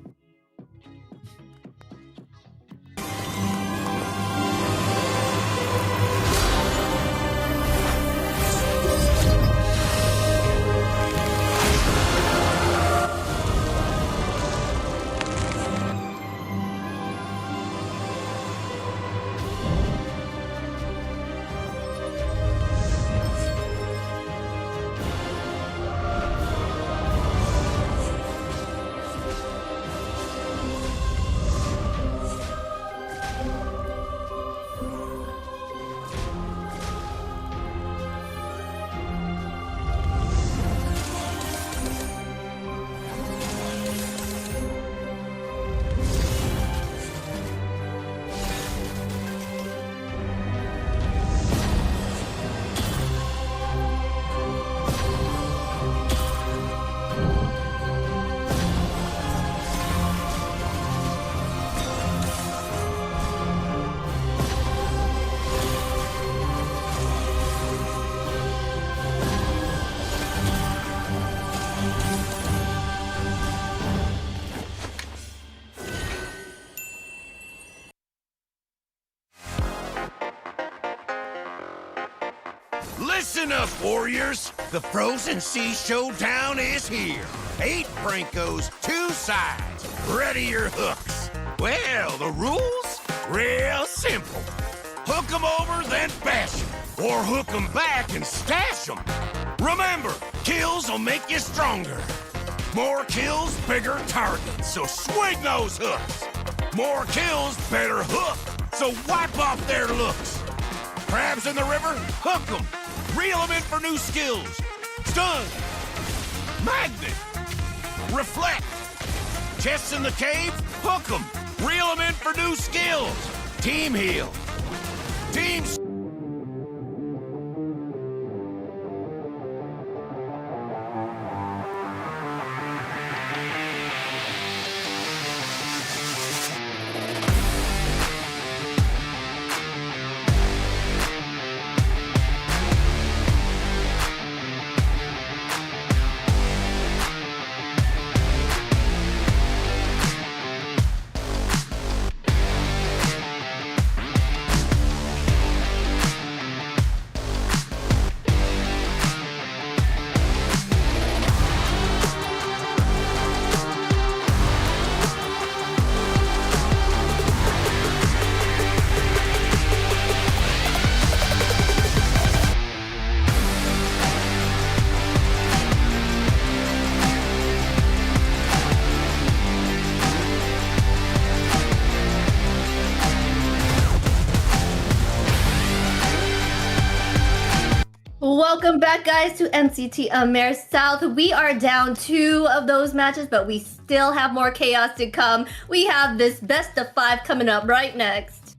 Listen up, warriors. The Frozen Sea Showdown is here. 8 Brancos, 2 sides. Ready your hooks. Well, the rules? Real simple. Hook 'em over, then bash 'em. Or hook 'em back and stash 'em. Remember, kills will make you stronger. More kills, bigger targets, so swing those hooks. More kills, better hook, so wipe off their looks. Crabs in the river, hook 'em. Reel 'em in for new skills. Stun. Magnet. Reflect. Chests in the cave, hook 'em. Reel 'em in for new skills. Team heal. Team... Welcome back, guys, to MCT AMER South. We are down 2 of those matches, but we still have more chaos to come. We have this best of 5 coming up right next.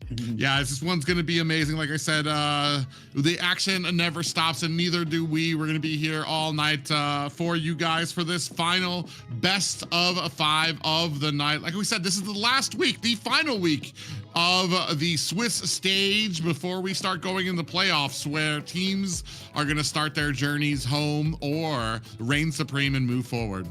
Yeah, this one's going to be amazing. Like I said, the action never stops, and neither do we. We're going to be here all night for you guys for this final best of 5 of the night. Like we said, this is the last week, the final week of the Swiss stage before we start going in the playoffs, where teams are going to start their journeys home or reign supreme and move forward.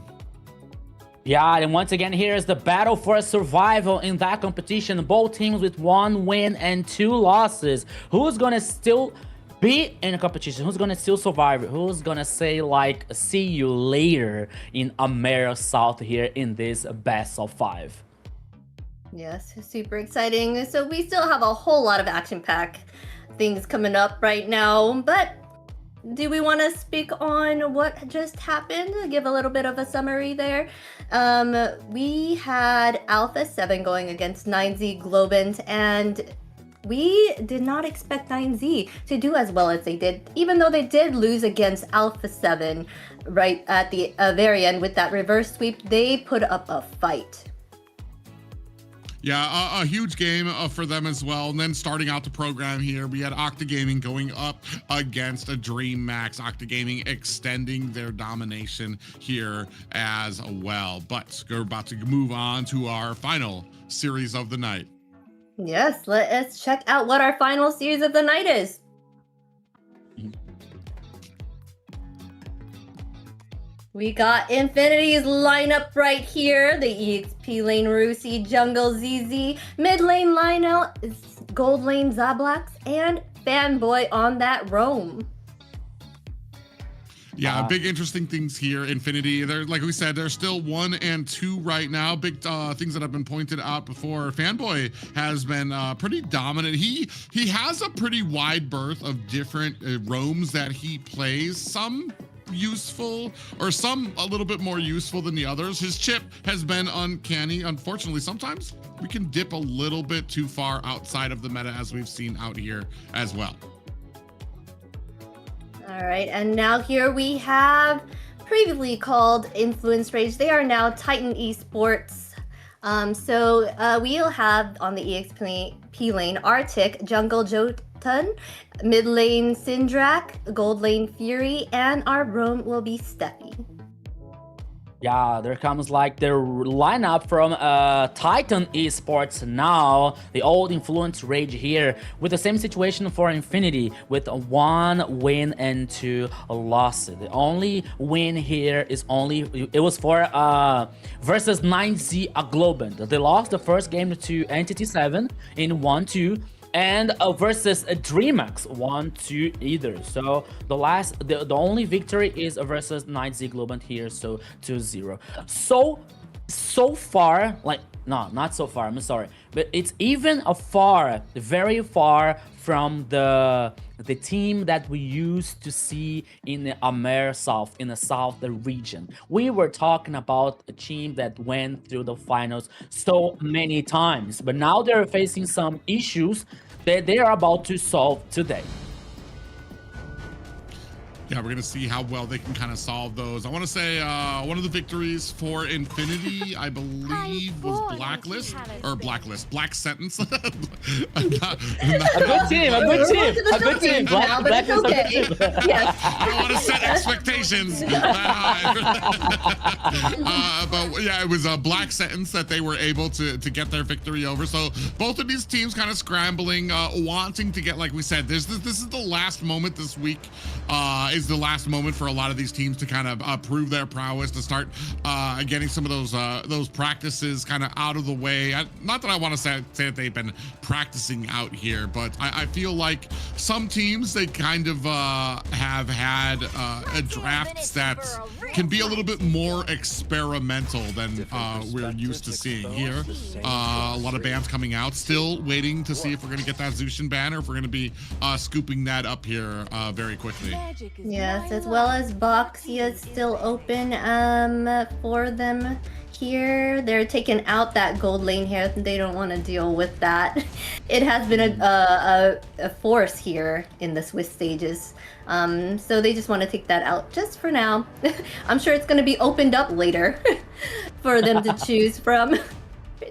Yeah, and once again, here is the battle for survival in that competition. Both teams with 1 win and 2 losses. Who's gonna still be in a competition? Who's gonna still survive? Who's gonna say, like, see you later in AMER South here in this best of 5? Yes, super exciting. So we still have a whole lot of action-packed things coming up right now, but do we want to speak on what just happened? Give a little bit of a summary there. We had Alpha 7 going against 9Z Globant, and we did not expect 9Z to do as well as they did, even though they did lose against Alpha 7 right at the very end with that reverse sweep. They put up a fight. Yeah, a huge game for them as well. And then starting out the program here, we had Octa Gaming going up against a Dreammax. Octa Gaming extending their domination here as well. But we're about to move on to our final series of the night. Yes, let us check out what our final series of the night is. We got Infinity's lineup right here. The EXP lane Rusi, Jungle ZZ, mid lane Lionel, gold lane Zablax, and Fanboy on that roam. Yeah, big interesting things here. Infinity, they're, like we said, they're still 1 and 2 right now. Big things that have been pointed out before. Fanboy has been pretty dominant. He has a pretty wide berth of different roams that he plays. Some useful, or some a little bit more useful than the others. His chip has been uncanny. Unfortunately, sometimes we can dip a little bit too far outside of the meta, as we've seen out here as well. All right, and now here we have previously called Influence Rage. They are now Titan Esports. We'll have on the EXP lane Arctic, Jungle Jotun, mid lane Syndrak, gold lane Fury, and our roam will be Steffi. Yeah, there comes like the lineup from Titan Esports now. The old Influence Rage here with the same situation for Infinity with 1 win and 2 losses. The only win here is it was for versus 9Z Globant. They lost the first game to Entity 7 in 1-2. and versus Dreammax 1-2 either. So the only victory is versus Knight Z Globant here, so 2-0. So far, like, no, not so far, I'm sorry, but it's even very far from the team that we used to see in the AMER South, in the South region. We were talking about a team that went through the finals so many times, but now they're facing some issues that they are about to solve today. Yeah, we're gonna see how well they can kind of solve those. I want to say one of the victories for Infinity, I believe, was Black Sentence. A good team. Now, but it's okay. Yes. I don't want to set expectations that high. But yeah, it was a Black Sentence that they were able to get their victory over. So both of these teams kind of scrambling, wanting to get, like we said, this is the last moment this week. Is the last moment for a lot of these teams to kind of prove their prowess, to start getting some of those practices kind of out of the way. Not that I want to say that they've been practicing out here, but I feel like some teams, they kind of have had drafts that can be a little bit more experimental than we're used to seeing here. A lot of bans coming out, still waiting to see if we're going to get that Zushin ban or if we're going to be scooping that up here very quickly. Yes, as well as Boxia is still open for them here. They're taking out that gold lane here. They don't want to deal with that. It has been a force here in the Swiss stages. So they just want to take that out just for now. I'm sure it's going to be opened up later for them to choose from.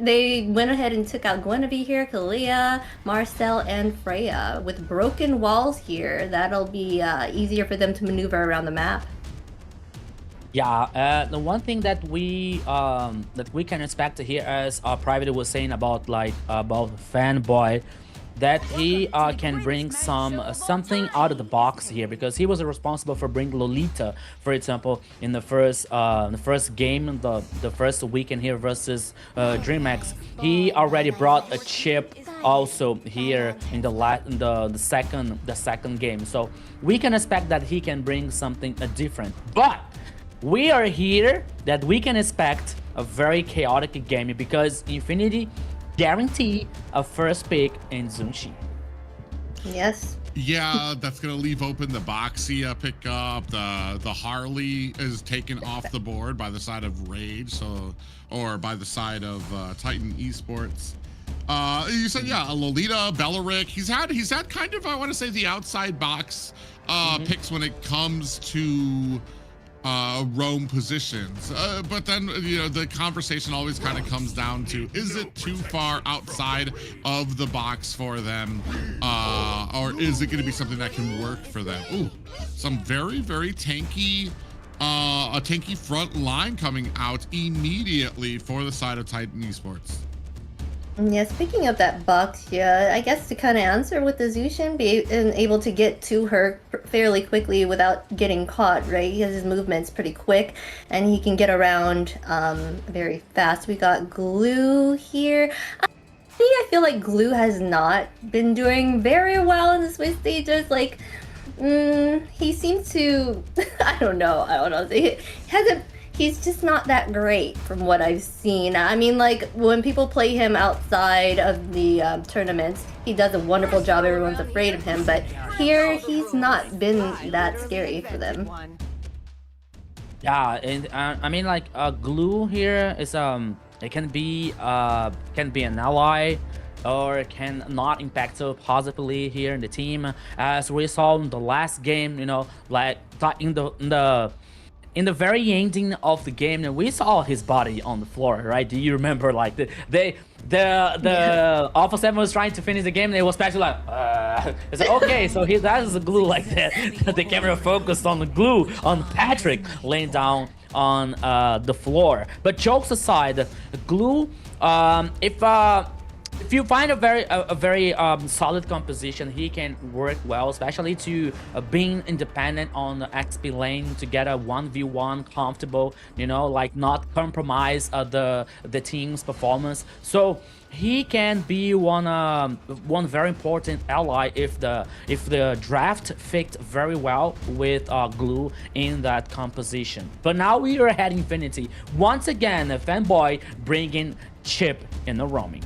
They went ahead and took out Guinevere here, Kalia, Marcel, and Freya. With broken walls here, that'll be easier for them to maneuver around the map. Yeah, the one thing that we can expect here, as Private was saying about Fanboy, that he can bring something out of the box here, because he was responsible for bringing Lolita, for example, in the first game, the first weekend here versus Dreammax. He already brought a chip also here in the second game, so we can expect that he can bring something different. But we are here that we can expect a very chaotic game, because Infinity guarantee a first pick in Zunshi. Yes. Yeah, that's gonna leave open the Boxia pickup. The Harley is taken off the board by the side of Rage, or by the side of Titan Esports. You said, yeah, Lolita, Bellaric. He's had kind of, I want to say, the outside box picks when it comes to roam positions, but then, you know, the conversation always kind of comes down to, is it too far outside of the box for them, or is it going to be something that can work for them? Ooh, some very, very tanky, a tanky front line coming out immediately for the side of Titan Esports. Yeah, speaking of that box, yeah, I guess to kind of answer with the Zushin, be able to get to her fairly quickly without getting caught, right? Because his movement's pretty quick and he can get around very fast. We got Glue here. I feel like Glue has not been doing very well in the Swiss stages. Like, he seems to, I don't know. He hasn't. He's just not that great from what I've seen. I mean, like, when people play him outside of the tournaments, he does a wonderful job. Everyone's afraid of him. But here, he's not been that scary for them. Yeah, and I mean, like, Glue here is it can be an ally, or it can not impact so positively here in the team, as we saw in the last game. You know, like in the very ending of the game, and we saw his body on the floor, right? Do you remember, like, the Alpha 7 was trying to finish the game, and they was actually like, it's like, okay, so that is the Glue like that. The camera focused on the Glue, on Patrick laying down on the floor. But jokes aside, Glue, if you find a very solid composition, he can work well, especially to being independent on the XP lane to get a 1v1 comfortable, you know, like not compromise the team's performance. So he can be one very important ally if the draft fit very well with Glue in that composition. But now we are at Infinity once again. A fanboy bringing Chip in the roaming.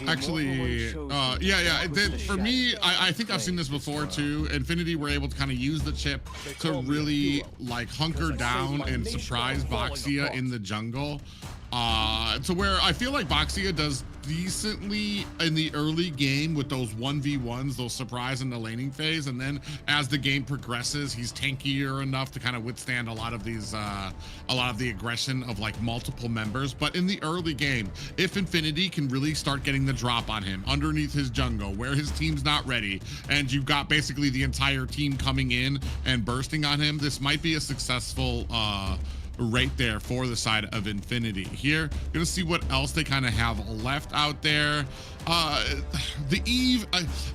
Actually, yeah. For me, I think I've seen this before too. Infinity were able to kind of use the chip to really like hunker down and surprise Boxia in the jungle. To where I feel like Boxia does decently in the early game with those 1v1s, those surprise in the laning phase, and then as the game progresses, he's tankier enough to kind of withstand a lot of these, a lot of the aggression of like multiple members. But in the early game, if Infinity can really start getting the drop on him underneath his jungle, where his team's not ready, and you've got basically the entire team coming in and bursting on him, this might be a successful right there for the side of Infinity. Here, gonna see what else they kind of have left out there. The Eve,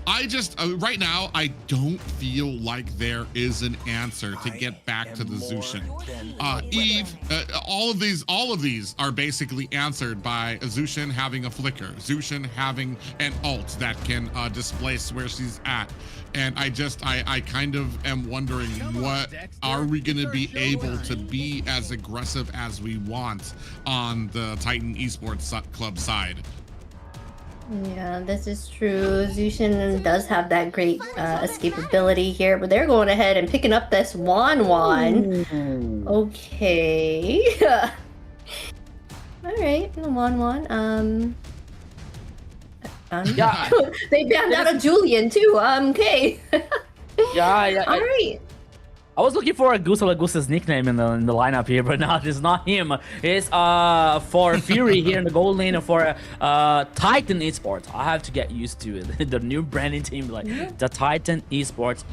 I just right now I don't feel like there is an answer to get back to the Zushin. Eve, all of these are basically answered by Zushin having a flicker, Zushin having an ult that can displace where she's at. And I kind of am wondering, what are we going to be able to be as aggressive as we want on the Titan Esports Club side? Yeah, this is true. Zushin does have that great escapability here, but they're going ahead and picking up this Wan. Okay. All right, Wan. Yeah. They banned out a Julian too. Okay. Yeah. All right. I was looking for a Goose's nickname in the lineup here, but no, it's not him. It's for Fury here in the gold lane, and for Titan Esports. I have to get used to it. The new branding team, like the Titan Esports.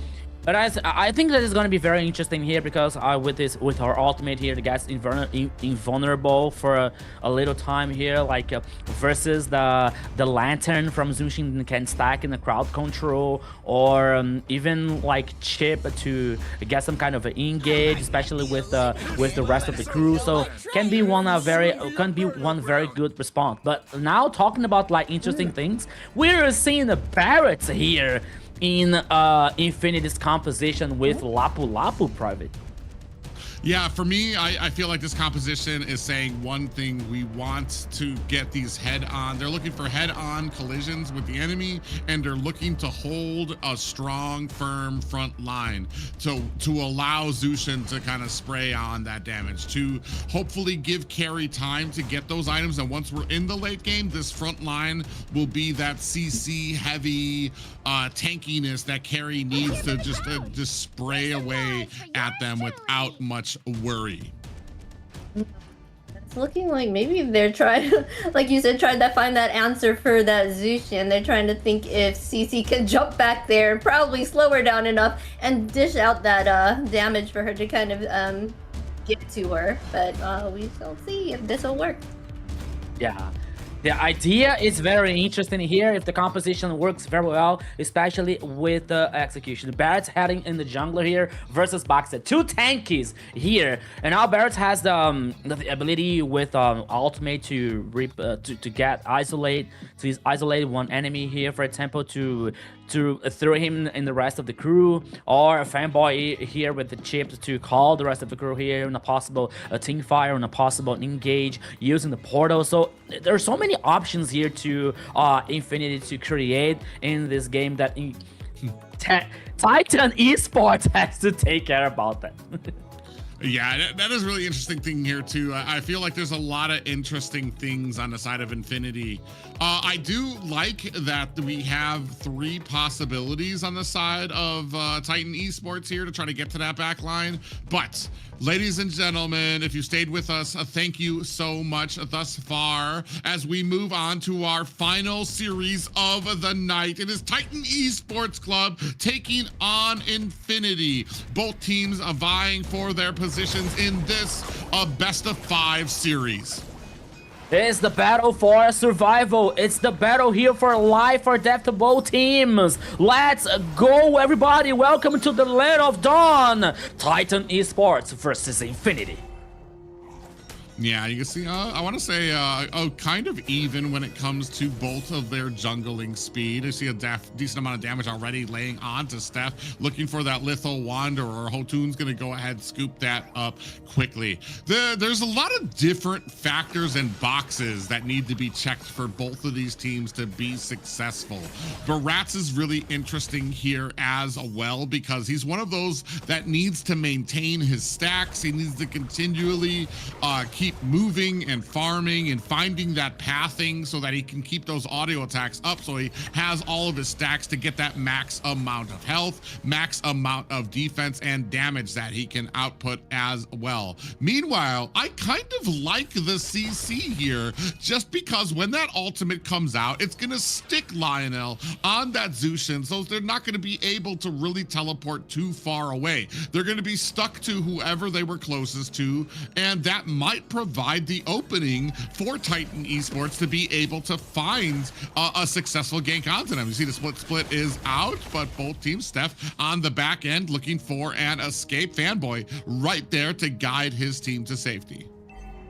But I think that is going to be very interesting here, because with our ultimate here, the guy's invulnerable for a little time here, like versus the lantern from Zushin can stack in the crowd control, or even like Chip to get some kind of an engage, especially with the rest of the crew. So can be one very good response. But now talking about like interesting things, we're seeing the Barretts here in Infinity's composition with Lapu Lapu private. Yeah, for me, I feel like this composition is saying one thing: we want to get these head-on. They're looking for head-on collisions with the enemy, and they're looking to hold a strong, firm front line to allow Zushin to kind of spray on that damage, to hopefully give carry time to get those items. And once we're in the late game, this front line will be that CC heavy tankiness that carry needs to just spray away at them without much worry. It's looking like maybe they're trying, like you said, trying to find that answer for that Zushin. They're trying to think if CC can jump back there and probably slow her down enough and dish out that damage for her to kind of get to her. But we shall see if this will work. Yeah. The idea is very interesting here if the composition works very well, especially with the execution. Barrett's heading in the jungler here versus Boxer. Two tankies here. And now Barrett has the ability with ultimate to isolate one enemy here, for example, to throw him in the rest of the crew, or a fanboy here with the chips to call the rest of the crew here in a possible team fire, in a possible engage using the portal. So there are so many options here to Infinity to create in this game that Titan Esports has to take care about that. Yeah, that is really interesting thing here too. I feel like there's a lot of interesting things on the side of Infinity. I do like that we have 3 possibilities on the side of Titan Esports here to try to get to that back line. But ladies and gentlemen, if you stayed with us, thank you so much thus far. As we move on to our final series of the night, it is Titan Esports Club taking on Infinity. Both teams vying for their positions in this best of 5 series. It's the battle for survival. It's the battle here for life or death to both teams. Let's go, everybody. Welcome to the land of dawn. Titan Esports versus Infinity. Yeah, you can see, I want to say, kind of even when it comes to both of their jungling speed. I see a decent amount of damage already laying on to Steph, looking for that Litho Wanderer. Hotun's going to go ahead and scoop that up quickly. There's a lot of different factors and boxes that need to be checked for both of these teams to be successful. Barats is really interesting here as well because he's one of those that needs to maintain his stacks. He needs to continually keep moving and farming and finding that pathing so that he can keep those audio attacks up so he has all of his stacks to get that max amount of health, max amount of defense and damage that he can output as well. Meanwhile, I kind of like the CC here just because when that ultimate comes out, it's going to stick Lionel on that Zushin, so they're not going to be able to really teleport too far away. They're going to be stuck to whoever they were closest to, and that might provide the opening for Titan Esports to be able to find a successful gank onto them. You see the split is out, but both teams, Steph on the back end looking for an escape. Fanboy right there to guide his team to safety.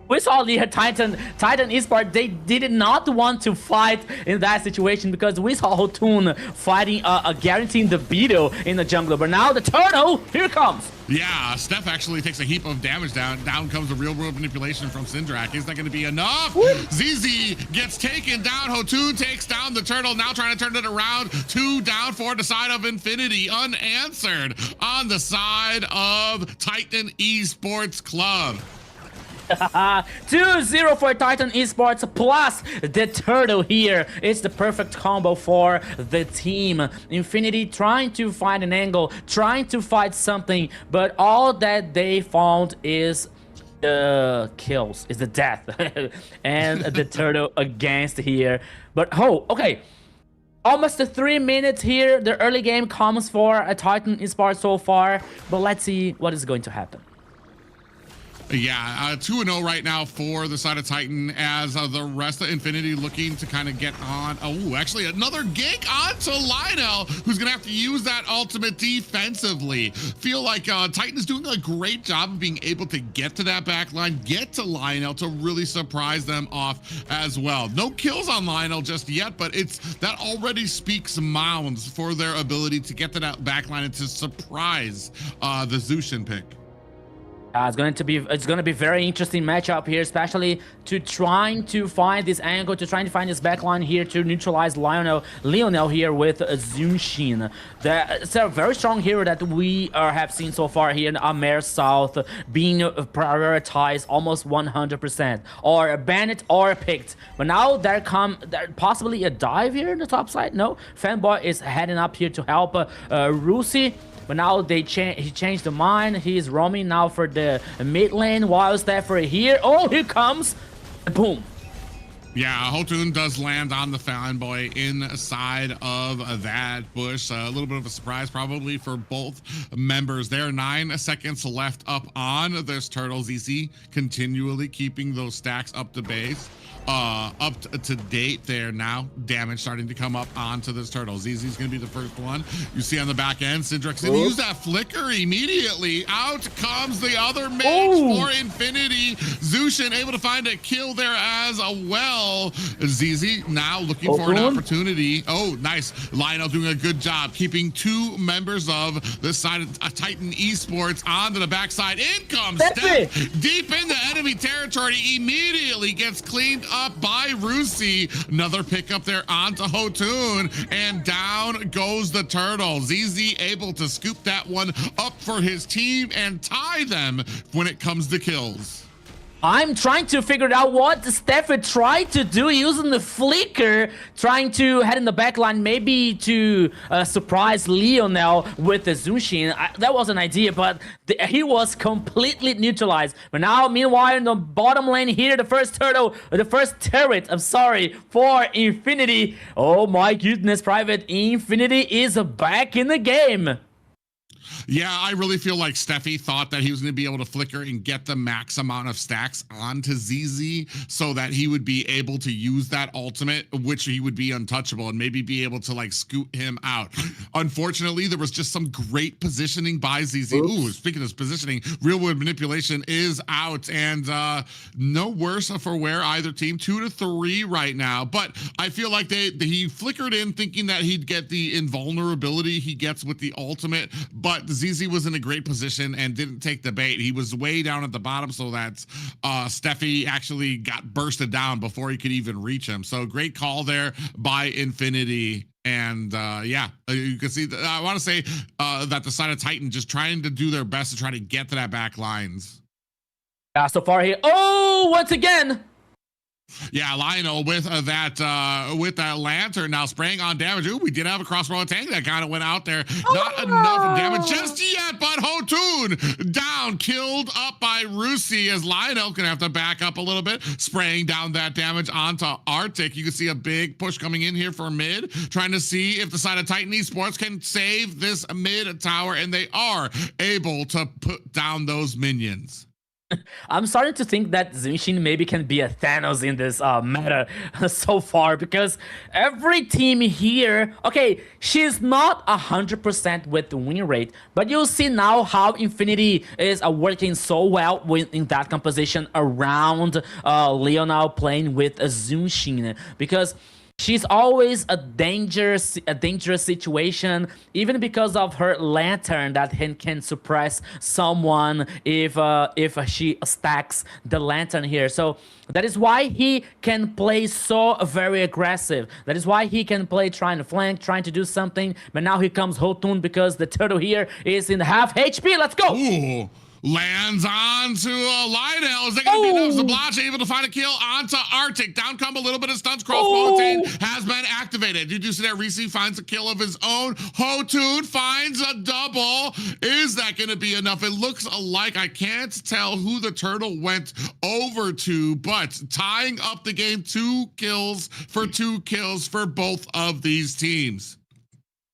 We saw the Titan Esports, they did not want to fight in that situation because we saw Hotun fighting guaranteeing the beetle in the jungle. But now the turtle, here comes. Yeah, Steph actually takes a heap of damage down. Down comes the real world manipulation from Syndrak. Is that going to be enough? ZZ gets taken down. Hotun takes down the turtle. Now trying to turn it around. 2 down for the side of Infinity. Unanswered on the side of Titan Esports Club. 2-0 for Titan Esports plus the turtle here. It's the perfect combo for the team. Infinity trying to find an angle, trying to fight something, but all that they found is kills, is the death. And the turtle against here. But okay. Almost 3 minutes here. The early game comes for a Titan Esports so far, but let's see what is going to happen. Yeah, 2-0 right now for the side of Titan as the rest of Infinity looking to kind of get on. Oh, actually another gank onto Lionel, who's going to have to use that ultimate defensively. Feel like Titan is doing a great job of being able to get to that back line, get to Lionel to really surprise them off as well. No kills on Lionel just yet, but that already speaks mounds for their ability to get to that back line and to surprise the Zushin pick. It's going to be very interesting matchup here, especially to trying to find this angle, to trying to find this backline here to neutralize Lionel here with Zushin. It's a very strong hero that we have seen so far here in AMER South being prioritized almost 100%, or banned or picked. But now there possibly a dive here in the top side. No, Fanboy is heading up here to help Rusi. But now he changed the mind. He's roaming now for the mid lane. While Steph here. Oh, here comes. Boom. Yeah, Hotun does land on the Fanboy inside of that bush. A little bit of a surprise probably for both members there. 9 seconds left up on this turtle. ZZ continually keeping those stacks up to base. Up to date there now. Damage starting to come up onto this turtle. ZZ's gonna be the first one. You see on the back end, Syndrak's gonna use that flicker immediately. Out comes the other mage for Infinity. Zushin able to find a kill there as well. ZZ now looking for an opportunity. Oh, nice. Lionel doing a good job keeping 2 members of the side of Titan Esports onto the backside. In comes Steph deep into enemy territory. Immediately gets cleaned up by Rusi. Another pickup there onto Hotun, and down goes the turtle. ZZ able to scoop that one up for his team and tie them when it comes to kills. I'm trying to figure out what Steph tried to do using the flicker, trying to head in the back line, maybe to surprise Lionel with the Zushin. That was an idea, but he was completely neutralized. But now, meanwhile, in the bottom lane here, the first turret, I'm sorry, for Infinity. Oh my goodness, Private. Infinity is back in the game. Yeah, I really feel like Steffi thought that he was going to be able to flicker and get the max amount of stacks onto ZZ so that he would be able to use that ultimate, which he would be untouchable and maybe be able to like scoot him out. Unfortunately, there was just some great positioning by ZZ. Ooh, speaking of positioning, real world manipulation is out, and no worse for wear either team. 2-3 right now, but I feel like he flickered in thinking that he'd get the invulnerability he gets with the ultimate, but ZZ was in a great position and didn't take the bait. He was way down at the bottom, so that Steffi actually got bursted down before he could even reach him. So great call there by Infinity. And yeah, you can see, I want to say that the side of Titan just trying to do their best to try to get to that back lines. Yeah, so far here. Oh, once again. Yeah, Lionel with that lantern now spraying on damage. Ooh, we did have a crossbow tank that kind of went out there. Not enough damage just yet, but Hotun down, killed up by Rusi, as Lionel gonna have to back up a little bit, spraying down that damage onto Arctic. You can see a big push coming in here for mid, trying to see if the side of Titan Esports can save this mid tower, and they are able to put down those minions. I'm starting to think that Zunshin maybe can be a Thanos in this meta so far, because every team here, okay, she's not 100% with the win rate, but you'll see now how Infinity is working so well in that composition around Leonel playing with Zunshin, because she's always a dangerous situation, even because of her lantern that can suppress someone if she stacks the lantern here. So that is why he can play so very aggressive. That is why he can play trying to flank, trying to do something. But now here comes Hotun, because the turtle here is in half HP. Let's go. Ooh. Lands onto Lionel. Is that going to be enough? Zablacha able to find a kill onto Arctic. Down come a little bit of stunts. Crossbow chain has been activated. Did you see that? Reese finds a kill of his own. Hotun finds a double. Is that going to be enough? It looks like, I can't tell who the turtle went over to, but tying up the game, 2 kills for both of these teams.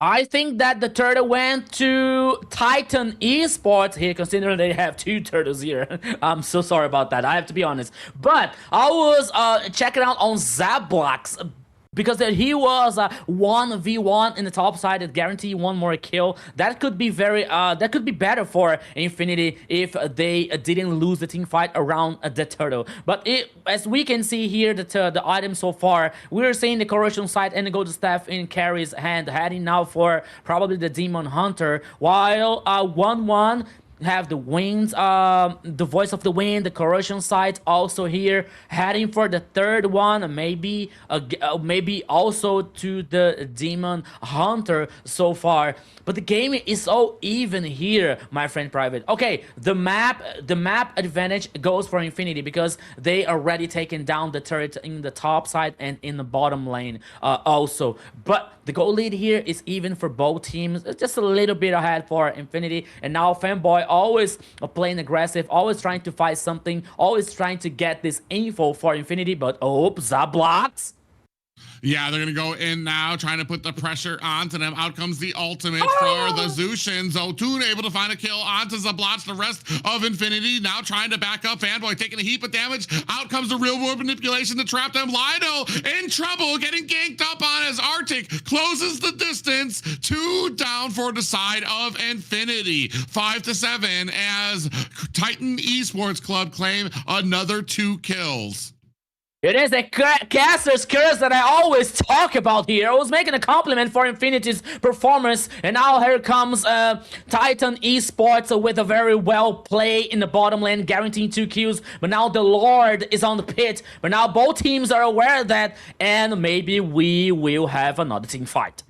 I think that the turtle went to Titan Esports here, considering they have 2 turtles here. I'm so sorry about that, I have to be honest. But I was checking out on Zablox, because he was 1v1 in the top side that guarantee 1 more kill. That could be that could be better for Infinity if they didn't lose the team fight around the turtle. But as we can see here, the items so far, we're seeing the corrosion side and the golden staff in Carrie's hand, heading now for probably the demon hunter, while 1-1 have the winds, the voice of the wind, the corrosion site also here, heading for the 3rd one, maybe also to the demon hunter so far. But the game is so even here, my friend Private. Okay, the map advantage goes for Infinity, because they already taken down the turret in the top side and in the bottom lane also. But the goal lead here is even for both teams, just a little bit ahead for Infinity. And now Fanboy always playing aggressive, always trying to fight something, always trying to get this info for Infinity. But oh, Zablox. Yeah, they're going to go in now, trying to put the pressure onto them. Out comes the ultimate for the Zushins. Otun able to find a kill onto Zabloch. The rest of Infinity now trying to back up. Fanboy taking a heap of damage. Out comes the real world manipulation to trap them. Lido in trouble, getting ganked up on as Arctic closes the distance. 2 down for the side of Infinity. 5-7 as Titan Esports Club claim another 2 kills. It is a caster's curse that I always talk about here. I was making a compliment for Infinity's performance, and now here comes Titan Esports with a very well play in the bottom lane, guaranteeing 2 kills. But now the Lord is on the pit. But now both teams are aware of that, and maybe we will have another team fight.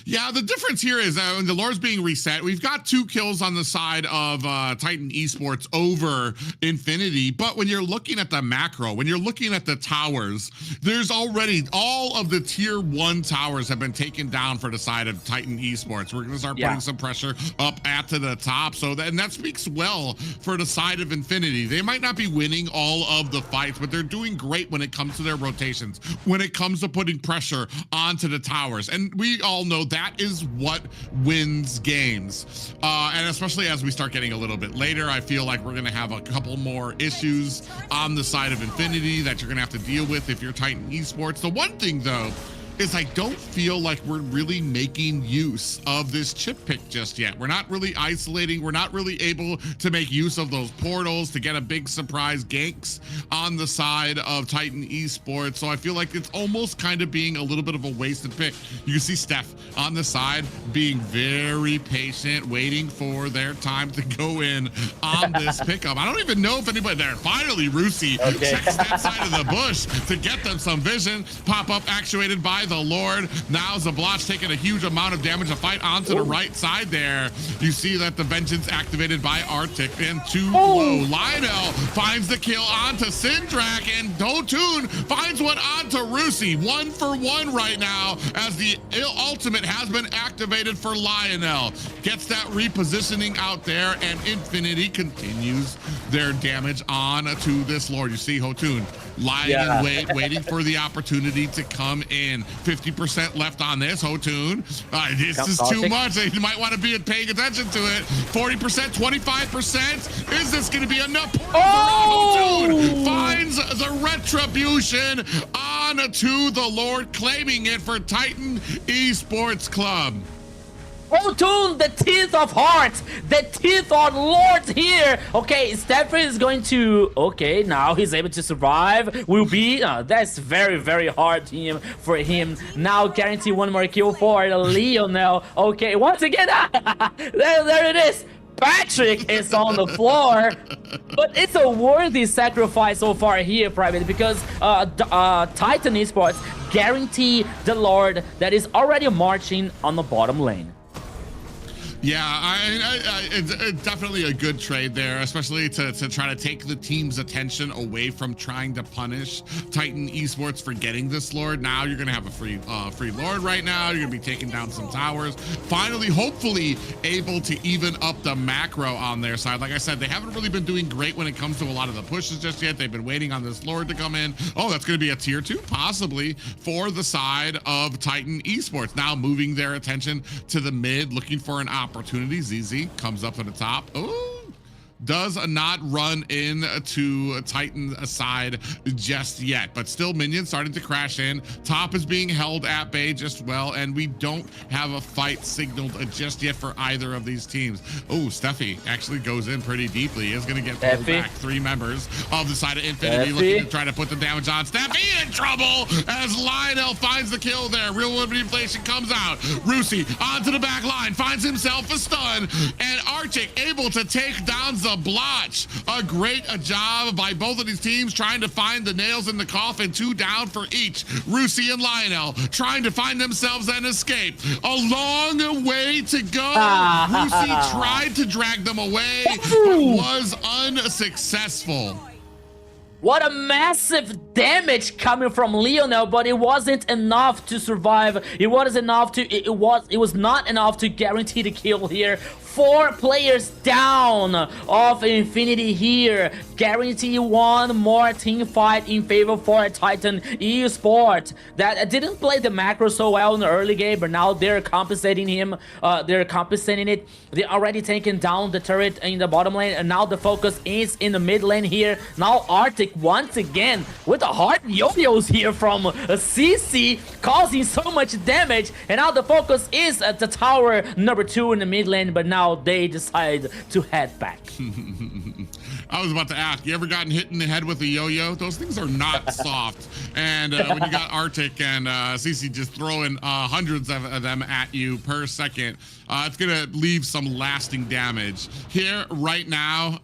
Yeah, the difference here is when the Lord's being reset, we've got 2 kills on the side of Titan Esports over Infinity. But when you're looking at the macro, when you're looking at the towers, there's already all of the tier 1 towers have been taken down for the side of Titan Esports. We're going to start putting some pressure up at to the top. So that speaks well for the side of Infinity. They might not be winning all of the fights, but they're doing great when it comes to their rotations, when it comes to putting pressure onto the towers. And we all know that is what wins games. And especially as we start getting a little bit later, I feel like we're gonna have a couple more issues on the side of Infinity that you're gonna have to deal with if you're Titan Esports. The one thing though, is I don't feel like we're really making use of this chip pick just yet. We're not really isolating. We're not really able to make use of those portals to get a big surprise ganks on the side of Titan Esports. So I feel like it's almost kind of being a little bit of a wasted pick. You can see Steph on the side being very patient, waiting for their time to go in on this pickup. I don't even know if anybody there. Finally, Rusi checks that side of the bush to get them some vision. Pop-up actuated by the Lord. Now Zablotch taking a huge amount of damage to fight onto the right side there. You see that the Vengeance activated by Arctic and too low. Lionel finds the kill onto Syndrak, and Hotun finds one onto Rusi. 1 for 1 right now as the ultimate has been activated for Lionel. Gets that repositioning out there, and Infinity continues their damage on to this Lord. You see Hotun lying in wait, waiting for the opportunity to come in. 50% left on this. Hotun, this is too much. You might want to be paying attention to it. 40%, 25%. Is this going to be enough? Hotun finds the retribution on to the Lord, claiming it for Titan Esports Club. Hotun, the 10th of hearts, the 10th on Lords here. Okay, Stefan is going to, okay, now he's able to survive. Will be, that's very, very hard for him. Now guarantee one more kill for Lionel. Okay, once again, there it is. Patrick is on the floor, but it's a worthy sacrifice so far here, Private, because Titan Esports guarantee the Lord that is already marching on the bottom lane. Yeah, it's definitely a good trade there, especially to try to take the team's attention away from trying to punish Titan Esports for getting this Lord. Now you're gonna have a free Lord right now. You're gonna be taking down some towers. Finally, hopefully able to even up the macro on their side. Like I said, they haven't really been doing great when it comes to a lot of the pushes just yet. They've been waiting on this Lord to come in. Oh, that's gonna be a tier 2 possibly for the side of Titan Esports. Now moving their attention to the mid, looking for an opportunity. ZZ comes up at the top. Oh, does not run into Titan side just yet, but still minions starting to crash in. Top is being held at bay just well, and we don't have a fight signaled just yet for either of these teams. Oh, Steffi actually goes in pretty deeply. He is going to get pulled back. 3 members of the side of Infinity looking to try to put the damage on. Steffi in trouble as Lionel finds the kill there. Real world manipulation comes out. Rusi onto the back line, finds himself a stun, and Arctic able to take down Zablotch. A great job by both of these teams trying to find the nails in the coffin. 2 down for each. Rusi and Lionel trying to find themselves an escape. A long way to go. Rusi tried to drag them away, but was unsuccessful. What a massive damage coming from Lionel, but it wasn't enough to survive. It wasn't enough to, it was not enough to guarantee the kill here. 4 players down of Infinity here. Guarantee one more team fight in favor for Titan Esports. That didn't play the macro so well in the early game, but now they're compensating him. They're compensating it. They already taken down the turret in the bottom lane, and now the focus is in the mid lane here. Now Arctic once again with the hard yo-yos here from CC, causing so much damage, and now the focus is at the tower number 2 in the mid lane, but now they decide to head back. I was about to ask, you ever gotten hit in the head with a yo-yo? Those things are not soft. And when you got Arctic and CC just throwing hundreds of them at you per second, it's gonna leave some lasting damage. Here, right now,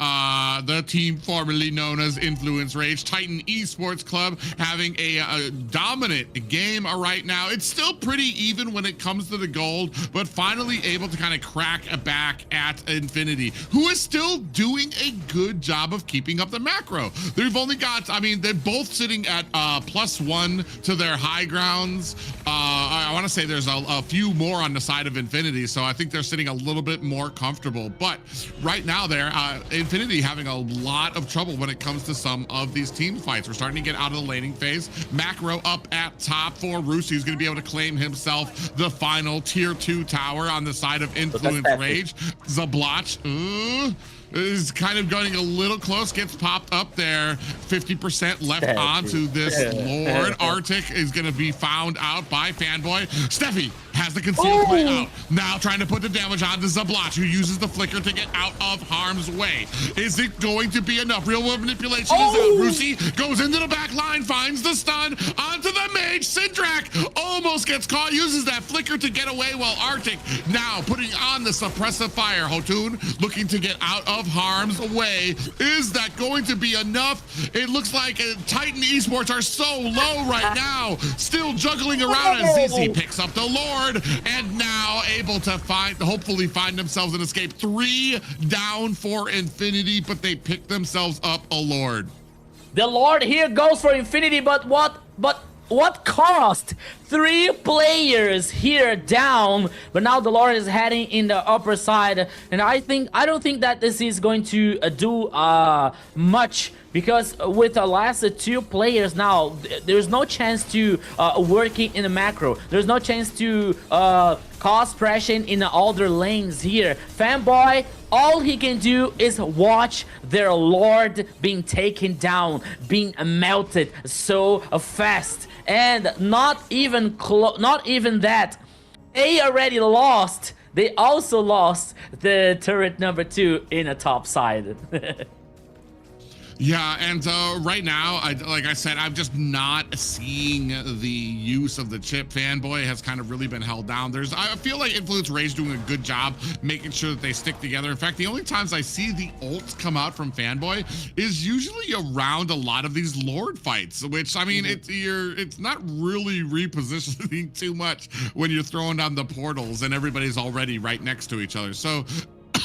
the team formerly known as Influence Rage, Titan Esports Club, having a dominant game right now. It's still pretty even when it comes to the gold, but finally able to kind of crack back at Infinity, who is still doing a good job job of keeping up the macro. They've only got, I mean, they're both sitting at +1 to their high grounds. I want to say there's a few more on the side of Infinity, so I think they're sitting a little bit more comfortable. But right now, they're Infinity having a lot of trouble when it comes to some of these team fights. We're starting to get out of the laning phase. Macro up at top for Rusi, who's going to be able to claim himself the final tier 2 tower on the side of Influence Rage. Zablotch is kind of going a little close, gets popped up there. 50% left onto this Lord. Arctic is going to be found out by Fanboy. Steffi has the concealed play out. Now trying to put the damage on to Zablotch, who uses the flicker to get out of harm's way. Is it going to be enough? Real world manipulation is out. Rusi goes into the back line, finds the stun onto the mage. Syndrak almost gets caught, uses that flicker to get away, while Arctic now putting on the suppressive fire. Hotun looking to get out of harm's way. Is that going to be enough? It looks like Titan Esports are so low right now, still juggling around as ZZ picks up the Lord, and now able to hopefully find themselves an escape. 3 down for Infinity, but they pick themselves up a Lord. The Lord here goes for Infinity, but what cost? 3 players here down, but now the Lord is heading in the upper side, and I don't think that this is going to do much, because with the last 2 players now, there's no chance to working in the macro. There's no chance to cause pressure in the other lanes here. Fanboy, all he can do is watch their Lord being taken down, being melted so fast, and not even that. They already lost. They also lost the turret number 2 in a top side. Yeah, and right now, like I said, I'm just not seeing the use of the chip. Fanboy has kind of really been held down. I feel like Influence Rage doing a good job making sure that they stick together. In fact, the only times I see the ults come out from Fanboy is usually around a lot of these Lord fights, which, I mean, it's not really repositioning too much when you're throwing down the portals and everybody's already right next to each other. So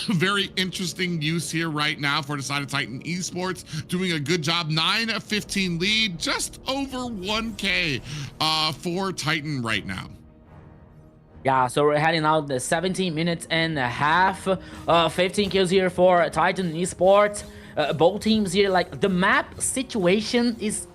very interesting use here right now for the side of Titan Esports, doing a good job. 9-15 lead, just over 1K for Titan right now. Yeah, so we're heading out the 17 minutes and a half. 15 kills here for Titan Esports. Both teams here, like, the map situation is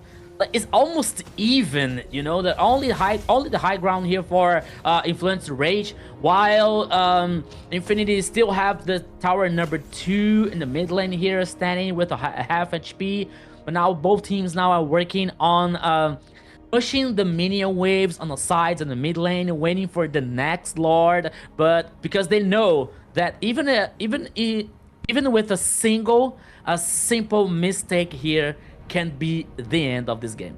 almost even, you know. Only the high ground here for Influence Rage, while Infinity still have the tower number 2 in the mid lane here, standing with a half HP. But now both teams now are working on pushing the minion waves on the sides and the mid lane, waiting for the next Lord. But because they know that even with a simple mistake here can be the end of this game.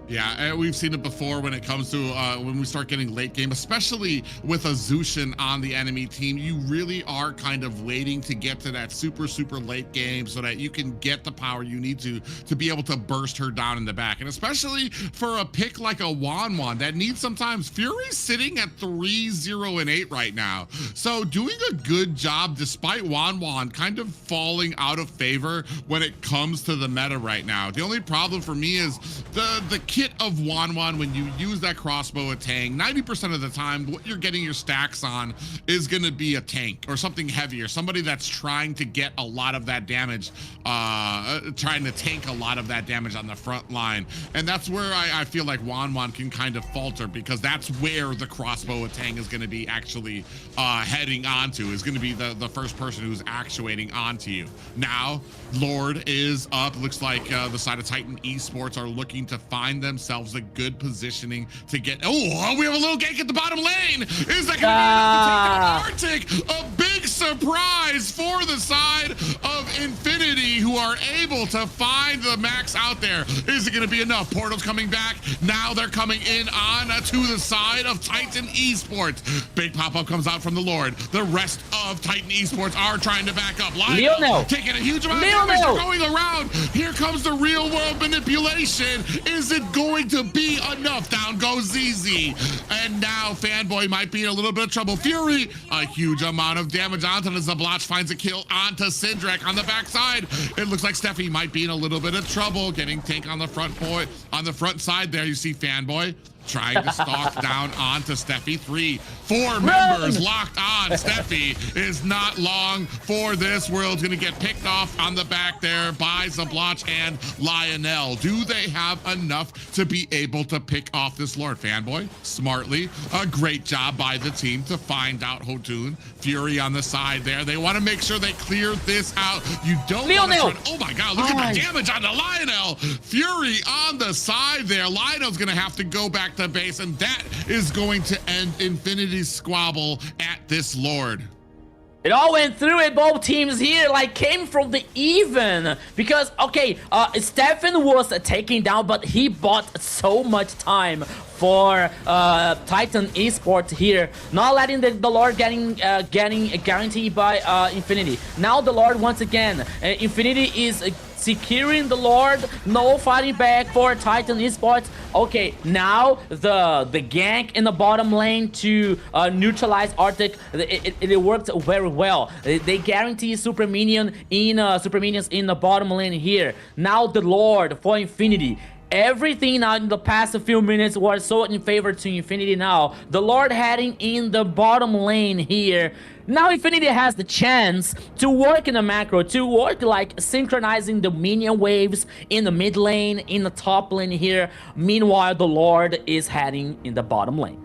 Yeah, we've seen it before when it comes to when we start getting late game, especially with a Zushin on the enemy team. You really are kind of waiting to get to that super late game so that you can get the power you need to be able to burst her down in the back. And especially for a pick like a Wanwan that needs sometimes. Fury's sitting at 3-0-8 right now. So doing a good job despite Wanwan kind of falling out of favor when it comes to the meta right now. The only problem for me is the kit of Wanwan. When you use that crossbow at Tang, 90% of the time what you're getting your stacks on is going to be a tank or something heavier, somebody that's trying to get a lot of that damage, trying to tank a lot of that damage on the front line. And that's where I feel like Wanwan can kind of falter, because that's where the crossbow at Tang is going to be actually heading onto, is going to be the first person who's actuating onto you. Now Lord is up. Looks like the side of Titan Esports are looking to find themselves a good positioning to get. Oh, we have a little gank at the bottom lane. Is that going to be enough to take down Arctic? A big surprise for the side of Infinity, who are able to find the max out there. Is it going to be enough? Portal's coming back. Now they're coming in on to the side of Titan Esports. Big pop-up comes out from the Lord. The rest of Titan Esports are trying to back up. Lionel taking a huge amount of damage. They're going around. Here comes the real world manipulation. Is it going to be enough. Down goes ZZ. And now Fanboy might be in a little bit of trouble. Fury, a huge amount of damage onto the Zablotch, finds a kill onto Syndrek on the backside. It looks like Steffi might be in a little bit of trouble, getting tank on the front side there. You see Fanboy trying to stalk down onto Steffi. 4 members locked on. Steffi is not long for this. World's gonna get picked off on the back there by Zablotch and Lionel. Do they have enough to be able to pick off this Lord? Fanboy, smartly, a great job by the team to find out Hotun. Fury on the side there. They want to make sure they clear this out. You don't want to oh my God, look at the damage on the Lionel. Fury on the side there. Lionel's gonna have to go back to base, and that is going to end Infinity's squabble at this Lord. It all went through it. Both teams here like came from the even because Stefan was taken down, but he bought so much time for Titan Esports here, not letting the Lord getting guaranteed by Infinity. Now the Lord once again, Infinity is securing the Lord, no fighting back for Titan Esports. Okay, now the gank in the bottom lane to neutralize Arctic, it worked very well. They guarantee super minions in the bottom lane here. Now the Lord for Infinity. Everything now in the past few minutes was so in favor to Infinity now. The Lord heading in the bottom lane here. Now Infinity has the chance to work in the macro, to work like synchronizing the minion waves in the mid lane, in the top lane here. Meanwhile, the Lord is heading in the bottom lane.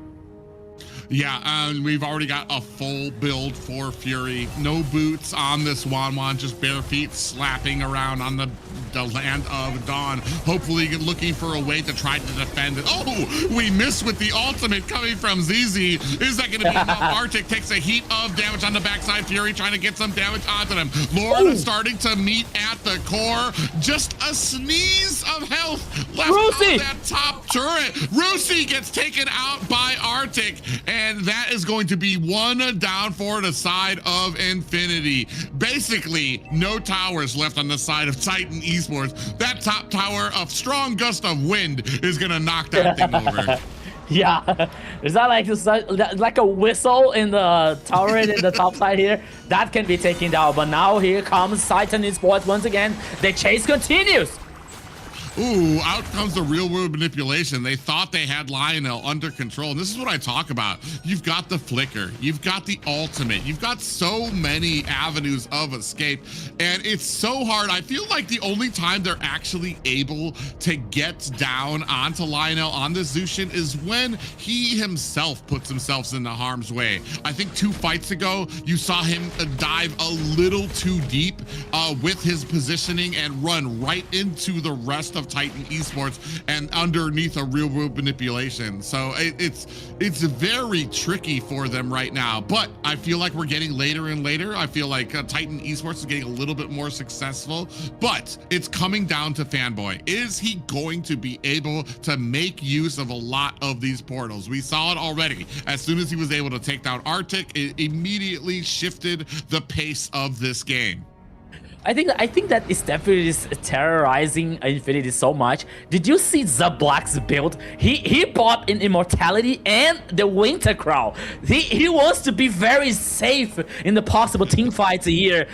Yeah, and we've already got a full build for Fury. No boots on this Wanwan, just bare feet slapping around on the land of Dawn. Hopefully looking for a way to try to defend it. Oh, we missed with the ultimate coming from ZZ. Is that going to be enough? Arctic takes a heap of damage on the backside. Fury trying to get some damage onto them. Lord is starting to meet at the core. Just a sneeze of health left on that top turret. Rusi gets taken out by Arctic. And that is going to be one down for the side of Infinity. Basically, no towers left on the side of Titan Esports. That top tower, a strong gust of wind is going to knock that thing over. Yeah, is that like a whistle in the tower in the top side here? That can be taken down. But now here comes Titan Esports once again. The chase continues. Ooh, out comes the real world manipulation. They thought they had Lionel under control. And this is what I talk about. You've got the flicker, you've got the ultimate, you've got so many avenues of escape, and it's so hard. I feel like the only time they're actually able to get down onto Lionel on the Zushin is when he himself puts himself into harm's way. I think 2 fights ago, you saw him dive a little too deep with his positioning and run right into the rest of Titan Esports and underneath a real world manipulation. So it's very tricky for them right now, but I feel like we're getting later and later. I feel like Titan Esports is getting a little bit more successful, but it's coming down to Fanboy. Is he going to be able to make use of a lot of these portals? We saw it already. As soon as he was able to take down Arctic, it immediately shifted the pace of this game. I think that is definitely terrorizing Infinity so much. Did you see Zablotch's build? He bought in Immortality and the Winter Crown. He wants to be very safe in the possible team fights here.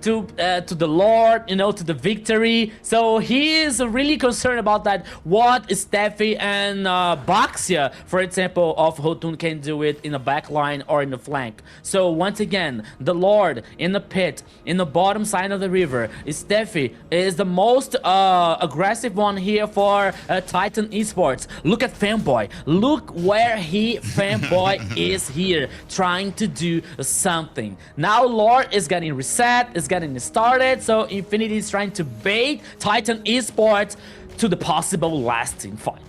To the Lord, you know, to the victory. So he is really concerned about that. What Steffi and Baxia, for example, of Hotun can do it in the back line or in the flank. So once again, the Lord in the pit, in the bottom side of the river, Steffi is the most aggressive one here for Titan Esports. Look at Fanboy. Look where Fanboy is here, trying to do something. Now Lord is getting reset, is getting started, so Infinity is trying to bait Titan Esports to the possible lasting fight.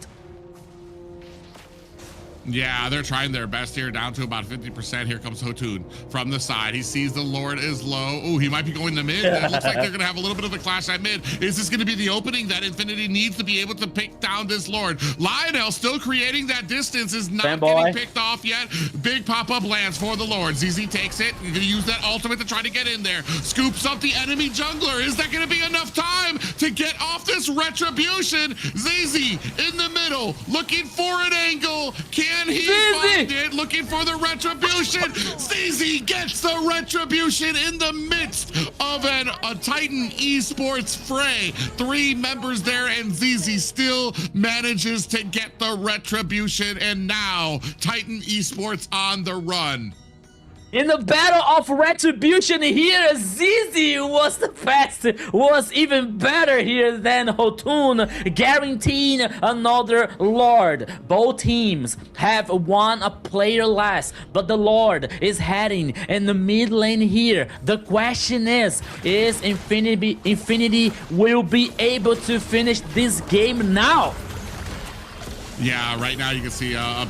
Yeah, they're trying their best here, down to about 50%. Here comes Hotun from the side. He sees the Lord is low. Oh, he might be going to mid. It looks like they're going to have a little bit of a clash at mid. Is this going to be the opening that Infinity needs to be able to pick down this Lord? Lionel still creating that distance, is not getting picked off yet. Big big pop-up lands for the Lord. ZZ takes it. You're gonna use that ultimate to try to get in there. Scoops up the enemy jungler. Is that gonna be enough time to get off this retribution? ZZ in the middle, looking for an angle. Can he find it? Looking for the retribution. ZZ gets the retribution in the midst of a Titan Esports fray. 3 members there, and ZZ still manages to get the retribution, and now Titan Esports on the run. In the battle of retribution here, ZZ was the best, was even better here than Hotun, guaranteeing another Lord. Both teams have one player less, but the Lord is heading in the mid lane here. The question is Infinity will be able to finish this game now? Yeah, right now you can see a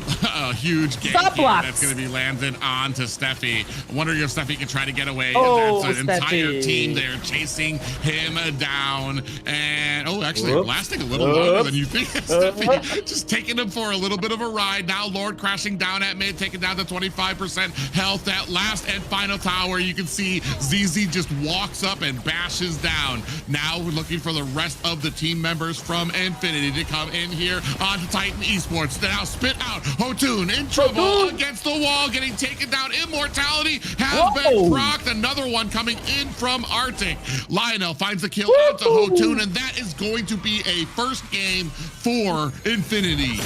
huge gank that's going to be landed onto Steffi. I'm wondering if Steffi can try to get away. Oh, that's an entire Steffi. team there chasing him down. And, actually lasting a little longer than you think. Steffi just taking him for a little bit of a ride. Now Lord crashing down at mid, taking down to 25% health. That last and final tower, you can see ZZ just walks up and bashes down. Now we're looking for the rest of the team members from Infinity to come in here onto Titan Esports. Now spit out. Hotun in trouble against the wall, getting taken down. Immortality has been procced. Another one coming in from Arctic. Lionel finds the kill onto Hotun, and that is going to be a first game for Infinity.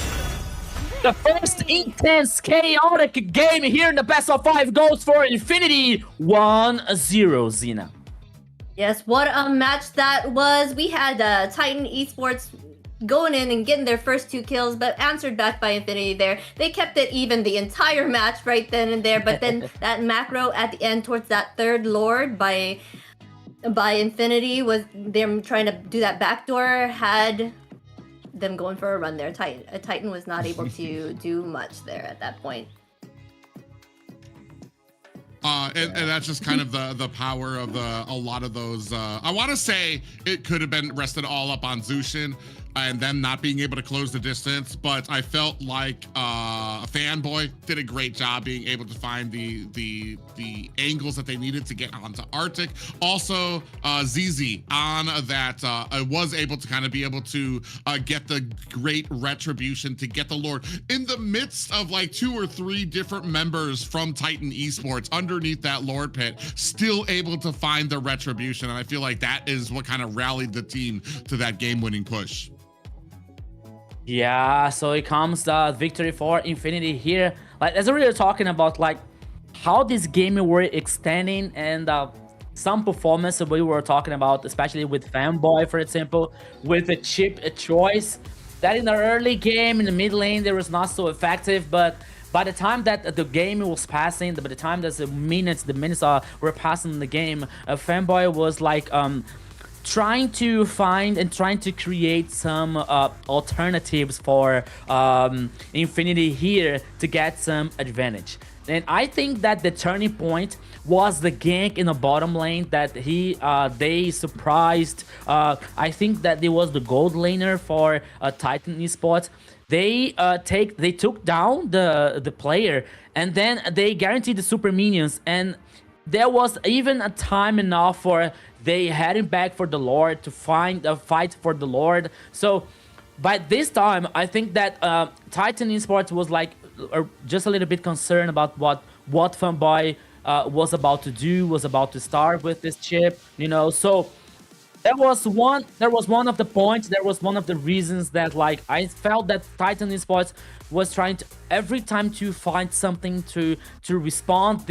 The first intense, chaotic game here in the best of 5 goes for Infinity. 1-0, Zena. Yes, what a match that was. We had Titan Esports going in and getting their first 2 kills, but answered back by Infinity there. They kept it even the entire match right then and there, but then that macro at the end towards that 3rd Lord by Infinity was them trying to do that backdoor, had them going for a run there. Titan was not able to do much there at that point. And that's just kind of the power of a lot of those. I want to say it could have been rested all up on Zushin and them not being able to close the distance, but I felt like a Fanboy did a great job being able to find the angles that they needed to get onto Arctic. Also, ZZ on that was able to kind of be able to get the great retribution to get the Lord in the midst of like 2 or 3 different members from Titan Esports underneath that Lord pit, still able to find the retribution. And I feel like that is what kind of rallied the team to that game-winning push. Yeah, so it comes the victory for Infinity here. Like, as we were talking about, like, how this game were extending and some performance that we were talking about, especially with Fanboy, for example, with a chip choice that in the early game, in the mid lane, there was not so effective, but by the time that the game was passing, by the time that the minutes were passing in the game, Fanboy was like, trying to find and trying to create some alternatives for Infinity here to get some advantage. And I think that the turning point was the gank in the bottom lane that they surprised. I think that it was the gold laner for Titan Esports. They took down the player, and then they guaranteed the super minions, and there was even a time enough for they heading back for the Lord to find a fight for the Lord. So by this time, I think that Titan Esports was like just a little bit concerned about what Fanboy was about to do, was about to start with this chip, you know. So there was one of the points, there was one of the reasons that like I felt that Titan Esports was trying to every time to find something to respond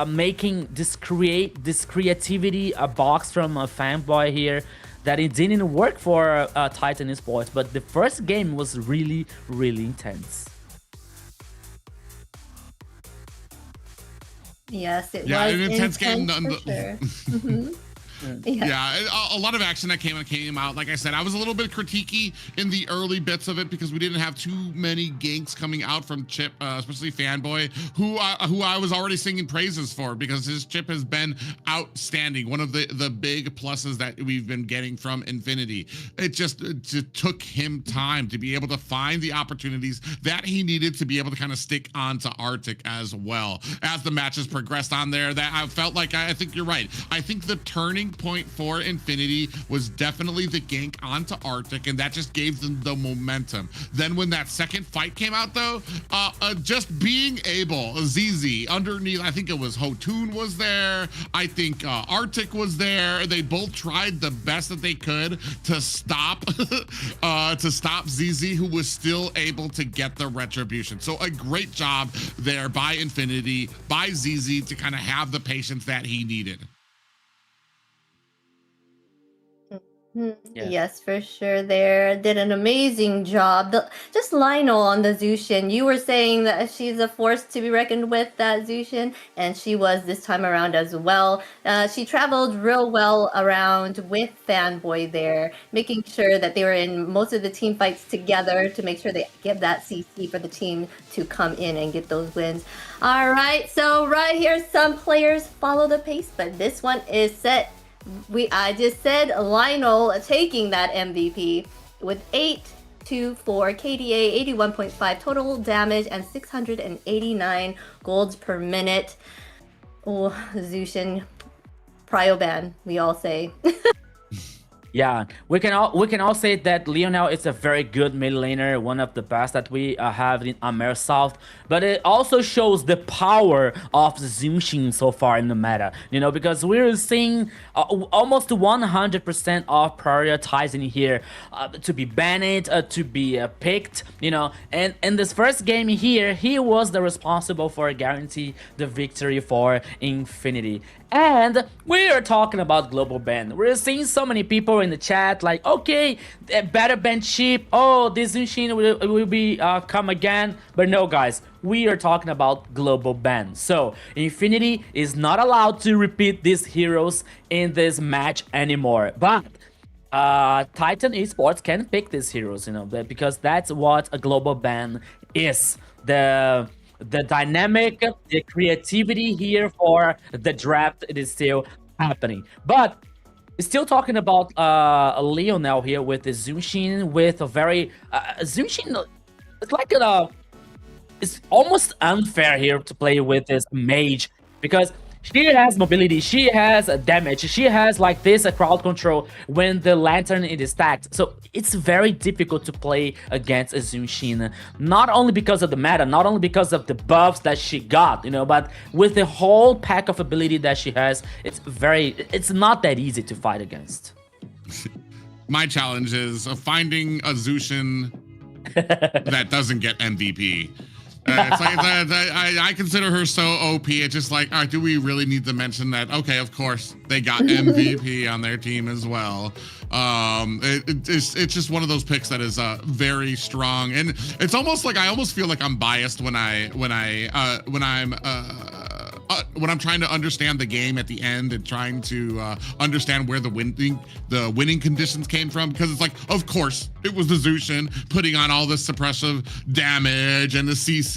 making this creativity a box from a Fanboy here, that it didn't work for Titan Esports. But the first game was really intense. Yes, it was an intense game. for sure. Yeah, a lot of action that came out. Like I said, I was a little bit critiquey in the early bits of it because we didn't have too many ganks coming out from Chip, especially Fanboy, who I was already singing praises for because his Chip has been outstanding. One of the big pluses that we've been getting from Infinity. It just took him time to be able to find the opportunities that he needed to be able to kind of stick onto Arctic as well. As the matches progressed on there, that I felt like I think you're right. I think the turning point for Infinity was definitely the gank onto Arctic, and that just gave them the momentum. Then when that second fight came out though, just being able, ZZ underneath, I think it was Hotun was there, I think Arctic was there, they both tried the best that they could to stop ZZ, who was still able to get the retribution. So a great job there by Infinity, by ZZ to kind of have the patience that he needed. Mhm. Yeah. Yes, for sure. There did an amazing job. Just Lionel on the Zushin. You were saying that she's a force to be reckoned with, that Zushin, and she was this time around as well. She traveled real well around with Fanboy there, making sure that they were in most of the team fights together to make sure they give that CC for the team to come in and get those wins. All right, so right here, some players follow the pace, but this one is set. I just said Lionel taking that MVP with 824 KDA, 81.5 total damage, and 689 golds per minute. Oh, Zushin, prio ban, we all say. Yeah, we can all say that Lionel is a very good mid laner, one of the best that we have in AMER South. But it also shows the power of Zushin so far in the meta, you know, because we're seeing almost 100% of prioritizing here to be banned, to be picked, you know. And in this first game here, he was the responsible for guarantee the victory for Infinity. And we are talking about global ban. We're seeing so many people in the chat like, okay, better ban cheap. Oh, this machine will be come again. But no, guys, we are talking about global ban. So Infinity is not allowed to repeat these heroes in this match anymore. But Titan Esports can pick these heroes, you know, because that's what a global ban is. The dynamic, the creativity here for the draft, it is still happening. But still talking about Lionel here with the Zushin, with a very Zushin. It's like it's almost unfair here to play with this mage because she has mobility, she has damage, she has like this crowd control when the lantern is stacked. So it's very difficult to play against a Zushin, not only because of the meta, not only because of the buffs that she got, you know, but with the whole pack of ability that she has, it's not that easy to fight against. My challenge is finding a Zushin that doesn't get MVP. It's like I consider her so OP. It's just like, all right, do we really need to mention that? Okay, of course they got MVP on their team as well. It's just one of those picks that is very strong, and it's almost like I almost feel like I'm biased when I'm trying to understand the game at the end and trying to understand where the winning conditions came from, because it's like, of course it was the Zushin putting on all this suppressive damage and the CC.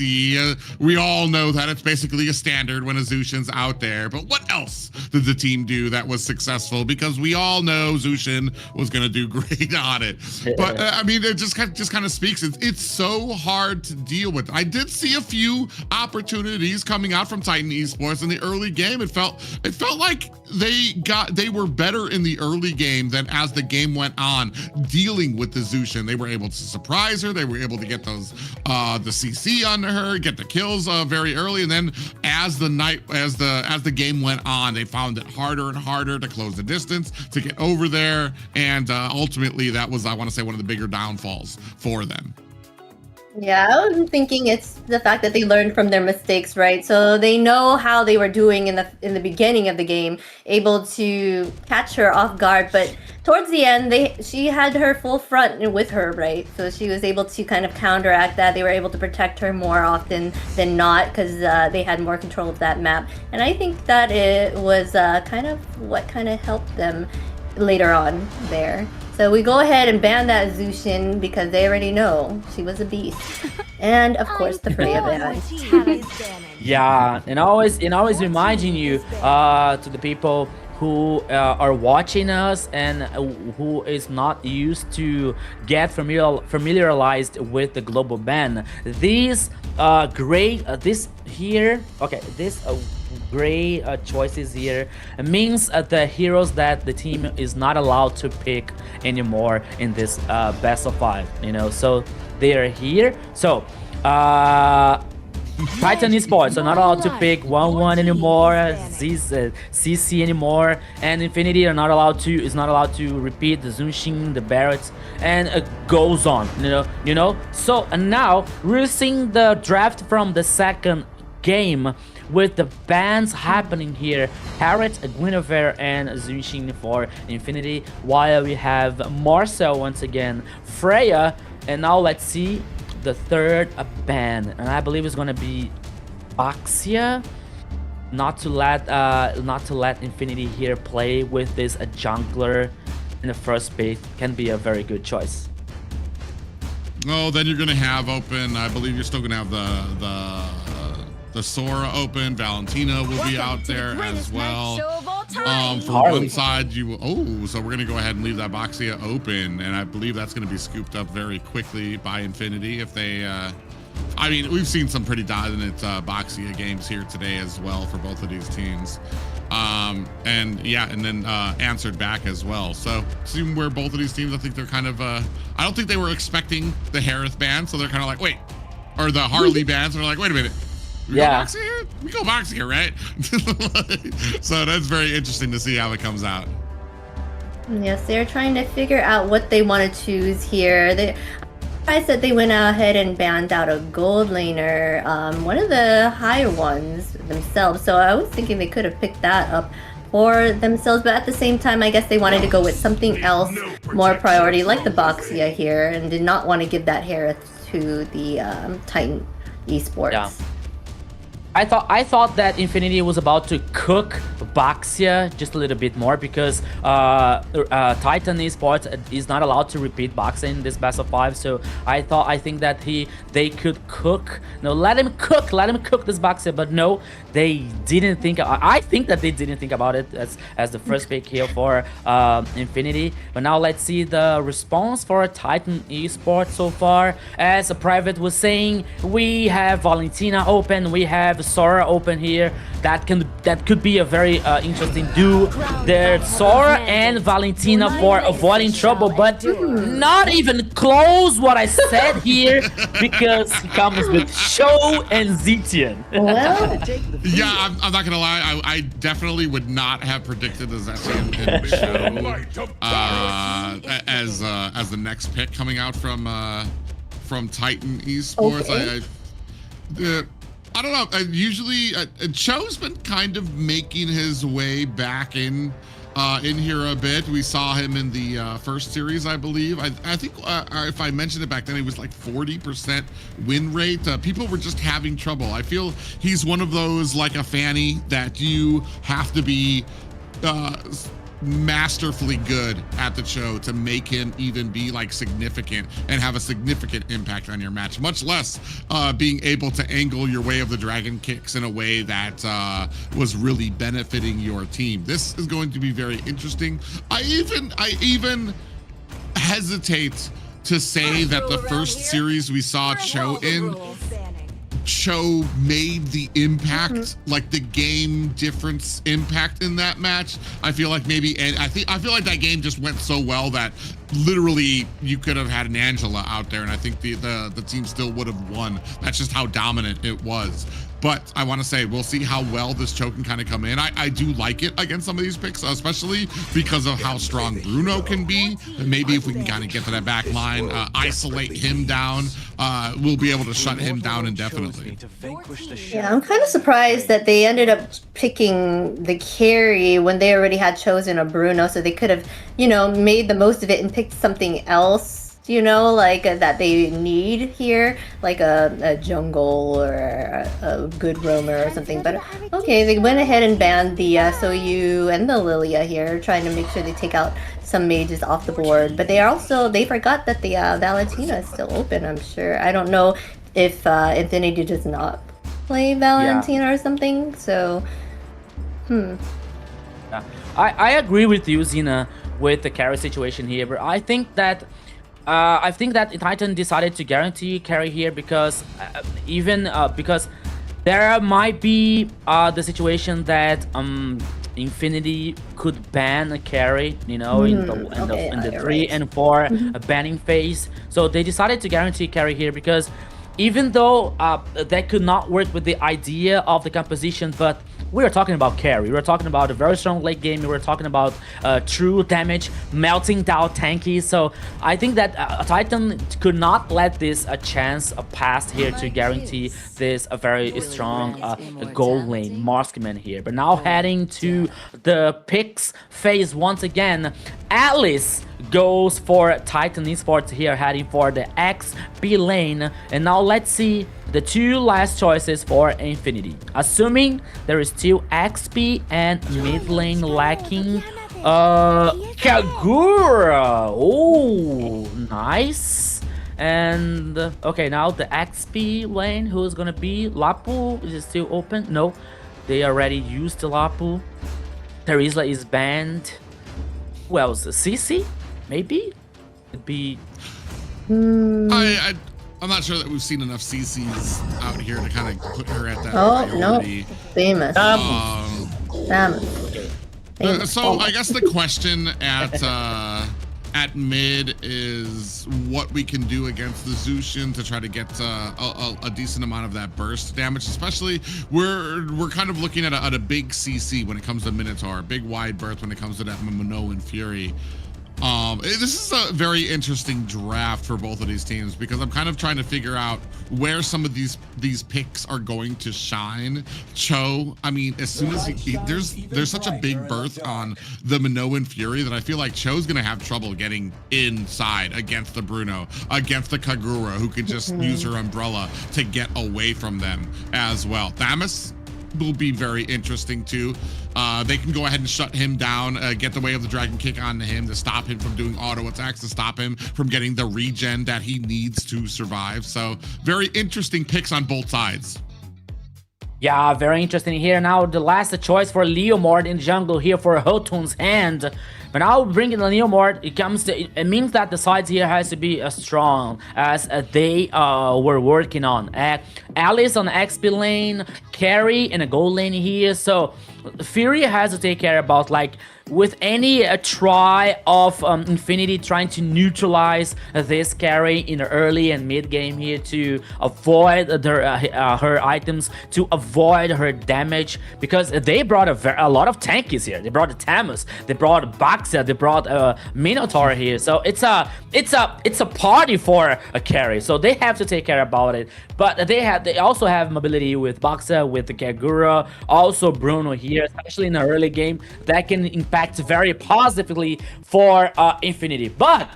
We all know that it's basically a standard when a Zushin's out there, but what else did the team do that was successful? Because we all know Zushin was going to do great on it. But I mean, it just kind of speaks. It's so hard to deal with. I did see a few opportunities coming out from Titan Esports in the early game. It felt like they were better in the early game than as the game went on dealing with the Zushin. They were able to surprise her. They were able to get those the CC onto her, get the kills very early, and then as the game went on, they found it harder and harder to close the distance, to get over there, and ultimately that was, I want to say, one of the bigger downfalls for them. Yeah, I was thinking it's the fact that they learned from their mistakes, right? So they know how they were doing in the beginning of the game, able to catch her off guard. But towards the end, she had her full front with her, right? So she was able to kind of counteract that. They were able to protect her more often than not because they had more control of that map. And I think that it was kind of what kind of helped them later on there. So we go ahead and ban that Zushin because they already know she was a beast. And of course the Freya ban. Yeah, and always reminding you to the people who are watching us and who is not used to get familiarized with the global ban. These gray choices here means the heroes that the team is not allowed to pick anymore in this best of 5, you know, so they are here. So Titan Esports are not allowed to pick 1-1 anymore, CC anymore, and Infinity is not allowed to repeat the Zunshin, the Barretts, and it goes on, you know. So and now we're seeing the draft from the second game with the bans happening here. Parrot, Guinevere, and Zunshin for Infinity, while we have Marcel once again, Freya, and now let's see the third ban, and I believe it's gonna be Baxia. Not to let Infinity here play with this jungler in the first pick can be a very good choice. Oh, then you're gonna have open. I believe you're still gonna have the Sora open. Valentina will be out there as well. For one side, so we're gonna go ahead and leave that Baxia open, and I believe that's gonna be scooped up very quickly by Infinity if they. I mean, we've seen some pretty dominant Baxia games here today as well for both of these teams. And then answered back as well. So seeing where both of these teams, I think they're kind of. I don't think they were expecting the Harith ban, so they're kind of like, wait, or the Harley ban, so they're like, wait a minute. We go box here, right? So that's very interesting to see how it comes out. Yes, they're trying to figure out what they want to choose here. I said they went ahead and banned out a gold laner, one of the higher ones themselves. So I was thinking they could have picked that up for themselves, but at the same time, I guess they wanted to go with something else more priority, like the Baxia here, and did not want to give that Harith to the Titan Esports. Yeah. I thought that Infinity was about to cook Baxia just a little bit more because Titan Esports is not allowed to repeat Baxia in this best of 5. So I think that they could cook. No, let him cook this Baxia. But no, they didn't think. I think that they didn't think about it as the first pick here for Infinity. But now let's see the response for Titan Esports so far. As a private was saying, we have Valentina open, we have Sora open here. That could be a very interesting duo. There's Sora and Valentina for avoiding trouble, but not even close what I said here because he comes with Show and Zetian. Well, yeah, I'm not gonna lie. I definitely would not have predicted the Zetian and Show as the next pick coming out from Titan Esports. Okay. I don't know. Usually, Cho's been kind of making his way back in here a bit. We saw him in the first series, I believe. I think if I mentioned it back then, it was like 40% win rate. People were just having trouble. I feel he's one of those, like a Fanny, that you have to be masterfully good at the show to make him even be like significant and have a significant impact on your match, much less being able to angle your way of the dragon kicks in a way that was really benefiting your team. This is going to be very interesting. I even hesitate to say that the first series we saw Cho made the impact, like the game difference impact in that match. I feel like maybe, and I feel like that game just went so well that literally you could have had an Angela out there, and I think the team still would have won. That's just how dominant it was. but I want to say we'll see how well this choke can kind of come in. I do like it against some of these picks, especially because of how strong Bruno can be. And maybe if we can kind of get to that back line, isolate him down, we'll be able to shut him down indefinitely. Yeah, I'm kind of surprised that they ended up picking the carry when they already had chosen a Bruno, so they could have, you know, made the most of it and picked something else, you know, like that they need here, like a jungle or a good roamer or something. But okay, they went ahead and banned the Soyu and the Lilia here, trying to make sure they take out some mages off the board. But they forgot that the Valentina is still open, I'm sure. I don't know if Infinity does not play Valentina or something, so I agree with you, Zina, with the carry situation here, but I think that Titan decided to guarantee carry here because because there might be the situation that Infinity could ban a carry, you know, in the 3 and 4 banning phase. So they decided to guarantee carry here because even though that could not work with the idea of the composition, but we are talking about carry. We're talking about a very strong late game. We're talking about true damage, melting down tanky. So I think that Titan could not let this a chance pass here to guarantee this a very strong gold lane marksman here. But now heading to the picks phase once again, Alice goes for Titan Esports here, heading for the XP lane. And now let's see the two last choices for Infinity. Assuming there is still XP and mid lane lacking. Kagura! Oh, nice. And okay, now the XP lane, who's gonna be? Lapu, is it still open? No, they already used the Lapu. Terizla is banned. Who else? CC? Maybe? It'd be... I'm not sure that we've seen enough CCs out here to kind of put her at that No. priority. Famous. So I guess the question at mid is what we can do against the Zushin to try to get a decent amount of that burst damage. Especially we're kind of looking at a big CC when it comes to Minotaur, a big wide berth when it comes to that Minoan Fury. This is a very interesting draft for both of these teams because I'm kind of trying to figure out where some of these picks are going to shine. Cho, I mean, as soon as there's such a big berth on the Minoan Fury that I feel like Cho's gonna have trouble getting inside against the Bruno, against the Kagura, who can just use her umbrella to get away from them as well. Thamus will be very interesting too. They can go ahead and shut him down, get the way of the dragon kick onto him to stop him from doing auto attacks, to stop him from getting the regen that he needs to survive. So very interesting picks on both sides. Yeah, very interesting here. Now the last choice for Leomord in jungle here for Hotun's hand. But now bringing the Leomord, it means that the sides here has to be as strong as they were working on. Alice on the XP lane, carry in a gold lane here. So Fury has to take care about, like, with any try of Infinity trying to neutralize this carry in the early and mid game here to avoid her items, to avoid her damage, because they brought a lot of tankies here. They brought a Tamus, they brought Baxa, they brought Minotaur here. So it's a party for a carry. So they have to take care about it. But they also have mobility with Baxa, with the Kagura, also Bruno here, especially in the early game, that can impact very positively for Infinity. But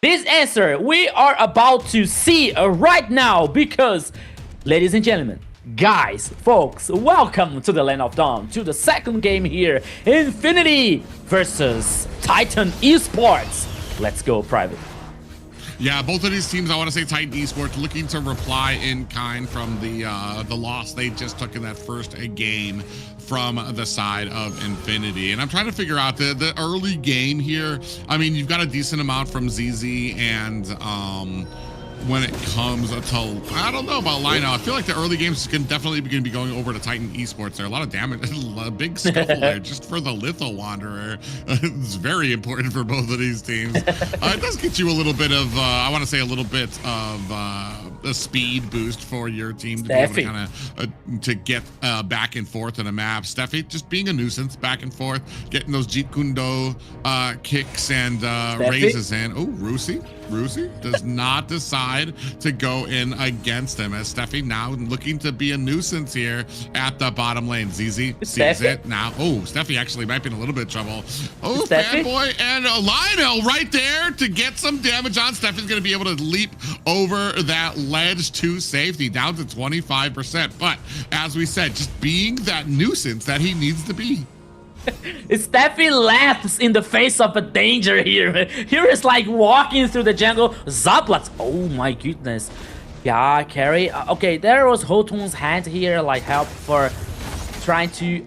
this answer we are about to see right now, because, ladies and gentlemen, guys, folks, welcome to the Land of Dawn, to the second game here, Infinity versus Titan Esports. Let's go private. Yeah, both of these teams, I want to say Titan Esports, looking to reply in kind from the loss they just took in that first game from the side of Infinity. And I'm trying to figure out the early game here. I mean, you've got a decent amount from ZZ and when it comes to, I don't know about Lionel. I feel like the early games can definitely be going to be going over to Titan Esports. There are a lot of damage, a big scuffle there just for the Litho Wanderer. It's very important for both of these teams. It does get you a little bit of, I want to say a little bit of a speed boost for your team to be able to kind of to get back and forth in a map. Steffi just being a nuisance back and forth, getting those Jeet Kune Do kicks and raises in. Oh, Rusi does not decide to go in against him as Steffi now looking to be a nuisance here at the bottom lane. ZZ sees it now. Oh, Steffi actually might be in a little bit of trouble. Oh, Fanboy and Lionel right there to get some damage on. Steffi's going to be able to leap over that ledge to safety, down to 25%. But as we said, just being that nuisance that he needs to be. Steffi laughs in the face of a danger here. Here is like walking through the jungle. Zaplats. Oh my goodness. Yeah, carry. Okay, there was Hotun's hand here, like help for trying to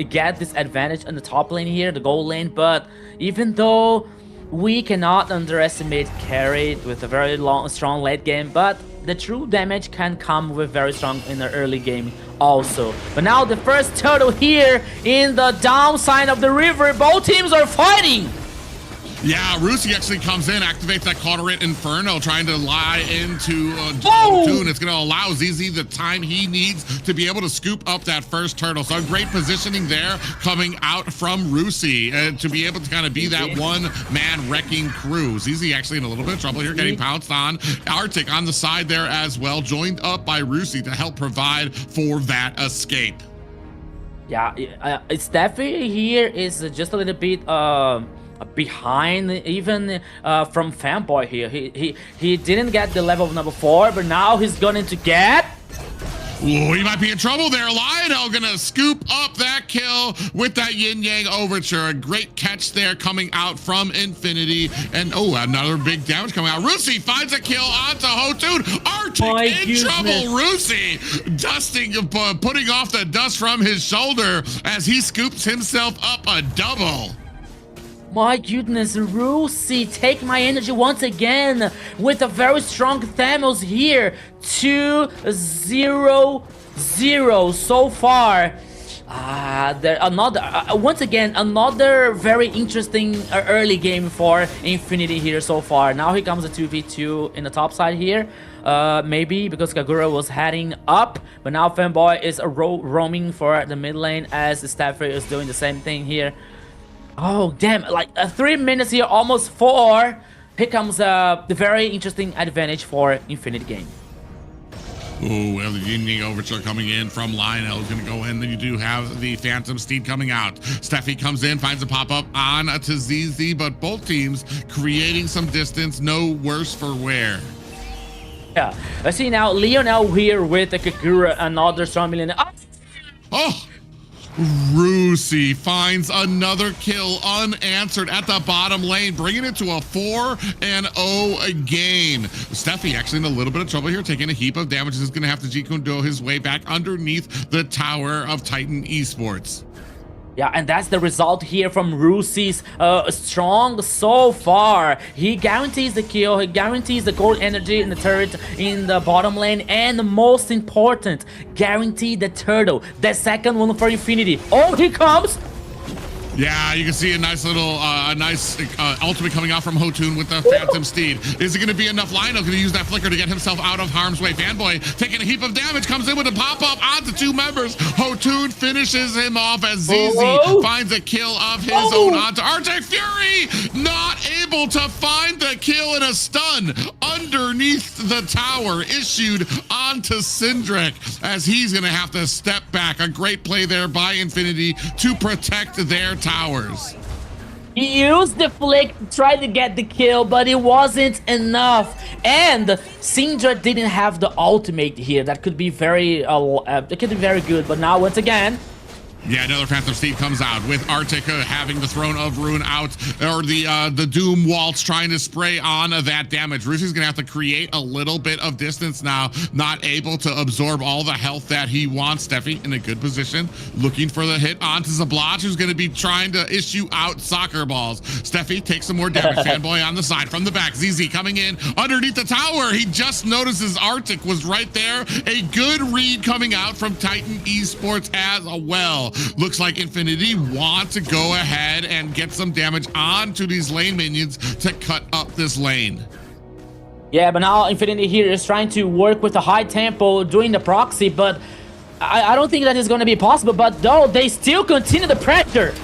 get this advantage on the top lane here, the gold lane. But even though we cannot underestimate carry with a very strong late game, but the true damage can come with very strong in the early game also. But now the first turtle here in the downside of the river, both teams are fighting. Yeah, Rusi actually comes in, activates that Cauterit Inferno, trying to lie into Tune. It's going to allow ZZ the time he needs to be able to scoop up that first turtle. So great positioning there coming out from Rusi to be able to kind of be that one-man wrecking crew. ZZ actually in a little bit of trouble here, getting pounced on. Arctic on the side there as well, joined up by Rusi to help provide for that escape. Yeah, Steffi here is just a little bit behind even from Fanboy here. He didn't get the level of number 4, but now he's going to get. Ooh, he might be in trouble there. Lionel gonna scoop up that kill with that Yin Yang Overture. A great catch there coming out from Infinity. And oh, another big damage coming out. Rusi finds a kill onto Hotun. Arctic in trouble. Rusi dusting, putting off the dust from his shoulder as he scoops himself up a double. My goodness, Rusi, take my energy once again with a very strong Thanos here. 2-0-0 so far. There another once again another very interesting early game for Infinity here so far. Now here comes a 2v2 in the top side here. Maybe because Kagura was heading up, but now Fanboy is roaming for the mid lane as Steffi is doing the same thing here. Oh damn, like 3 minutes here, almost 4. Here comes the very interesting advantage for Infinity game. Ooh, well, the Yin Yang Overture coming in from Lionel is going to go in. Then you do have the Phantom Steed coming out. Steffi comes in, finds a pop-up on to ZZ, but both teams creating some distance, no worse for wear. Yeah, let's see now, Lionel here with the Kagura, another strong million. Oh! Rusi finds another kill unanswered at the bottom lane, bringing it to a 4-0 game. Steffi actually in a little bit of trouble here, taking a heap of damage. Is going to have to Jeet Kune Do his way back underneath the tower of Titan Esports. Yeah, and that's the result here from Rusi's strong so far. He guarantees the kill, he guarantees the gold energy in the turret in the bottom lane, and the most important, guarantee the turtle, the second one for Infinity. Oh, he comes! Yeah, you can see a nice little, ultimate coming out from Hotun with the Phantom Steed. Is it going to be enough? Lionel going to use that flicker to get himself out of harm's way. Fanboy taking a heap of damage, comes in with a pop-up onto 2 members. Hotun finishes him off as ZZ finds a kill of his own onto Arctic Fury. Not able to find the kill in a stun underneath the tower issued onto Syndric as he's going to have to step back. A great play there by Infinity to protect their towers. He used the flick to try to get the kill, but it wasn't enough. And Syndra didn't have the ultimate here. That could be very good. But now once again, Yeah, another Phantom Steed comes out with Arctic having the Throne of Ruin out, or the Doom Waltz trying to spray on that damage. Rusi's gonna have to create a little bit of distance now, not able to absorb all the health that he wants. Steffi in a good position, looking for the hit onto Zablach, who's gonna be trying to issue out soccer balls. Steffi takes some more damage. Fanboy on the side from the back. ZZ coming in underneath the tower. He just notices Arctic was right there. A good read coming out from Titan Esports as well. Looks like Infinity want to go ahead and get some damage onto these lane minions to cut up this lane. Yeah, but now Infinity here is trying to work with a high tempo, doing the proxy, but I don't think that is going to be possible. But though, they still continue the pressure.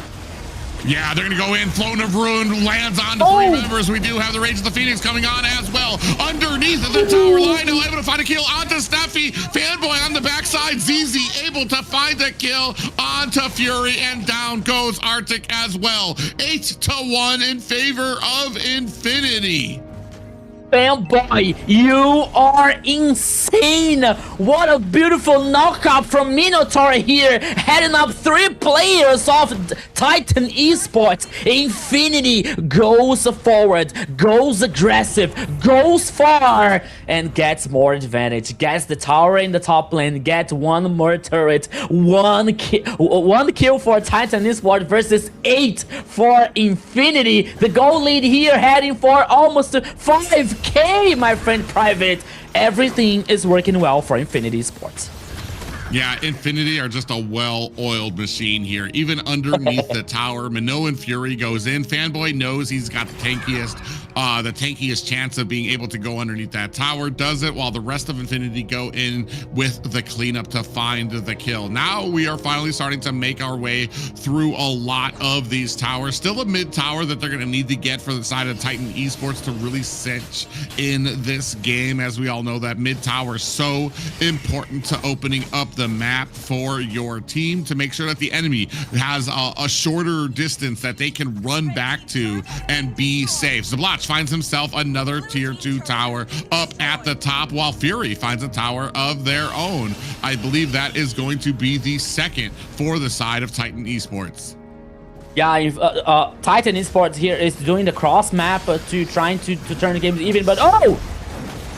Yeah, they're going to go in. Flown of Ruin lands on the three members. We do have the Rage of the Phoenix coming on as well. Underneath the tower, Lionel able to find a kill onto Steffi. Fanboy on the backside. ZZ able to find a kill onto Fury. And down goes Arctic as well. 8-1 in favor of Infinity. Fanboy, you are insane! What a beautiful knockout from Minotaur here, heading up 3 players of Titan Esports. Infinity goes forward, goes aggressive, goes far, and gets more advantage. Gets the tower in the top lane, gets 1 more turret, one kill for Titan Esports versus 8 for Infinity. The goal lead here heading for almost 5K, my friend Private. Everything is working well for Infinity Sports. Yeah, Infinity are just a well-oiled machine here. Even underneath the tower, Minnow and Fury goes in. Fanboy knows he's got the tankiest chance of being able to go underneath that tower. Does it while the rest of Infinity go in with the cleanup to find the kill. Now we are finally starting to make our way through a lot of these towers. Still a mid tower that they're going to need to get for the side of Titan Esports to really cinch in this game. As we all know, that mid tower is so important to opening up the map for your team to make sure that the enemy has a shorter distance that they can run back to and be safe. Zablach finds himself another tier 2 tower up at the top, while Fury finds a tower of their own. I believe that is going to be the second for the side of Titan Esports. Yeah, Titan Esports here is doing the cross map to trying to turn the game even, but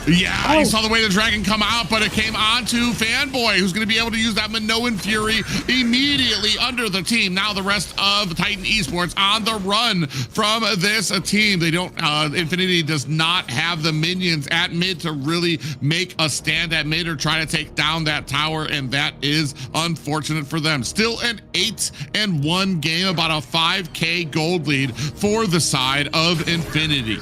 Yeah, you saw the way the dragon come out, but it came onto Fanboy, who's going to be able to use that Minoan Fury immediately under the team. Now the rest of Titan Esports on the run from this team. They don't, Infinity does not have the minions at mid to really make a stand at mid or try to take down that tower, and that is unfortunate for them. Still an 8-1 game, about a 5K gold lead for the side of Infinity.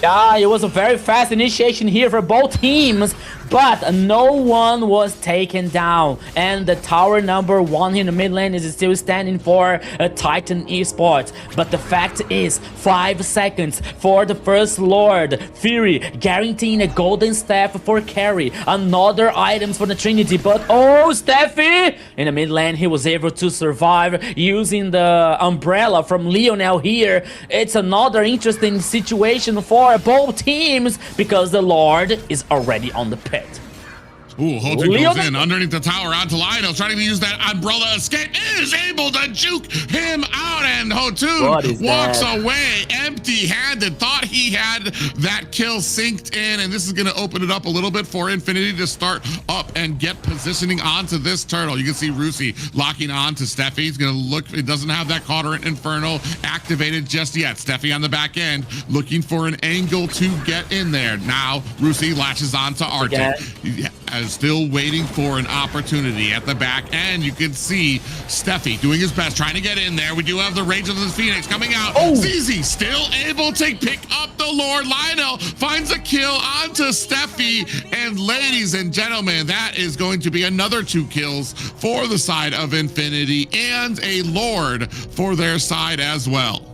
Yeah, it was a very fast initiation here for both teams, but no one was taken down. And the tower number 1 in the mid lane is still standing for Titan Esports. But the fact is, 5 seconds for the first Lord. Fury guaranteeing a golden staff for carry. Another items for the Trinity, but Steffi! In the mid lane, he was able to survive using the umbrella from Lionel here. It's another interesting situation for both teams because the Lord is already on the pit. Ooh, Hotu goes in underneath the tower onto Lionel, trying to use that umbrella escape, is able to juke him out, and Hotu walks away empty-handed. Thought he had that kill synced in, and this is going to open it up a little bit for Infinity to start up and get positioning onto this turtle. You can see Rusi locking on to Steffi. He's going to look, it doesn't have that Cauterant Inferno activated just yet. Steffi on the back end, looking for an angle to get in there. Now, Rusi latches on to Arctic. Still waiting for an opportunity at the back end. You can see Steffi doing his best, trying to get in there. We do have the Rage of the Phoenix coming out. ZZ still able to pick up the Lord. Lionel finds a kill onto Steffi. And ladies and gentlemen, that is going to be another 2 kills for the side of Infinity and a Lord for their side as well.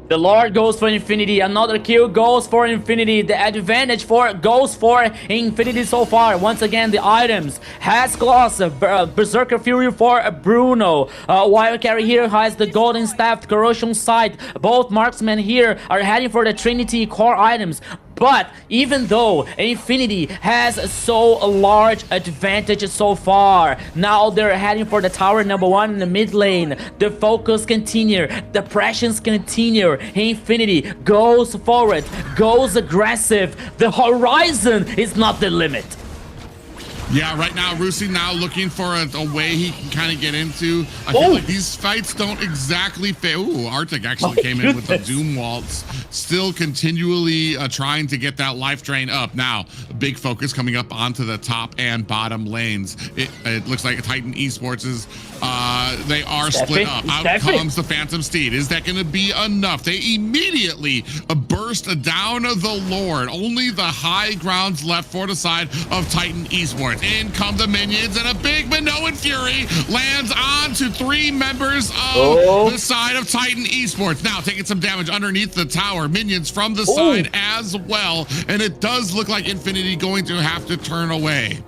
The Lord goes for Infinity. Another kill goes for Infinity. The advantage goes for Infinity so far. Once again, the items has Gloss, Berserker Fury for Bruno. Wire Carry here has the Golden Staff, Corrosion Sight. Both marksmen here are heading for the Trinity core items. But even though Infinity has so large advantage so far, now they're heading for the tower number 1 in the mid lane. The focus continue, the pressures continue. Infinity goes forward, goes aggressive. The horizon is not the limit. Yeah, right now, Rusi now looking for a way he can kind of get into. I feel like these fights don't exactly fit. Ooh, Arctic actually came in with the Doom Waltz, still continually trying to get that life drain up. Now, big focus coming up onto the top and bottom lanes. It looks like Titan Esports is, they are split up. Out comes the Phantom Steed. Is that going to be enough? They immediately burst down the Lord. Only the high grounds left for the side of Titan Esports. In come the minions, and a big Minoan Fury lands onto 3 members of the side of Titan Esports. Now taking some damage underneath the tower. Minions from the side as well, and it does look like Infinity going to have to turn away.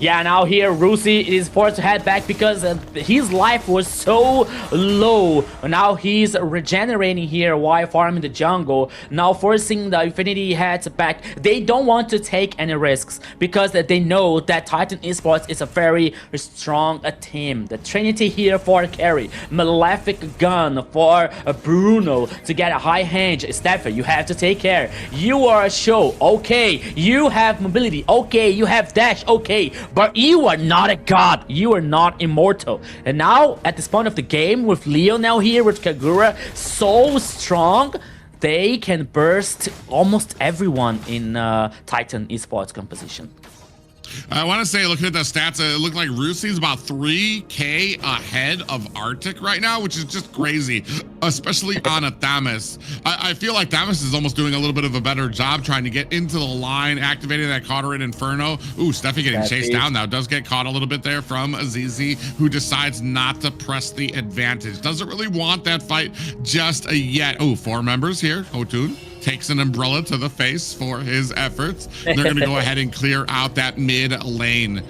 Yeah, now here Rusi is forced to head back because his life was so low. Now he's regenerating here while farming the jungle. Now forcing the Infinity heads back. They don't want to take any risks because they know that Titan Esports is a very strong team. The Trinity here for carry. Malefic Gun for Bruno to get a high range. Stefan, you have to take care. You are a show. Okay. You have mobility. Okay. You have dash. Okay. But you are not a god. You are not immortal. And now, at this point of the game, with Leo now here, with Kagura so strong, they can burst almost everyone in Titan Esports composition. I want to say, looking at the stats, it looked like Rusi's about 3K ahead of Arctic right now, which is just crazy, especially on a Thamus. I feel like Thamus is almost doing a little bit of a better job trying to get into the line, activating that Cauterin Inferno. Ooh, Steffi getting chased down now. Does get caught a little bit there from Azizi, who decides not to press the advantage. Doesn't really want that fight just yet. Oh, 4 members here. Hotun takes an umbrella to the face for his efforts. They're going to go ahead and clear out that mid lane.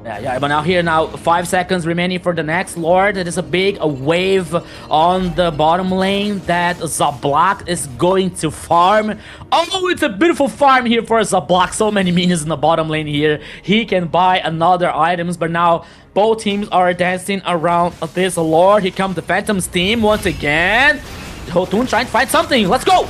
Yeah, but now here 5 seconds remaining for the next Lord. It is a big wave on the bottom lane that Zablak is going to farm. Oh, it's a beautiful farm here for Zablak. So many minions in the bottom lane here. He can buy another items, but now both teams are dancing around this Lord. Here comes the Phantom's team once again. Hotun trying to find something. Let's go.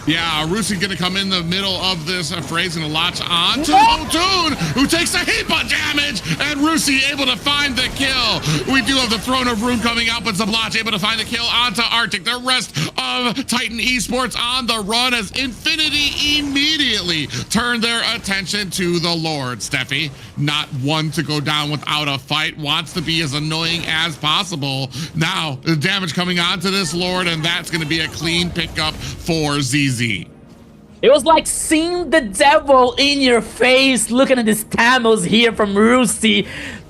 Yeah, Rusi gonna come in the middle of this phrase and latch on to Hotun, who takes a heap of damage, and Rusi able to find the kill. We do have the Throne of Rune coming out, but Zablach able to find the kill onto Arctic. The rest of Titan Esports on the run as Infinity immediately turn their attention to the Lord. Steffi, not one to go down without a fight, wants to be as annoying as possible. Now, the damage coming onto this Lord, and that's gonna be a clean pickup for ZZ. It was like seeing the devil in your face, looking at this Thanos here from Rusi.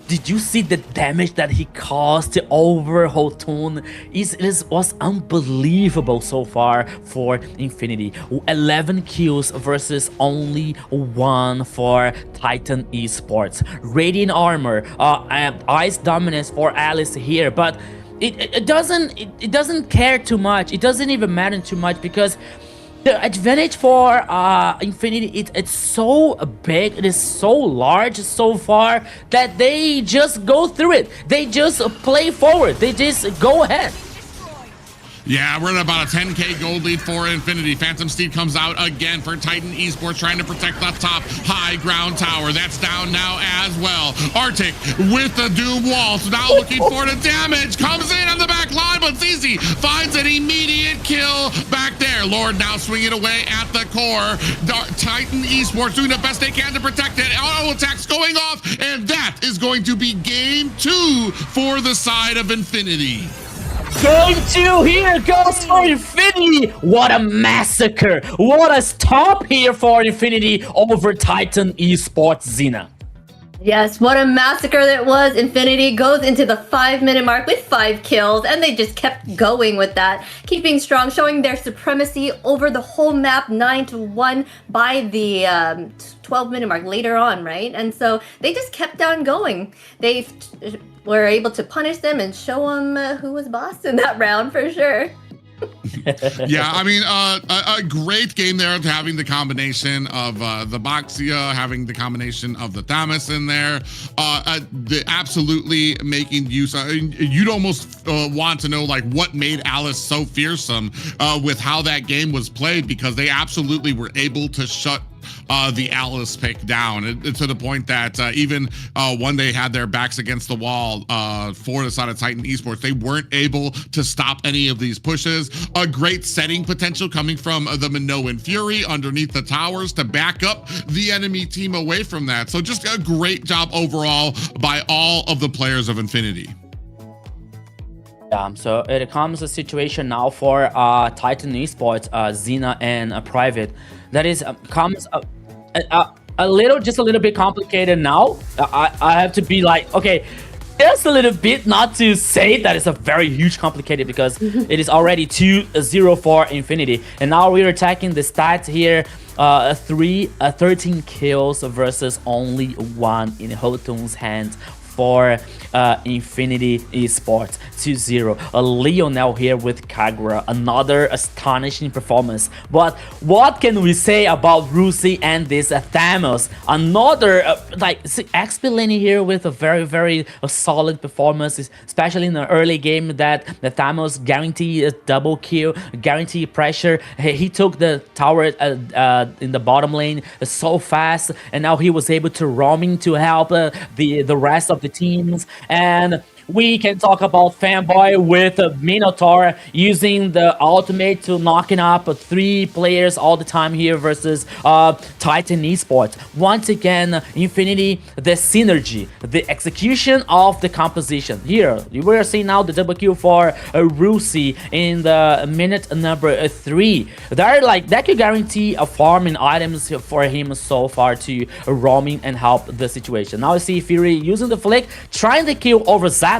Did you see the damage that he caused over Hotun? It was unbelievable so far for Infinity. 11 kills versus only 1 for Titan Esports. Radiant armor, ice dominance for Alice here, but it doesn't care too much. It doesn't even matter too much because the advantage for Infinity, it's so big, it is so large so far that they just go through it. They just play forward. They just go ahead. Yeah, we're at about a 10K gold lead for Infinity. Phantom Steed comes out again for Titan Esports, trying to protect the top high ground tower. That's down now as well. Arctic with the Doom Waltz, now looking for the damage. Comes in on the back line, but ZZ finds an immediate kill back there. Lord now swinging away at the core. Titan Esports doing the best they can to protect it. Auto attacks going off, and that is going to be game 2 for the side of Infinity. Game 2 here goes for Infinity. What a massacre. What a stop here for Infinity over Titan Esports, Zina. Yes, what a massacre that was. Infinity goes into the 5-minute mark with 5 kills, and they just kept going with that, keeping strong, showing their supremacy over the whole map, 9-1 by the 12-minute mark later on, right? And so they just kept on going. They were able to punish them and show them who was boss in that round for sure. Yeah, I mean, a great game there, having the combination of the Boxia, having the combination of the Thamus in there, absolutely making use. You'd almost want to know like what made Alice so fearsome with how that game was played, because they absolutely were able to shut the Alice pick down, to the point that even when they had their backs against the wall for the side of Titan Esports, they weren't able to stop any of these pushes. A great setting potential coming from the Minoan Fury underneath the towers to back up the enemy team away from that. So just a great job overall by all of the players of Infinity. Yeah, so it comes a situation now for Titan Esports, Xena and Private. That is comes a little bit complicated now. I have to be like, okay, just a little bit, not to say that it's a very huge complicated, because it is already 2-0 for Infinity, and now we're attacking the stats here. 13 kills versus only 1 in Hotun's hands for Infinity Esports. 2-0. Lionel here with Kagura, another astonishing performance. But what can we say about Rusi and this Thanos? Another XP lane here with a very solid performance, especially in the early game, that the Thanos guarantee a double kill, guarantee pressure. He took the tower in the bottom lane so fast, and now he was able to roaming to help the rest of the teams. And we can talk about Fanboy with Minotaur using the ultimate to knocking up 3 players all the time here versus Titan Esports. Once again, Infinity, the synergy, the execution of the composition. Here, we are seeing now the double kill for Rusi in the minute number 3. That could guarantee a farming items for him so far to roaming and help the situation. Now I see Fury using the flick, trying to kill over Zaplax,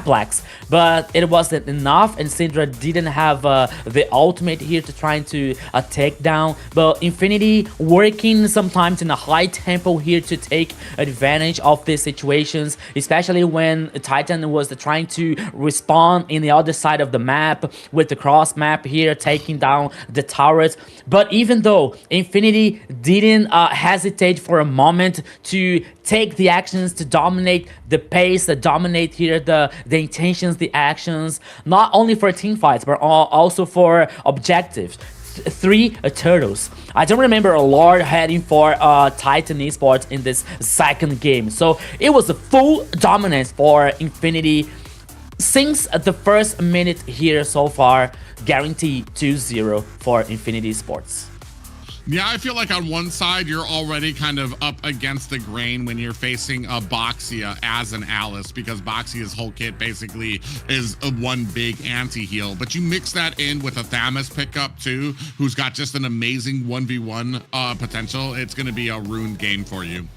but it wasn't enough, and Syndra didn't have the ultimate here to trying to take down. But Infinity working sometimes in a high tempo here to take advantage of these situations, especially when Titan was trying to respawn in the other side of the map with the cross map here, taking down the towers. But even though Infinity didn't hesitate for a moment to take the actions to dominate the pace, to dominate here the intentions, the actions, not only for team fights, but also for objectives. 3 turtles. I don't remember a Lord heading for Titan Esports in this second game. So it was a full dominance for Infinity since the first minute here so far. Guaranteed 2-0 for Infinity Esports. Yeah, I feel like on one side, you're already kind of up against the grain when you're facing a Boxia as an Alice, because Boxia's whole kit basically is a one big anti-heal. But you mix that in with a Thamus pickup too, who's got just an amazing 1v1 potential. It's going to be a ruined game for you.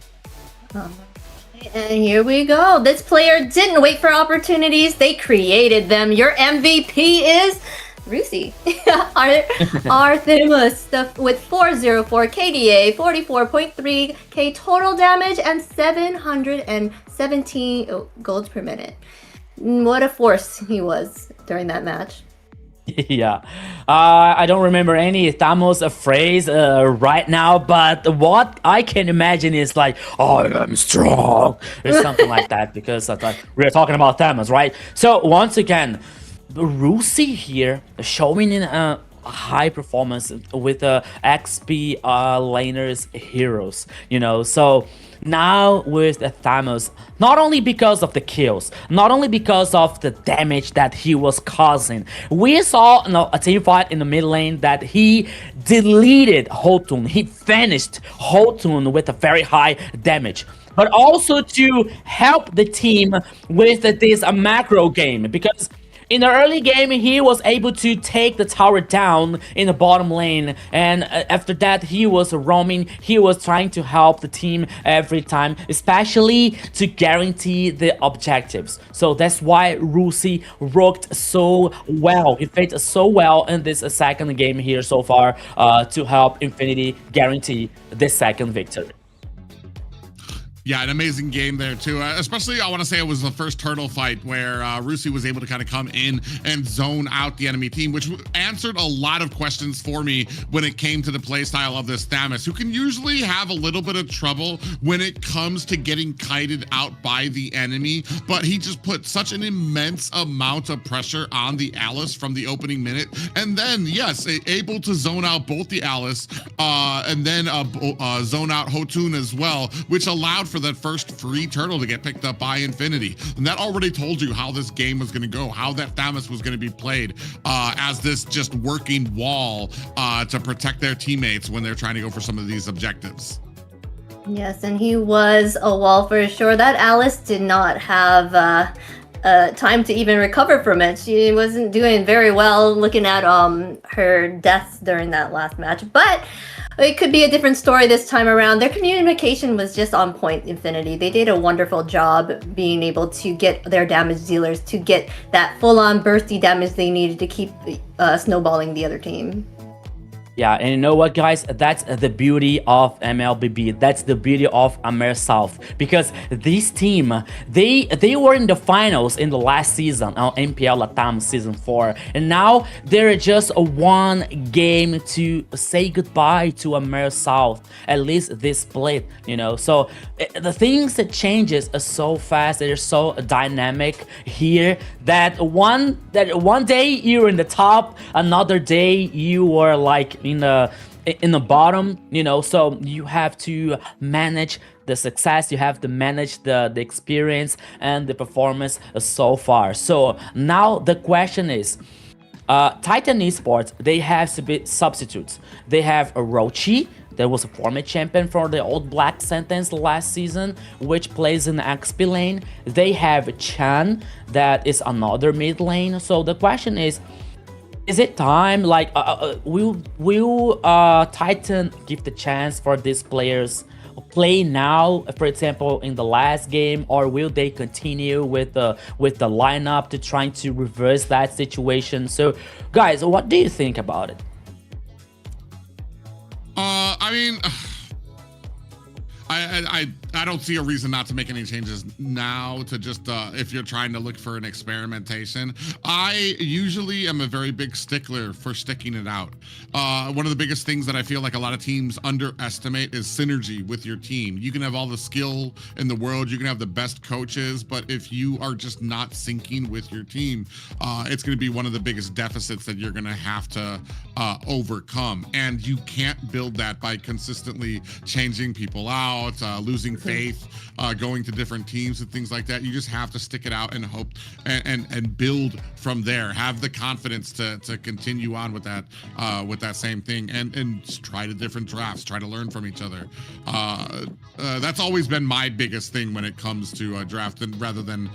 And here we go. This player didn't wait for opportunities. They created them. Your MVP is Rusi. Artemis with 404 KDA, 44.3k total damage, and 717 gold per minute. What a force he was during that match. Yeah, I don't remember any Thanos phrase right now, but what I can imagine is like, I am strong, or something like that, because we're talking about Thanos, right? So once again, Rusi here showing in a high performance with XP laners heroes, so now with the Thanos, not only because of the kills, not only because of the damage that he was causing, we saw a team fight in the mid lane that he deleted Hotun, he finished Hotun with a very high damage, but also to help the team with this macro game, because in the early game, he was able to take the tower down in the bottom lane, and after that, he was roaming, he was trying to help the team every time, especially to guarantee the objectives. So that's why Rusi worked so well, he played so well in this second game here so far to help Infinity guarantee the second victory. Yeah, an amazing game there too. Especially, I want to say it was the first turtle fight where Rusi was able to kind of come in and zone out the enemy team, which answered a lot of questions for me when it came to the playstyle of this Thamus, who can usually have a little bit of trouble when it comes to getting kited out by the enemy. But he just put such an immense amount of pressure on the Alice from the opening minute. And then, yes, able to zone out both the Alice and then zone out Hotun as well, which allowed for that first free turtle to get picked up by Infinity. And that already told you how this game was going to go, how that Thamus was going to be played as this just working wall to protect their teammates when they're trying to go for some of these objectives. Yes, and he was a wall for sure. That Alice did not have time to even recover from it. She wasn't doing very well looking at her deaths during that last match. But it could be a different story this time around. Their communication was just on point, Infinity. They did a wonderful job being able to get their damage dealers to get that full-on bursty damage they needed to keep snowballing the other team. Yeah, and you know what, guys? That's the beauty of MLBB. That's the beauty of AMER South, because this team, they were in the finals in the last season, MPL Latam season 4, and now they're just one game to say goodbye to AMER South. At least this split, you know. So the things that changes are so fast. They're so dynamic here that one day you're in the top, another day you were like in the bottom, you know. So you have to manage the success, you have to manage the experience and the performance so far. So now the question is, Titan Esports, they have substitutes. They have a Rochi, that was a former champion for the Old Black Sentence last season, which plays in the XP lane. They have Chan, that is another mid lane. So the question is it time, like, will Titan give the chance for these players play now, for example, in the last game, or will they continue with the lineup to trying to reverse that situation? So, guys, what do you think about it? I mean, I don't see a reason not to make any changes now to just, if you're trying to look for an experimentation. I usually am a very big stickler for sticking it out. One of the biggest things that I feel like a lot of teams underestimate is synergy with your team. You can have all the skill in the world, you can have the best coaches, but if you are just not syncing with your team, it's going to be one of the biggest deficits that you're going to have to overcome. And you can't build that by consistently changing people out, losing faith, going to different teams and things like that. You just have to stick it out and hope and build from there. Have the confidence to continue on with that same thing and just try the different drafts, try to learn from each other. That's always been my biggest thing when it comes to draft, and rather than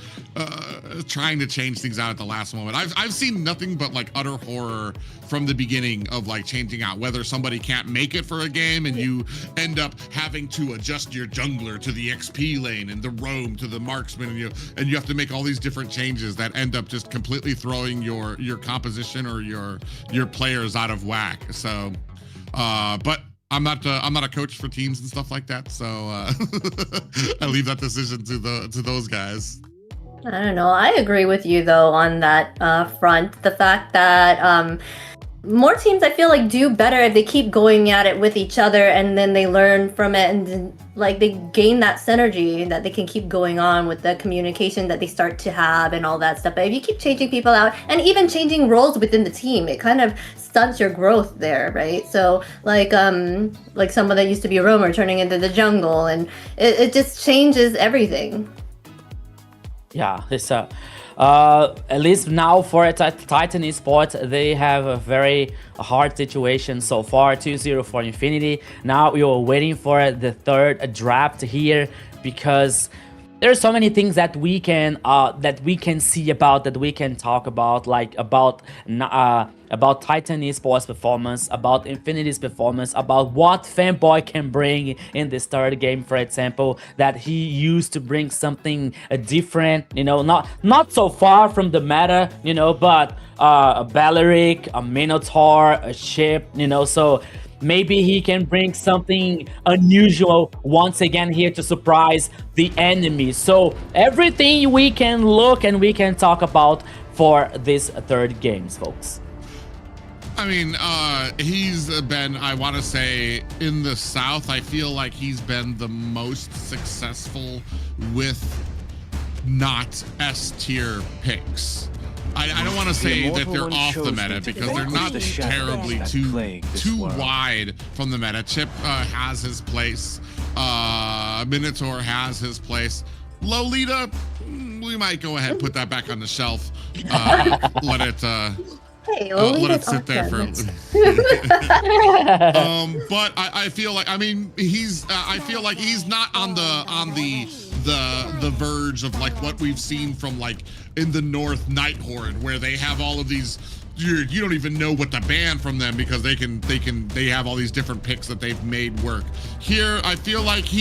trying to change things out at the last moment. I've seen nothing but like utter horror from the beginning of like changing out, whether somebody can't make it for a game and you end up having to adjust your jungler to the XP lane and the roam to the marksman, and you have to make all these different changes that end up just completely throwing your composition or your players out of whack. So but I'm not a coach for teams and stuff like that, so I leave that decision to those guys. I don't know. I agree with you though on that front. The fact that more teams, I feel like, do better if they keep going at it with each other, and then they learn from it, and then, like, they gain that synergy that they can keep going on with the communication that they start to have and all that stuff. But if you keep changing people out and even changing roles within the team, it kind of stunts your growth there, right? So like someone that used to be a roamer turning into the jungle, and it just changes everything. Yeah, it's at least now for Titan Esports, they have a very hard situation so far. 2-0 for Infinity. Now we are waiting for the third draft here, because there's so many things that we can see about, that we can talk about, like about Titan Esports performance, about Infinity's performance, about what Fanboy can bring in this third game, for example, that he used to bring something different, you know, not so far from the meta, you know, but a Balearic, a Minotaur, a ship, you know. So maybe he can bring something unusual once again here to surprise the enemy. So everything we can look and we can talk about for this third games, folks. I mean, he's been, I want to say, in the South, I feel like he's been the most successful with not S-tier picks. I don't want to say that they're off the meta because they're not terribly too wide from the meta. Chip has his place. Minotaur has his place. Lolita, we might go ahead and put that back on the shelf. Let it sit there for. But I feel like, I mean, I feel like he's not on the verge of like what we've seen from like in the North Nighthorn, where they have all of these. You don't even know what to ban from them because they have all these different picks that they've made work. Here, I feel like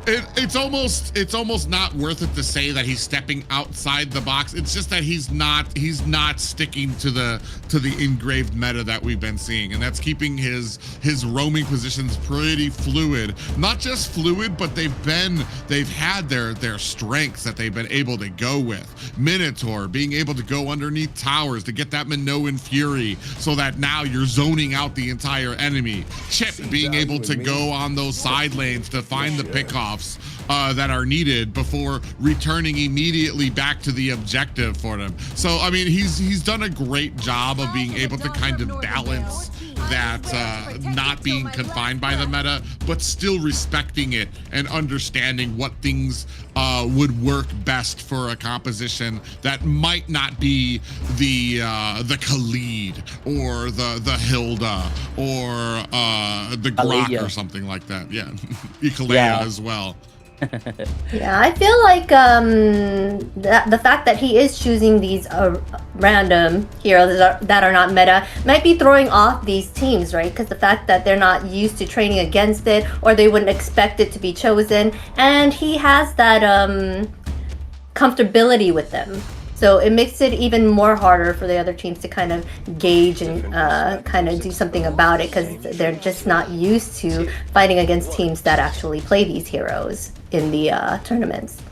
it's almost not worth it to say that he's stepping outside the box. It's just that he's not sticking to the engraved meta that we've been seeing, and that's keeping his roaming positions pretty fluid. Not just fluid, but they've had their strengths that they've been able to go with. Minotaur being able to go underneath towers to get that Minoan Fury, so that now you're zoning out the entire enemy. Chip being able to go on those side lanes to find the pickoff that are needed before returning immediately back to the objective for them. So I mean, he's done a great job of being able to kind of balance that, not being confined by the meta, but still respecting it and understanding what things would work best for a composition that might not be the Khalid or the Hilda or the Grok Aaliyah. or something like that. Yeah, Ikalea as well. Yeah, I feel like the fact that he is choosing these random heroes that are not meta might be throwing off these teams, right? Because the fact that they're not used to training against it, or they wouldn't expect it to be chosen, and he has that comfortability with them. So it makes it even more harder for the other teams to kind of gauge and kind of do something about it, because they're just not used to fighting against teams that actually play these heroes in the tournaments.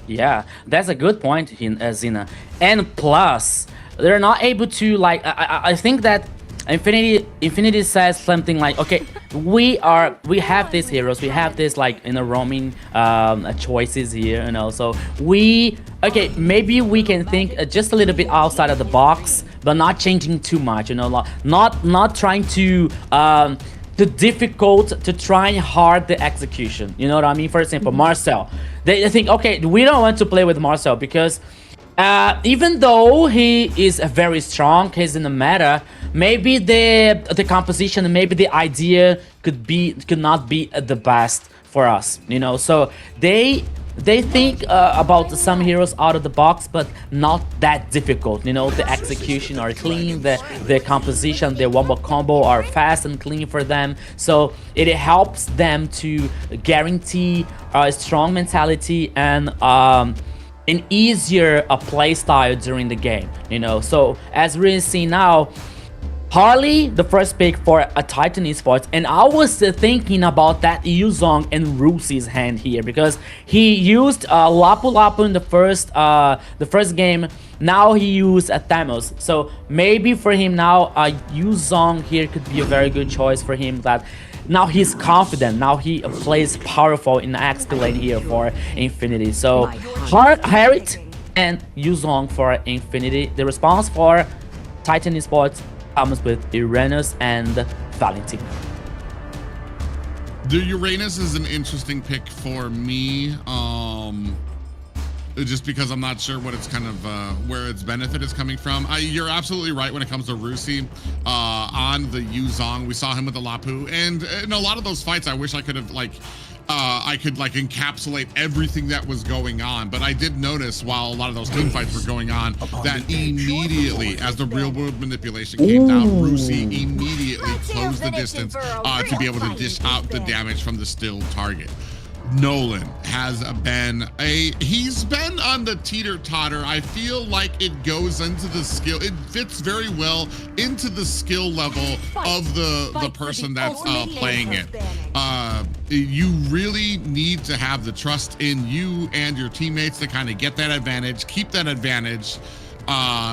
Yeah, that's a good point, Zina. And plus, they're not able to, like, I think that Infinity says something like, okay, we have these heroes, we have this like roaming choices here, you know, so maybe we can think just a little bit outside of the box, but not changing too much, you know, not trying to difficult to trying hard the execution, you know what I mean? For example, Marcel, they think, okay, we don't want to play with Marcel because even though he is very strong, he's in the meta, maybe the composition, maybe the idea could not be the best for us, you know. So they think about some heroes out of the box, but not that difficult, you know. The execution are clean, the composition, the wombo combo are fast and clean for them, so it helps them to guarantee a strong mentality and an easier play style during the game, you know. So as we see now, Harley, the first pick for a Titan Esports, and I was thinking about that Yuzong and Rusi's hand here, because he used Lapu Lapu in the first game. Now he used Thamos, so maybe for him now Yuzong here could be a very good choice for him. That now he's confident, now he plays powerful in the XP lane here for Infinity. So Harit and Yuzong for Infinity. The response for Titan Esports comes with Uranus and Valentin. The Uranus is an interesting pick for me, just because I'm not sure what it's kind of where its benefit is coming from. You're absolutely right when it comes to Rusi on the Yuzong. We saw him with the Lapu, and in a lot of those fights, I wish I could have encapsulate everything that was going on, but I did notice while a lot of those team fights were going on that immediately as the real world manipulation came down, Rusi immediately closed the distance to be able to dish out the damage from the still target. Nolan has been he's been on the teeter-totter. I feel like it goes into the skill, it fits very well into the skill level of the person that's playing it. You really need to have the trust in you and your teammates to kind of get that advantage, keep that advantage,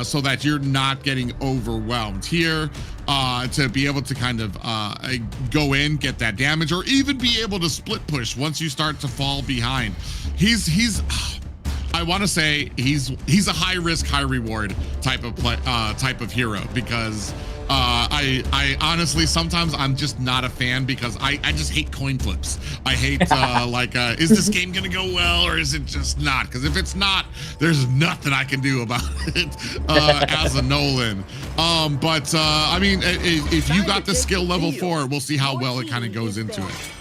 so that you're not getting overwhelmed here, to be able to kind of go in, get that damage, or even be able to split push once you start to fall behind. He's I want to say he's a high risk, high reward type of hero, because I honestly, sometimes I'm just not a fan, because I just hate coin flips. I hate is this game gonna go well, or is it just not? Because if it's not, there's nothing I can do about it as a Nolan. I mean, if you got the skill level for it, we'll see how well it kind of goes into it.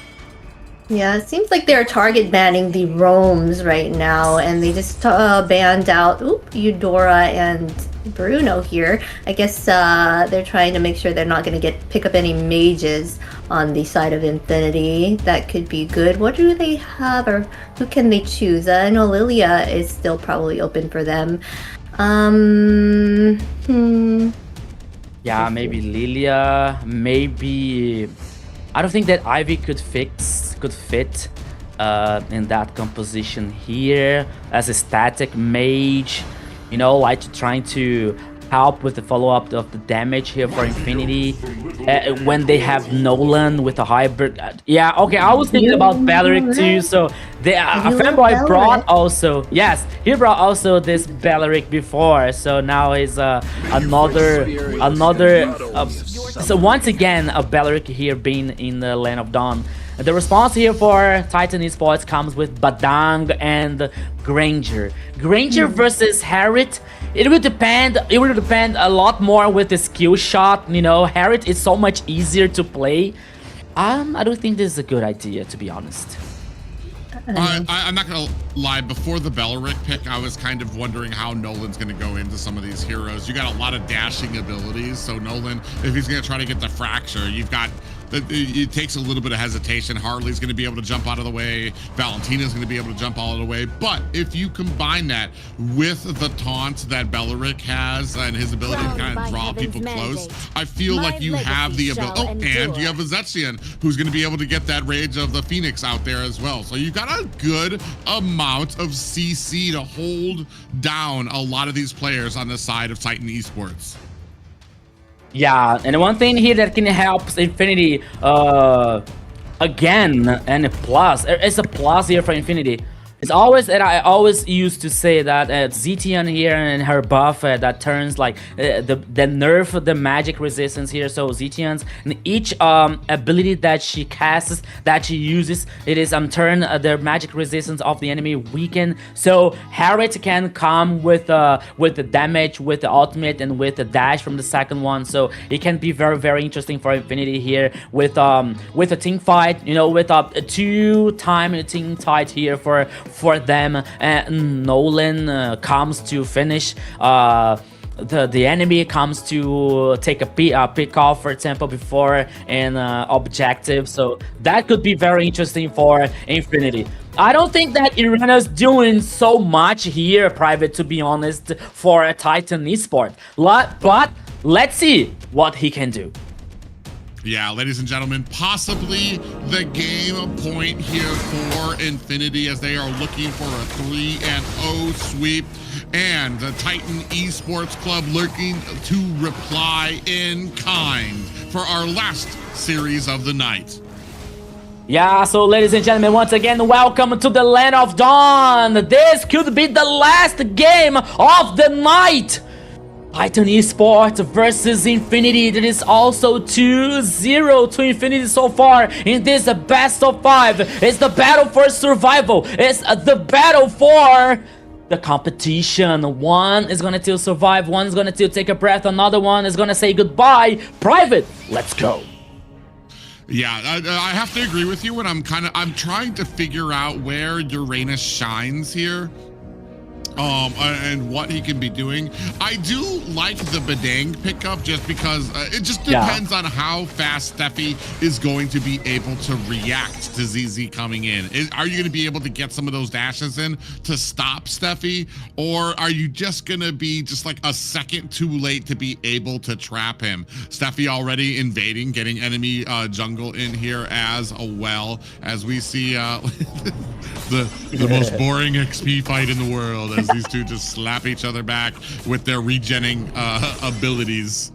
Yeah, it seems like they're target banning the roams right now, and they just banned out Eudora and Bruno here. I guess they're trying to make sure they're not going to pick up any mages on the side of Infinity. That could be good. What do they have, or who can they choose? I know Lilia is still probably open for them. Yeah, maybe Lilia, maybe... I don't think that Ivy could fit in that composition here as a static mage, you know, like trying to help with the follow-up of the damage here for Infinity when they have Nolan with a hybrid. Yeah, okay, I was thinking about Belleric too, so a fanboy brought also, yes, he brought also this Belleric before, so now he's another so once again a Belleric here being in the Land of Dawn. The response here for Titan Esports comes with Badang and Granger. Granger versus Harriet. It will depend a lot more with the skill shot, you know. Harriet is so much easier to play. I don't think this is a good idea, to be honest. I'm not gonna lie, before the Belleric pick, I was kind of wondering how Nolan's gonna go into some of these heroes. You got a lot of dashing abilities, so Nolan, if he's gonna try to get the fracture, you've got it takes a little bit of hesitation. Harley's going to be able to jump out of the way. Valentina's going to be able to jump out of the way. But if you combine that with the taunt that Belleric has and his ability to kind of draw people close, I feel like you have the ability. Oh, and you have a Zetzian who's going to be able to get that Rage of the Phoenix out there as well. So you've got a good amount of CC to hold down a lot of these players on the side of Titan Esports. Yeah, and one thing here that can help Infinity again, and a plus, it's a plus here for Infinity. It's always that I always used to say that Zetian here and her buff that turns like the nerf the magic resistance here. So Zetian's and each ability that she casts, that she uses, it is turn the magic resistance of the enemy weaken. So Harriet can come with the damage, with the ultimate, and with the dash from the second one. So it can be very interesting for Infinity here with a team fight. You know, with a 2-time team fight here for them, and Nolan comes to finish the enemy, comes to take a pick off, for example, before an objective. So that could be very interesting for Infinity. I don't think that Irana's doing so much here, Private, to be honest, for a Titan Esports, but let's see what he can do. Yeah, ladies and gentlemen, possibly the game point here for Infinity, as they are looking for a 3-0 sweep, and the Titan Esports Club looking to reply in kind for our last series of the night. Yeah, so ladies and gentlemen, once again, welcome to the Land of Dawn. This could be the last game of the night. Titan Esports versus Infinity. That is also 2-0 to Infinity so far in this best of 5. It's the battle for survival. It's the battle for the competition. One is gonna still survive, one is gonna still take a breath, another one is gonna say goodbye. Private, let's go. Yeah, I have to agree with you when I'm trying to figure out where Uranus shines here. and what he can be doing. I do like the Bedang pickup just because it just depends on how fast Steffi is going to be able to react to ZZ coming in. Are you going to be able to get some of those dashes in to stop Steffi, or are you just going to be just like a second too late to be able to trap him? Steffi already invading, getting enemy jungle in here as well, as we see the most boring XP fight in the world, as these two just slap each other back with their regenning abilities.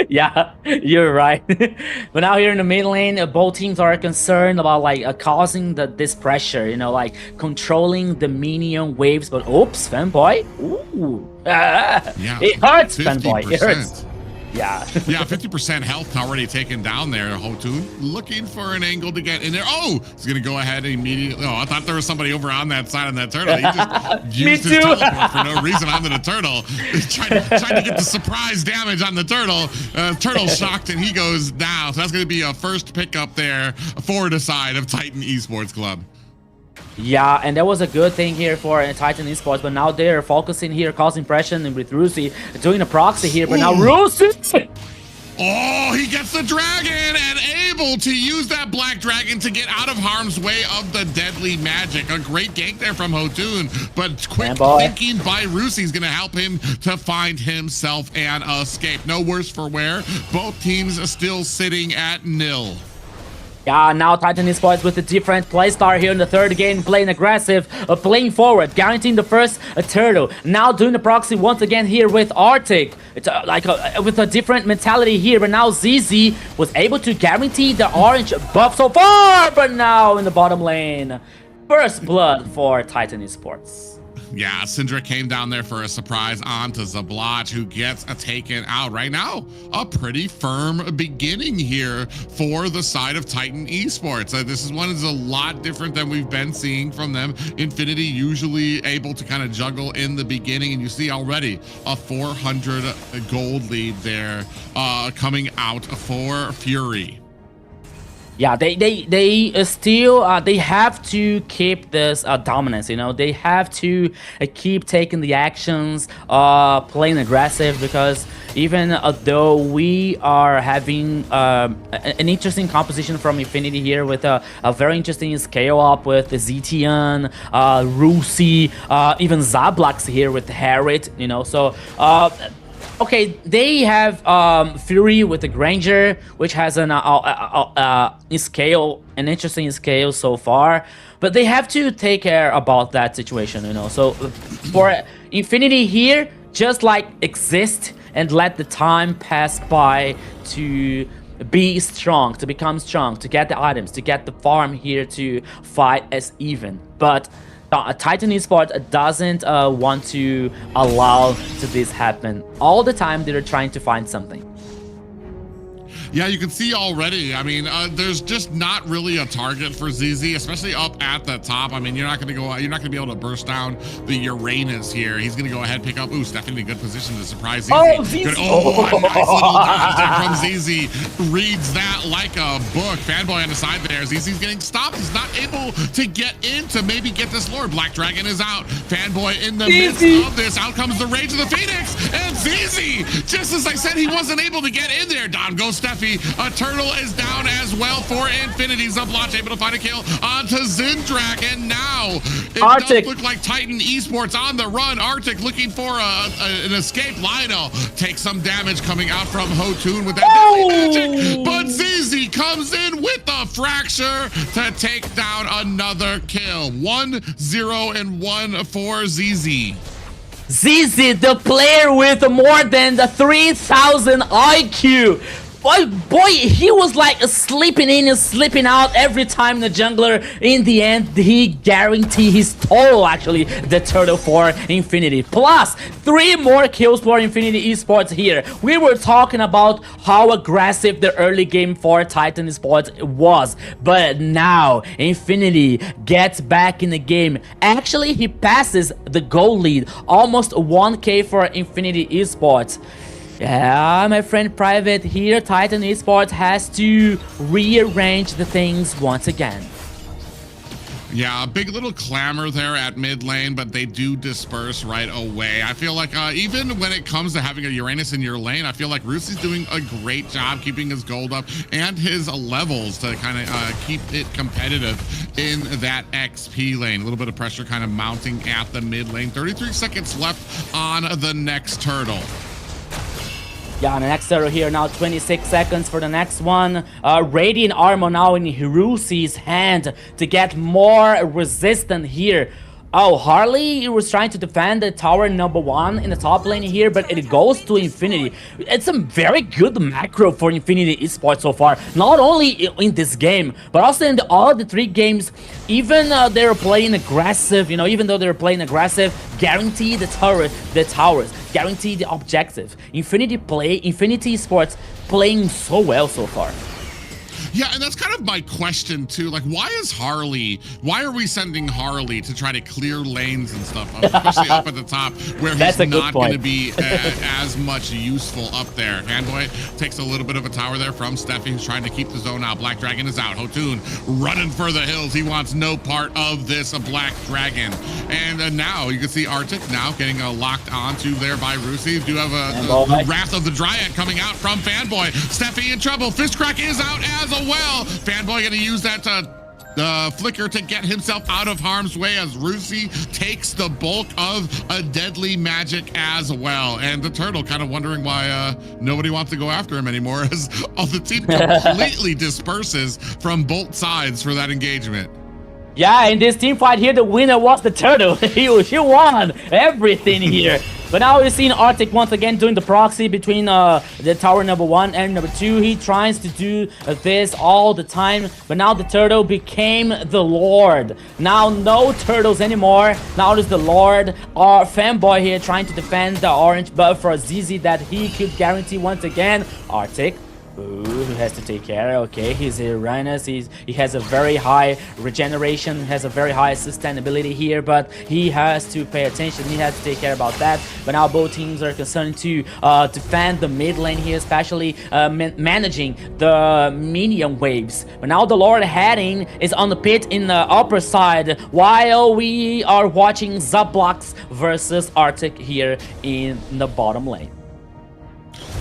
Yeah, you're right. But now here in the mid lane, both teams are concerned about like causing this pressure, you know, like controlling the minion waves. But oops, fanboy. Ooh, yeah, it hurts, 50%. fanboy. It hurts. Yeah. Yeah, 50% health already taken down there. Hotun looking for an angle to get in there. Oh, he's gonna go ahead immediately. Oh, I thought there was somebody over on that side on that turtle. He just used his teleport for no reason onto the turtle. Trying to get the surprise damage on the turtle. Turtle shocked and he goes down. So that's gonna be a first pickup there for the side of Titan Esports Club. Yeah, and that was a good thing here for Titan Esports, but now they're focusing here, causing pressure with Rusi, doing a proxy here, but now Rusi! Oh, he gets the dragon and able to use that black dragon to get out of harm's way of the deadly magic. A great gank there from Hotun, but quick thinking by Rusi is going to help him to find himself an escape. No worse for wear. Both teams are still sitting at 0. Yeah, now Titan Esports with a different playstyle here in the third game, playing aggressive, playing forward, guaranteeing the first turtle. Now doing the proxy once again here with Arctic. It's with a different mentality here, but now ZZ was able to guarantee the orange buff so far, but now in the bottom lane, first blood for Titan Esports. Yeah, Syndra came down there for a surprise onto Zablach, who gets taken out right now. A pretty firm beginning here for the side of Titan Esports. This is one that's a lot different than we've been seeing from them. Infinity usually able to kind of juggle in the beginning, and you see already a 400 gold lead there coming out for Fury. Yeah, they still they have to keep this dominance. You know, they have to keep taking the actions, playing aggressive, because even though we are having an interesting composition from Infinity here with a very interesting scale up with the Zetian, Rusi, even Zablax here with Harriet. You know, so. Okay, they have Fury with the Granger, which has an interesting scale so far, but they have to take care about that situation, you know. So for Infinity here, just like exist and let the time pass by to be strong, to become strong, to get the items, to get the farm here to fight as even. But Titan Esports doesn't want to allow this happen. All the time they're trying to find something. Yeah, you can see already. I mean, there's just not really a target for ZZ, especially up at the top. I mean, you're not going to go. You're not going to be able to burst down the Uranus here. He's going to go ahead and pick up. Ooh, Steffi in a good position to surprise ZZ. Oh, ZZ. Good, a nice little dodge from ZZ. Reads that like a book. Fanboy on the side there. ZZ's getting stopped. He's not able to get in to maybe get this lord. Black Dragon is out. Fanboy in the midst of this. Out comes the Rage of the Phoenix. And ZZ, just as I said, he wasn't able to get in there. Down goes Steffi. A turtle is down as well for Infinity. Zablach able to find a kill onto Zindrak, and now it Arctic does look like Titan Esports on the run. Arctic looking for an escape. Lionel takes some damage coming out from Hotun with that deadly magic, but ZZ comes in with the fracture to take down another kill. 1-0-1 for ZZ. ZZ, the player with more than the 3,000 IQ. Boy, he was like sleeping in and sleeping out every time the jungler. In the end, he guaranteed his total, actually, the turtle for Infinity. Plus, 3 more kills for Infinity Esports here. We were talking about how aggressive the early game for Titan Esports was. But now, Infinity gets back in the game. Actually, he passes the goal lead. Almost 1K for Infinity Esports. Yeah, my friend Private here, Titan Esports has to rearrange the things once again. Yeah, a big little clamor there at mid lane, but they do disperse right away. I feel like even when it comes to having a Uranus in your lane, I feel like Roosie's doing a great job keeping his gold up and his levels to kind of keep it competitive in that XP lane. A little bit of pressure kind of mounting at the mid lane. 33 seconds left on the next turtle. Yeah, the next turtle here now, 26 seconds for the next one. Radiant armor now in Hirusi's hand to get more resistant here. Oh, Harley was trying to defend the tower number 1 in the top lane here, but it goes to Infinity. It's a very good macro for Infinity Esports so far. Not only in this game, but also in all the 3 games. Even they're playing aggressive, you know, even though they're playing aggressive, guarantee the towers, guarantee the objective. Infinity Esports playing so well so far. Yeah, and that's kind of my question too. Like, why are we sending Harley to try to clear lanes and stuff, especially up at the top where he's not going to be as much useful up there? Fanboy takes a little bit of a tower there from Steffi, who's trying to keep the zone out. Black Dragon is out. Hotun running for the hills. He wants no part of this Black Dragon. And now you can see Arctic now getting locked onto there by Rusi. Do have a Wrath of the Dryad coming out from Fanboy. Steffi in trouble. Fistcrack is out as well. Fanboy gonna use that flicker to get himself out of harm's way as Rusi takes the bulk of a deadly magic as well. And the turtle kind of wondering why nobody wants to go after him anymore as all the team completely disperses from both sides for that engagement. Yeah, in this team fight here, the winner was the turtle. He won everything here. But now we're seeing Arctic once again doing the proxy between the tower number 1 and number 2. He tries to do this all the time, but now the turtle became the Lord. Now no turtles anymore. Now there's the Lord. Our Fanboy here trying to defend the orange buff for ZZ that he could guarantee once again. Arctic. Ooh, who has to take care? Okay, he's a Uranus. He has a very high regeneration, has a very high sustainability here, but he has to pay attention. He has to take care about that. But now both teams are concerned to defend the mid lane here, especially managing the minion waves. But now the Lord heading is on the pit in the upper side, while we are watching Zablox versus Arctic here in the bottom lane.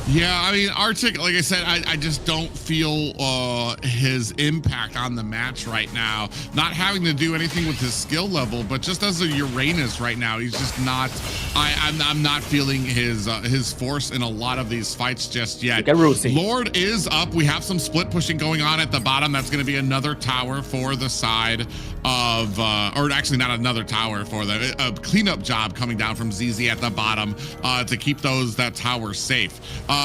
Yeah, I mean, Arctic, like I said, I just don't feel his impact on the match right now. Not having to do anything with his skill level, but just as a Uranus right now, he's just not. I'm not feeling his force in a lot of these fights just yet. Lord is up. We have some split pushing going on at the bottom. That's going to be another tower for the side of, or actually not another tower for a cleanup job coming down from ZZ at the bottom to keep that tower safe.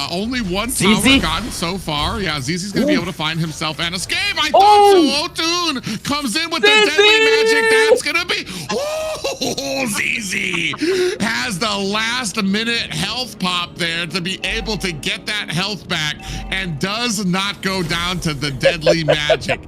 Only one tower gotten so far. Yeah, ZZ's gonna be able to find himself and escape. I thought so. Otun comes in with the deadly magic. That's gonna be. Oh, ZZ has the last minute health pop there to be able to get that health back and does not go down to the deadly magic.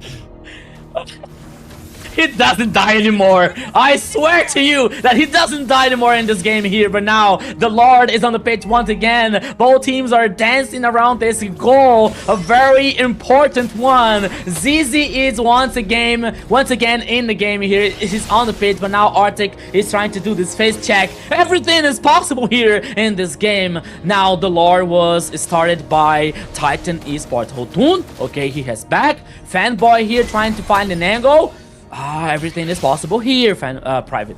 He doesn't die anymore. I swear to you that he doesn't die anymore in this game here. But now the Lord is on the pitch once again. Both teams are dancing around this goal, a very important one. ZZ is once again in the game here. He's on the pitch, but now Arctic is trying to do this face check. Everything is possible here in this game. Now the Lord was started by Titan Esports. Hotun, okay, he has back. Fanboy here trying to find an angle. Everything is possible here, Private.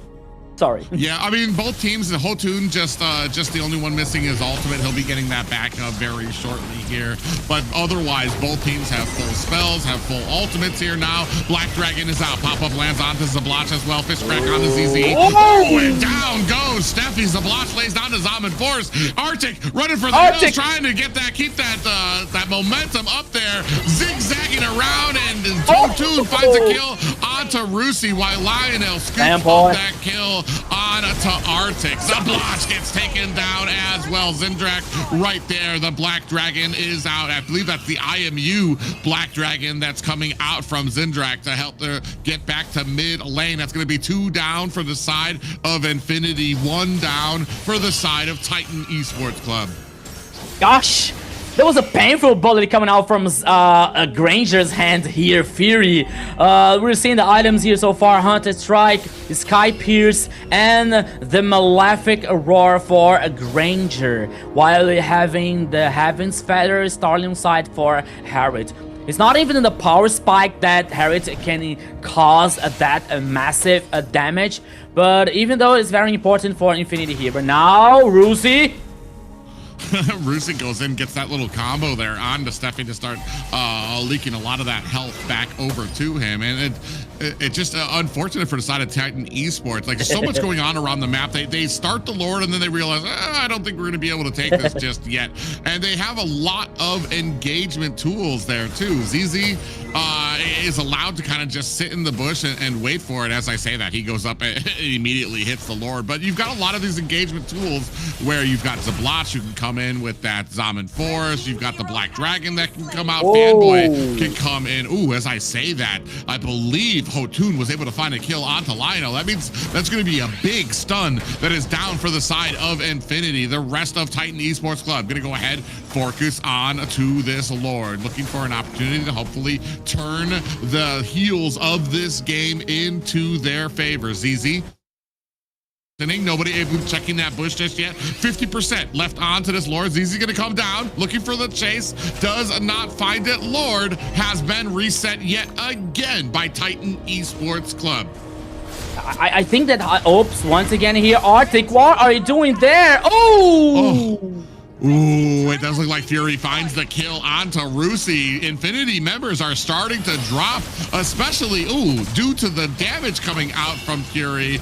Sorry. Yeah, I mean, both teams, Hotun just the only one missing his ultimate. He'll be getting that back very shortly here. But otherwise, both teams have full spells, have full ultimates here now. Black Dragon is out. Pop-up lands onto Zabloch as well. Fistcrack on the ZZ. Oh, and down goes Steffi. Zabloch lays down to Zaman Force. Arctic running for the hills, trying to keep that momentum up there. Zigzagging around, and Hotun finds a kill onto Rusi while Lionel scoops up that kill on to Arctic. Zabloch gets taken down as well. Zindrak right there. The Black Dragon is out. I believe that's the IMU Black Dragon that's coming out from Zindrak to help her get back to mid lane. That's going to be 2 down for the side of Infinity, 1 down for the side of Titan Esports Club. Gosh, There was a painful bullet coming out from Granger's hand here, Fury. We're seeing the items here so far, Hunter Strike, Sky Pierce, and the Malefic Roar for Granger, while having the Heaven's Feather Starling Sight for Harriet. It's not even the power spike that Harriet can cause that massive damage, but even though it's very important for Infinity here. But now, Rusi. Rusi goes in, gets that little combo there onto Steffi to start leaking a lot of that health back over to him. And it just unfortunate for the side of Titan Esports. Like, there's so much going on around the map. They start the Lord and then they realize, I don't think we're going to be able to take this just yet. And they have a lot of engagement tools there too. ZZ is allowed to kind of just sit in the bush and wait for it. As I say that, he goes up and immediately hits the Lord. But you've got a lot of these engagement tools where you've got Zablotch who can come in with that Zaman Force. You've got the Black Dragon that can come out. Fanboy can come in. Ooh, as I say that, I believe Hotun was able to find a kill onto Lionel. That means that's going to be a big stun that is down for the side of Infinity. The rest of Titan Esports Club going to go ahead, focus on to this Lord, looking for an opportunity to hopefully turn the heels of this game into their favor. ZZ. Nobody checking that bush just yet. 50% left onto this Lord. ZZ gonna come down, looking for the chase. Does not find it. Lord has been reset yet again by Titan Esports Club. I think that, oops, once again here, Arctic, what are you doing there? Oh! Ooh, it does look like Fury finds the kill onto Rusi. Infinity members are starting to drop, especially, due to the damage coming out from Fury.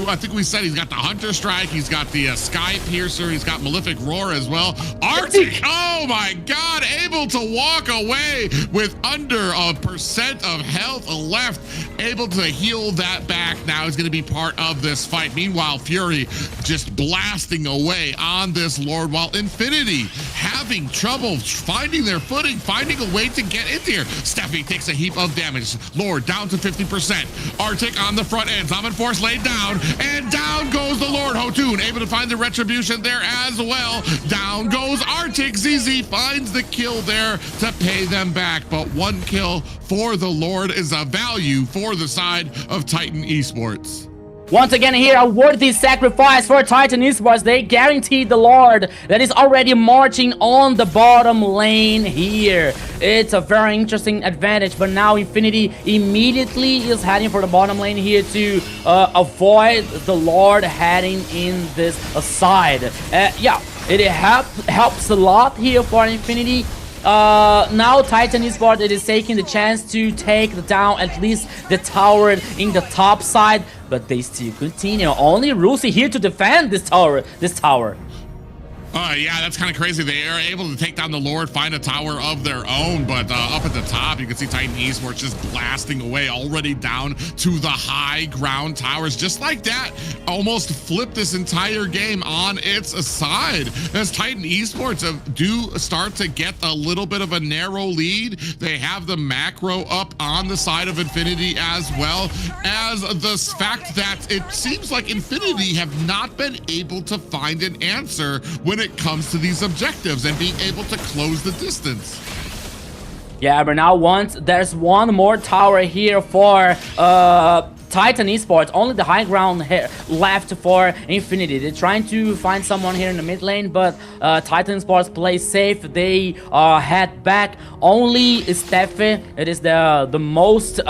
I think we said he's got the Hunter Strike, he's got the Sky Piercer, he's got Malefic Roar as well. Arctic, oh my God, able to walk away with under 1% of health left, able to heal that back. Now he's going to be part of this fight. Meanwhile, Fury just blasting away on this Lord, while Infinity having trouble finding their footing, finding a way to get into here. Steffi takes a heap of damage. Lord down to 50%. Arctic on the front end. Zaman Force laid down, and down goes the Lord. Hotun able to find the retribution there as well. Down goes Arctic. ZZ finds the kill there to pay them back, but one kill for the Lord is a value for the side of Titan Esports. Once again here, a worthy sacrifice for Titan Esports. They guaranteed the Lord that is already marching on the bottom lane here. It's a very interesting advantage, but now Infinity immediately is heading for the bottom lane here to avoid the Lord heading in this side. Yeah, it helps a lot here for Infinity. Now Titan Esports, it is taking the chance to take down at least the tower in the top side, but they still continue. Only Rusi here to defend this tower. Yeah, that's kind of crazy. They are able to take down the Lord, find a tower of their own, but up at the top, you can see Titan Esports just blasting away, already down to the high ground towers. Just like that, almost flipped this entire game on its side. As Titan Esports do start to get a little bit of a narrow lead, they have the macro up on the side of Infinity, as well as the fact that it seems like Infinity have not been able to find an answer when it comes to these objectives and being able to close the distance. Yeah, but now there's one more tower here for Titan Esports. Only the high ground here left for Infinity. They're trying to find someone here in the mid lane, but Titan Esports plays safe. They head back. Only Steffi, it is the most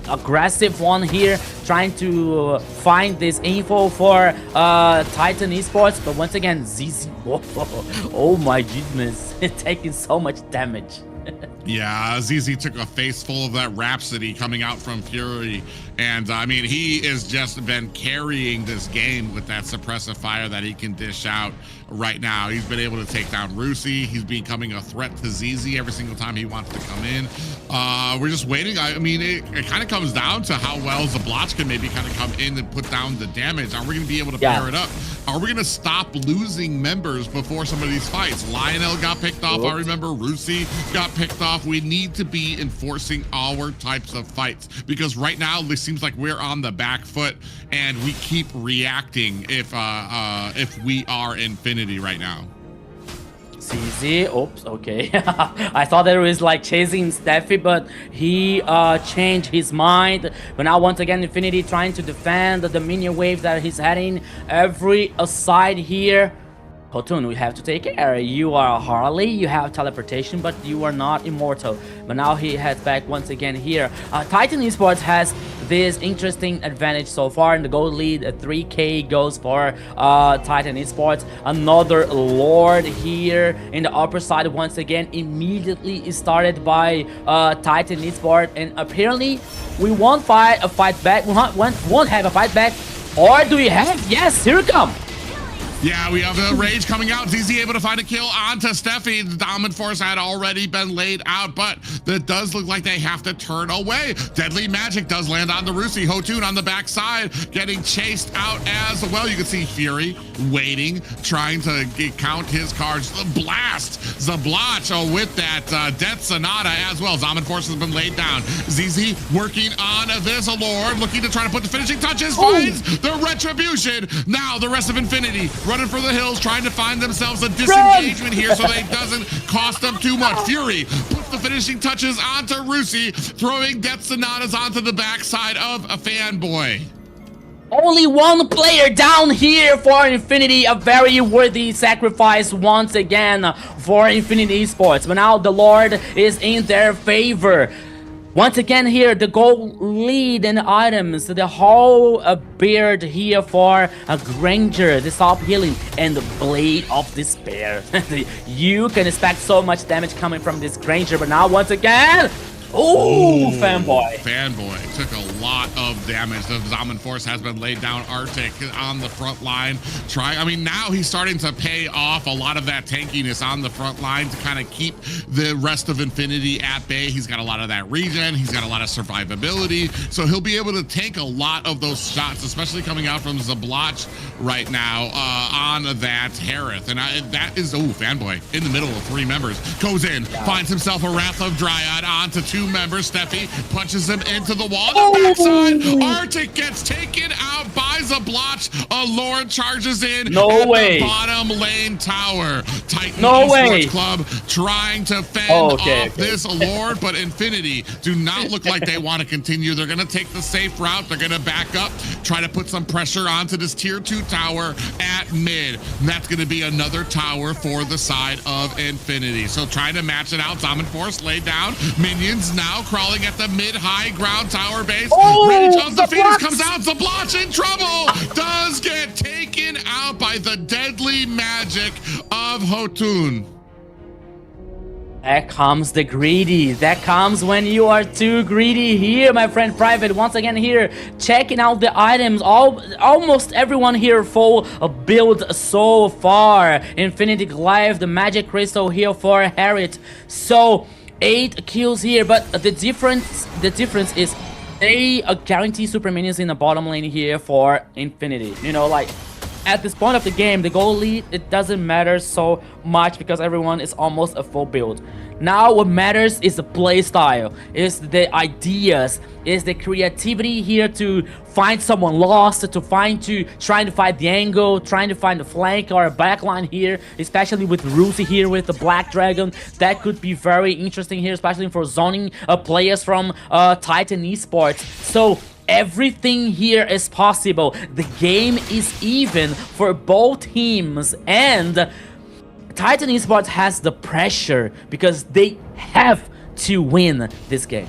aggressive one here, trying to find this info for Titan Esports. But once again, ZZ, oh my goodness, it's taking so much damage. Yeah, ZZ took a face full of that Rhapsody coming out from Fury. And I mean, he has just been carrying this game with that suppressive fire that he can dish out right now. He's been able to take down Rusi. He's becoming a threat to ZZ every single time he wants to come in. We're just waiting. I mean, it kind of comes down to how well Zablotch can maybe kind of come in and put down the damage. Are we going to be able to pair it up? Are we going to stop losing members before some of these fights? Lionel got picked off. I remember Rusi got picked off. We need to be enforcing our types of fights, because right now it seems like we're on the back foot and we keep reacting if we are Infinity right now. CZ, oops, okay. I thought there was like chasing Steffi, but he changed his mind. But now once again, Infinity trying to defend the minion wave that he's heading every side here. Hotun, we have to take care. You are Harley, you have teleportation, but you are not immortal. But now he heads back once again here. Titan Esports has this interesting advantage so far in the gold lead. 3K goes for Titan Esports. Another Lord here in the upper side once again. Immediately is started by Titan Esports, and apparently we won't fight a fight back. We won't have a fight back, or do we have? Yes, here it comes. Yeah, we have the rage coming out. ZZ able to find a kill onto Steffi. The dominant force had already been laid out, but it does look like they have to turn away. Deadly Magic does land on the Rusi. Hotun on the backside, getting chased out as well. You can see Fury waiting, trying to count his cards. The blast, Zablach with that Death Sonata as well. Dominant force has been laid down. ZZ working on this Lord, looking to try to put the finishing touches. Finds the retribution. Now the rest of Infinity running for the hills, trying to find themselves a disengagement here so that it doesn't cost them too much. Fury puts the finishing touches onto Rusi, throwing Death Sonatas onto the backside of a Fanboy. Only one player down here for Infinity, a very worthy sacrifice once again for Infinity Esports. But now the Lord is in their favor. Once again here, the gold lead in items, the whole beard here for a Granger, the soft healing, and the Blade of Despair. You can expect so much damage coming from this Granger, but now once again, ooh, Fanboy. Fanboy took a lot of damage. The Zaman Force has been laid down. Arctic on the front line. Now he's starting to pay off a lot of that tankiness on the front line to kind of keep the rest of Infinity at bay. He's got a lot of that regen. He's got a lot of survivability. So he'll be able to tank a lot of those shots, especially coming out from Zablach right now on that Harith. And that is, Fanboy in the middle of 3 members. Goes in, finds himself a Wrath of Dryad onto 2 members. Steffi punches him into the wall. The backside, Arctic gets taken out by Zablach. A Lord charges in. No way. The bottom lane tower. Titan No Esports way. Club trying to fend off this Lord, but Infinity do not look like they want to continue. They're going to take the safe route. They're going to back up, try to put some pressure onto this tier 2 tower at mid. And that's going to be another tower for the side of Infinity. So trying to match it out. Dominant Force laid down. Minions now crawling at the mid-high ground tower base. Rage of the Phoenix comes out. Zablach in trouble. Does get taken out by the deadly magic of Hotun. That comes the greedy. That comes when you are too greedy here, my friend Private. Once again here, checking out the items. Almost everyone here full build so far. Infinity Glyph, the Magic Crystal here for Harriet. So 8 kills here, but the difference is they guarantee super minions in the bottom lane here for Infinity. You know, like at this point of the game, the gold lead, it doesn't matter so much because everyone is almost a full build. Now what matters is the play style, is the ideas, is the creativity here to find someone lost, trying to find the angle, trying to find a flank or a backline here, especially with Rusi here with the Black Dragon. That could be very interesting here, especially for zoning players from Titan Esports. So everything here is possible. The game is even for both teams, and Titan Esports has the pressure because they have to win this game.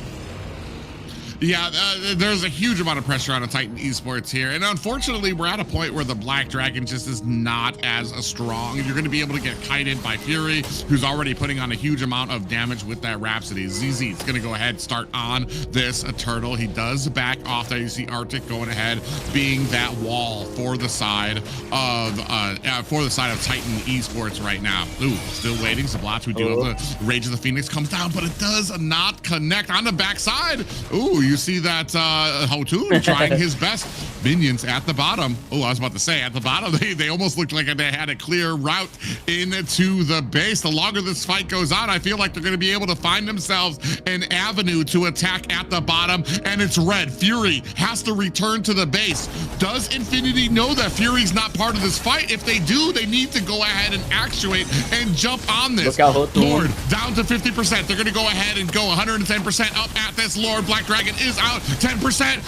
Yeah, there's a huge amount of pressure on a Titan Esports here, and unfortunately we're at a point where the Black Dragon just is not as strong. You're going to be able to get kited by Fury, who's already putting on a huge amount of damage with that Rhapsody. ZZ is going to go ahead, start on this Turtle. He does back off there. You see Arctic going ahead, being that wall for the side of Titan Esports right now. Ooh, still waiting. Zablach, we do have the Rage of the Phoenix comes down, but it does not connect on the backside. Ooh, you you see that Hotun trying his best. Minions at the bottom. Oh, I was about to say at the bottom, they almost looked like they had a clear route into the base. The longer this fight goes on, I feel like they're going to be able to find themselves an avenue to attack at the bottom, and it's red. Fury has to return to the base. Does Infinity know that Fury's not part of this fight? If they do, they need to go ahead and actuate and jump on this. Look out, Hotun. Lord down to 50%. They're going to go ahead and go 110% up at this. Lord, Black Dragon is out. 10%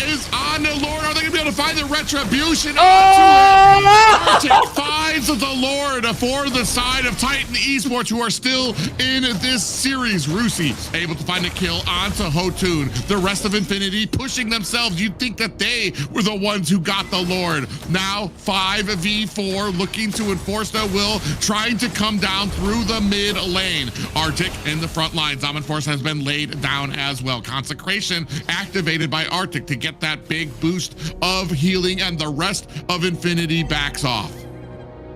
is on the Lord. Are they going to be able to find the retribution? Onto it. Finds the Lord for the side of Titan Esports, who are still in this series. Rusi able to find a kill onto Hotun. The rest of Infinity pushing themselves. You'd think that they were the ones who got the Lord. Now 5v4, looking to enforce their will, trying to come down through the mid lane. Arctic in the front line. Zaman Force has been laid down as well. Consecration activated by Arctic to get that big boost of healing, and the rest of Infinity backs off.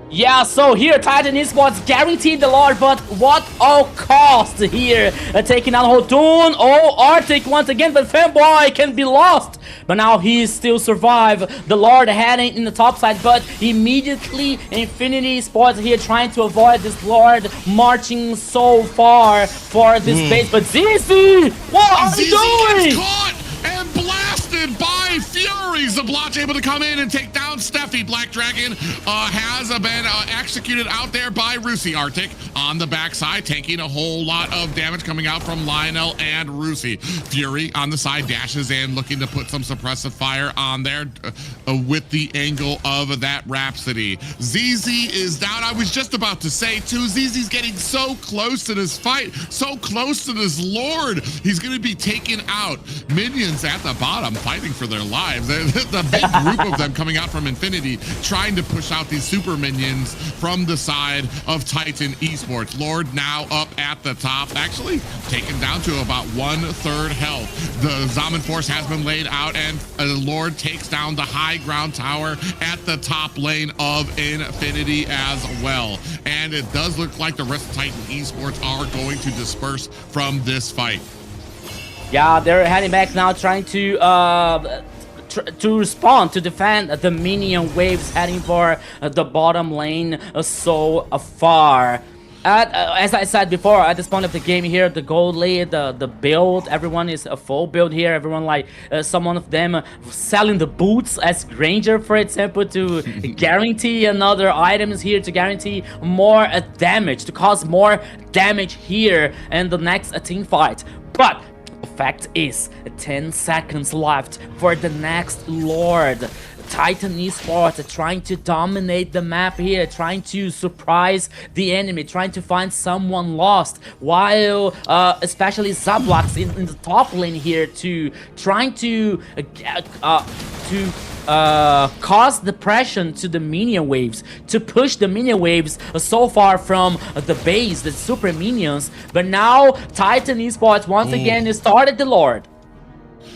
Yeah, so here Titan Esports guaranteed the Lord, but what a cost here. Taking out Hotun. Oh, Arctic once again, but Fanboy can be lost. But now he still survive. The Lord heading in the top side, but immediately Infinity Esports here trying to avoid this Lord marching so far for this base. But ZZ, what are you doing? Caught and blasted by Fury. Zablotch able to come in and take down Steffi. Black Dragon has been executed out there by Rusi. Arctic on the backside, taking a whole lot of damage coming out from Lionel and Rusi. Fury on the side dashes in, looking to put some suppressive fire on there with the angle of that Rhapsody. ZZ is down. I was just about to say, too, ZZ's getting so close to this fight, so close to this Lord. He's going to be taken out. Minions at the bottom fighting for their lives. The big group of them coming out from Infinity, trying to push out these super minions from the side of Titan Esports. Lord now up at the top, actually taken down to about 1/3 health. The Zaman Force has been laid out, and Lord takes down the high ground tower at the top lane of Infinity as well. And it does look like the rest of Titan Esports are going to disperse from this fight. Yeah, they're heading back now, trying to respond, to defend the minion waves heading for the bottom lane so far. As I said before, at this point of the game here, the gold lead, the build, everyone is a full build here. Everyone, like some of them selling the boots as Granger, for example, to guarantee another items here, to guarantee more damage, to cause more damage here in the next team fight. But the fact is, 10 seconds left for the next Lord. Titan Esports trying to dominate the map here, trying to surprise the enemy, trying to find someone lost, while especially Zablax in the top lane here, trying to cause depression to the minion waves, to push the minion waves so far from the base, the super minions. But now Titan Esports once again started the Lord.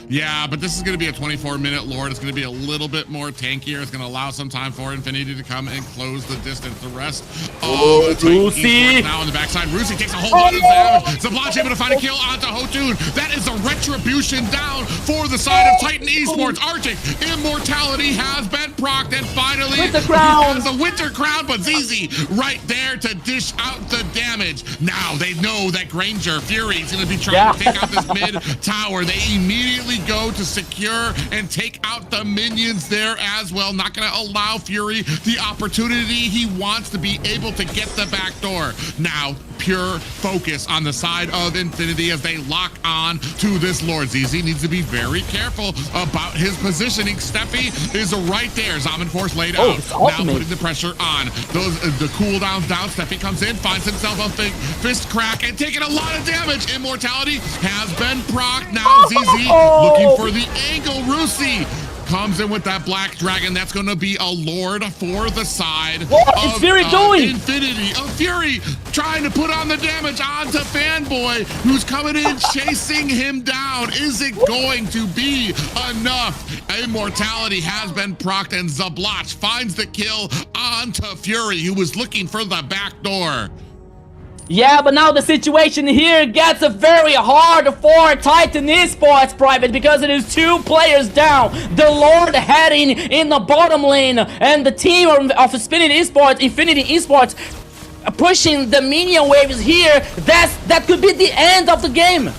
Yeah, but this is going to be a 24-minute Lord. It's going to be a little bit more tankier. It's going to allow some time for Infinity to come and close the distance. The rest of Rusi now on the backside. Rusi takes a whole lot of damage. Zablotch able to find a kill onto Hotun. That is a retribution down for the side of Titan Esports. Arctic Immortality has been procced, and finally Winter Crown. has a Winter Crown, but ZZ right there to dish out the damage. Now they know that Granger Fury is going to be trying to take out this mid tower. They immediately go to secure and take out the minions there as well. Not going to allow Fury the opportunity he wants to be able to get the back door. Now pure focus on the side of Infinity as they lock on to this Lord. ZZ needs to be very careful about his positioning. Steffi is right there. Zaman Force laid out. Now putting the pressure on. The cooldowns down. Steffi comes in, finds himself a fist crack, and taking a lot of damage. Immortality has been procced. Now ZZ looking for the angle. Rusi comes in with that Black Dragon. That's going to be a Lord for the side. What is Fury doing? Infinity. Fury trying to put on the damage onto Fanboy, who's coming in, chasing him down. Is it going to be enough? Immortality has been procced, and Zablotch finds the kill onto Fury, who was looking for the back door. Yeah, but now the situation here gets very hard for Titan Esports, Private, because it is 2 players down. The Lord heading in the bottom lane, and the team of Infinity Esports, pushing the minion waves here. That could be the end of the game.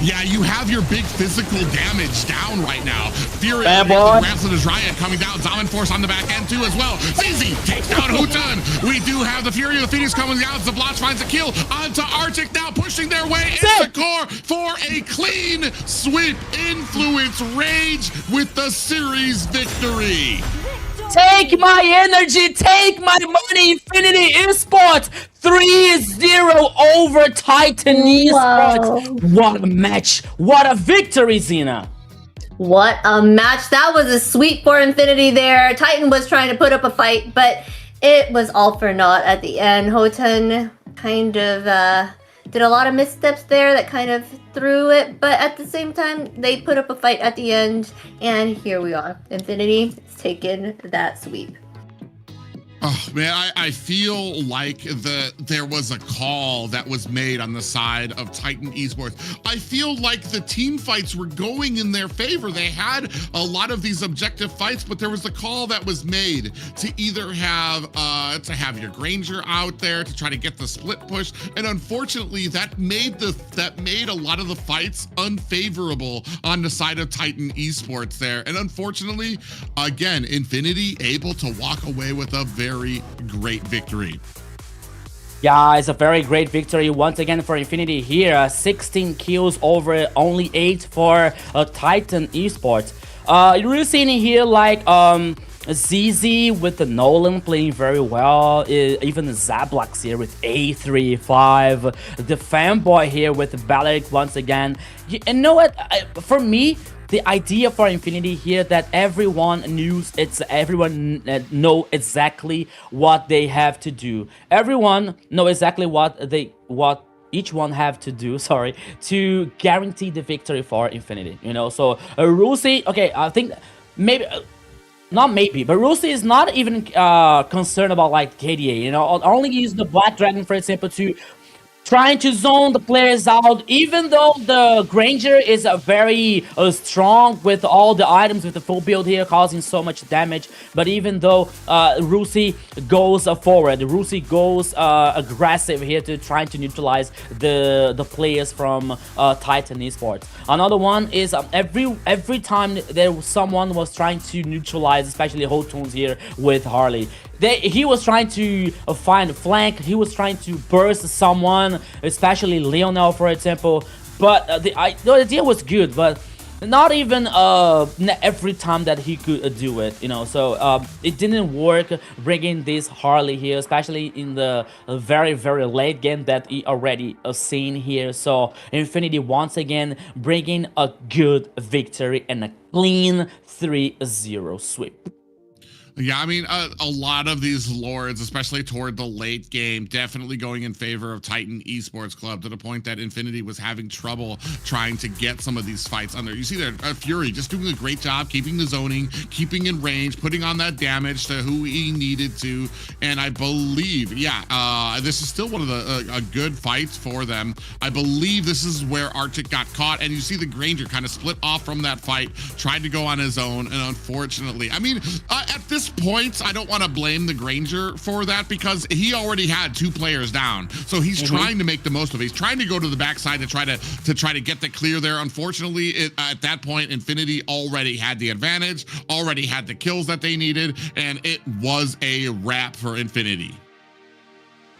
Yeah, you have your big physical damage down right now. Fury Ramson is Riot coming down. Diamond Force on the back end too as well. Zizi takes down Hutan. We do have the Fury of the Phoenix coming down. Zabloch finds a kill onto Arctic, now pushing their way into core for a clean sweep. Influence Rage with the series victory. Take my energy, take my money, Infinity Esports! 3-0 over Titan Esports. What a match. What a victory, Xena. What a match. That was a sweep for Infinity there. Titan was trying to put up a fight, but it was all for naught at the end. Hotan kind of did a lot of missteps there that kind of threw it, but at the same time, they put up a fight at the end, and here we are. Infinity is taking that sweep. Oh man, I feel like there was a call that was made on the side of Titan Esports. I feel like the team fights were going in their favor. They had a lot of these objective fights, but there was a call that was made to either have your Granger out there to try to get the split push, and unfortunately that made a lot of the fights unfavorable on the side of Titan Esports there. And unfortunately, again, Infinity able to walk away with a very great victory. Yeah, it's a very great victory once again for Infinity here. 16 kills over only 8 for Titan Esports. You're really seeing here like ZZ with the Nolan playing very well. Even the Zablax here with A35. The Fanboy here with Valeric once again. And you know what? For me, the idea for Infinity here that everyone know exactly what they have to do. Everyone know exactly what each one have to do, sorry, to guarantee the victory for Infinity. You know, so Rusi, okay, I think maybe. Not maybe, but Rusi is not even concerned about like KDA, you know, only use the Black Dragon, for example, to trying to zone the players out, even though the Granger is very strong with all the items with the full build here, causing so much damage. But even though Rusi goes forward, Rusi goes aggressive here to try to neutralize the players from Titan Esports. Another one is every time someone was trying to neutralize, especially Hotuns here with Harley, he was trying to find a flank, he was trying to burst someone, especially Leonel, for example. But the idea was good, but not even every time that he could do it, you know. So it didn't work bringing this Harley here, especially in the very late game that he already seen here. So Infinity once again bringing a good victory and a clean 3-0 sweep. Yeah, I mean, a lot of these lords, especially toward the late game, definitely going in favor of Titan Esports Club, to the point that Infinity was having trouble trying to get some of these fights under. You see there, Fury just doing a great job keeping the zoning, keeping in range, putting on that damage to who he needed to. And I believe, yeah, this is still one of the a good fights for them. I believe this is where Arctic got caught, and you see the Granger kind of split off from that fight, tried to go on his own, and unfortunately, I mean, at this point, I don't want to blame the Granger for that, because he already had 2 players down. So he's trying to make the most of it. He's trying to go to the backside to try to get the clear there. Unfortunately, at that point, Infinity already had the advantage, already had the kills that they needed, and it was a wrap for Infinity.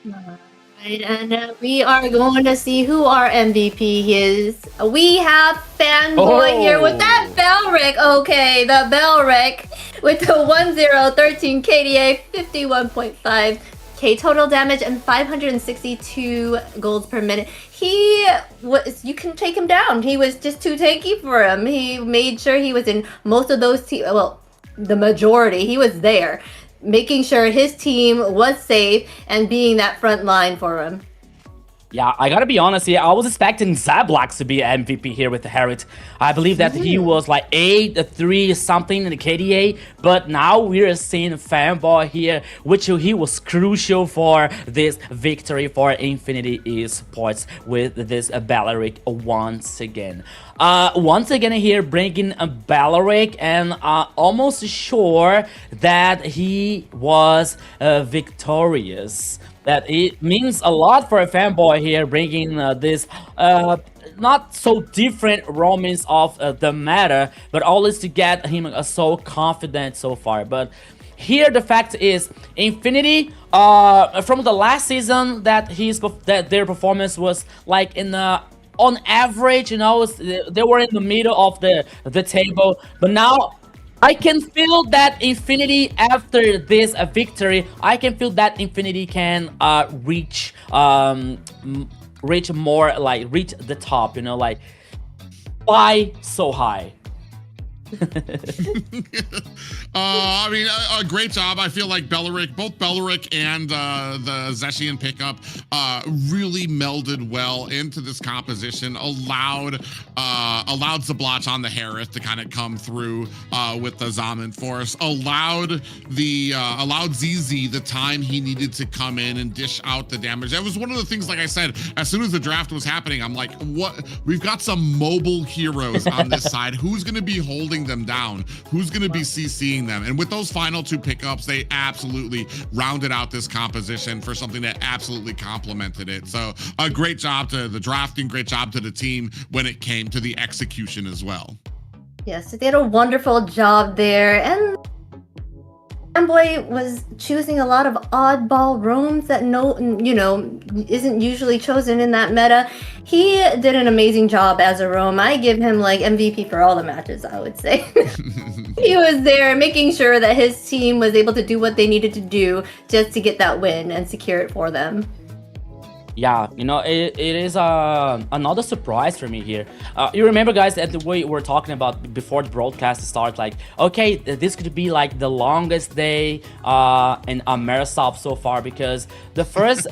Right, and we are going to see who our MVP is. We have Fanboy here with that Belric. Okay, the Belric with the 1013 KDA, 51.5k total damage, and 562 golds per minute. You can take him down. He was just too tanky for him. He made sure he was in most of those well, the majority. He was there, making sure his team was safe and being that front line for him. Yeah, I gotta be honest here. I was expecting Zablax to be MVP here with the Harriet. I believe that he was like 8-3 something in the KDA, but now we're seeing Fanboy here, which he was crucial for this victory for Infinity Esports with this Balearic once again. Once again here bringing a Balearic, and almost sure that he was victorious. That it means a lot for a Fanboy here, bringing this not so different romance of the meta, but always to get him so confident so far. But here the fact is, Infinity from the last season that their performance was like in the on average, you know, they were in the middle of the table, but now I can feel that Infinity after this victory, I can feel that Infinity can reach more, like reach the top, you know, like fly so high. I mean, a great job. I feel like both Belleric and the Zeshian pickup really melded well into this composition, allowed Zablotch on the Harith to kind of come through with the Zaman Force, allowed ZZ the time he needed to come in and dish out the damage. That was one of the things, like I said, as soon as the draft was happening, I'm like, what? We've got some mobile heroes on this side. Who's going to be holding them down? Who's going to be CCing them? And with those final two pickups, they absolutely rounded out this composition for something that absolutely complemented it. So a great job to the drafting, great job to the team when it came to the execution as well. Yes, they did a wonderful job there, and Fanboy was choosing a lot of oddball roams that isn't usually chosen in that meta. He did an amazing job as a roam. I give him like MVP for all the matches, I would say. He was there making sure that his team was able to do what they needed to do just to get that win and secure it for them. Yeah, you know, it is another surprise for me here. You remember, guys, that the way we were talking about before the broadcast started, like, okay, this could be like the longest day in Amerisoft so far, because the first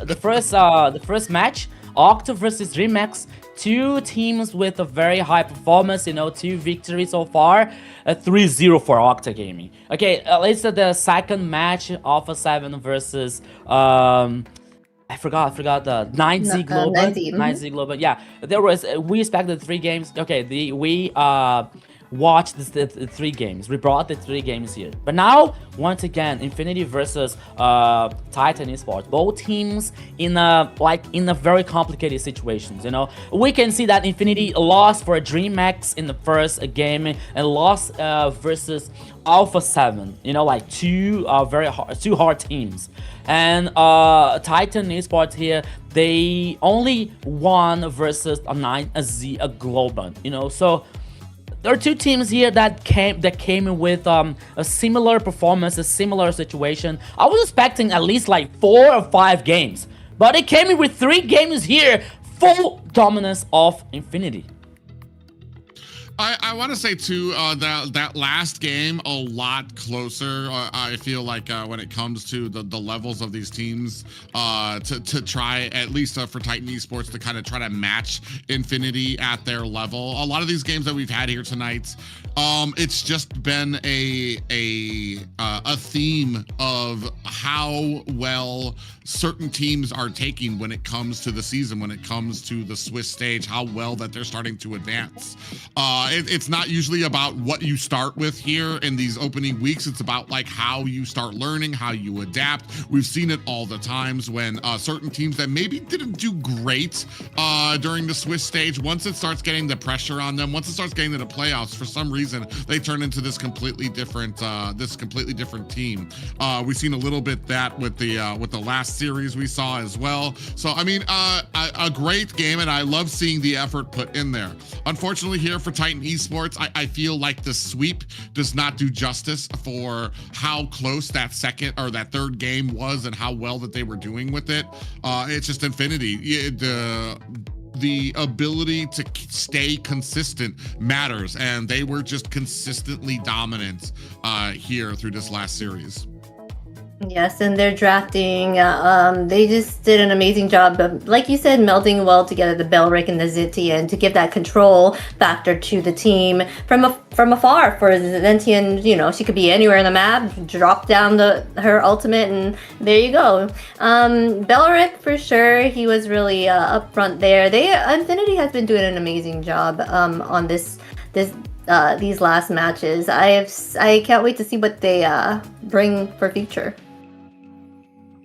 match, Octa versus Dreammax, two teams with a very high performance, you know, 2 victories so far, 3-0 for Octa Gaming. Okay, let's say the second match, Alpha 7 versus I forgot the 9Z Globant. 9Z Globant. Yeah, there was we expected 3 games. Okay, we watched the 3 games. We brought the 3 games here. But now, once again, Infinity versus Titan Esports. Both teams in a very complicated situations. You know, we can see that Infinity lost for Dreammax in the first game and lost versus Alpha 7. You know, like two hard teams. And Titan Esports here, they only won versus a Globant. You know, so there are 2 teams here that came with a similar performance, a similar situation. I was expecting at least like 4 or 5 games, but it came in with 3 games here, full dominance of Infinity. I want to say too that last game a lot closer. I feel like when it comes to the levels of these teams, to try at least for Titan Esports to kind of try to match Infinity at their level. A lot of these games that we've had here tonight, it's just been a theme of how well certain teams are taking when it comes to the season, when it comes to the Swiss stage, how well that they're starting to advance. It's not usually about what you start with here in these opening weeks. It's about like how you start learning, how you adapt. We've seen it all the times when certain teams that maybe didn't do great during the Swiss stage, once it starts getting the pressure on them, once it starts getting to the playoffs, for some reason they turn into this completely different team. We've seen a little bit that with the last series we saw as well. So I mean, a great game, and I love seeing the effort put in there. Unfortunately, here for Titan Esports, I feel like the sweep does not do justice for how close that second or that third game was and how well that they were doing with it. It's just Infinity. The ability to stay consistent matters, and they were just consistently dominant here through this last series. Yes, and their drafting, they just did an amazing job of, like you said, melding well together the Belric and the Zintian to give that control factor to the team from afar. For Zintian, she could be anywhere in the map, drop down her ultimate, and there you go. Belric, for sure, he was really up front there. Infinity has been doing an amazing job on these last matches. I can't wait to see what they bring for future.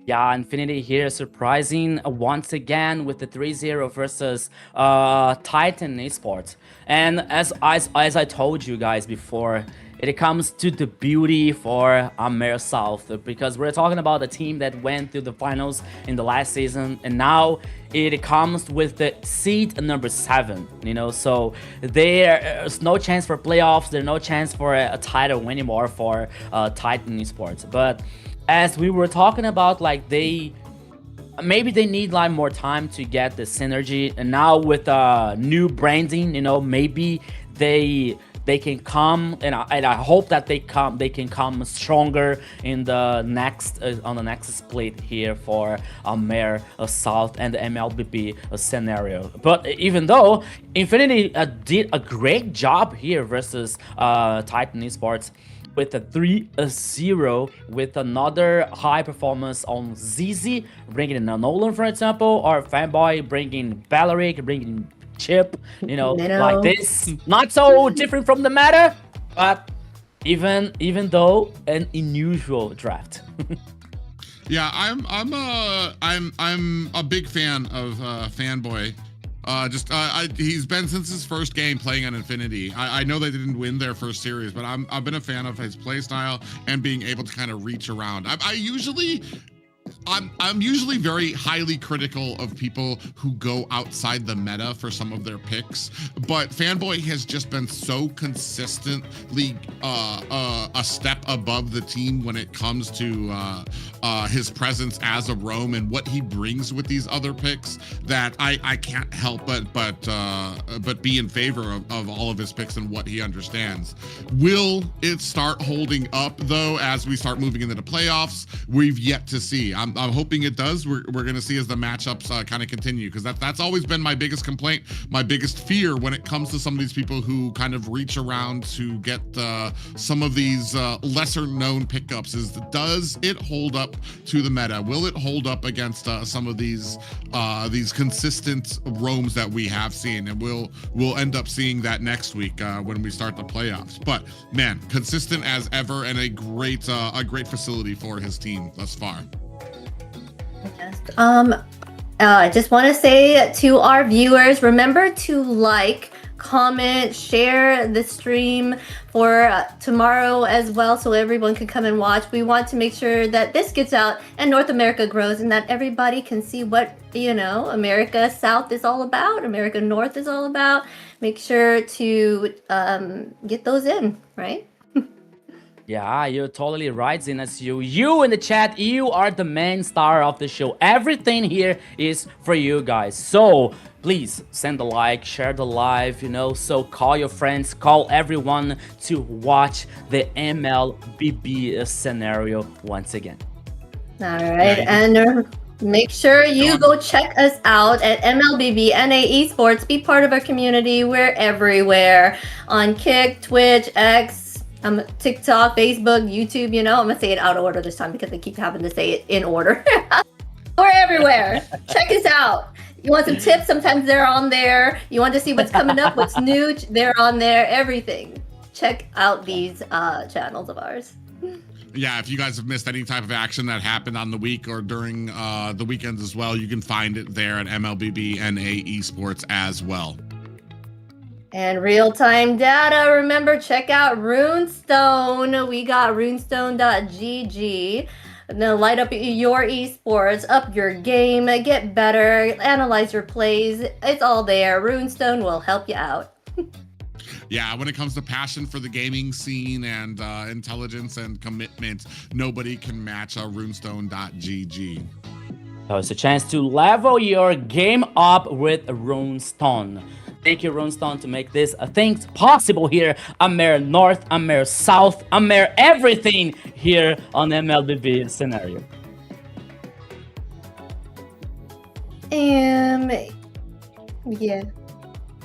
Yeah, Infinity here surprising once again with the 3-0 versus Titan Esports. And as I told you guys before, it comes to the beauty for AMER South, because we're talking about a team that went through the finals in the last season, and now it comes with the seed number 7, so there's no chance for playoffs, there's no chance for a title anymore for Titan Esports. But as we were talking about, like, maybe they need like more time to get the synergy, and now with new branding, maybe they can come, and I hope that they can come stronger in the next on the next split here for AMER South and the MLBB scenario. But even though Infinity did a great job here versus Titan Esports, with a 3-0, with another high performance on ZZ, bringing in Nolan, for example, or Fanboy bringing Valeric, bringing Chip, like this. Not so different from the meta, but even though an unusual draft. Yeah, I'm a big fan of Fanboy. He's been since his first game playing on Infinity. I know they didn't win their first series, but I've been a fan of his play style and being able to kind of reach around. I'm usually very highly critical of people who go outside the meta for some of their picks, but Fanboy has just been so consistently a step above the team when it comes to his presence as a roam and what he brings with these other picks, that I can't help but be in favor of all of his picks and what he understands. Will it start holding up though as we start moving into the playoffs? We've yet to see. I'm hoping it does. We're going to see as the matchups kind of continue, because that's always been my biggest complaint, my biggest fear when it comes to some of these people who kind of reach around to get some of these lesser known pickups, is does it hold up to the meta? Will it hold up against some of these consistent roams that we have seen? And we'll end up seeing that next week when we start the playoffs. But man, consistent as ever, and a great facility for his team thus far. Yes. I just want to say to our viewers, remember to like, comment, share the stream for tomorrow as well, so everyone can come and watch. We want to make sure that this gets out and North America grows, and that everybody can see what America South is all about, America North is all about. Make sure to get those in, right? Yeah, you're totally right, Zenas. You in the chat, you are the main star of the show. Everything here is for you guys. So please send a like, share the live, so call your friends, call everyone to watch the MLBB scenario once again. All right, and make sure you go check us out at MLBB Esports. Be part of our community. We're everywhere on Kick, Twitch, X, TikTok, Facebook, YouTube. I'm gonna say it out of order this time because I keep having to say it in order. We're everywhere. Check us out. You want some tips? Sometimes they're on there. You want to see what's coming up, what's new? They're on there. Everything. Check out these channels of ours. Yeah, if you guys have missed any type of action that happened on the week or during the weekends as well, you can find it there at MLBB Esports as well. And real-time data, remember, check out Runestone. We got runestone.gg. Now light up your esports, up your game, get better, analyze your plays. It's all there. Runestone will help you out. Yeah, when it comes to passion for the gaming scene and intelligence and commitment, nobody can match runestone.gg. So it's a chance to level your game up with Runestone. Thank you, Runestone, to make this things possible here. AMER North, AMER South, AMER everything here on MLBB scenario. Yeah.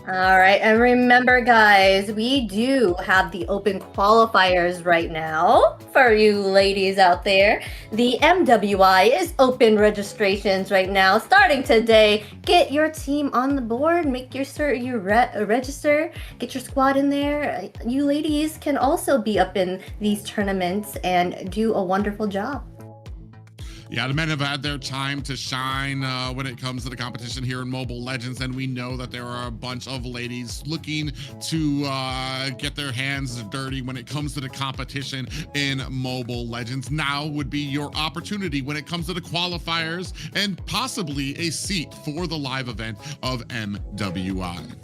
All right, and remember, guys, we do have the open qualifiers right now for you ladies out there. The MWI is open registrations right now, starting today. Get your team on the board, make your register, get your squad in there. You ladies can also be up in these tournaments and do a wonderful job. Yeah, the men have had their time to shine when it comes to the competition here in Mobile Legends, and we know that there are a bunch of ladies looking to get their hands dirty when it comes to the competition in Mobile Legends. Now would be your opportunity when it comes to the qualifiers and possibly a seat for the live event of MWI.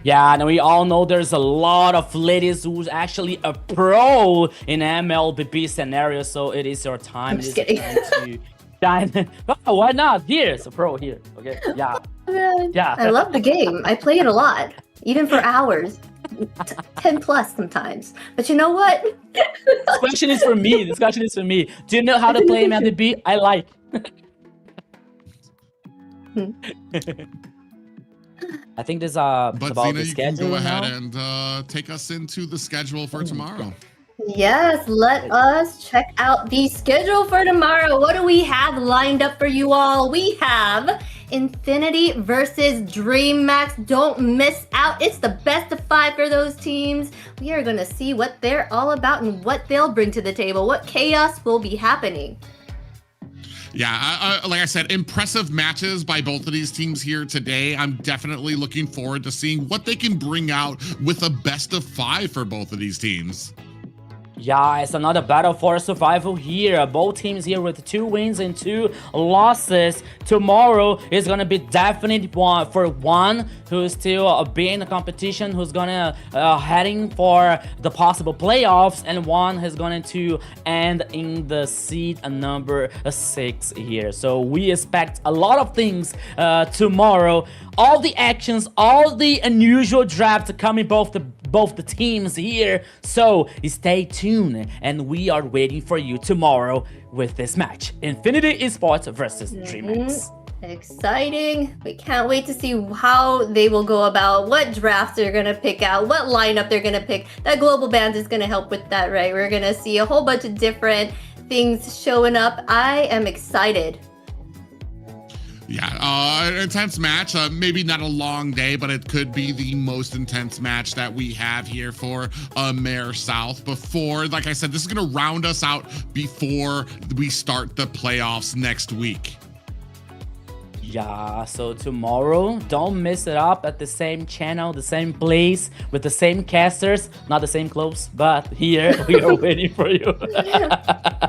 Yeah, and we all know there's a lot of ladies who's actually a pro in MLBB scenario, so it is your time. I'm just kidding. To shine. Oh, why not? Here's a pro here. Okay, yeah. Yeah. I love the game. I play it a lot, even for hours. 10 plus sometimes. But you know what? This question is for me. This question is for me. Do you know how to play MLBB? I like. I think this But about Zena, the you can schedule go ahead now. and take us into the schedule for tomorrow. Yes, let us check out the schedule for tomorrow. What do we have lined up for you all? We have Infinity versus Dreammax. Don't miss out. It's the best of 5 for those teams. We are going to see what they're all about and what they'll bring to the table, what chaos will be happening. Yeah, like I said, impressive matches by both of these teams here today. I'm definitely looking forward to seeing what they can bring out with a best of 5 for both of these teams. Yeah, it's another battle for survival here. Both teams here with 2 wins and 2 losses. Tomorrow is gonna be definite one for one who's still being in the competition, who's gonna heading for the possible playoffs, and one is going to end in the seed number 6 here. So we expect a lot of things tomorrow. All the actions, all the unusual drafts coming both the teams here. So stay tuned, and we are waiting for you tomorrow with this match: Infinity Esports versus Dreammax. Exciting. We can't wait to see how they will go about, what drafts they're going to pick out, what lineup they're going to pick. That global band is going to help with that, right? We're going to see a whole bunch of different things showing up. I am excited. Yeah, an intense match. Maybe not a long day, but it could be the most intense match that we have here for AMER South. Before, like I said, this is going to round us out before we start the playoffs next week. Yeah, so tomorrow, don't miss it up at the same channel, the same place, with the same casters, not the same clothes, but here we are waiting for you.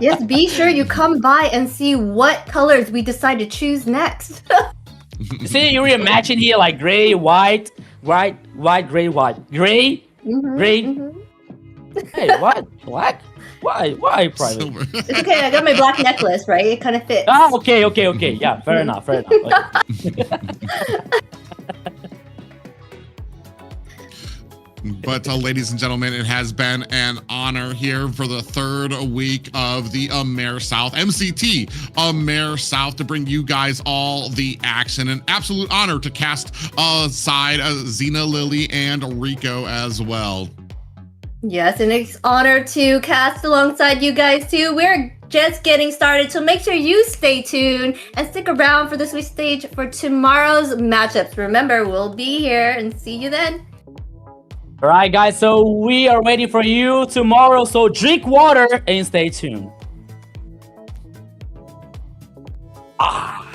Yes, be sure you come by and see what colors we decide to choose next. See, you're imagining here like gray, white, white, gray, white, gray, gray. Hey, what? Black? Why private? Silver. It's okay, I got my black necklace, right? It kind of fits. Oh, okay. Yeah, fair enough. Okay. But ladies and gentlemen, it has been an honor here for the 3rd week of the AMER South, MCT AMER South, to bring you guys all the action. An absolute honor to cast aside Zena, Lily, and Rico as well. Yes, and it's an honor to cast alongside you guys too. We're just getting started, so make sure you stay tuned and stick around for the Swiss stage for tomorrow's matchups. Remember, we'll be here and see you then. All right, guys, so we are waiting for you tomorrow, so drink water and stay tuned. Ah.